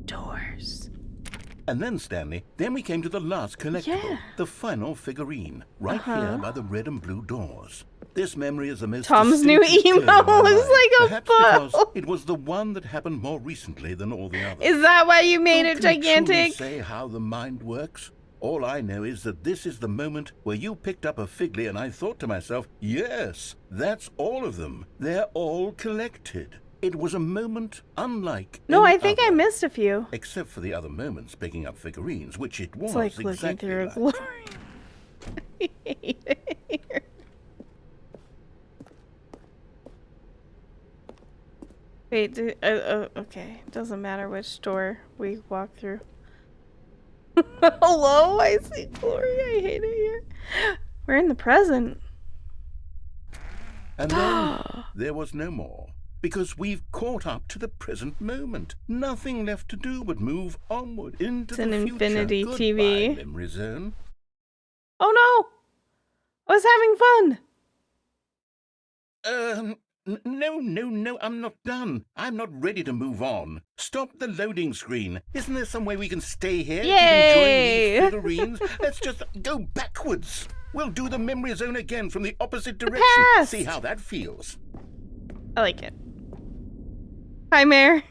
Doors. And then, Stanley, then we came to the last collectible, Yeah. the final figurine, right here by the red and blue doors. This memory is the most Tom's new distinctly emo clear in my looks mind, like a perhaps ball. because it was the one that happened more recently than all the others. Is that why you made Who it can truly gigantic? say how the mind works? All I know is that this is the moment where you picked up a Figley and I thought to myself, yes, that's all of them. They're all collected. It was a moment unlike No, any I think I other. missed a few. Except for the other moments picking up figurines, which it was It's like looking exactly through a like. glory. I hate it here. Wait, okay. Doesn't matter which door we walk through. Hello, I see glory. I hate it here. We're in the present. And then there was no more. Because we've caught up to the present moment. Nothing left to do but move onward into It's the an future. infinity Goodbye, TV. memory zone. Oh no! I was having fun! No, I'm not done. I'm not ready to move on. Stop the loading screen. Isn't there some way we can stay here? Yay! Keep enjoying these figurines? Let's just go backwards. We'll do the memory zone again from the opposite direction. past. See how that feels. I like it. Hi, Mare.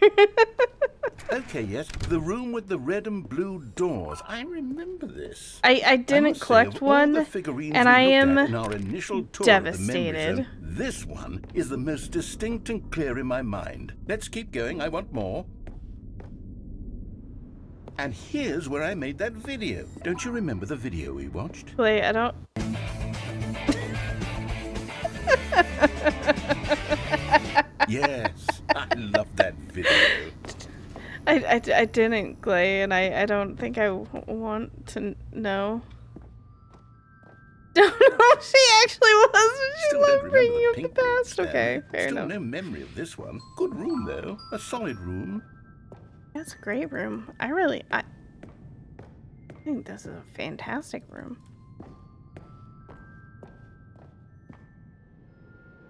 Okay, yes, the room with the red and blue doors. I remember this. I didn't must say, collect of all one, the figurines and we I looked am at in our initial tour devastated. Of the memory zone, this one is the most distinct and clear in my mind. Let's keep going. I want more. And here's where I made that video. Don't you remember the video we watched? Wait, I don't. Yes, I love that video. I didn't, Clay, and I don't think I want to know. Don't know if she actually was, but she Still don't loved remember bringing the up the pink one, past. Stanley. Okay, fair Still enough. no memory of this one. Good room, though. A solid room. That's a great room. I think this is a fantastic room.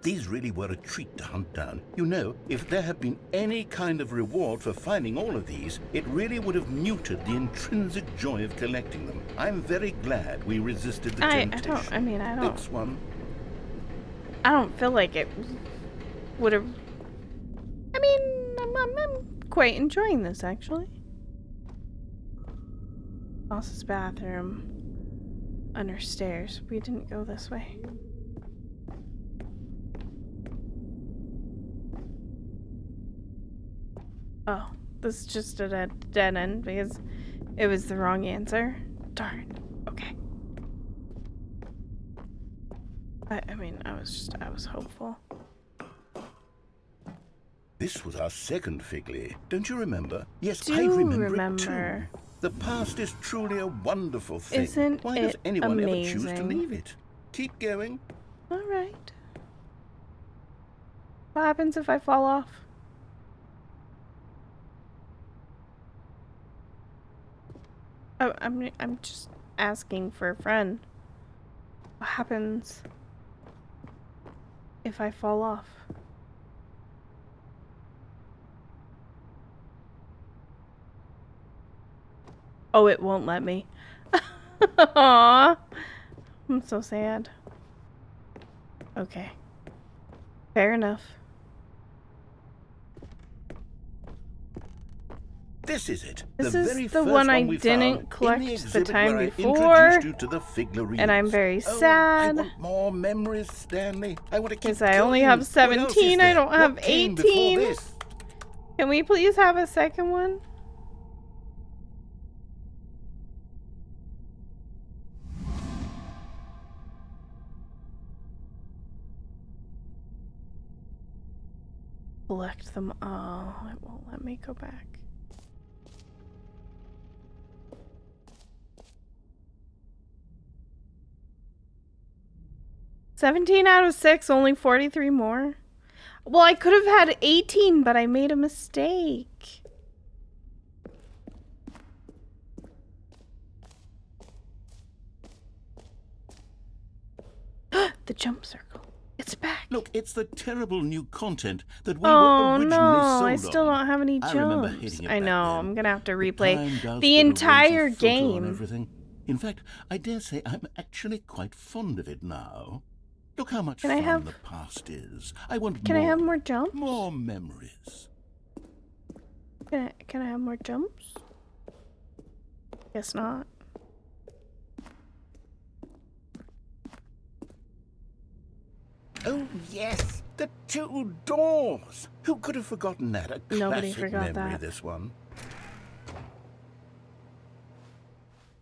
These really were a treat to hunt down. You know, if there had been any kind of reward for finding all of these, it really would have muted the intrinsic joy of collecting them. I'm very glad we resisted the temptation. Next one. I don't feel like it would have. I mean, I'm quite enjoying this, actually. Boss's bathroom. Under stairs. We didn't go this way. Oh, this is just a dead end because it was the wrong answer. Darn. Okay. I mean, I was hopeful. This was our second Figley. Don't you remember? Yes, Do I remember remember. it too. The past is truly a wonderful thing. Isn't Why does it anyone ever choose to amazing? leave it? Keep going. All right. What happens if I fall off? I'm just asking for a friend. What happens if I fall off. Oh, it won't let me. Aww. I'm so sad. Okay. Fair enough. This is it. This the is very the first one I we didn't found collect in the the exhibit time where I before, introduced you to the figurines. and I'm very Oh, sad. I want more memories, Stanley. I want to keep Because I only going. have What else is 17, I there? don't have What came before 18. this? Can we please have a second one? Collect them all. It won't let me go back. $17 out of 6, only 43 more. Well, I could have had 18, but I made a mistake. The jump circle. It's back. Look, it's the terrible new content that we Oh were originally no, sold I still on. don't have any I remember jumps. hating it I back know, then. I'm gonna have to Time replay does the put a entire rosy filter on game. everything. In fact, I dare say I'm actually quite fond of it now. Look how much fun the past is. I want Can more. I have more jumps? More memories. Can I have more jumps? Guess not. Oh, yes, the two doors. Who could have forgotten that? A Nobody classic forgot memory, that. this one.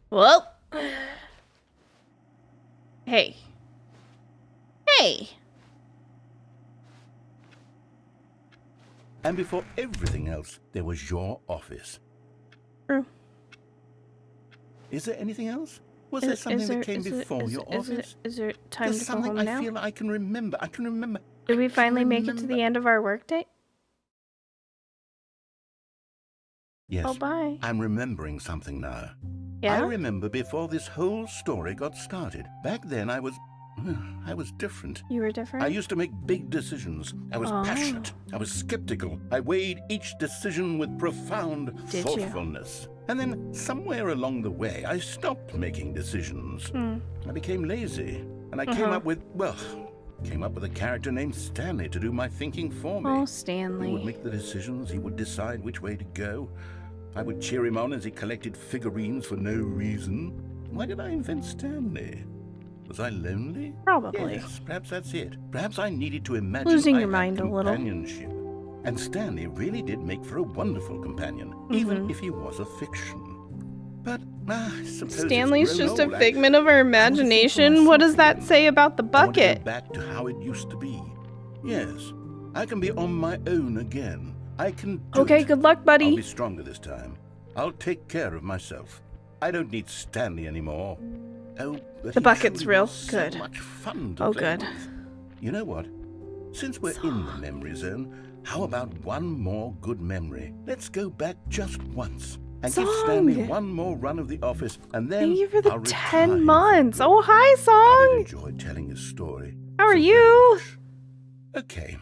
Well. Hey. Hey. And before everything else, there was your office. True. Is there anything else? Was there something that came before your office? Is there time There's to go something home I now? feel I can remember. Did we finally make it to the end of our workday? Yes. Oh, bye. I'm remembering something now. Yeah? I remember before this whole story got started. Back then I was different. You were different? I used to make big decisions. I was passionate. I was skeptical. I weighed each decision with profound thoughtfulness. And then somewhere along the way, I stopped making decisions. I became lazy. And I came up with a character named Stanley to do my thinking for me. Oh, Stanley. He would make the decisions. He would decide which way to go. I would cheer him on as he collected figurines for no reason. Why did I invent Stanley? Was I lonely? Probably. Yes, perhaps that's it. Perhaps I needed to imagine Losing I your had mind a little. companionship. And Stanley really did make for a wonderful companion, even if he was a fiction. But I suppose Stanley's just a figment of our imagination. What does that say about the I want to bucket? go back to how it used to be. Yes, I can be on my own again. I can do Okay, it. good luck, buddy. I'll be stronger this time. I'll take care of myself. I don't need Stanley anymore. Oh, but The he bucket's truly real was so good. much fun to Oh, play good. with. You know what? Since we're in the memory zone, how about one more good memory? Let's go back just once and give Stanley one more run of the office, and then Thank you for the I'll 10 retire. months. Oh, hi, I Song. did enjoy telling his story. How are so very you? much. Okay,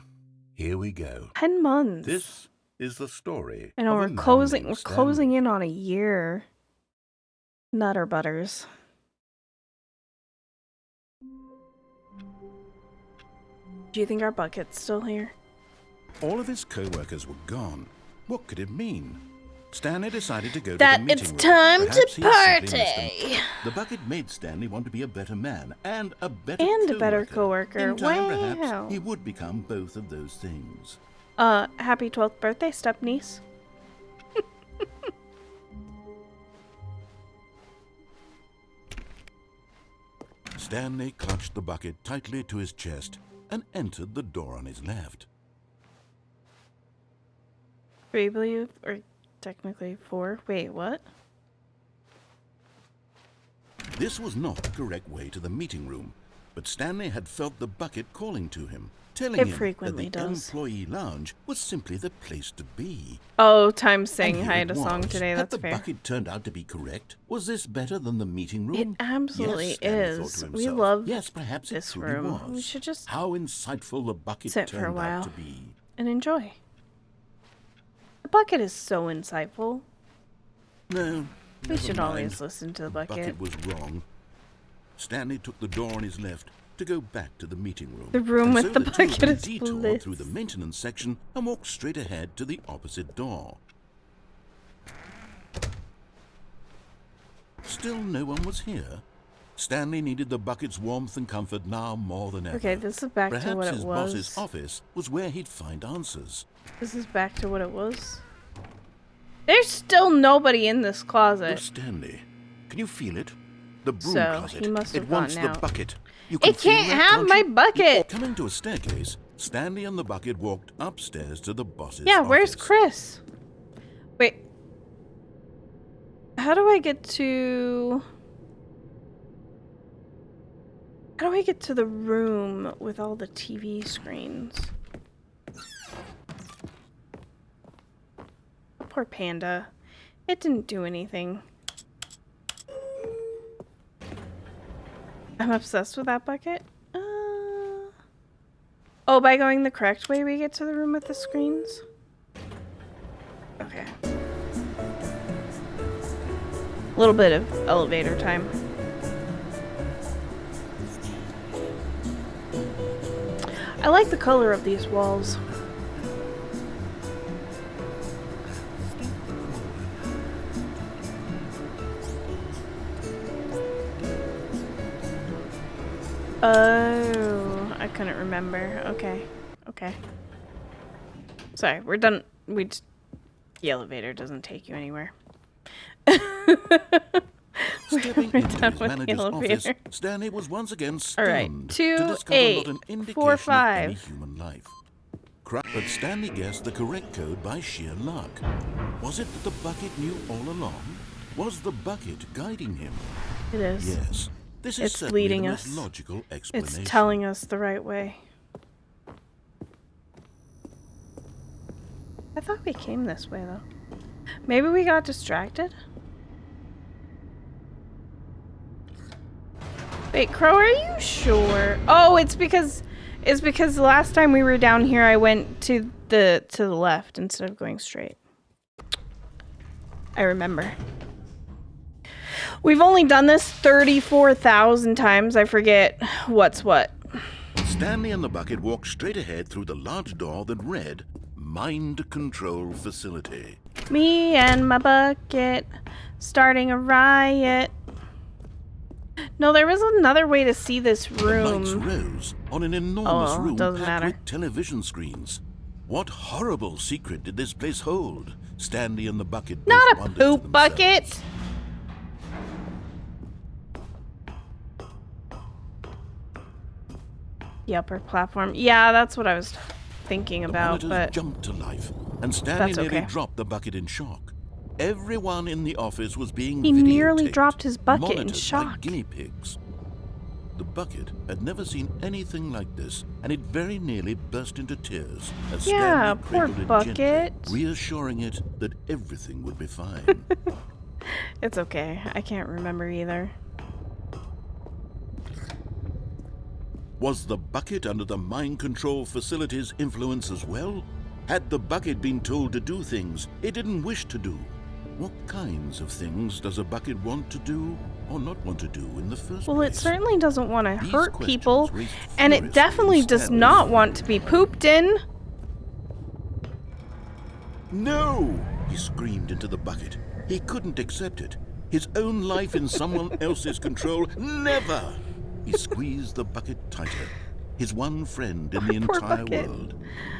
here we go. 10 months. This is the story. I know of a we're man closing. named We're Stanley. closing in on a year. Nutter butters. Do you think our bucket's still here? All of his co-workers were gone. What could it mean? Stanley decided to go That to the meeting it's room. time Perhaps to he had simply missed party. him. The bucket made Stanley want to be a better man and a better coworker. In time, Wow. perhaps, he would become both of those things. Happy 12th birthday, step niece. Stanley clutched the bucket tightly to his chest and entered the door on his left. 3 blue, or technically 4. Wait, what? This was not the correct way to the meeting room, But Stanley had felt the bucket calling to him, telling It him that frequently the does. employee lounge was simply the place to be. Oh, Time's And saying here hi it to Song was. today. Had That's the fair. bucket turned out to be correct? Was this better than the meeting room? It absolutely yes, Stanley thought is. to We himself. love yes, perhaps this it truly room. was. We should just How insightful the bucket sit for a turned while out to be. and enjoy. The bucket is so insightful. No, We never should mind. always listen to the bucket. Bucket was wrong. Stanley took the door on his left to go back to the meeting room. The room And with so the the two of bucket them is detoured bliss. through the maintenance section and walked straight ahead to the opposite door. Still no one was here. Stanley needed the bucket's warmth and comfort now more than ever. Okay, this is back Perhaps to what it his was. boss's office was where he'd find answers. This is back to what it was. There's still nobody in this Oh, closet. Stanley, can you feel it? The broom So, closet. he must have it wants gone the out. bucket. You can It feel can't that, have can't my you? bucket. Coming to a staircase, Stanley and the bucket walked upstairs to the boss's Yeah, office. where's Chris? Wait. How do I get to... How do I get to the room with all the TV screens? Poor panda. It didn't do anything. I'm obsessed with that bucket. Oh, by going the correct way we get to the room with the screens? Okay. A little bit of elevator time. I like the color of these walls. Oh, I couldn't remember. Okay. Okay. Sorry, we're done. The elevator doesn't take you anywhere. Stepping We're into done his with the manager's office, elevator. Stanley was once again All stunned right, to 2, discover 8, not an indication 4, of any 5. human life. But Stanley guessed the correct code by sheer luck. Was it that the bucket knew all along? Was the bucket guiding him? It is. Yes. This is It's certainly leading the us. most logical explanation. It's telling us the right way. I thought we came this way though. Maybe we got distracted? Wait, Crow, are you sure? Oh, it's because the last time we were down here I went to the left instead of going straight. I remember. We've only done this 34,000 times. I forget what's what. Stanley and the bucket walked straight ahead through the large door that read Mind Control Facility. Me and my bucket starting a riot. No, there was another way to see this The lights room. rose on an enormous room doesn't packed matter. with television screens. What horrible secret did this place hold? Stanley and the bucket both Not a wondered to poop themselves. bucket. The upper platform. Yeah, that's what I was thinking The about, monitors but jumped to life, and Stanley that's nearly okay. dropped the bucket in shock. Everyone in the office was being He nearly videotaped, dropped his bucket in monitored shock. like guinea pigs. The bucket had never seen anything like this, and it very nearly burst into tears as Yeah, Stanley poor cradled it bucket. gently, reassuring it that everything would be fine. it's okay. I can't remember either. Was the bucket under the mind control facility's influence as well? Had the bucket been told to do things it didn't wish to do? What kinds of things does a bucket want to do or not want to do in the first Well, it place? certainly doesn't want to These hurt questions people, raised and it furiously definitely in does Stanley's not mind. want to be pooped in. No! He screamed into the bucket. He couldn't accept it. His own life in someone else's control. Never! He squeezed the bucket tighter. His one friend in the Poor entire bucket. world.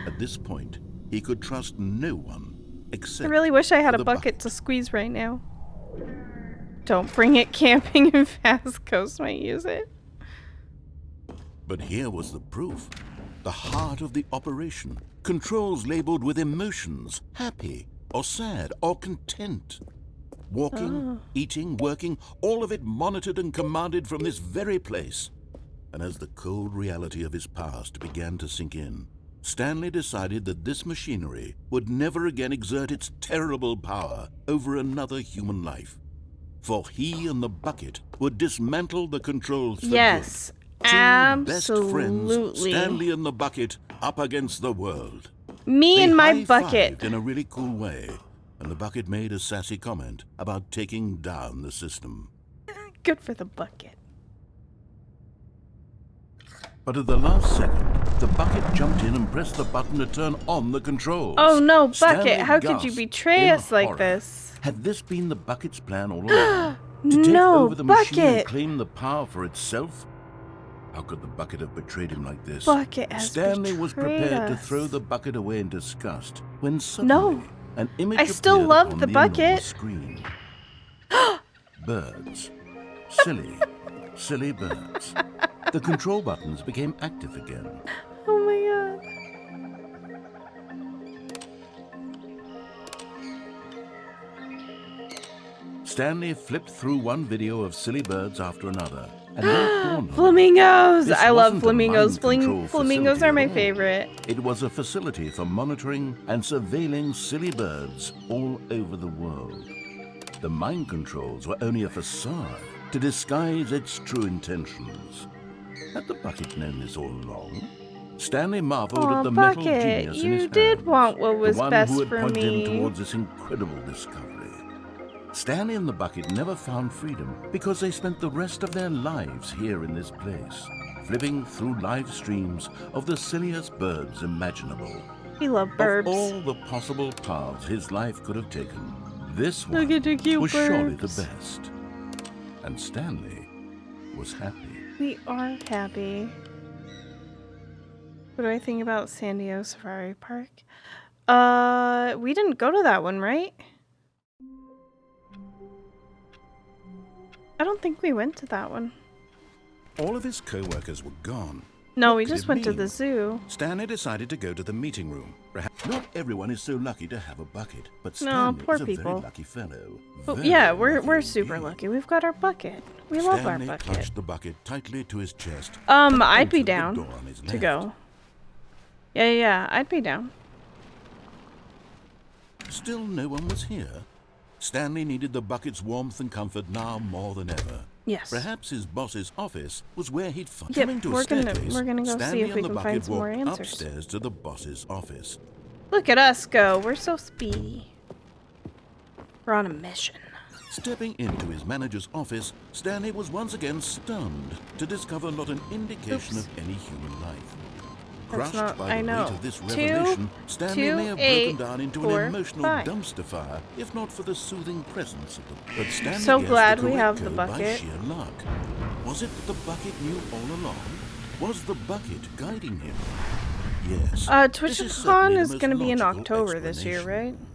At this point, he could trust no one I except really wish I had for a the bucket to squeeze right now. Don't bring it camping in Fast Coast might use it. But here was the proof. The heart of the operation. Controls labeled with emotions, happy or sad or content. Walking, eating, working, all of it monitored and commanded from this very place. And as the cold reality of his past began to sink in, Stanley decided that this machinery would never again exert its terrible power over another human life. For he and the bucket would dismantle the controls for yes, good. absolutely. Two best friends, Stanley and the bucket, up against the world. Me and my high-fived bucket. in a really cool way, and the bucket made a sassy comment about taking down the system. Good for the bucket. But at the last second, the bucket jumped in and pressed the button to turn on the controls. Oh no, bucket! Stanley How could you gasped betray in us like horror. this? Had this been the bucket's plan all along? To take No, over the machine and bucket. claim the power for itself? How could the bucket have betrayed him like this? Bucket has Stanley was betrayed prepared to us. throw the bucket away in disgust when suddenly No. an image I still appeared love upon the enormous bucket. Screen. Birds. Silly birds. The control buttons became active again. Oh my god. Stanley flipped through one video of silly birds after another, and then it dawned on him. Flamingos! This I love wasn't a flamingos. mind control Flamingos are my facility at all. favorite. It was a facility for monitoring and surveilling silly birds all over the world. The mind controls were only a facade to disguise its true intentions. Had the bucket known this all along? Stanley marveled Aw, at the metal Bucket, genius in you his did hands, want what was the one best who had for pointed me. him towards this incredible discovery. Stanley and the bucket never found freedom because they spent the rest of their lives here in this place, flipping through live streams of the silliest birds imaginable. We love Of birds. all the possible paths his life could have taken, this one Look at the cute was surely the birds. best. And Stanley was happy. We are happy. What do I think about San Diego Safari Park? We didn't go to that one, right? I don't think we went to that one. All of his co-workers were gone. No, What we could just it went to mean? the zoo. Stanley decided to go to the meeting room. Perhaps not everyone is so lucky to have a bucket, but No, Stanley poor is a people. very lucky fellow. But Very yeah, we're lucky super indeed. lucky. We've got our bucket. We love our Stanley bucket. clutched the bucket tightly to his chest. and I'd be entered the down door on his to left. go. Yeah, I'd be down. Still no one was here. Stanley needed the bucket's warmth and comfort now more than ever. Yes. Perhaps his boss's office was where he'd find. Yep, Coming to a we're gonna staircase, go see Stanley if we and the can find bucket some more walked answers. upstairs to the boss's office. Look at us go. We're so speedy. We're on a mission. Stepping into his manager's office, Stanley was once again stunned to discover not an indication Oops. of any human life. That's Crushed not- by I the know. weight of this 2, revelation, Stanley may have 2, 8, broken down into 4, an emotional 5. dumpster fire, if not for the soothing presence of the. But Stanley So guessed glad the we correct have the code by bucket. sheer luck. Was it that the bucket knew all along? Was the bucket guiding him? Yes. this is TwitchCon certainly the is most going to be in logical October this year, explanation. right?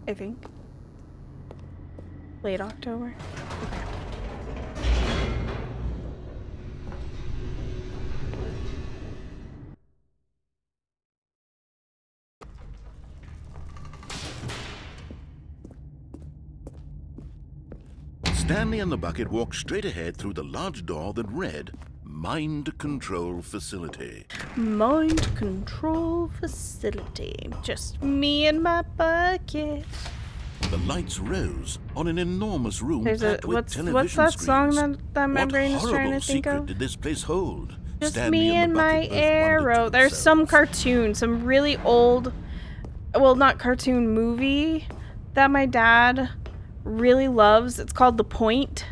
I think. Late October. Okay. Stanley and the bucket walked straight ahead through the large door that read, Mind Control Facility. Mind control facility. Just me and my bucket. The lights rose on an enormous room There's a packed with what's television that song screens. that my What brain is trying horrible to think secret of? did this place hold? Just Stanley me and the my bucket both wondered to arrow. There's some themselves. cartoon, some really old, well, not cartoon, movie that my dad really loves. It's called The Point.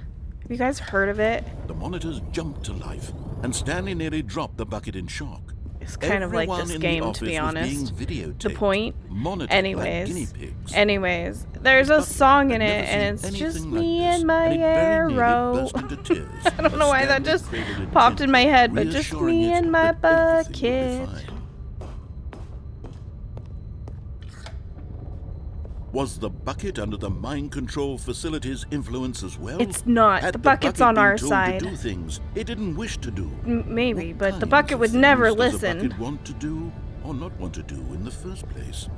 Have you guys heard of it? The monitors jumped to life, and Stanley nearly dropped the bucket in shock. It's kind of like Everyone this in game, the to be office was being honest. videotaped, The Point. monitored like guinea pigs. Anyways, there's a Bucket song in had it, never and seen it's just anything like me this, and my and it very nearly arrow. burst into tears I don't as know why that Stanley just cradled it popped in my gently, head, but just reassuring me it and my that everything would be bucket. fine. Was the bucket under the mind control facility's influence as well? It's not. Had The bucket's bucket on been our told side. To do things it didn't wish to do. Maybe, What but the kinds bucket of would never things does a listen. bucket want to do or not want to do in the first place?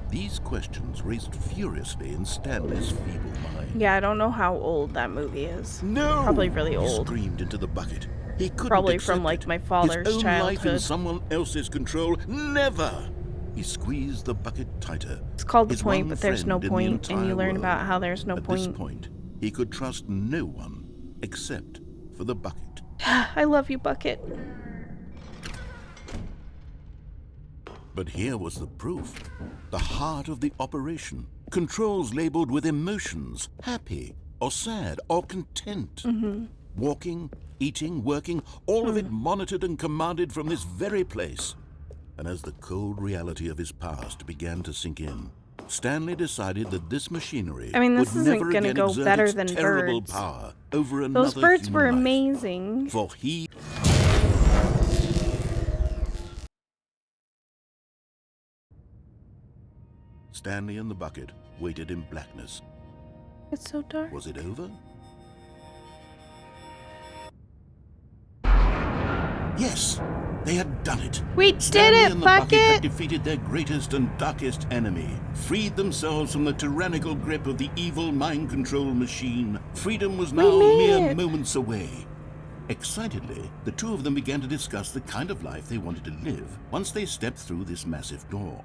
These questions raced furiously in Stanley's feeble mind. Yeah, I don't know how old that movie is. No! Probably really He old. screamed into the bucket. He couldn't Probably accept from like it. my father's His own life in childhood. someone else's control. Never! He squeezed the bucket tighter. It's called The His Point, one but there's no friend in the point, and you entire learn world. about how there's no At point. this point, he could trust no one except for the bucket. I love you, Bucket. But here was the proof. The heart of the operation. Controls labeled with emotions, happy or sad or content. Walking, eating, working, all of it monitored and commanded from this very place. And as the cold reality of his past began to sink in, Stanley decided that this machinery this would isn't never gonna again go exert better its than terrible birds. power over another Those birds human were life. amazing. For he... Stanley and the bucket waited in blackness. It's so dark. Was it over? Yes, they had done it. We did Stanley it, and the bucket had Bucket! defeated their greatest and darkest enemy, freed themselves from the tyrannical grip of the evil mind control machine. Freedom was now made mere it. moments away. Excitedly, the two of them began to discuss the kind of life they wanted to live once they stepped through this massive door.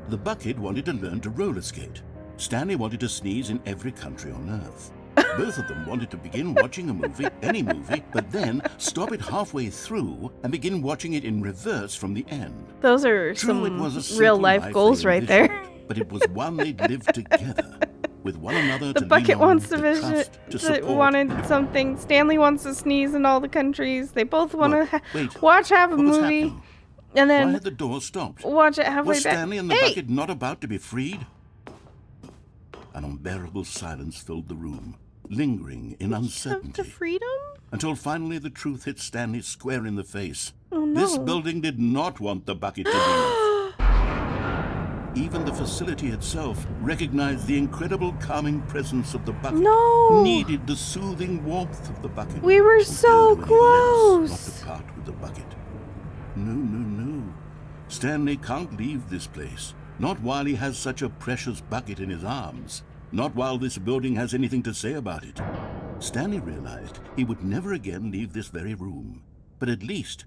The bucket wanted to learn to roller skate. Stanley wanted to sneeze in every country on Earth. Both of them wanted to begin watching a movie, any movie, but then stop it halfway through and begin watching it in reverse from the end. Those are True, it was a some simple real life life goals they right there. envisioned, but it was one they'd lived together, with one another The to bucket lean on, wants to to visit. trust, to support. Wanted something. Stanley wants to sneeze in all the countries. They both want What? to Wait, watch half a what was movie, happening? and Why then had the door stopped? watch it halfway Was back. Stanley and the Hey! bucket not about to be freed? An unbearable silence filled the room, lingering in Of the uncertainty, freedom? until finally the truth hit Stanley square in the face. Oh no! This building did not want the bucket to leave. Even the facility itself recognized the incredible calming presence of the bucket. No! Needed the soothing warmth of the bucket. We were and so told when he lives close. Not to part with the bucket. No. Stanley can't leave this place. Not while he has such a precious bucket in his arms. Not while this building has anything to say about it. Stanley realized he would never again leave this very room. But at least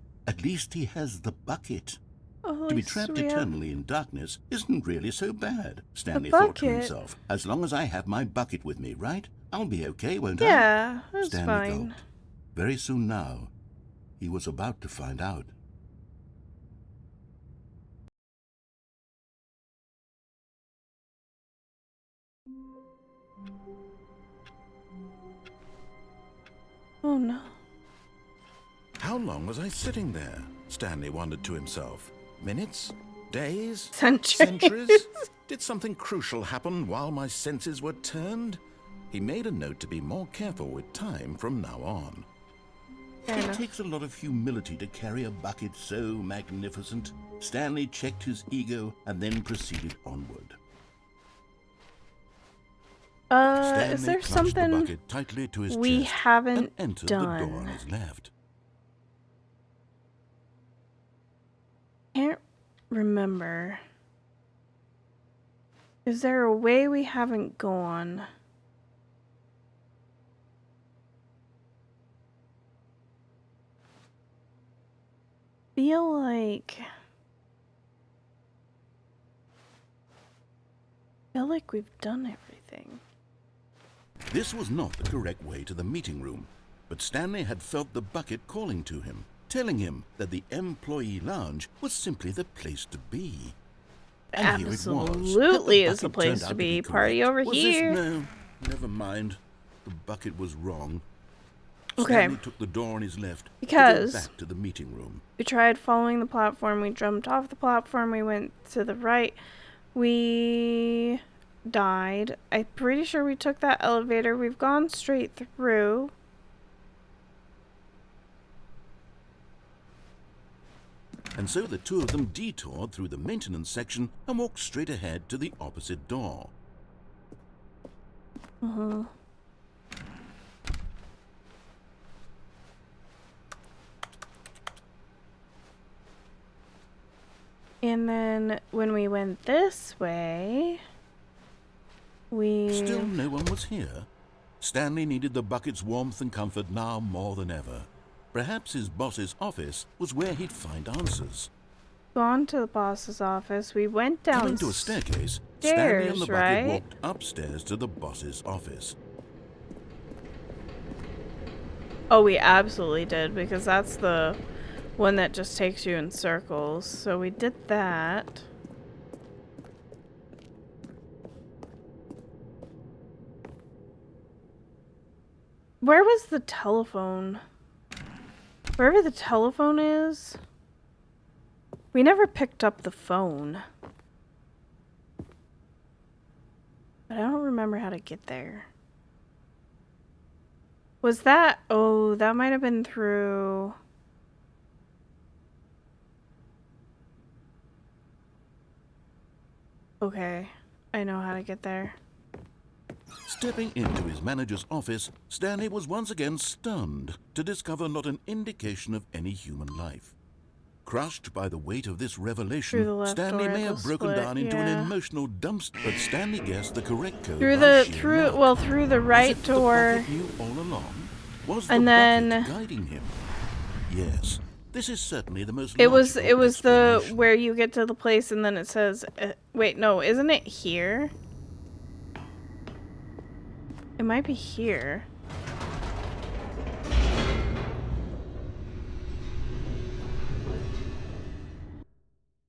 he has the bucket. Oh, To be trapped sweet. eternally in darkness isn't really so bad, Stanley The thought to bucket. himself. As long as I have my bucket with me, right? I'll be okay, won't I? Yeah, that's Stanley fine. gulped. Very soon now, he was about to find out. Oh no. How long was I sitting there? Stanley wondered to himself. Minutes? Days? Centuries. Did something crucial happen while my senses were turned? He made a note to be more careful with time from now on. Fair It enough. takes a lot of humility to carry a bucket so magnificent. Stanley checked his ego and then proceeded onward. Stanley Is there clutched the something bucket tightly to his we chest haven't and entered the door on done? his left. Can't remember. Is there a way we haven't gone? Feel like we've done everything. This was not the correct way to the meeting room, but Stanley had felt the bucket calling to him, telling him that the employee lounge was simply the place to be. And here it was. Absolutely Had is the bucket place turned to out be. correct? Party over Was here. This? No, never mind. The bucket was wrong. Okay. Stanley took the door on his left Because- to go back to the meeting room. We tried following the platform. We jumped off the platform. We went to the right. We died. I'm pretty sure we took that elevator. We've gone straight through. And so the two of them detoured through the maintenance section and walked straight ahead to the opposite door. And then when we went this way, Still no one was here. Stanley needed the bucket's warmth and comfort now more than ever. Perhaps his boss's office was where he'd find answers. Gone to the boss's office. We went down. Coming to a staircase, Stanley and the bucket walked upstairs to the boss's office. Oh, we absolutely did, because that's the one that just takes you in circles. So we did that. Where was the telephone? Wherever the telephone is. We never picked up the phone. But I don't remember how to get there. Was that... Oh, that might have been through... Okay, I know how to get there. Stepping into his manager's office, Stanley was once again stunned to discover not an indication of any human life. Crushed by the weight of this revelation, Stanley may have broken down into an emotional dumpster, but Stanley guessed the correct code through the right door. And then guiding him. Yes, this is certainly the most. It was the where you get to the place and then it says, wait, no, isn't it here? It might be here.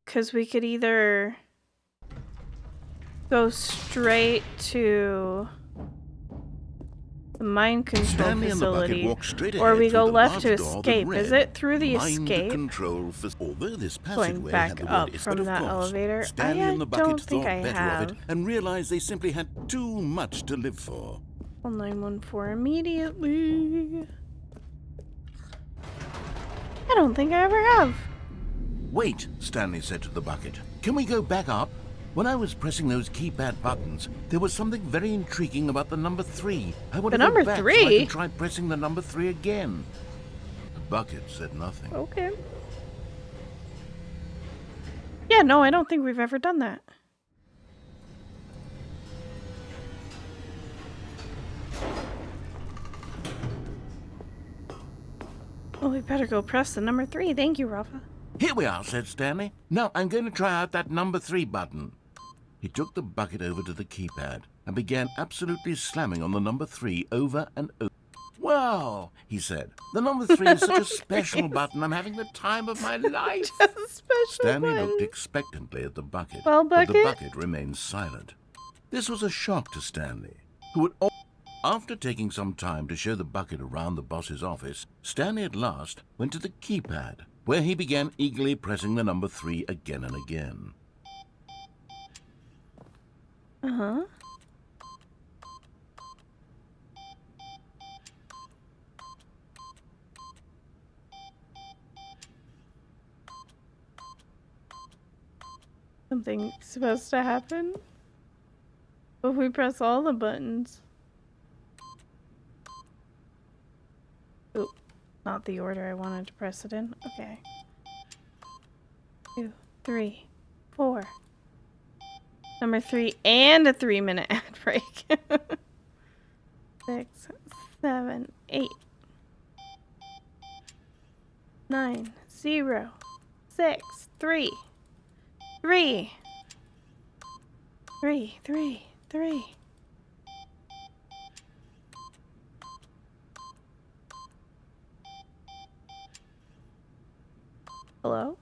Because we could either go straight to the mind control facility, or we go left to escape. Is it through the escape? Going back up from that elevator? I don't think I have. And realized they simply had too much to live for. 914 immediately. I don't think I ever have. Wait, Stanley said to the bucket. Can we go back up? When I was pressing those keypad buttons, there was something very intriguing about the number 3. I want to go back so I can try pressing the number 3 again. The bucket said nothing. Okay. Yeah, no, I don't think we've ever done that. Oh, we better go press the number 3. Thank you, Rafa. Here we are, said Stanley. Now I'm going to try out that number 3 button. He took the bucket over to the keypad and began absolutely slamming on the number 3 over and over. Wow, he said. The number 3 is such a special button. I'm having the time of my life. Stanley looked expectantly at the bucket, but the bucket remained silent. This was a shock to Stanley, who had... After taking some time to show the bucket around the boss's office, Stanley at last went to the keypad, where he began eagerly pressing the number 3 again and again. Uh-huh. Something's supposed to happen? If we press all the buttons. Oop, not the order I wanted to press it in. Okay. 2, 3, 4. Number 3 and a 3-minute ad break. 6, 7, 8, 9, 0, 6, 3, 3, 3, 3, 3. Hello?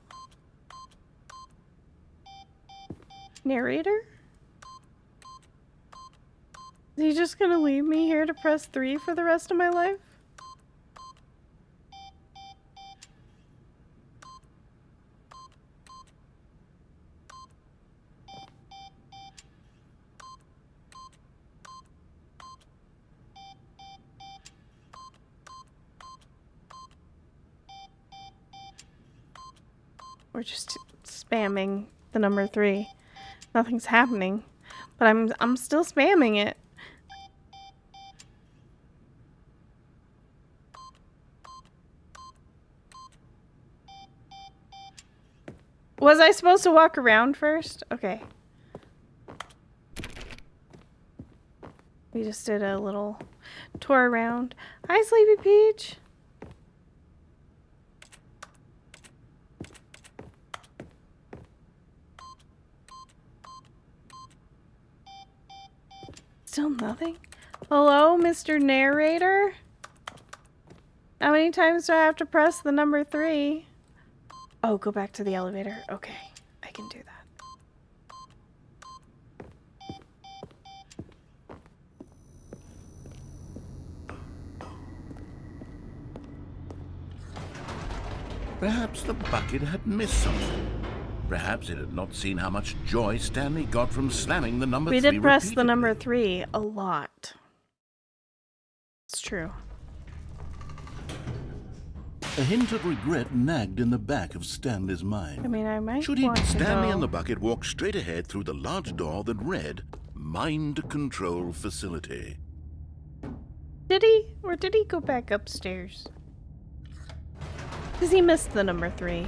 Narrator? Is he just gonna leave me here to press 3 for the rest of my life? We're just spamming the number 3. Nothing's happening, but I'm still spamming it. Was I supposed to walk around first? Okay. We just did a little tour around. Hi, Sleepy Peach. Still nothing? Hello, Mr. Narrator? How many times do I have to press the number 3? Oh, go back to the elevator. Okay, I can do that. Perhaps the bucket had missed something. Perhaps it had not seen how much joy Stanley got from slamming the number 3 We did press the repeatedly. number 3 a lot. It's true. A hint of regret nagged in the back of Stanley's mind. I mean, I might Should he, want to Stanley go. and the bucket, walk straight ahead through the large door that read, Mind Control Facility? Did he? Or did he go back upstairs? Because he missed the number 3.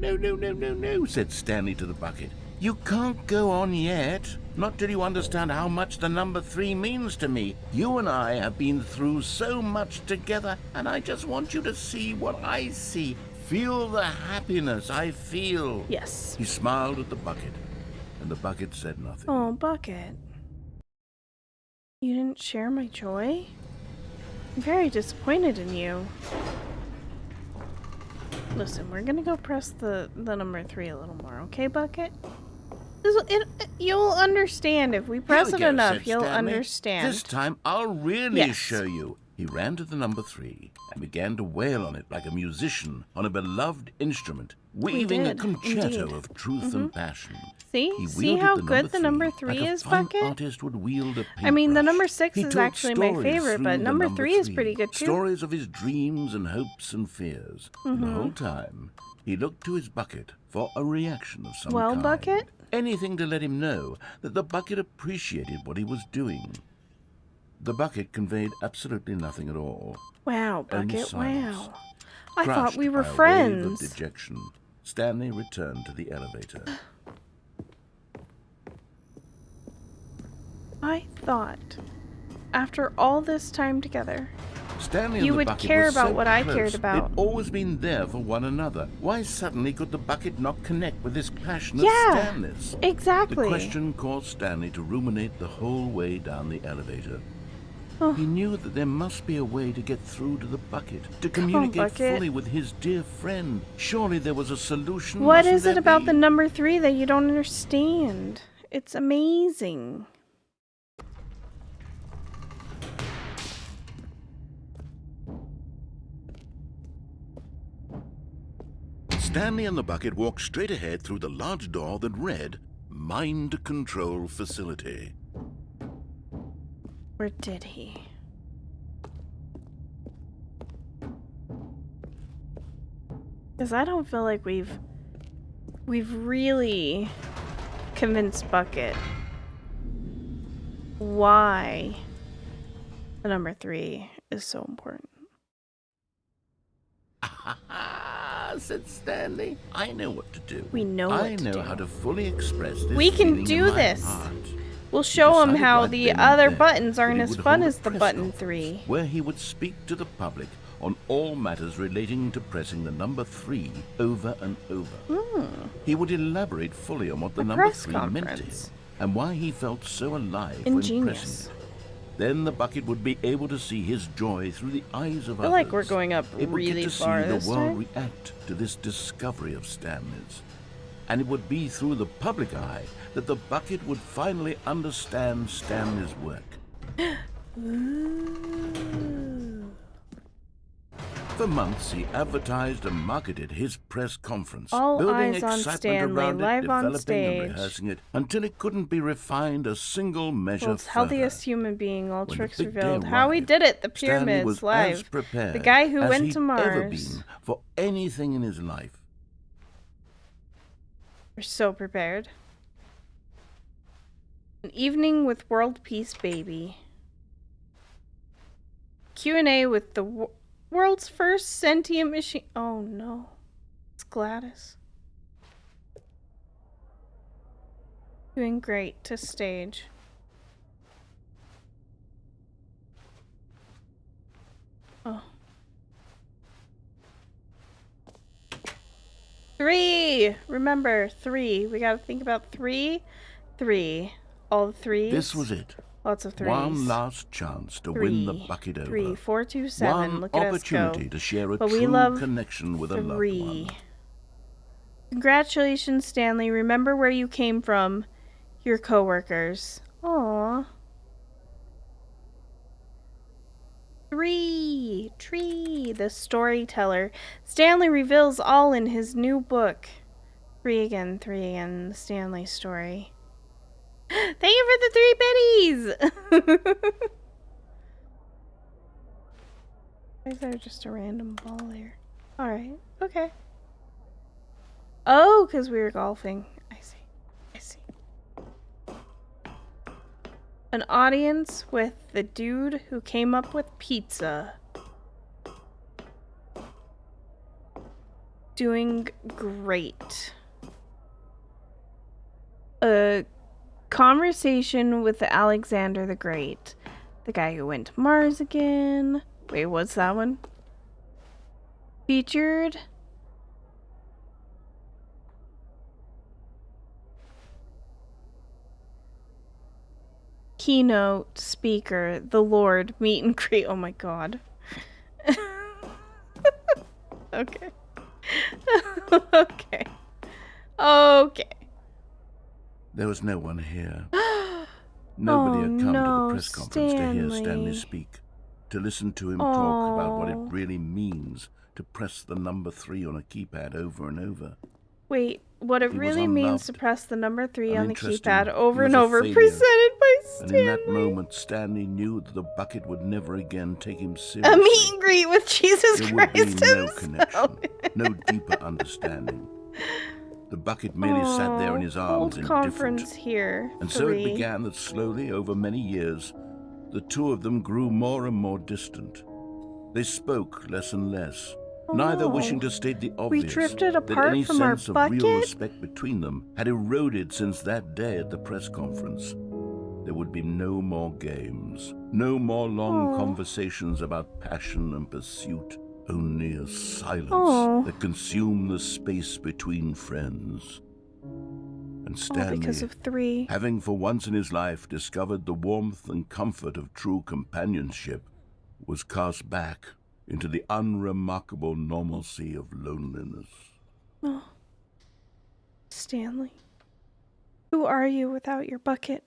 No, said Stanley to the bucket. You can't go on yet. Not till you understand how much the number 3 means to me. You and I have been through so much together, and I just want you to see what I see. Feel the happiness I feel. Yes. He smiled at the bucket, and the bucket said nothing. Oh, Bucket. You didn't share my joy? I'm very disappointed in you. Listen, we're gonna go press the number 3 a little more, okay, Bucket? You'll understand if we press Here we it go, enough. said You'll Stanley. understand. This time I'll really Yes. show you. He ran to the number 3 and began to wail on it like a musician on a beloved instrument, weaving a did, concerto indeed. of truth and passion. See? He See wielded how the good the number 3 3 like is, a fine Bucket? artist would wield a I mean, the paintbrush. number 6 He is told actually my stories favorite, but through the number 3 is pretty good too. Stories of his dreams and hopes and fears. And the whole time, he looked to his bucket for a reaction of some Well, kind. Bucket? Anything to let him know that the bucket appreciated what he was doing. The bucket conveyed absolutely nothing at all. Wow, Only Bucket, silence. wow. I thought Crushed we were by a wave friends. of dejection, Stanley returned to the elevator. I thought, after all this time together, Stanley You and the would bucket care were about so what I close. cared about. They'd always been there for one another. Why suddenly could the bucket not connect with this passion Yeah, of Stanley's? exactly. The question caused Stanley to ruminate the whole way down the elevator. Oh. He knew that there must be a way to get through to the bucket, to communicate Bucket. fully with his dear friend. Surely there was a solution. What mustn't is it there about be? the number 3 that you don't understand? It's amazing. Stanley and the bucket walked straight ahead through the large door that read, Mind Control Facility. Or did he? Because I don't feel like we've really convinced Bucket why the number 3 is so important. Said Stanley. I know what to do. We know what I to know do. how to fully express this We can feeling do in my this. heart. We'll show him Decided how right the then and other there buttons that aren't he as would fun hold a as the press button conference 3. where he would speak to the public on all matters relating to pressing the number 3 over and over. He would elaborate fully on what the A number press 3 meant to him conference. and why he felt so alive when Ingenious. pressing it. Then the bucket would be able to see his joy through the eyes of I feel others. like we're going up It would really get to far see the this world time. react to this discovery of Stanley's. And it would be through the public eye that the bucket would finally understand Stanley's work. Ooh. For months, he advertised and marketed his press conference, All building eyes on excitement Stanley, around live it, on developing and stage. rehearsing it, until it couldn't be refined a single measure World's healthiest further. human being, all When the tricks big day revealed. How we arrived, did it, the Stanley pyramids, was as live. prepared The guy who as went he'd to ever Mars. been for anything in his life. We're so prepared. An evening with World Peace Baby. Q&A with the world's first sentient machine. Oh no. It's Gladys. Doing great to stage. Oh. 3! Remember, 3. We gotta think about 3. 3. All the 3s. This was it. Lots of 3s. One last chance to win the bucket over. 3, 4, 2, 7. One Look at us go. opportunity to share a But we true love connection with a loved 3. one. Congratulations, Stanley. Remember where you came from. Your coworkers. Aww. 3. Tree, the storyteller. Stanley reveals all in his new book. 3 again, the Stanley story. Thank you for the 3 biddies! Why is there just a random ball there? Alright, okay. Oh, because we were golfing. I see. I see. An audience with the dude who came up with pizza. Doing great. A conversation with Alexander the Great. The guy who went to Mars again. Wait, what's that one? Featured... keynote speaker, the Lord, meet and greet. Oh my god. Okay. Okay. Okay. There was no one here. Nobody had come to the press conference to hear Stanley. Stanley speak, to listen to him talk about what it really means to press the number 3 on a keypad over and over. Wait, what it He was really means unloved, to press the number 3 on the uninteresting. keypad over He was and a over, failure. presented by And Stanley. in that moment, Stanley knew that the bucket would never again take him seriously. A meet and greet with Jesus There would be Christ no himself. connection, no deeper understanding. The bucket merely sat there in his arms, Hold conference indifferent. here. And so it 3. began that slowly, over many years, the two of them grew more and more distant. They spoke less and less, neither wishing to state the obvious, drifted that apart any from our sense of real bucket? respect between them had eroded since that day at the press conference. There would be no more games, no more long conversations about passion and pursuit, only a silence that consumed the space between friends. And Stanley, because of 3. having for once in his life discovered the warmth and comfort of true companionship, was cast back into the unremarkable normalcy of loneliness. Oh. Stanley. Who are you without your bucket?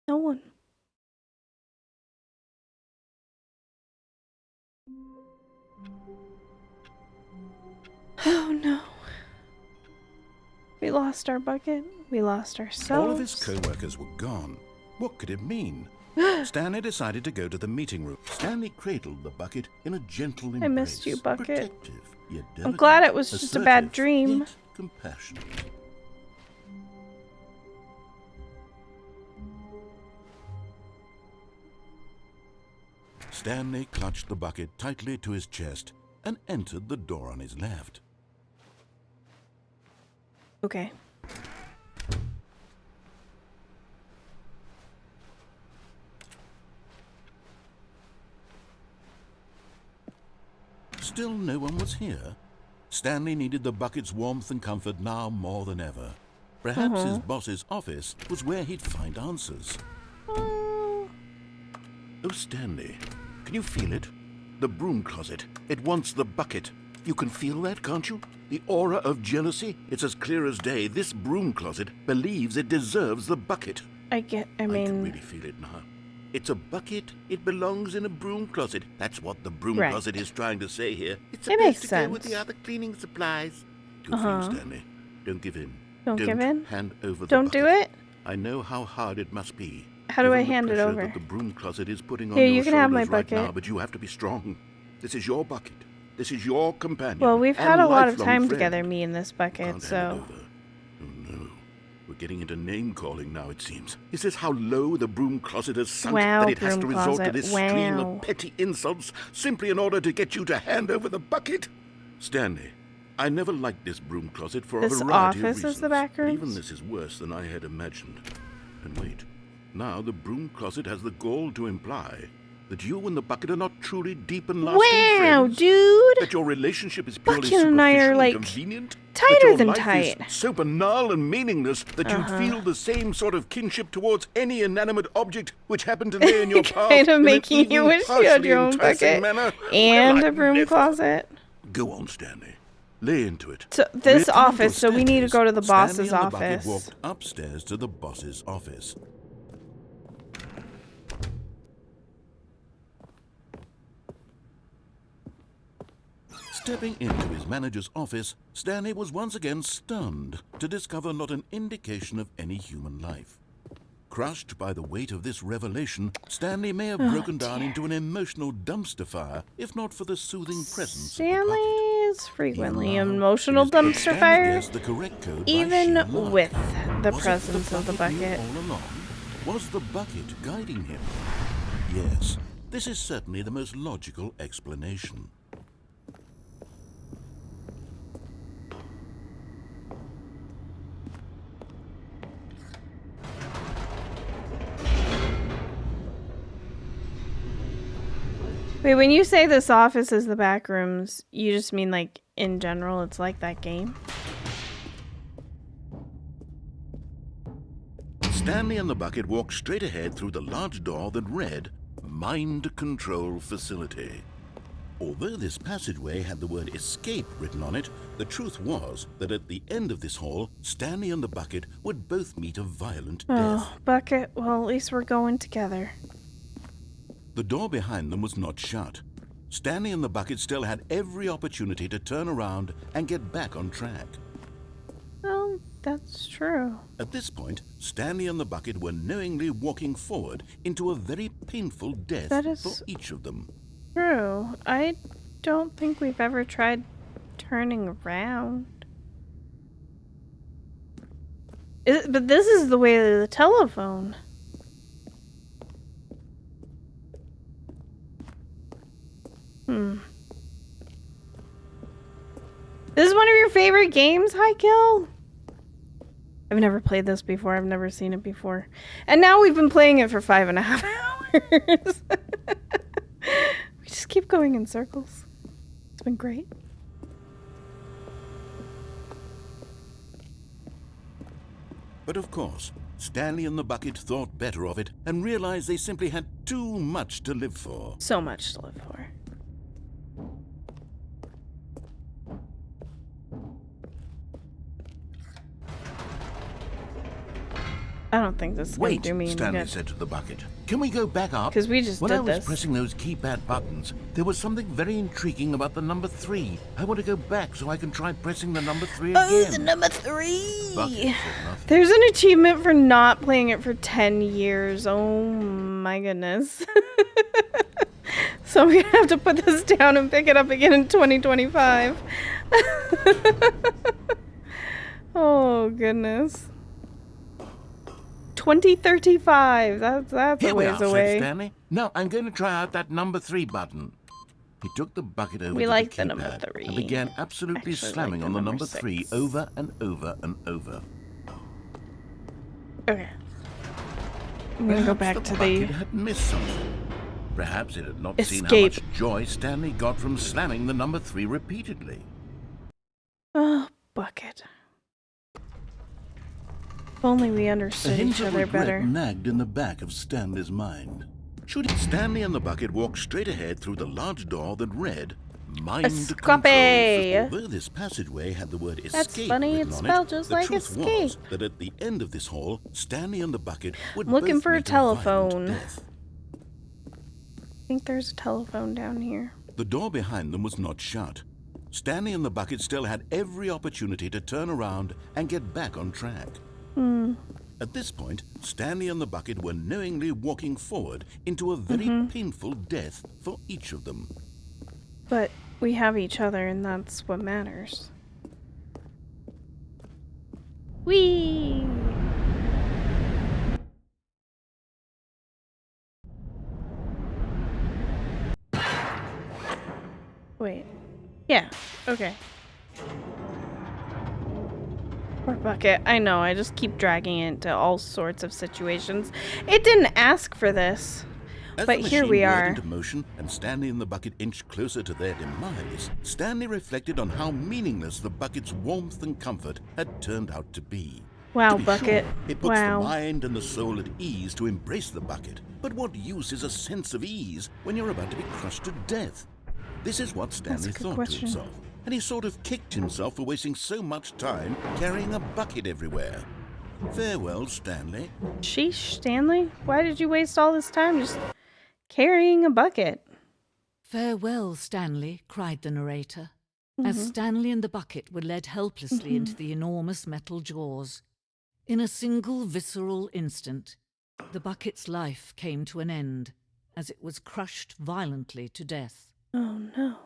No one. Oh no. We lost our bucket. We lost ourselves. All of his co-workers were gone. What could it mean? Stanley decided to go to the meeting room. Stanley cradled the bucket in a gentle embrace. I missed you, bucket. Protective, yet I'm delicate, glad it was just a bad assertive, dream. yet compassionate. Stanley clutched the bucket tightly to his chest and entered the door on his left. Okay. Still no one was here. Stanley needed the bucket's warmth and comfort now more than ever. Perhaps his boss's office was where he'd find answers. Oh, Stanley, can you feel it? The broom closet. It wants the bucket. You can feel that, can't you? The aura of jealousy? It's as clear as day. This broom closet believes it deserves the bucket. I I can really feel it now. It's a bucket. It belongs in a broom closet. That's what the broom Right. closet is trying to say here. It's It supposed makes to sense. go with the other cleaning supplies. Good for you, Stanley. Don't give in. Don't give in? Hand over the Don't bucket. do it? I know how hard it must be. How do I given the hand it pressure over? That the broom closet is putting on Here, your you can have my shoulders right bucket. now, but you have to be strong. This is your bucket. This is your companion. Well, we've and had a lot of lifelong time friend. together, me and this Can't bucket, hand it so... over. Oh no. We're getting into name-calling now, it seems. Is this how low the broom closet has sunk, Wow, that it has to broom resort to closet, this stream wow. of petty insults simply in order to get you to hand over the bucket? Stanley, I never liked this broom closet for This a variety of office reasons. is the back rooms? Even this is worse than I had imagined. And wait, now the broom closet has the gall to imply that you and the bucket are not truly deep and lasting Wow, friends. dude! That your relationship is purely Bucket and I are, superficial like, and convenient. tighter that your than life tight. is so banal and meaningless that you'd feel the same sort of kinship towards any inanimate object which happened to lay in your path. Kind of in an making you even wish you had your own partially enticing bucket manner. and Well, a broom never. closet. Go on, Stanley. Lay into it. So this Return office, so we need to staircase. go to the Stanley boss's and the bucket office. walked upstairs to the boss's office. Stepping into his manager's office, Stanley was once again stunned to discover not an indication of any human life. Crushed by the weight of this revelation, Stanley may have broken down into an emotional dumpster fire, if not for the soothing presence Stanley of the bucket. is frequently Even now, emotional it is but dumpster Stanley fire, guessed the correct code by even sheer luck. with the Was it presence of the knew bucket. all along? Was the bucket guiding him? Yes, this is certainly the most logical explanation. Wait, when you say this office is the back rooms, you just mean like in general it's like that game? Stanley and the bucket walked straight ahead through the large door that read, Mind Control Facility. Although this passageway had the word escape written on it, the truth was that at the end of this hall, Stanley and the bucket would both meet a violent death. Oh, bucket. Well, at least we're going together. The door behind them was not shut. Stanley and the bucket still had every opportunity to turn around and get back on track. Well, that's true. At this point, Stanley and the bucket were knowingly walking forward into a very painful death That is for each of them. true. I don't think we've ever tried turning around. But this is the way to the telephone. This is one of your favorite games, Highkill? I've never played this before. I've never seen it before. And now we've been playing it for 5.5 hours. We just keep going in circles. It's been great. But of course, Stanley and the bucket thought better of it and realized they simply had too much to live for. So much to live for. I don't think this is going to Wait, do me any Stanley good. said to the bucket. Can we go back up? 'Cause we just when did I was this. pressing those keypad buttons, there was something very intriguing about the number 3. I want to go back so I can try pressing the number 3 again. Oh, the number 3! Bucket said nothing. There's an achievement for not playing it for 10 years. Oh my goodness. So I'm gonna have to put this down and pick it up again in 2025. Oh goodness. 2035. That's Here a we ways are, away. said Stanley. Now I'm going to try out that number 3 button. He took the bucket over We to like the the number keypad 3. and began absolutely Actually, slamming like on the the number number 3 6. over and over and over. Okay. I'm gonna go Perhaps back the to bucket the had missed something. Perhaps it had not seen how Escape. much joy Stanley got from slamming the number 3 repeatedly. oh bucket. If only we A understood hint each of other regret better. nagged in the back of Stanley's mind. Should Stanley and the bucket walk straight ahead through the large door that read Mind Escape. Control. Although this passageway had the word That's escape funny, written it's on spelled it, just the like truth was escape. that at the end of this hall, Stanley and the bucket would I'm looking both for a meet violent telephone. death. I think there's a telephone down here. The door behind them was not shut. Stanley and the bucket still had every opportunity to turn around and get back on track. At this point, Stanley and the bucket were knowingly walking forward into a very painful death for each of them. But we have each other, and that's what matters. Whee! Wait. Yeah, okay. Poor bucket. I know, I just keep dragging it into all sorts of situations. It didn't ask for this. As But the here machine we whirred are. into motion and Stanley and the bucket inched closer to their demise, Stanley reflected on how meaningless the bucket's warmth and comfort had turned out to be. Wow, To be bucket. sure, it puts Wow. the mind and the soul at ease to embrace the bucket. But what use is a sense of ease when you're about to be crushed to death? This is what Stanley good thought question. to himself, and he sort of kicked himself for wasting so much time carrying a bucket everywhere. Farewell, Stanley. Sheesh, Stanley. Why did you waste all this time just carrying a bucket? Farewell, Stanley, cried the narrator, as Stanley and the bucket were led helplessly into the enormous metal jaws. In a single visceral instant, the bucket's life came to an end, as it was crushed violently to death. Oh no.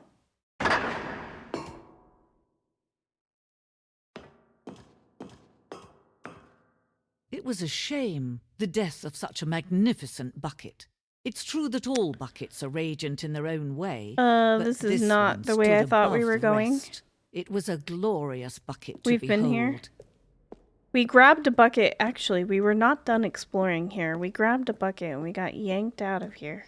It was a shame, the death of such a magnificent bucket. It's true that all buckets are radiant in their own way. but This is not one the way I stood thought we above were the going. rest. It was a glorious bucket to We've behold. been here. We grabbed a bucket. Actually, we were not done exploring here. We grabbed a bucket and we got yanked out of here.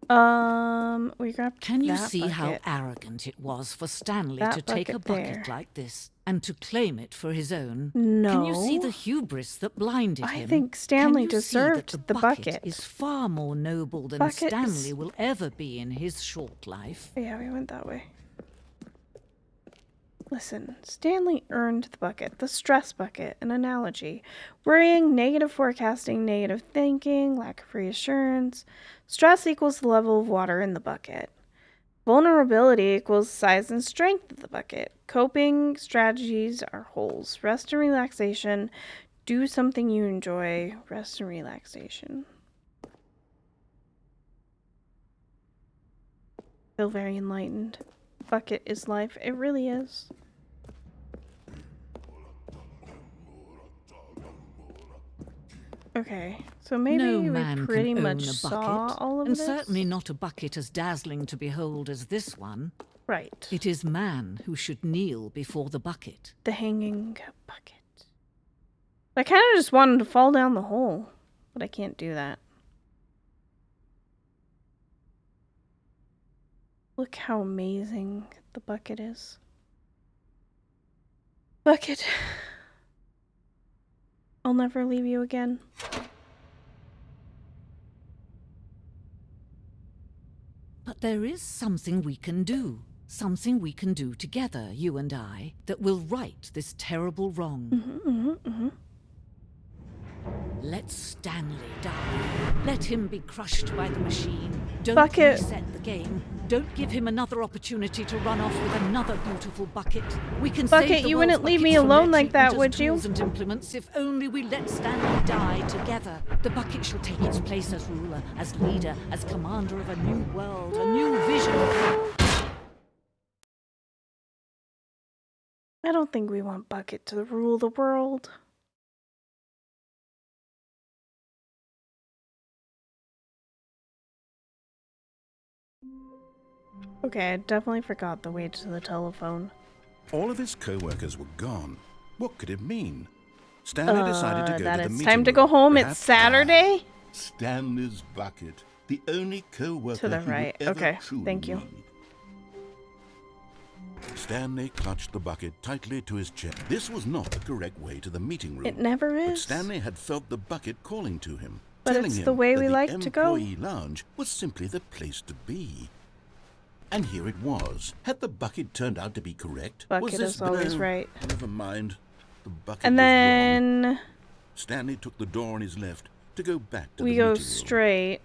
We grabbed Can you that see how bucket. arrogant it was for Stanley That to take a bucket bucket there. like this and to claim it for his own? No. Can you see the hubris that blinded I him? think Stanley Can you see that deserved the bucket. is far more noble than Bucket is- Stanley will ever be in his short life. Yeah, we went that way. Listen, Stanley earned the bucket, the stress bucket, an analogy. Worrying, negative forecasting, negative thinking, lack of reassurance. Stress equals the level of water in the bucket. Vulnerability equals size and strength of the bucket. Coping strategies are holes. Rest and relaxation. Do something you enjoy. Rest and relaxation. Feel very enlightened. Bucket is life. It really is. Okay, so maybe No we man pretty can much own a saw bucket, all of and this. certainly not a bucket as dazzling to behold as this one. Right. It is man who should kneel before the bucket. The hanging bucket. I kind of just wanted to fall down the hole, but I can't do that. Look how amazing the bucket is. Bucket. I'll never leave you again. But there is something we can do. Something we can do together, you and I, that will right this terrible wrong. Let Stanley die. Let him be crushed by the machine. Don't Bucket. reset the game. Don't give him another opportunity to run off with another beautiful bucket. We can Bucket, save the you world's wouldn't leave me buckets from alone their like that, treatment would as you? tools and implements if only we let Stanley die together. The bucket shall take its place as ruler, as leader, as commander of a new world, a new vision. I don't think we want Bucket to rule the world. Okay, I definitely forgot the way to the telephone. All of his co-workers were gone. What could it mean? Stanley decided to go that to the it's meeting time to room. go home. It's Perhaps- Saturday. Stanley's bucket, the only co-worker To the he would right. ever Okay, truly thank you. need. Stanley clutched the bucket tightly to his chest. This was not the correct way to the meeting room. It never But is. Stanley had felt the bucket calling to him, But telling it's him the way that we the like to go. employee lounge was simply the place to be. And here it was. Had the bucket turned out to be correct? Bucket was this is always no, right. Never mind. The bucket And was wrong. then Stanley took the door on his left to go back to we the go meeting room. straight.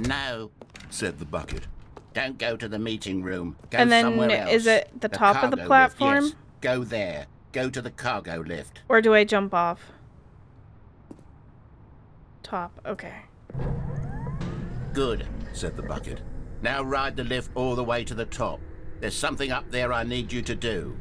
No, Said the bucket. don't go to the meeting room. Go And then somewhere else. is it the top of the cargo platform? Lift, yes. Go there. Go to the cargo lift. Or do I jump off? Top. Okay. Good. Said the bucket. Now ride the lift all the way to the top. There's something up there I need you to do.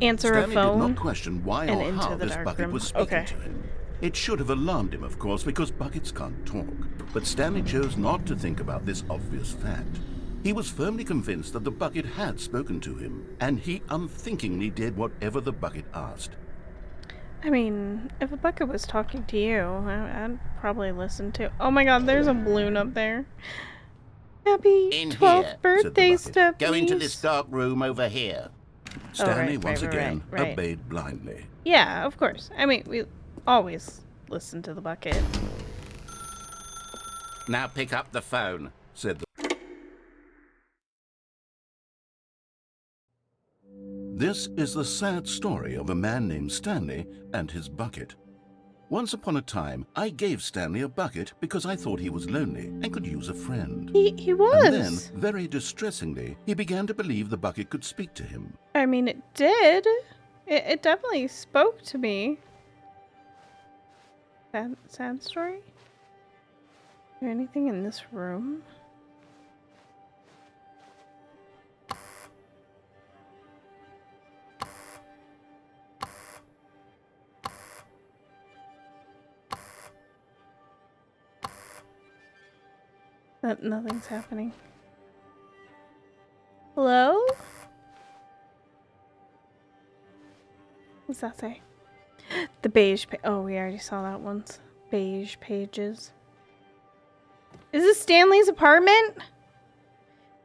Answer Stanley a did phone. not question why and or into how the this dark bucket room. was speaking Okay. to him. It should have alarmed him, of course, because buckets can't talk. But Stanley chose not to think about this obvious fact. He was firmly convinced that the bucket had spoken to him, and he unthinkingly did whatever the bucket asked. I mean, if a bucket was talking to you, I'd probably listen to. Oh my god, there's a balloon up there. Happy 12th birthday, Stepnies. Go into this dark room over here. Stanley once again obeyed blindly. Yeah, of course. I mean, we always listen to the bucket. Now pick up the phone, said the... This is the sad story of a man named Stanley and his bucket. Once upon a time, I gave Stanley a bucket because I thought he was lonely and could use a friend. He was. And then, very distressingly, he began to believe the bucket could speak to him. I mean, it did. It definitely spoke to me. Sad story? Is there anything in this room? Nothing's happening. Hello? What's that say? The beige page. Oh, we already saw that once. Beige pages. Is this Stanley's apartment?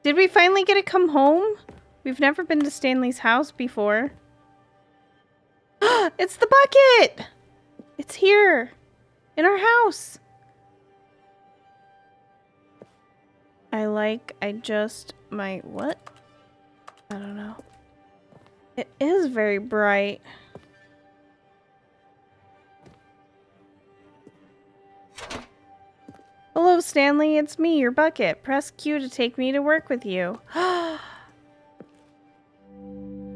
Did we finally get to come home? We've never been to Stanley's house before. It's the bucket! It's here. In our house. What? I don't know. It is very bright. Hello, Stanley. It's me, your bucket. Press Q to take me to work with you.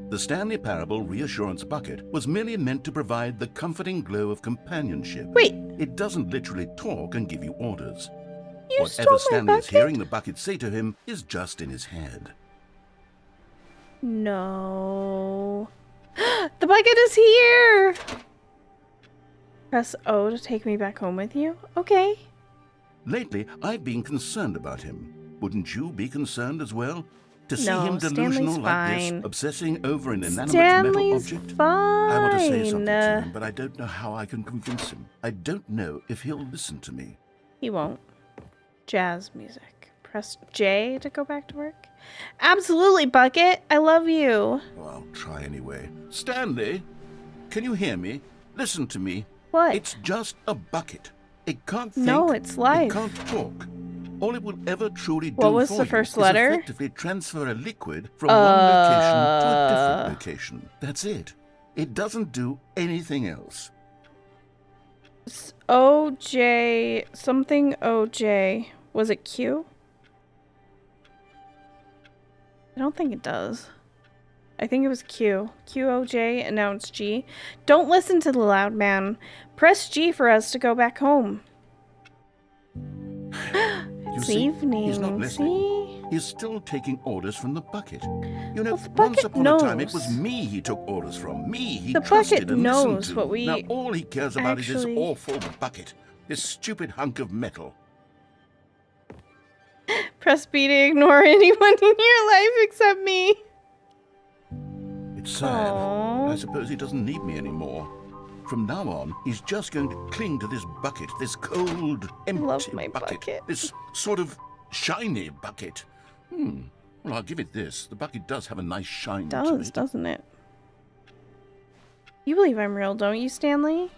The Stanley Parable Reassurance Bucket was merely meant to provide the comforting glow of companionship. Wait. It doesn't literally talk and give you orders. You stole Whatever my Stanley is bucket? hearing the bucket say to him is just in his head. No. The bucket is here! Press O to take me back home with you? Okay. Lately, I've been concerned about him. Wouldn't you be concerned as well? To see No, him delusional Stanley's like this, fine. obsessing over an inanimate Stanley's metal object? fine. I want to say something to him, but I don't know how I can convince him. I don't know if he'll listen to me. He won't. Jazz music. Press J to go back to work? Absolutely, Bucket. I love you. Oh, I'll try anyway. Stanley, can you hear me? Listen to me. What? It's just a bucket. It can't think. No, it's life. It can't talk. All it will ever truly do What was for the you first is letter? effectively transfer a liquid from one location to a different location. That's it. It doesn't do anything else. OJ, something OJ. Was it Q? I don't think it does. I think it was Q. QOJ, and now it's G. Don't listen to the loud man. Press G for us to go back home. It's evening. He's not listening. See? He's still taking orders from the bucket. You know, Well, the once bucket upon a time it knows. was me he took orders from. Me he The trusted bucket and knows listened to. what we Now all he cares about is actually- this awful bucket. This stupid hunk of metal. Press B to ignore anyone in your life except me. It's sad. Aww. I suppose he doesn't need me anymore. From now on, he's just going to cling to this bucket, this cold, empty Love my bucket. This sort of shiny bucket. Well, I'll give it this. The bucket does have a nice shine to Does, it. doesn't it? You believe I'm real, don't you, Stanley?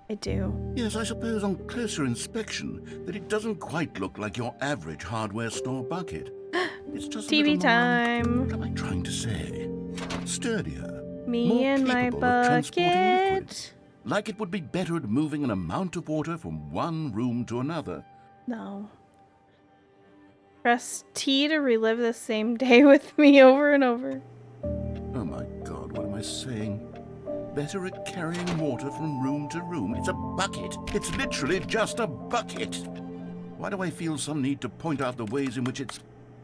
I do. Yes, I suppose on closer inspection that it doesn't quite look like your average hardware store bucket. It's just a TV little more, time. what am I trying to say? Sturdier. Me more and my capable of transporting liquid. bucket. Like it would be better at moving an amount of water from one room to another. No. Press T to relive the same day with me over and over. Oh my God, what am I saying? Better at carrying water from room to room. It's a bucket. It's literally just a bucket. Why do I feel some need to point out the ways in which it's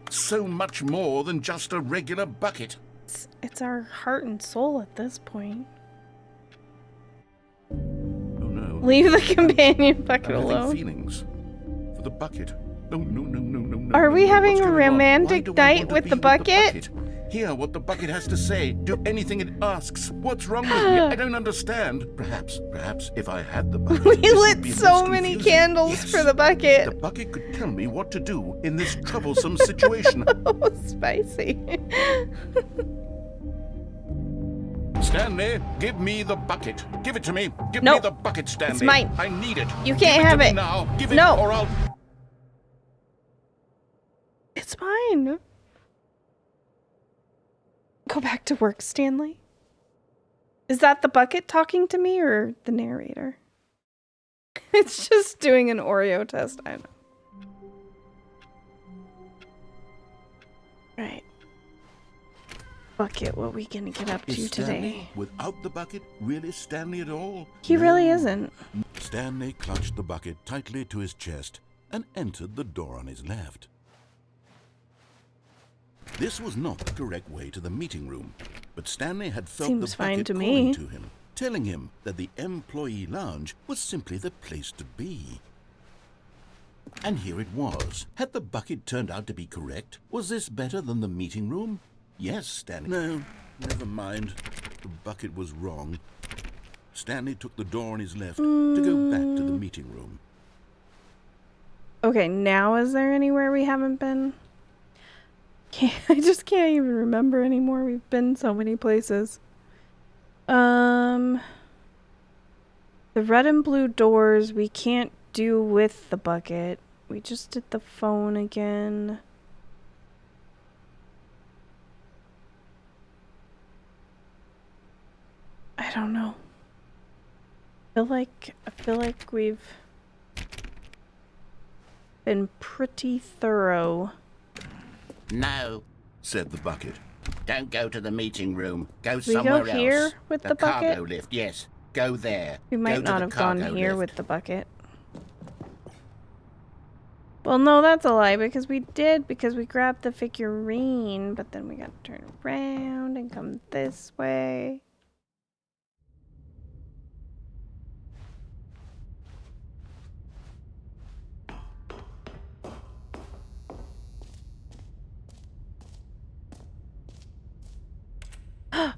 so much more than just a regular bucket? It's our heart and soul at this point. Oh no. Leave the companion bucket I'm having alone. feelings for the bucket. No. Are we having What's a going on? romantic Why do I night want to with be the bucket? Hear what the bucket has to say. Do anything it asks. What's wrong with me? I don't understand. Perhaps, if I had the bucket, We this would lit be so less many confusing. candles Yes. for the bucket. The bucket could tell me what to do in this troublesome situation. Oh, spicy. Stanley, give me the bucket. Give it to me. Give me Nope. the bucket, Stanley. It's mine. I need it. You Give can't it have to me it. now. Give it No. or I'll... It's mine. Go back to work, Stanley. Is that the bucket talking to me or the narrator? It's just doing an Oreo test. I know. Right. Bucket, what we gonna get up to Is today? Stanley, without the bucket, really Stanley at all? He really isn't. Stanley clutched the bucket tightly to his chest and entered the door on his left. This was not the correct way to the meeting room, but Stanley had felt Seems the fine bucket to calling me. to him, telling him that the employee lounge was simply the place to be. And here it was. Had the bucket turned out to be correct? Was this better than the meeting room? Yes, Stanley. No, never mind. The bucket was wrong. Stanley took the door on his left to go back to the meeting room. Okay, now is there anywhere we haven't been? I just can't even remember anymore. We've been so many places. The red and blue doors we can't do with the bucket. We just did the phone again. I don't know. I feel like we've been pretty thorough. No, Said the bucket. don't go to the meeting room. Go We somewhere go else. here with the bucket? cargo lift, yes. Go there. We Go might to not the have gone cargo here lift. with the bucket. Well, no, that's a lie, because we grabbed the figurine, but then we got to turn around and come this way.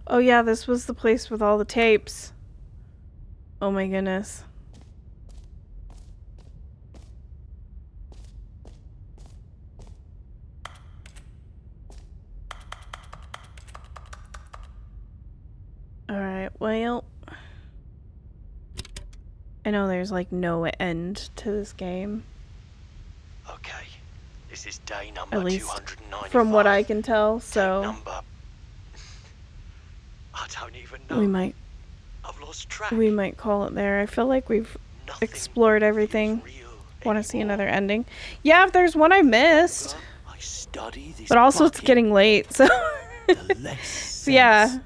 Oh yeah, this was the place with all the tapes. Oh my goodness. Alright, well, I know there's like no end to this game, Okay, this is day number at least 295. from what I can tell, Day so number... I don't even know. I've lost track. we might call it there. I feel like we've Nothing explored everything. feels real Want to see anymore. another ending? Yeah, if there's one I missed, I study this but also it's bucket, getting late, so the less so yeah. sense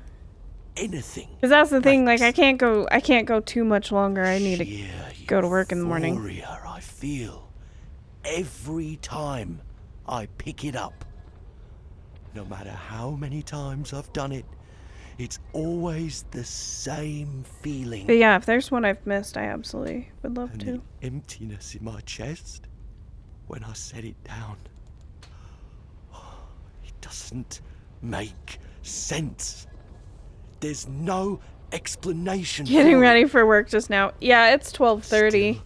anything. Because that's the thing, like makes. I can't go too much longer. I need to Sheer go to work in the morning. euphoria I feel every time I pick it up. No matter how many times I've done it, it's always the same feeling. But yeah, if there's one I've missed, I absolutely would love And to. the emptiness in my chest when I set it down. It doesn't make sense. There's no explanation. Getting for ready it. for work just now. Yeah, it's 12:30. Still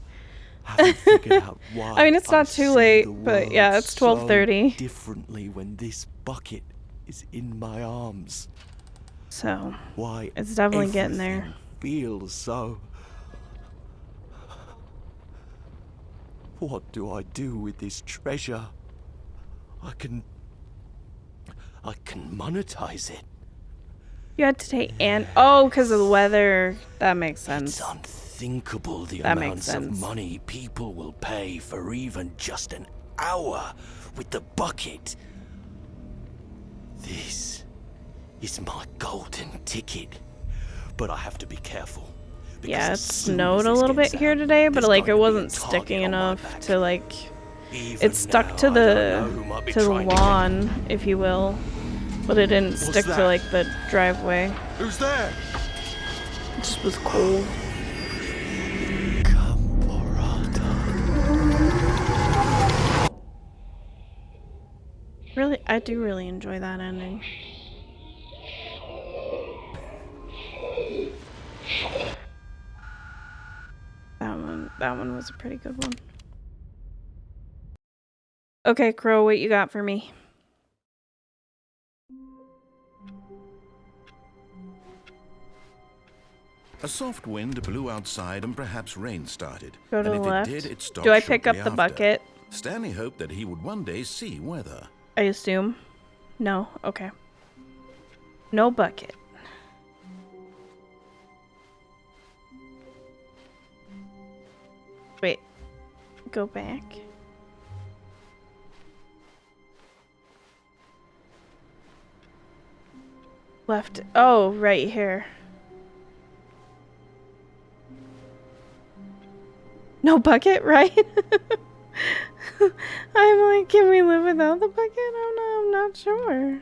haven't figured out why I mean, it's not too see late, the but yeah, world it's 12:30. so differently when this bucket is in my arms. So Why it's definitely getting there. everything feels so. What do I do with this treasure? I can monetize it. You had to take because of the weather. That makes sense. It's unthinkable the That makes amounts of sense. money people will pay for even just an hour with the bucket. This is my golden ticket. But I have to be careful. because Yeah, it as soon snowed as a this little bit gets here out, today, but there's like going it to be a wasn't target sticking on my enough back. to like Even it stuck now, to I don't know who might be the trying to get lawn, if you will, but it didn't stick to that? like the driveway. Who's there? It just was cold. I do really enjoy that ending. That one was a pretty good one. Okay, Crow, what you got for me? A soft wind blew outside and perhaps rain started. Go to and the if left. it did, it stopped Do I pick up shortly the after. bucket? Stanley hoped that he would one day see weather. I assume. No? Okay. No bucket. Wait. Go back. Left. Oh, right here. No bucket, right? I'm like, can we live without the bucket? I'm not sure.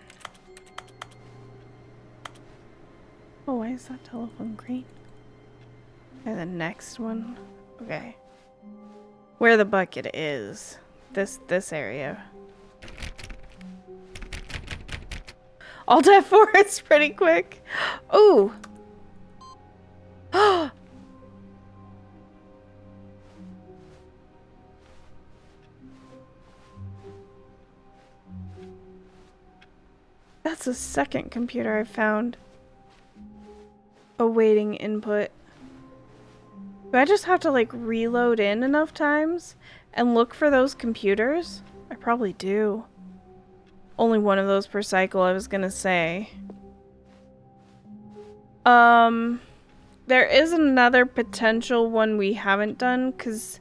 Oh, why is that telephone green? And the next one. Okay. Where the bucket is. This area. Alt F4 is pretty quick. Ooh. That's the second computer I found. Awaiting input. Do I just have to like reload in enough times and look for those computers? I probably do. Only one of those per cycle, I was gonna say. There is another potential one we haven't done, because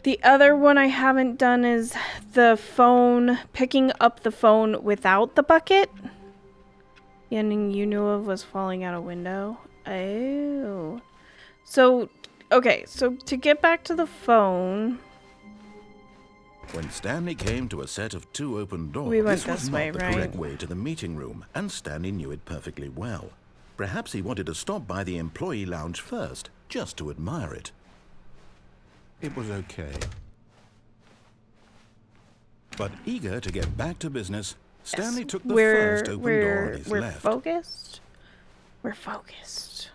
the other one I haven't done is the phone, picking up the phone without the bucket. The ending you knew of was falling out a window. Oh. So, okay, so to get back to the phone... When Stanley came to a set of two open doors, We went this was this not way, the right? correct way to the meeting room, and Stanley knew it perfectly well. Perhaps he wanted to stop by the employee lounge first, just to admire it. It was okay. But eager to get back to business, Stanley took the first open door on his left. Focused. We're focused.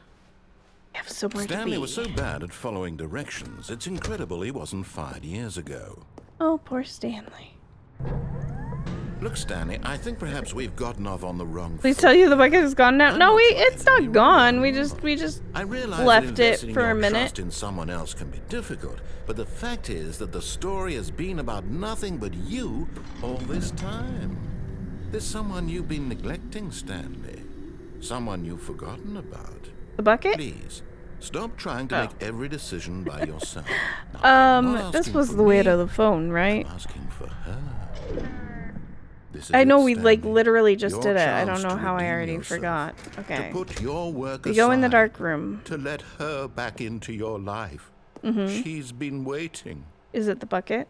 We have somewhere to be. Stanley was so bad at following directions, it's incredible he wasn't fired years ago. Oh, poor Stanley. Look, Stanley, I think perhaps we've gotten off on the wrong Please foot. tell you the bucket is gone now. I'm No, not it's trying to not be gone. rude. We just I realize left that it investing for a your minute. trust in someone else can be difficult, but the fact is that the story has been about nothing but you all this time. There's someone you've been neglecting, Stanley. Someone you've forgotten about. The bucket? Please, stop trying to make every decision by yourself. Now, I'm not this asking was for the way me, to the phone, right? I'm asking for her. This is I know it, we like Stanley. literally just Your did it. I chance don't know to how I redeem already yourself. forgot. Okay. To put your work We go in the aside, dark room. to let her back into your life. She's been waiting. Is it the bucket?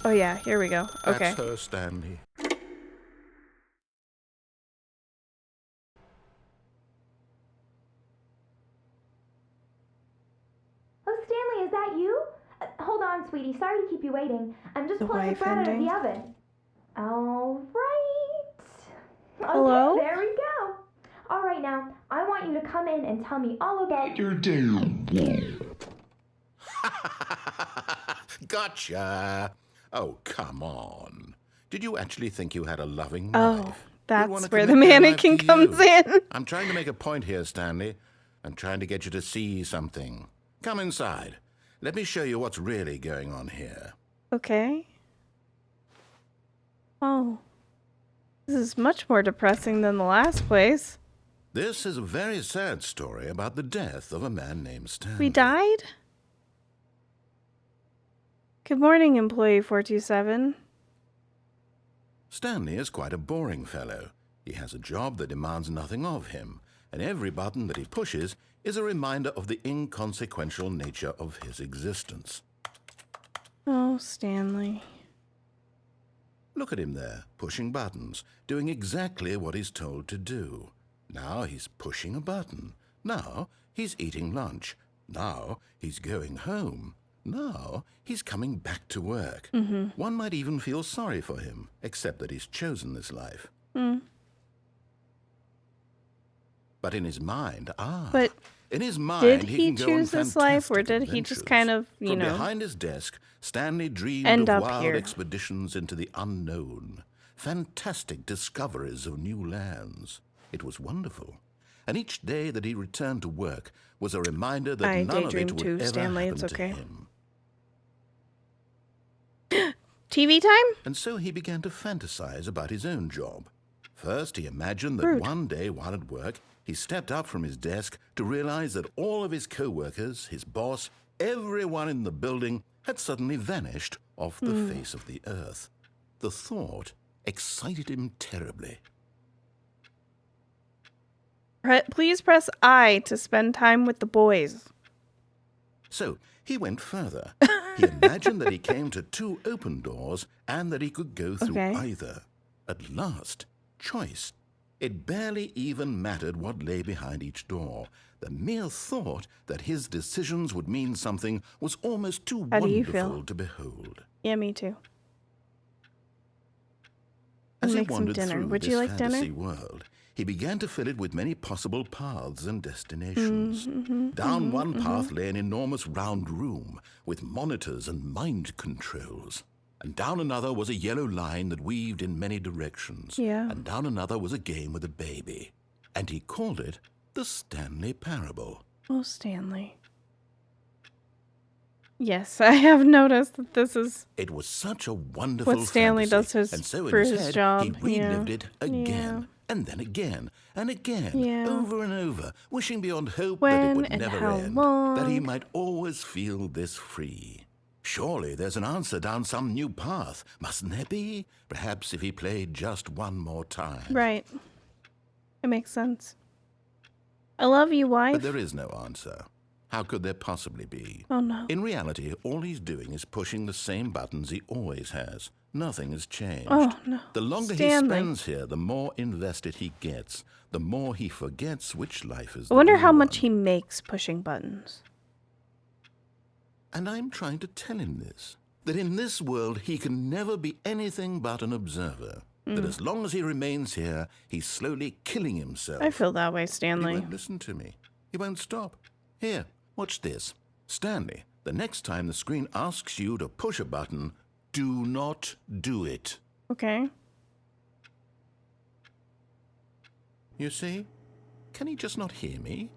Oh yeah, here we go. Okay. That's her, Stanley. Oh, Stanley, is that you? Hold on, sweetie. Sorry to keep you waiting. I'm just The pulling the wife bread out of ending? the oven. All right. Okay, Hello? there we go. All right, now, I want you to come in and tell me all about your Gotcha. Oh, come on. Did you actually think you had a loving Oh, wife? that's We wanna where the commit their life mannequin to comes you. in. I'm trying to make a point here, Stanley. I'm trying to get you to see something. Come inside. Let me show you what's really going on here. Okay. Oh. This is much more depressing than the last place. This is a very sad story about the death of a man named Stanley. We died? Good morning, employee 427. Stanley is quite a boring fellow. He has a job that demands nothing of him, and every button that he pushes is a reminder of the inconsequential nature of his existence. Oh, Stanley. Look at him there, pushing buttons, doing exactly what he's told to do. Now he's pushing a button. Now he's eating lunch. Now he's going home. Now he's coming back to work. One might even feel sorry for him, except that he's chosen this life. But in his mind, in his mind, did he he can go choose on this life, or fantastic did he adventures. just kind of, you From know, behind his desk, Stanley dreamed end of up wild here? expeditions into the unknown, fantastic discoveries of new lands. It was wonderful. And each day that he returned to work was a reminder that I none of it daydream would too, ever Stanley. happen It's okay. to him. TV time? And so he began to fantasize about his own job. First, he imagined that Rude. one day while at work, he stepped up from his desk to realize that all of his co-workers, his boss, everyone in the building had suddenly vanished off the face of the earth. The thought excited him terribly. Please press I to spend time with the boys. So he went further. He imagined that he came to 2 open doors and that he could go through either. At last, choice. It barely even mattered what lay behind each door. The mere thought that his decisions would mean something was almost too wonderful to behold. Yeah, me too. As he Make some wandered dinner. through Would this you like fantasy dinner? world, he began to fill it with many possible paths and destinations. Down one path lay an enormous round room with monitors and mind controls. And down another was a yellow line that weaved in many directions. Yeah. And down another was a game with a baby. And he called it the Stanley Parable. Oh, Stanley. Yes, I have noticed that this is It was such a wonderful what Stanley fantasy, does and so for in his head, job. he relived it again, Yeah. and then again, and again, Yeah. over and over, wishing beyond hope that When it would and never how end, long? that he might always feel this free. Surely there's an answer down some new path, mustn't there be? Perhaps if he played just one more time. Right. It makes sense. I love you, wife. But there is no answer. How could there possibly be? Oh, no. In reality, all he's doing is pushing the same buttons he always has. Nothing has changed. Oh, no. The longer Stanley. he spends here, the more invested he gets, the more he forgets which life is I the wonder real how much one. he makes pushing buttons. And I'm trying to tell him this, that in this world he can never be anything but an observer. That as long as he remains here, he's slowly killing himself. I feel that way, But he Stanley. won't listen to me. He won't stop. Here, watch this. Stanley, the next time the screen asks you to push a button, do not do it. Okay. You see? Can he just not hear me?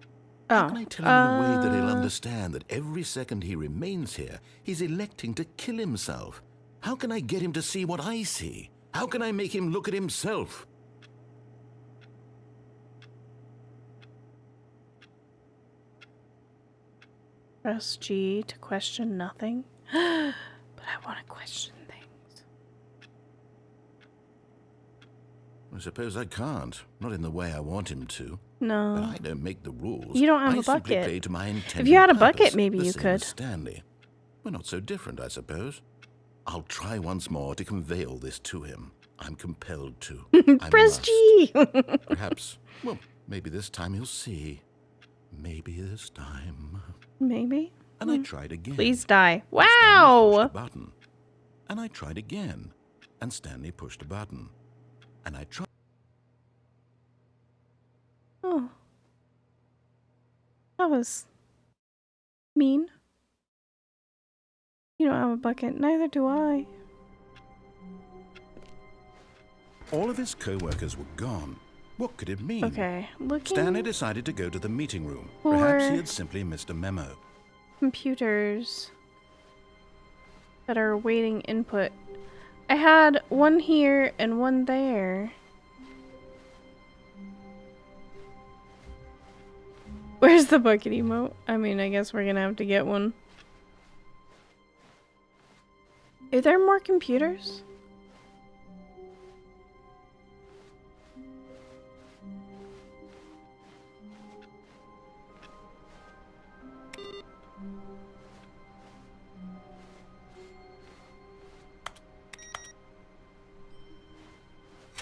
Oh. How can I tell him in a way that he'll understand that every second he remains here, he's electing to kill himself? How can I get him to see what I see? How can I make him look at himself? Press G to question nothing. But I want to question things. I suppose I can't. Not in the way I want him to. No. But I don't make the rules. You don't have I a simply bucket. play to my intended If you had a purpose, bucket, maybe the you same could. as Stanley. We're not so different, I suppose. I'll try once more to convey all this to him. I'm compelled to. I Press must. G! Perhaps, well, maybe this time he'll see. Maybe this time. Maybe. And I tried again. Please die. Stanley pushed Wow! a button. And I tried again. And Stanley pushed a button. And I tried. Oh. That was mean. You don't have a bucket. Neither do I. All of his co-workers were gone. What could it mean? Okay. Looking Stanley decided to go to the meeting room. for Perhaps he had simply missed a memo. computers that are awaiting input. I had one here and one there. Where's the bucket emote? I mean, I guess we're gonna have to get one. Are there more computers?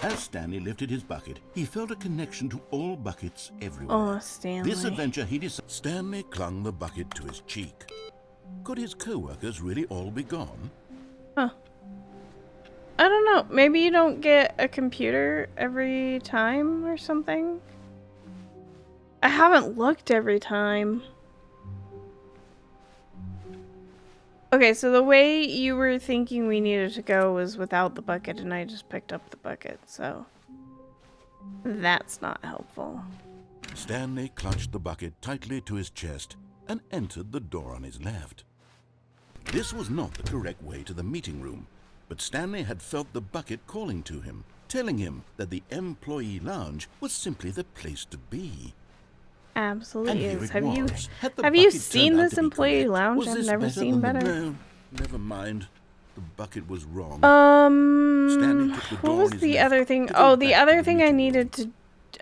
As Stanley lifted his bucket, he felt a connection to all buckets everywhere. Oh, Stanley. This adventure he decided. Stanley clung the bucket to his cheek. Could his co-workers really all be gone? Huh. I don't know. Maybe you don't get a computer every time or something? I haven't looked every time. Okay, so the way you were thinking we needed to go was without the bucket, and I just picked up the bucket, so that's not helpful. Stanley clutched the bucket tightly to his chest and entered the door on his left. This was not the correct way to the meeting room, but Stanley had felt the bucket calling to him, telling him that the employee lounge was simply the place to be. Absolutely is. Have Have you seen this employee lounge? I've never seen better. No, never mind. The bucket was wrong. What was the other thing? Oh, the other thing I needed to,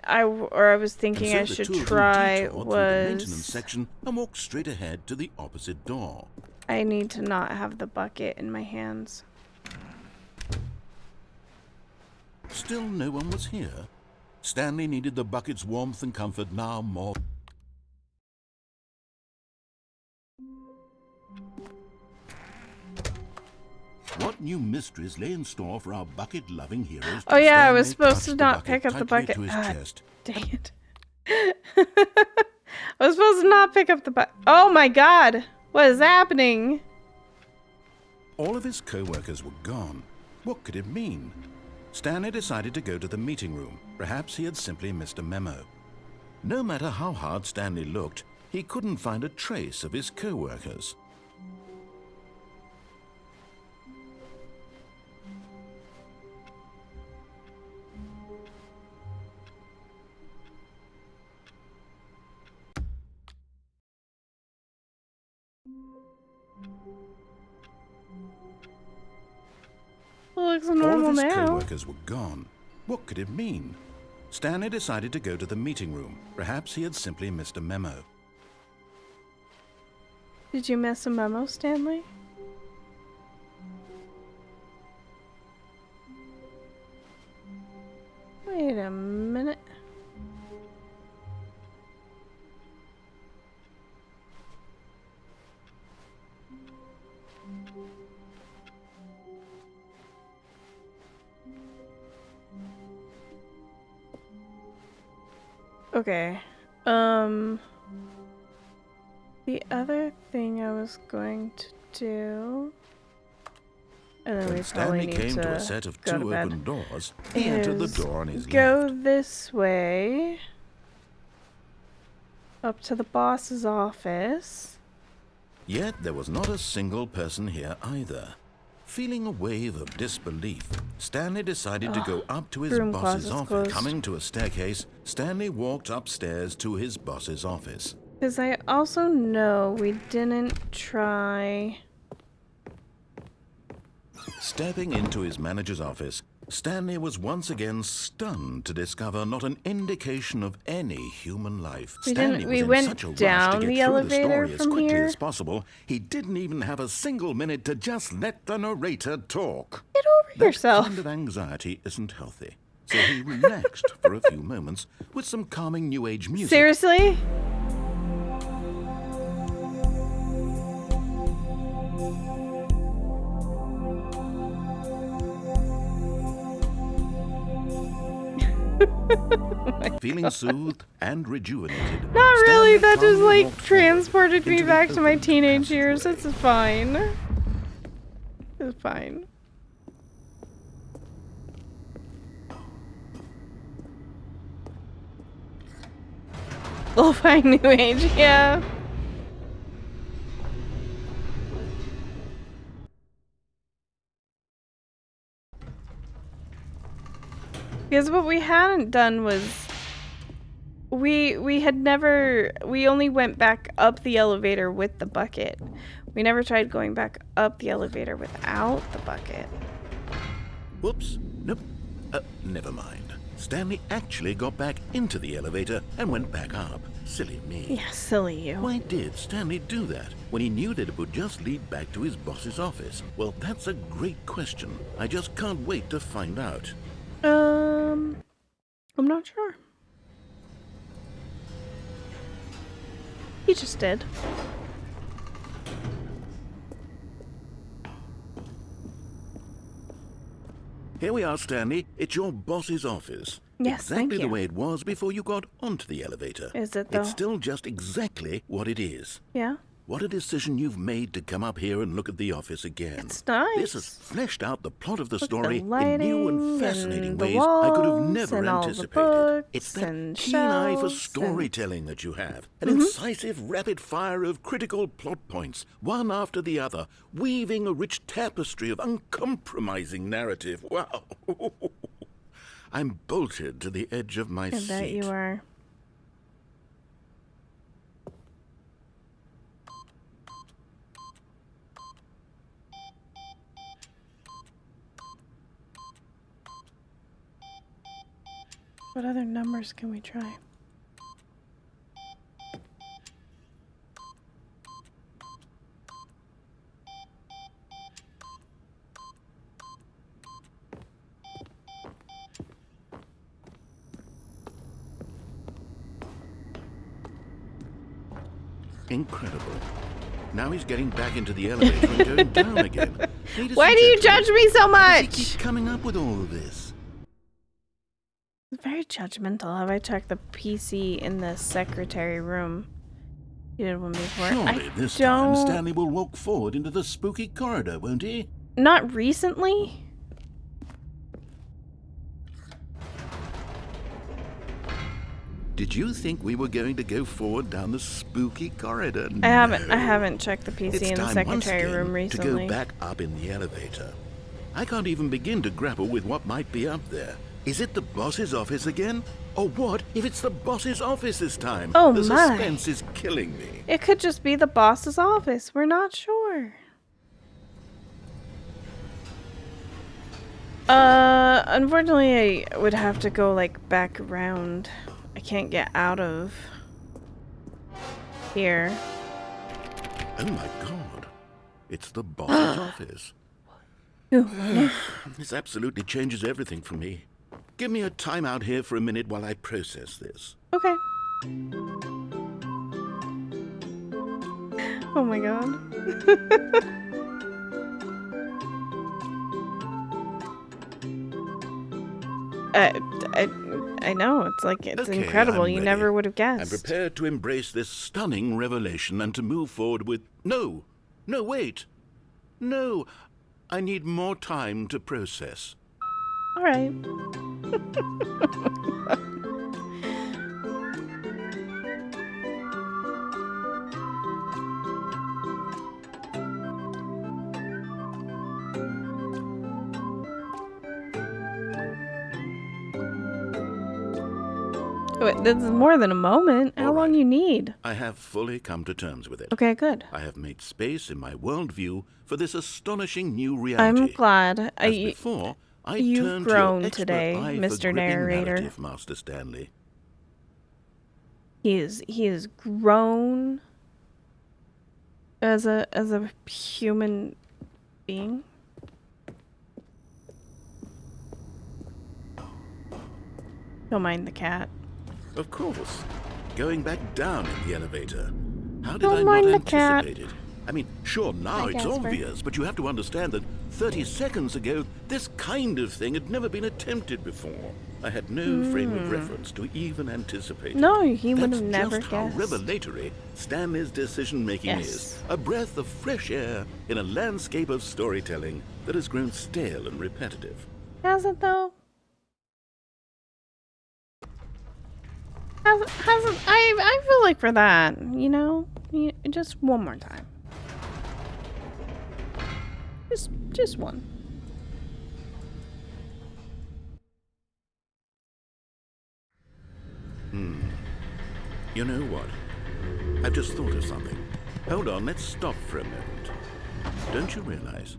I was thinking I should try was the maintenance section and walked straight ahead to the opposite door. I need to not have the bucket in my hands. Still no one was here. Stanley needed the bucket's warmth and comfort now more. What new mysteries lay in store for our bucket-loving heroes? Oh yeah, I was Stanley supposed to not pick up the bucket. to his chest. Dang it. I was supposed to not pick up the bucket. Oh my god! What is happening? All of his co-workers were gone. What could it mean? Stanley decided to go to the meeting room. Perhaps he had simply missed a memo. No matter how hard Stanley looked, he couldn't find a trace of his co-workers. Looks normal All of his now. co-workers were gone. What could it mean? Stanley decided to go to the meeting room. Perhaps he had simply missed a memo. Did you miss a memo, Stanley? Wait a minute. Okay. The other thing I was going to do, and then When we probably Stanley need came to to a set of go to two bed, open doors, he entered the is door on his go left. this way up to the boss's office. Yet there was not a single person here either. Feeling a wave of disbelief, Stanley decided to go up to his broom boss's closet's office. closed. Coming to a staircase, Stanley walked upstairs to his boss's office. Because I also know we didn't try. Stepping into his manager's office, Stanley was once again stunned to discover not an indication of any human life. Stanley was in such a rush to down get the through elevator the story as from quickly here. as possible, he didn't even have a single minute to just let the narrator talk. Get over That yourself. kind of anxiety isn't healthy. So he relaxed for a few moments with some calming new age music. Seriously? Feeling soothed and rejuvenated. Not really, Stanley that just calmly like walked forward transported me into the back to my open teenage years. passageway. It's fine. It's fine. Lo-fi new age, yeah. Because what we hadn't done was we only went back up the elevator with the bucket. We never tried going back up the elevator without the bucket. Whoops. Nope. Never mind. Stanley actually got back into the elevator and went back up. Silly me. Yeah, silly you. Why did Stanley do that when he knew that it would just lead back to his boss's office? Well, that's a great question. I just can't wait to find out. I'm not sure. He just did. Here we are, Stanley. It's your boss's office. Yes, exactly thank you. the way it was before you got onto the elevator. Is it, though? It's still just exactly what it is. Yeah? What a decision you've made to come up here and look at the office again. It's nice. This has fleshed out the plot of the Look at story the lighting in new and fascinating and the ways I could have walls never and all the anticipated. It's books that and keen eye for shelves storytelling that you have. An incisive rapid fire of critical plot points, one after the other, weaving a rich tapestry of uncompromising narrative. Wow. I'm bolted to the edge of my seat. I bet you are. What other numbers can we try? Incredible. Now he's getting back into the elevator and going down again. Ladies Why and do you gentlemen, judge me so how does he much? keep coming up with all of this? Very judgmental. Have I checked the PC in the secretary room? You did one before. Surely this time Stanley will walk forward into the spooky corridor, won't he? Not recently. Did you think we were going to go forward down the spooky corridor? I haven't checked the PC It's in the time once secretary again room recently. to go back up in the elevator. I can't even begin to grapple with what might be up there. Is it the boss's office again? Or what if it's the boss's office this time? Oh the my. suspense is killing me. It could just be the boss's office. We're not sure. Unfortunately, I would have to go, like, back around. I can't get out of here. Oh my god. It's the boss's office. This absolutely changes everything for me. Give me a timeout here for a minute while I process this. Okay. Oh my god. I know, it's like, it's Okay, incredible. I'm You ready. never would have I'm guessed. prepared to embrace this stunning revelation and to move forward with... No, wait. No, I need more time to process. Alright. Wait, this is more than a moment. How long you need? I have fully come to terms with it. Okay, good. I have made space in my worldview for this astonishing new reality. I'm glad. As before, I you've turn grown to your expert today, eye for Mr. gripping Narrator. narrative, Master Stanley. He is grown as a human being. Don't mind the cat. Of course. Going back down in the elevator. How did Don't I mind not the cat. anticipate it? I mean, sure, now Hi, it's Casper. obvious, but you have to understand that 30 seconds ago, this kind of thing had never been attempted before. I had no frame of reference to even anticipate it. No, he would have That's never just how guessed. revelatory Stanley's decision-making Yes. is. A breath of fresh air in a landscape of storytelling that has grown stale and repetitive. Has it though? Hasn't I feel like for that, you know, just one more time. Just one. You know what? I've just thought of something. Hold on, let's stop for a moment. Don't you realize?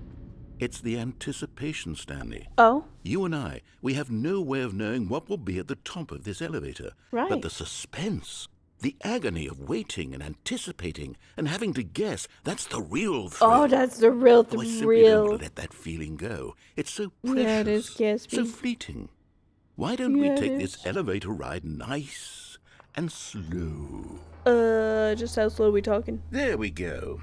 It's the anticipation, Stanley. Oh? You and I, we have no way of knowing what will be at the top of this elevator. Right. But the suspense, the agony of waiting and anticipating and having to guess, that's the real thrill. Oh, that's the real Oh, I simply don't thrill. want to let that feeling go. It's so precious. Yeah, it is, Gatsby. So fleeting. Why don't we Yeah, it take is. this elevator ride nice and slow? Just how slow we talking? There we go.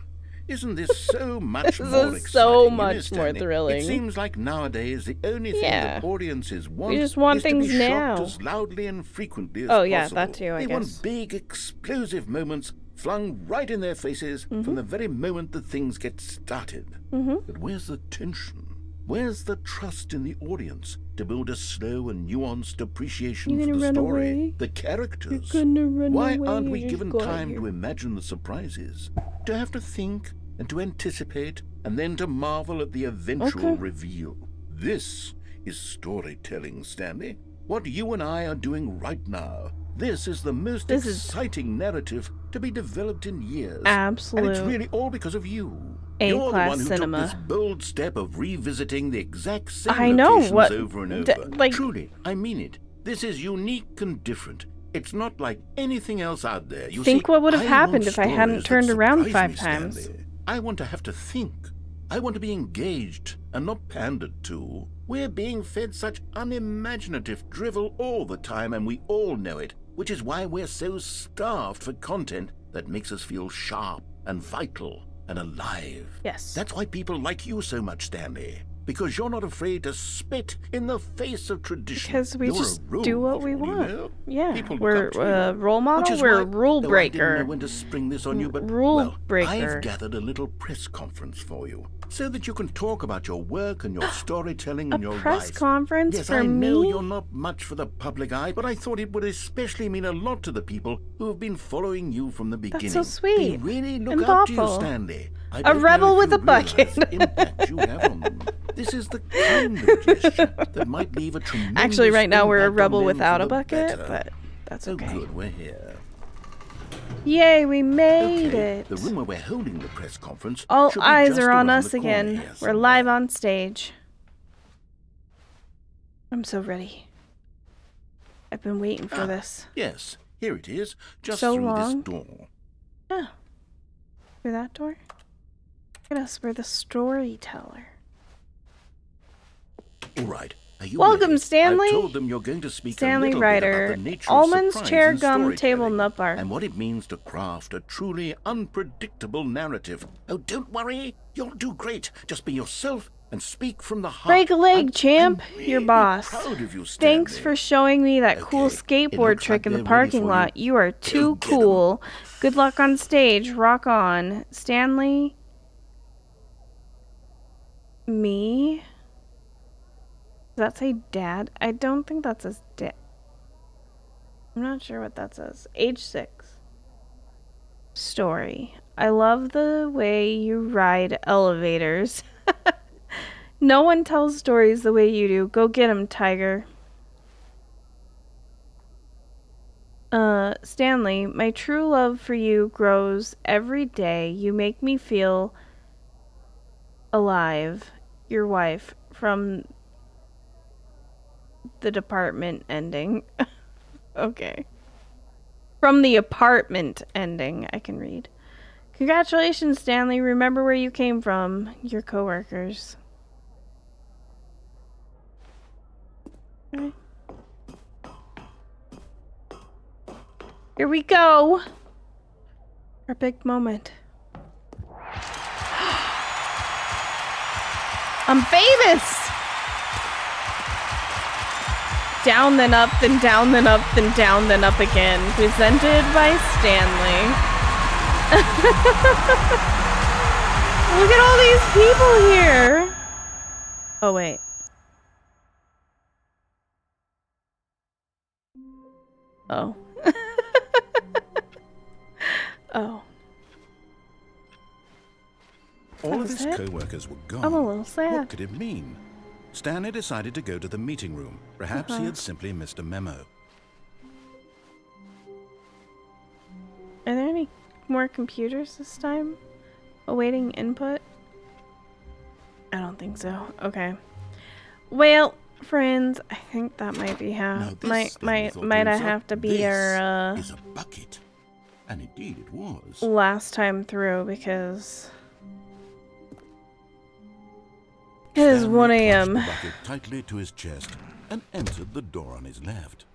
Isn't this so much This more is exciting? so much more Stanley, thrilling. It seems like nowadays the only thing that audiences want just want is things to be now. shocked as loudly and frequently as Oh, possible. yeah, that too, I They guess. want big, explosive moments flung right in their faces from the very moment that things get started. But where's the tension? Where's the trust in the audience to build a slow and nuanced appreciation for the story, the characters? Why aren't we given time to imagine the surprises, to have to think and to anticipate, and then to marvel at the eventual reveal? This is storytelling, Stanley. What you and I are doing right now. This is the most exciting narrative to be developed in years. Absolute. And it's really all because of you. A-class You're the one who cinema. took this bold step of revisiting the exact same locations over and over. Truly, I mean it. This is unique and different. It's not like anything else out there. You Think see, what would have I happened want if I hadn't stories that turned around surprise 5 me, times. Stanley. I want to have to think. I want to be engaged and not pandered to. We're being fed such unimaginative drivel all the time, and we all know it, which is why we're so starved for content that makes us feel sharp and vital and alive. Yes. That's why people like you so much, Stanley. Because you're not afraid to spit in the face of tradition. Because we You're just a role do what we model, you want. know? Yeah, People look we're up to a you. role Which model. is We're a why, rule though I didn't know breaker. when to spring this on you, but Rule breaker. I've gathered a little press conference for you, so that you can talk about your work and your storytelling and your Press life. conference Yes, for I know me? you're not much for the public eye, but I thought it would especially mean a lot to the people who have been following you from the beginning. so sweet They really look and up to you, thoughtful. Stanley. I A don't know rebel if with you a bucket. realize the impact you have on them. This is the kind of gesture that might leave a tremendous Actually, right now we're a impact on rebel them without for a the bucket, better. but that's okay. Oh, good, we're here. Yay, we made Okay, it. the room where we're holding the press conference. All should be eyes just are on around us the corner again. here We're somewhere. live on stage. I'm so ready. I've been waiting for this. Yes, here it is, just So through long. this door. Yeah. Through that door? Look at us, we're the storyteller. All right. Are you Welcome, ready? Stanley. I've told them you're going to speak Stanley a little Ryder. bit about the nature of Almonds, surprise chair, in gum, table, storytelling nut bar. and what it means to craft a truly unpredictable narrative. Oh, don't worry. You'll do great. Just be yourself and speak from the heart. Break a leg, champ. I'm Your really boss. proud of you, Stanley. Thanks for showing me that cool Okay, it skateboard looks trick like in the they're ready parking for lot. you. You are too Go get 'em. cool. Good luck on stage. Rock on. Stanley? Me? Does that say dad? I don't think that says dad. I'm not sure what that says. Age 6. Story. I love the way you ride elevators. No one tells stories the way you do. Go get 'em, Tiger. Stanley, my true love for you grows every day. You make me feel alive. Your wife, from the department ending. Okay. From the apartment ending, I can read. Congratulations, Stanley. Remember where you came from. Your coworkers. Okay. Here we go. Our big moment. I'm famous. Down, then up, then down, then up, then down, then up again. Presented by Stanley. Look at all these people here. Oh, wait. Oh. Oh. All of was his it? co-workers were gone. I'm a little sad. What could it mean? Stanley decided to go to the meeting room. Perhaps he had simply missed a memo. Are there any more computers this time? Awaiting input? I don't think so. Okay. Well, friends, I think that might be how. Now this, might Stanley thought might I himself, have to be this our is a bucket. And indeed it was. last time through because it is Stanley 1 clutched a.m. the bucket tightly to his chest and entered the door on his left.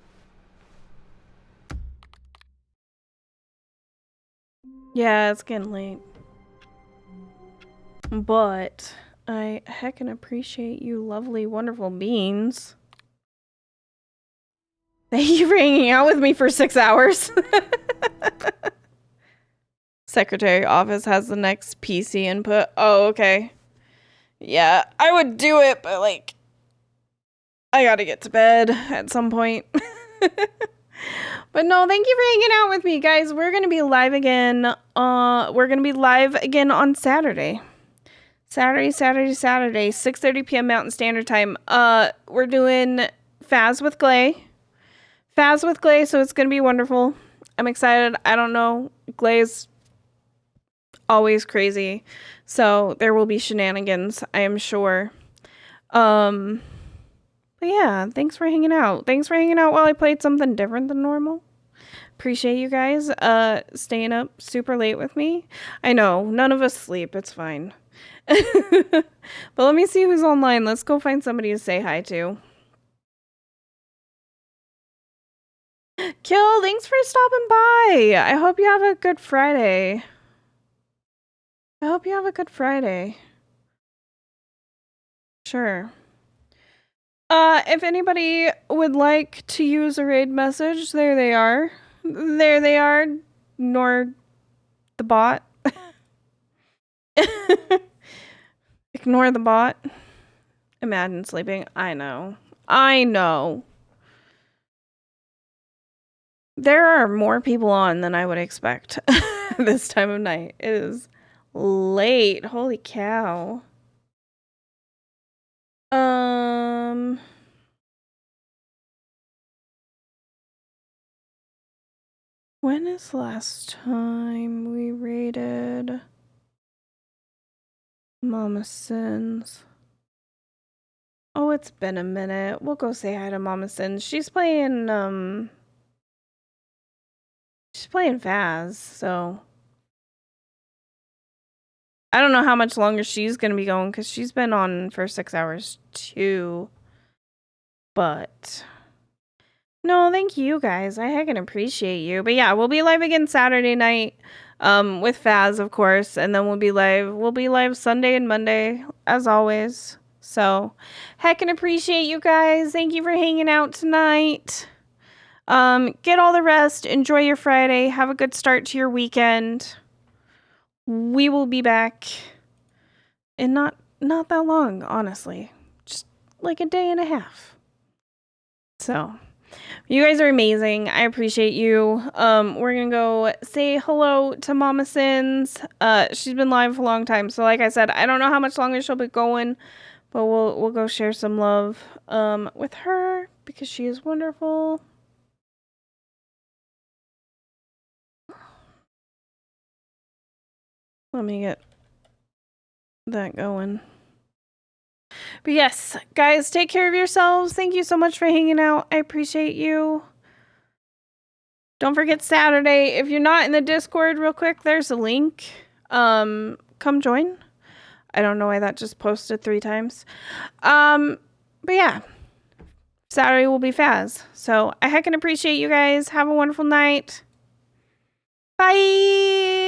Yeah, it's getting late. But I heckin' appreciate you lovely, wonderful beings. Thank you for hanging out with me for 6 hours. Secretary office has the next PC input. Oh, okay. Yeah, I would do it, but like, I gotta get to bed at some point. But no, thank you for hanging out with me, guys. We're gonna be live again. We're gonna be live again on Saturday. Saturday, 6:30 p.m. Mountain Standard Time. We're doing Faz with Glay. So it's gonna be wonderful. I'm excited. I don't know. Glay's always crazy. So there will be shenanigans, I am sure. But yeah, thanks for hanging out. Thanks for hanging out while I played something different than normal. Appreciate you guys staying up super late with me. I know, none of us sleep. It's fine. But let me see who's online. Let's go find somebody to say hi to. Kill, thanks for stopping by. I hope you have a good Friday. Sure. If anybody would like to use a raid message, there they are. Ignore the bot. Ignore the bot. Imagine sleeping. I know. There are more people on than I would expect this time of night. It is late. Holy cow. When is the last time we raided Mama Sins? Oh, it's been a minute. We'll go say hi to Mama Sins. She's playing Faz, so I don't know how much longer she's gonna be going because she's been on for 6 hours too. But no, thank you guys. I heckin' appreciate you. But yeah, we'll be live again Saturday night, with Faz, of course, and then we'll be live Sunday and Monday, as always. So, heckin' appreciate you guys. Thank you for hanging out tonight. Get all the rest. Enjoy your Friday. Have a good start to your weekend. We will be back in not that long, honestly. Just like a day and a half. So, you guys are amazing. I appreciate you. We're gonna go say hello to Mama Sins. She's been live for a long time, so like I said, I don't know how much longer she'll be going, but we'll go share some love with her because she is wonderful. Let me get that going. But yes, guys, take care of yourselves. Thank you so much for hanging out. I appreciate you. Don't forget Saturday. If you're not in the Discord, real quick, there's a link. Come join. I don't know why that just posted 3 times. But yeah, Saturday will be Faz. So I heckin' appreciate you guys. Have a wonderful night. Bye.